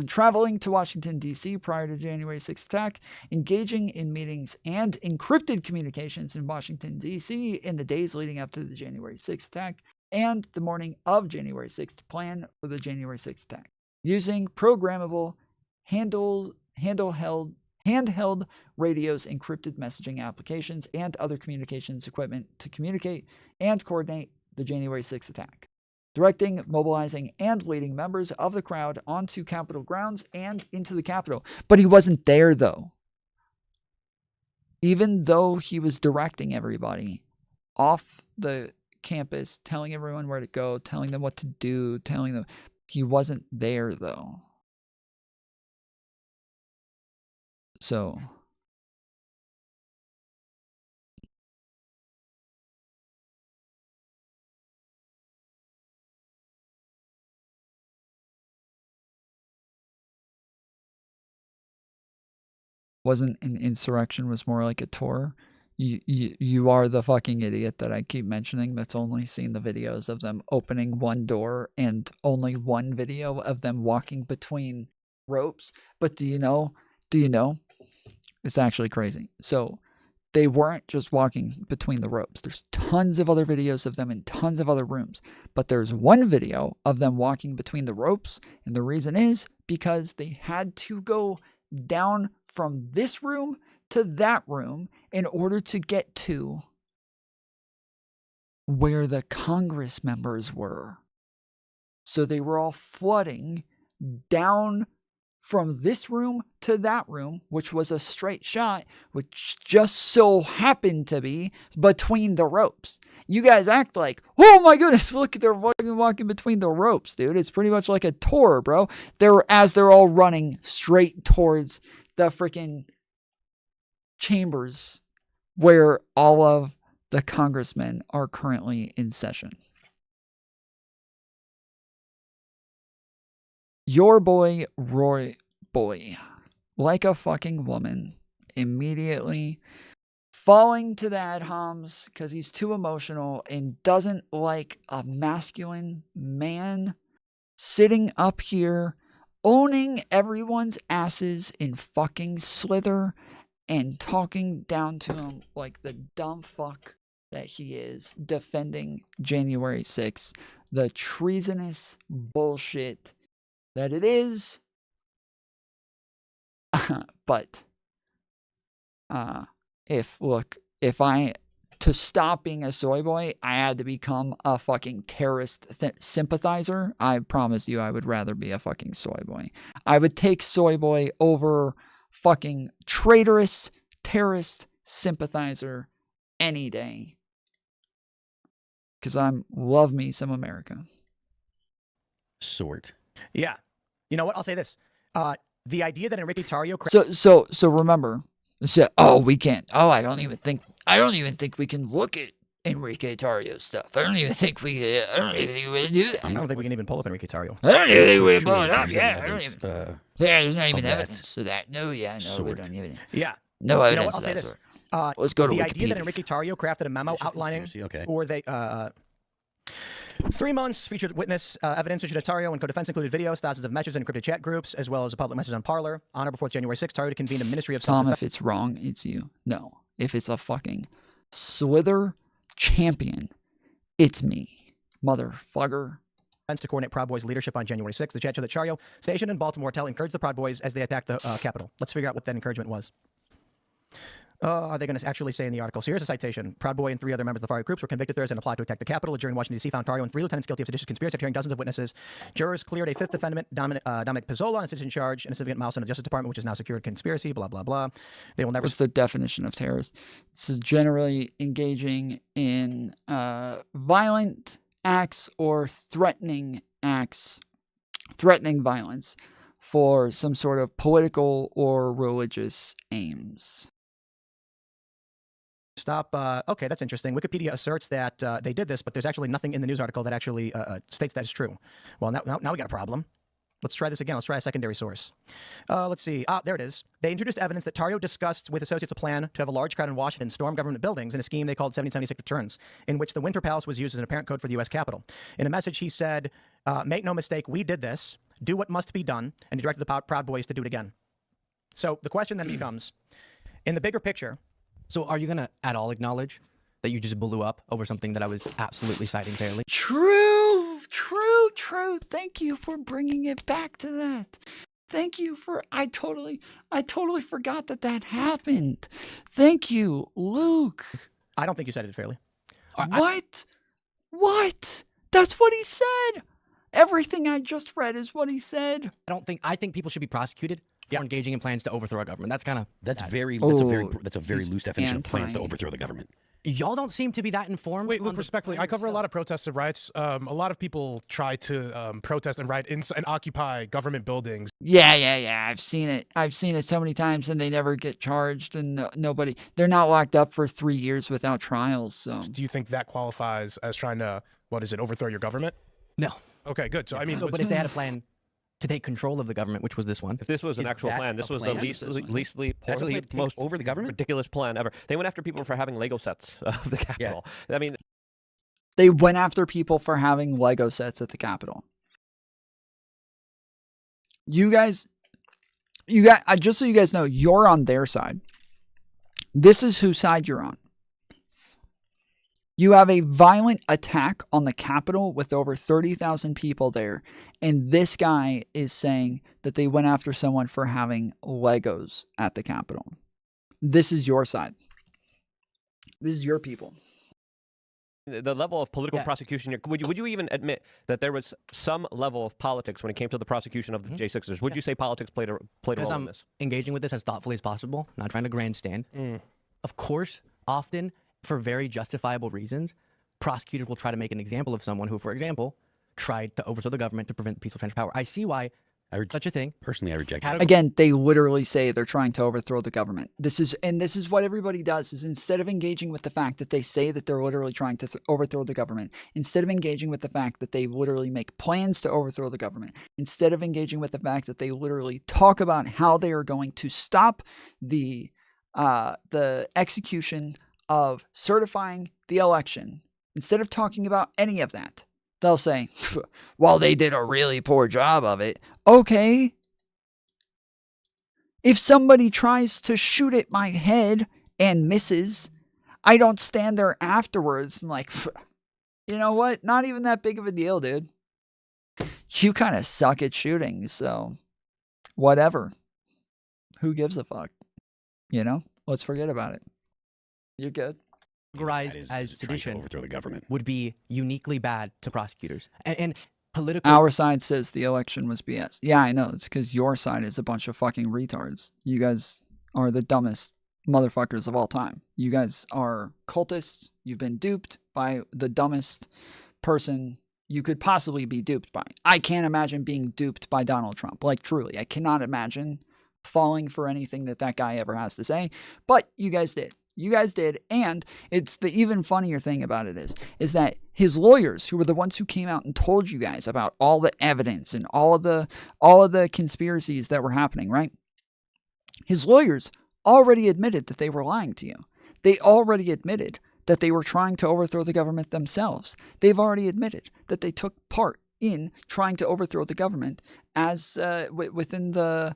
traveling to Washington, D.C. prior to January 6th attack, engaging in meetings and encrypted communications in Washington, D.C. in the days leading up to the January 6th attack, and the morning of January 6th to plan for the January 6th attack, using programmable handheld radios, encrypted messaging applications, and other communications equipment to communicate and coordinate the January 6th attack. Directing, mobilizing, and leading members of the crowd onto Capitol grounds and into the Capitol. But he wasn't there, though. Even though he was directing everybody off the campus, telling everyone where to go, telling them what to do, telling them, he wasn't there, though. So wasn't an insurrection, was more like a tour. You are the fucking idiot that I keep mentioning that's only seen the videos of them opening one door and only one video of them walking between ropes. But do you know? It's actually crazy. So they weren't just walking between the ropes. There's tons of other videos of them in tons of other rooms. But there's one video of them walking between the ropes. And the reason is because they had to go down from this room to that room in order to get to where the Congress members were. So they were all flooding down from this room to that room, which was a straight shot, which just so happened to be between the ropes. You guys act like, oh my goodness, look, they're walking between the ropes, dude. It's pretty much like a tour, bro. They're all running straight towards the freaking chambers where all of the congressmen are currently in session. Your boy, Roy Boy, like a fucking woman, immediately falling to the ad homs because he's too emotional and doesn't like a masculine man sitting up here owning everyone's asses in fucking Slither and talking down to him like the dumb fuck that he is, defending January 6th, the treasonous bullshit that it is. But to stop being a soy boy, I had to become a fucking terrorist sympathizer. I promise you I would rather be a fucking soy boy. I would take soy boy over fucking traitorous terrorist sympathizer any day. Because I love me some America. Sort. Yeah. You know what? I'll say this. The idea that Enrique Tarrio... So remember, we can't. Oh, I don't even think we can look at Enrique Tarrio's stuff. I don't even think we can do that. I don't think we can even pull up Enrique Tarrio. I don't even think we can pull it up. There's not even evidence of that. No, we don't even. Yeah. No evidence I'll of say that this. sort. Let's go to the Wikipedia. idea that Enrique Tarrio crafted a memo outlining, or they 3 months featured witness evidence issued to Tarrio and co-defense included videos, thousands of messages in encrypted chat groups, as well as a public message on Parler. On or before January 6th, Tarrio convened a ministry of self-defense. Tom, if it's wrong, it's you. No. If it's a fucking Slither champion, it's me. Motherfucker. To coordinate Proud Boys' leadership on January 6th. The chat showed that Tarrio, stationed in Baltimore, encouraged the Proud Boys as they attacked the Capitol. Let's figure out what that encouragement was. Are they going to actually say in the article? So here's a citation. Proud Boy and 3 other members of the far right groups were convicted Thursday and applied to attack the Capitol. A jury in Washington, D.C. found Tarrio and 3 lieutenants guilty of seditious conspiracy after hearing dozens of witnesses. Jurors cleared a 5th defendant, Dominic Pizzola, on a citizen charge and a significant milestone of the Justice Department, which is now secured conspiracy, blah, blah, blah. They will never... What's the definition of terrorist? It's generally engaging in violent acts or threatening violence for some sort of political or religious aims. Stop. Okay, that's interesting. Wikipedia asserts that they did this, but there's actually nothing in the news article that actually states that is true. Well, now we got a problem. Let's try this again. Let's try a secondary source. Let's see. There it is. They introduced evidence that Tarrio discussed with associates a plan to have a large crowd in Washington storm government buildings in a scheme they called 1776 Returns, in which the Winter Palace was used as an apparent code for the U.S. Capitol. In a message, he said, make no mistake, we did this. do what must be done, and he directed the Proud Boys to do it again. So the question then becomes, in the bigger picture. So are you going to at all acknowledge that you just blew up over something that I was absolutely citing fairly? True. Thank you for bringing it back to that. Thank you for, I totally forgot that happened. Thank you, Luke. I don't think you cited it fairly. What? That's what he said. Everything I just read is what he said. I think people should be prosecuted for engaging in plans to overthrow a government. That's kind of that's a very loose definition of plans to overthrow the government. Y'all don't seem to be that informed. Wait, look, respectfully, I cover a lot of protests and riots. A lot of people try to protest and riot and occupy government buildings. Yeah. I've seen it so many times, and they never get charged, and nobody. They're not locked up for 3 years without trials. So, do you think that qualifies as trying to overthrow your government? No. Okay, good. So I mean, but if they had a plan to take control of the government, which was this one. If this was an actual plan, this was the most over the government ridiculous plan ever. They went after people for having Lego sets of the Capitol. I mean, they went after people for having Lego sets at the Capitol. You guys, just so you guys know, you're on their side. This is whose side you're on. You have a violent attack on the Capitol with over 30,000 people there, and this guy is saying that they went after someone for having Legos at the Capitol. This is your side. This is your people. The level of political prosecution, would you even admit that there was some level of politics when it came to the prosecution of the J6ers? Would you say politics played a role in this? Engaging with this as thoughtfully as possible, not trying to grandstand. Of course, often, for very justifiable reasons, prosecutors will try to make an example of someone who, for example, tried to overthrow the government to prevent the peaceful transfer of power. I see why such a thing. Personally, I reject it. Again, they literally say they're trying to overthrow the government. This is what everybody does, is instead of engaging with the fact that they say that they're literally trying to overthrow the government, instead of engaging with the fact that they literally make plans to overthrow the government, instead of engaging with the fact that they literally talk about how they are going to stop the execution of certifying the election, instead of talking about any of that, they'll say, well, they did a really poor job of it. Okay. If somebody tries to shoot at my head and misses, I don't stand there afterwards and like, you know what? Not even that big of a deal, dude. You kind of suck at shooting, so whatever. Who gives a fuck? You know? Let's forget about it. You're good. Categorized as sedition overthrow the government would be uniquely bad to prosecutors. And political. Our side says the election was BS. Yeah, I know. It's because your side is a bunch of fucking retards. You guys are the dumbest motherfuckers of all time. You guys are cultists. You've been duped by the dumbest person you could possibly be duped by. I can't imagine being duped by Donald Trump. Like, truly, I cannot imagine falling for anything that guy ever has to say. But you guys did. You guys did, and it's the even funnier thing about it is that his lawyers, who were the ones who came out and told you guys about all the evidence and all of the conspiracies that were happening, right? His lawyers already admitted that they were lying to you. They already admitted that they were trying to overthrow the government themselves. They've already admitted that they took part in trying to overthrow the government as within the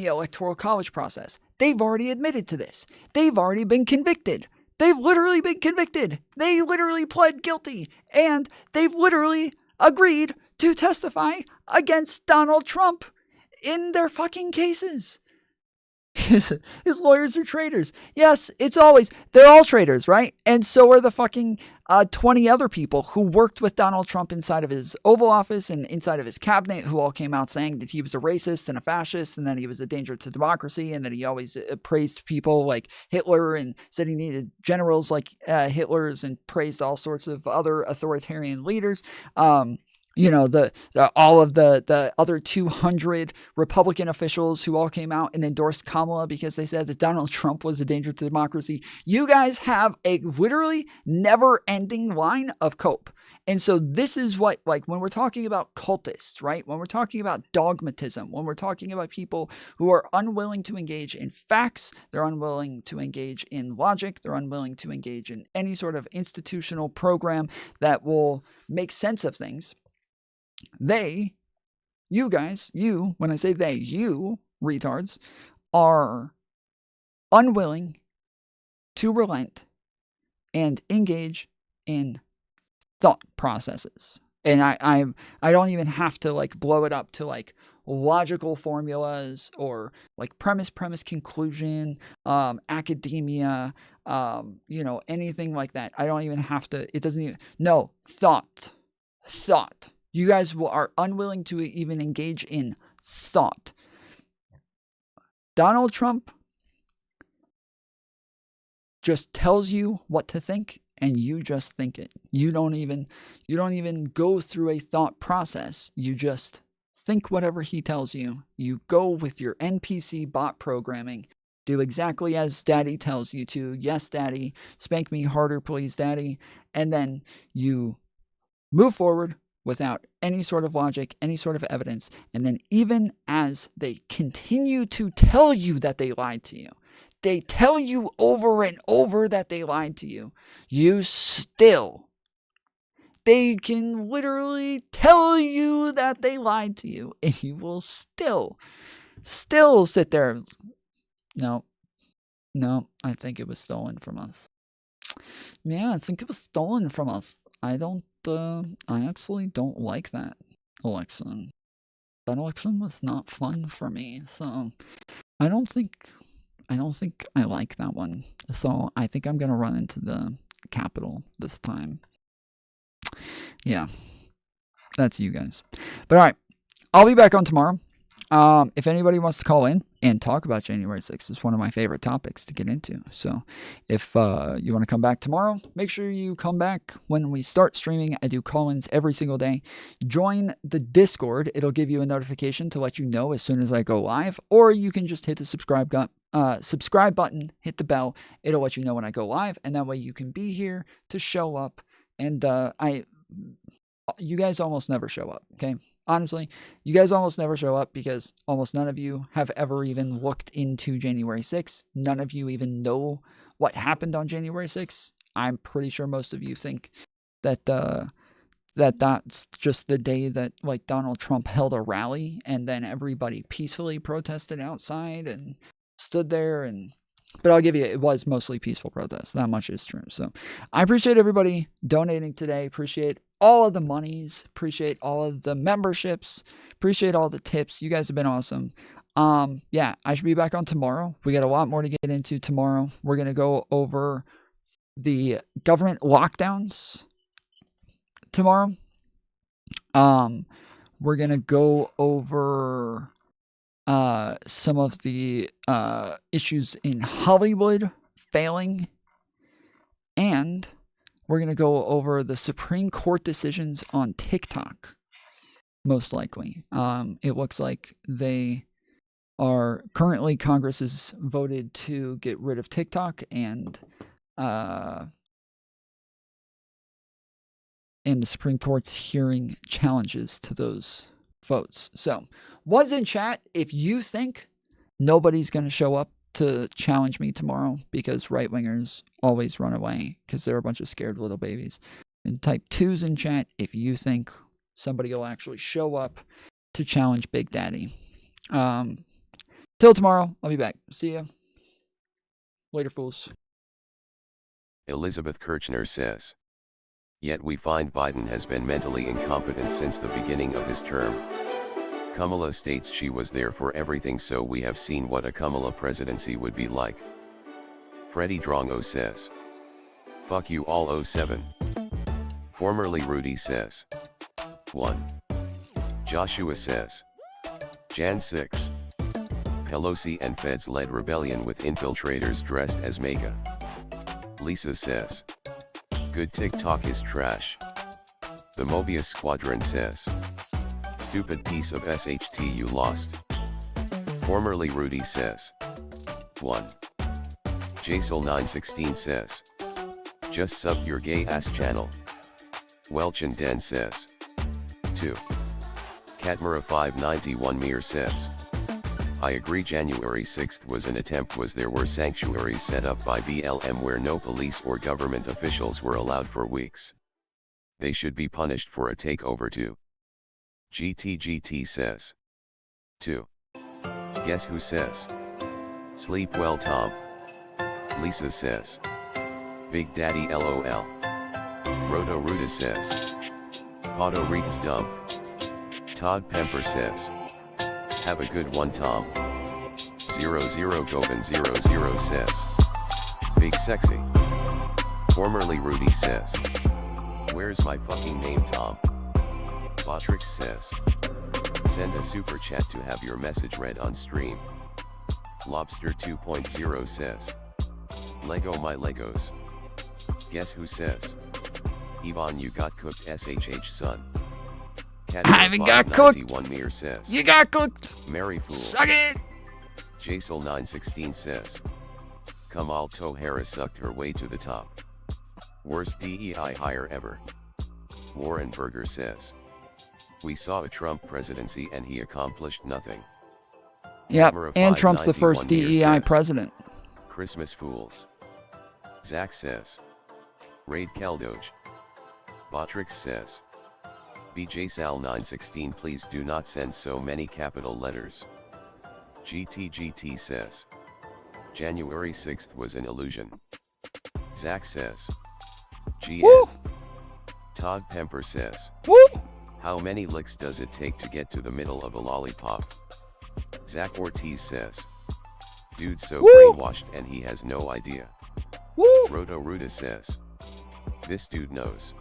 electoral college process. They've already admitted to this. They've already been convicted. They've literally been convicted. They literally pled guilty. And they've literally agreed to testify against Donald Trump in their fucking cases. His lawyers are traitors. Yes, they're all traitors, right? And so are the fucking 20 other people who worked with Donald Trump inside of his Oval Office and inside of his cabinet, who all came out saying that he was a racist and a fascist and that he was a danger to democracy and that he always praised people like Hitler and said he needed generals like Hitler's and praised all sorts of other authoritarian leaders. All of the other 200 Republican officials who all came out and endorsed Kamala because they said that Donald Trump was a danger to democracy. You guys have a literally never-ending line of cope. And so this is what, like, when we're talking about cultists, right? When we're talking about dogmatism, when we're talking about people who are unwilling to engage in facts, they're unwilling to engage in logic, they're unwilling to engage in any sort of institutional program that will make sense of things. They you guys, when I say they, you retards, are unwilling to relent and engage in thought processes. And I don't even have to like blow it up to like logical formulas or like premise, conclusion, academia, anything like that. I don't even have to, it doesn't even, no, thought. You guys are unwilling to even engage in thought. Donald Trump just tells you what to think and you just think it. You don't even go through a thought process. You just think whatever he tells you. You go with your NPC bot programming. Do exactly as daddy tells you to. Yes, daddy. Spank me harder, please, daddy. And then you move forward without any sort of logic, any sort of evidence. And then even as they continue to tell you that they lied to you, they tell you over and over that they lied to you, they can literally tell you that they lied to you, and you will still sit there. No, I think it was stolen from us. Yeah, I think it was stolen from us. I actually don't like that election. That election was not fun for me, so I don't think I like that one. So I think I'm gonna run into the Capitol this time. Yeah, that's you guys. But all right, I'll be back on tomorrow. If anybody wants to call in and talk about January 6th, it's one of my favorite topics to get into. So if you want to come back tomorrow, make sure you come back when we start streaming. I do call-ins every single day. Join the Discord. It'll give you a notification to let you know as soon as I go live, or you can just hit the subscribe button, hit the bell. It'll let you know when I go live, and that way you can be here to show up. And you guys almost never show up, okay? Honestly, you guys almost never show up because almost none of you have ever even looked into January 6th. None of you even know what happened on January 6th. I'm pretty sure most of you think that that's just the day that like Donald Trump held a rally and then everybody peacefully protested outside and stood there. But I'll give you, it was mostly peaceful protests. That much is true. So I appreciate everybody donating today. Appreciate all of the monies. Appreciate all of the memberships. Appreciate all the tips. You guys have been awesome. Yeah, I should be back on tomorrow. We got a lot more to get into tomorrow. We're going to go over the government lockdowns tomorrow. We're going to go over some of the issues in Hollywood failing, and we're going to go over the Supreme Court decisions on TikTok, most likely. It looks like they are currently, Congress has voted to get rid of TikTok, and the Supreme Court's hearing challenges to those votes. So, what's in chat if you think nobody's going to show up to challenge me tomorrow because right-wingers always run away because they're a bunch of scared little babies. And type 2s in chat if you think somebody will actually show up to challenge Big Daddy. Till tomorrow, I'll be back. See ya. Later, fools. Elizabeth Kirchner says, "Yet we find Biden has been mentally incompetent since the beginning of his term." Kamala states she was there for everything, so we have seen what a Kamala presidency would be like. Freddie Drongo says, "Fuck you all 07. Formerly Rudy says, 1. Joshua says, Jan 6. Pelosi and feds led rebellion with infiltrators dressed as MAGA. Lisa says, "Good TikTok is trash." The Mobius Squadron says, "Stupid piece of SHT you lost." Formerly Rudy says, 1. Jaisal916 says, "Just sub your gay ass channel." Welchin Den says, 2. Katmara591 Mir says, "I agree January 6th was an attempt was there were sanctuaries set up by BLM where no police or government officials were allowed for weeks. They should be punished for a takeover too." GTGT says. 2. Guess who says? Sleep well, Tom. Lisa says. Big Daddy LOL. Roto Ruda says. Otto Reeks dumb. Todd Pemper says. Have a good one, Tom. 00 Govan 00 says. Big Sexy. Formerly Rudy says. Where's my fucking name, Tom? Botrix says. Send a super chat to have your message read on stream. Lobster 2.0 says. Lego my Legos. Guess who says? Yvonne, you got cooked, SHH son. I haven't got cooked. Mir says. You got cooked. Mary Fool. Suck it. Jasel 916 says. Kamal Harris sucked her way to the top. Worst DEI hire ever. Warren Berger says. We saw a Trump presidency and he accomplished nothing. Yep, and Trump's the first DEI president. Christmas fools. Zach says. Raid Caldoge. Botrix says. BJ Sal 916 please do not send so many capital letters. GTGT says. January 6th was an illusion. Zach says. GN. Woo! Todd Pemper says. Woo! How many licks does it take to get to the middle of a lollipop? Zach Ortiz says. Dude's so Woo! brainwashed and he has no idea. Woo! Roto Ruda says. This dude knows.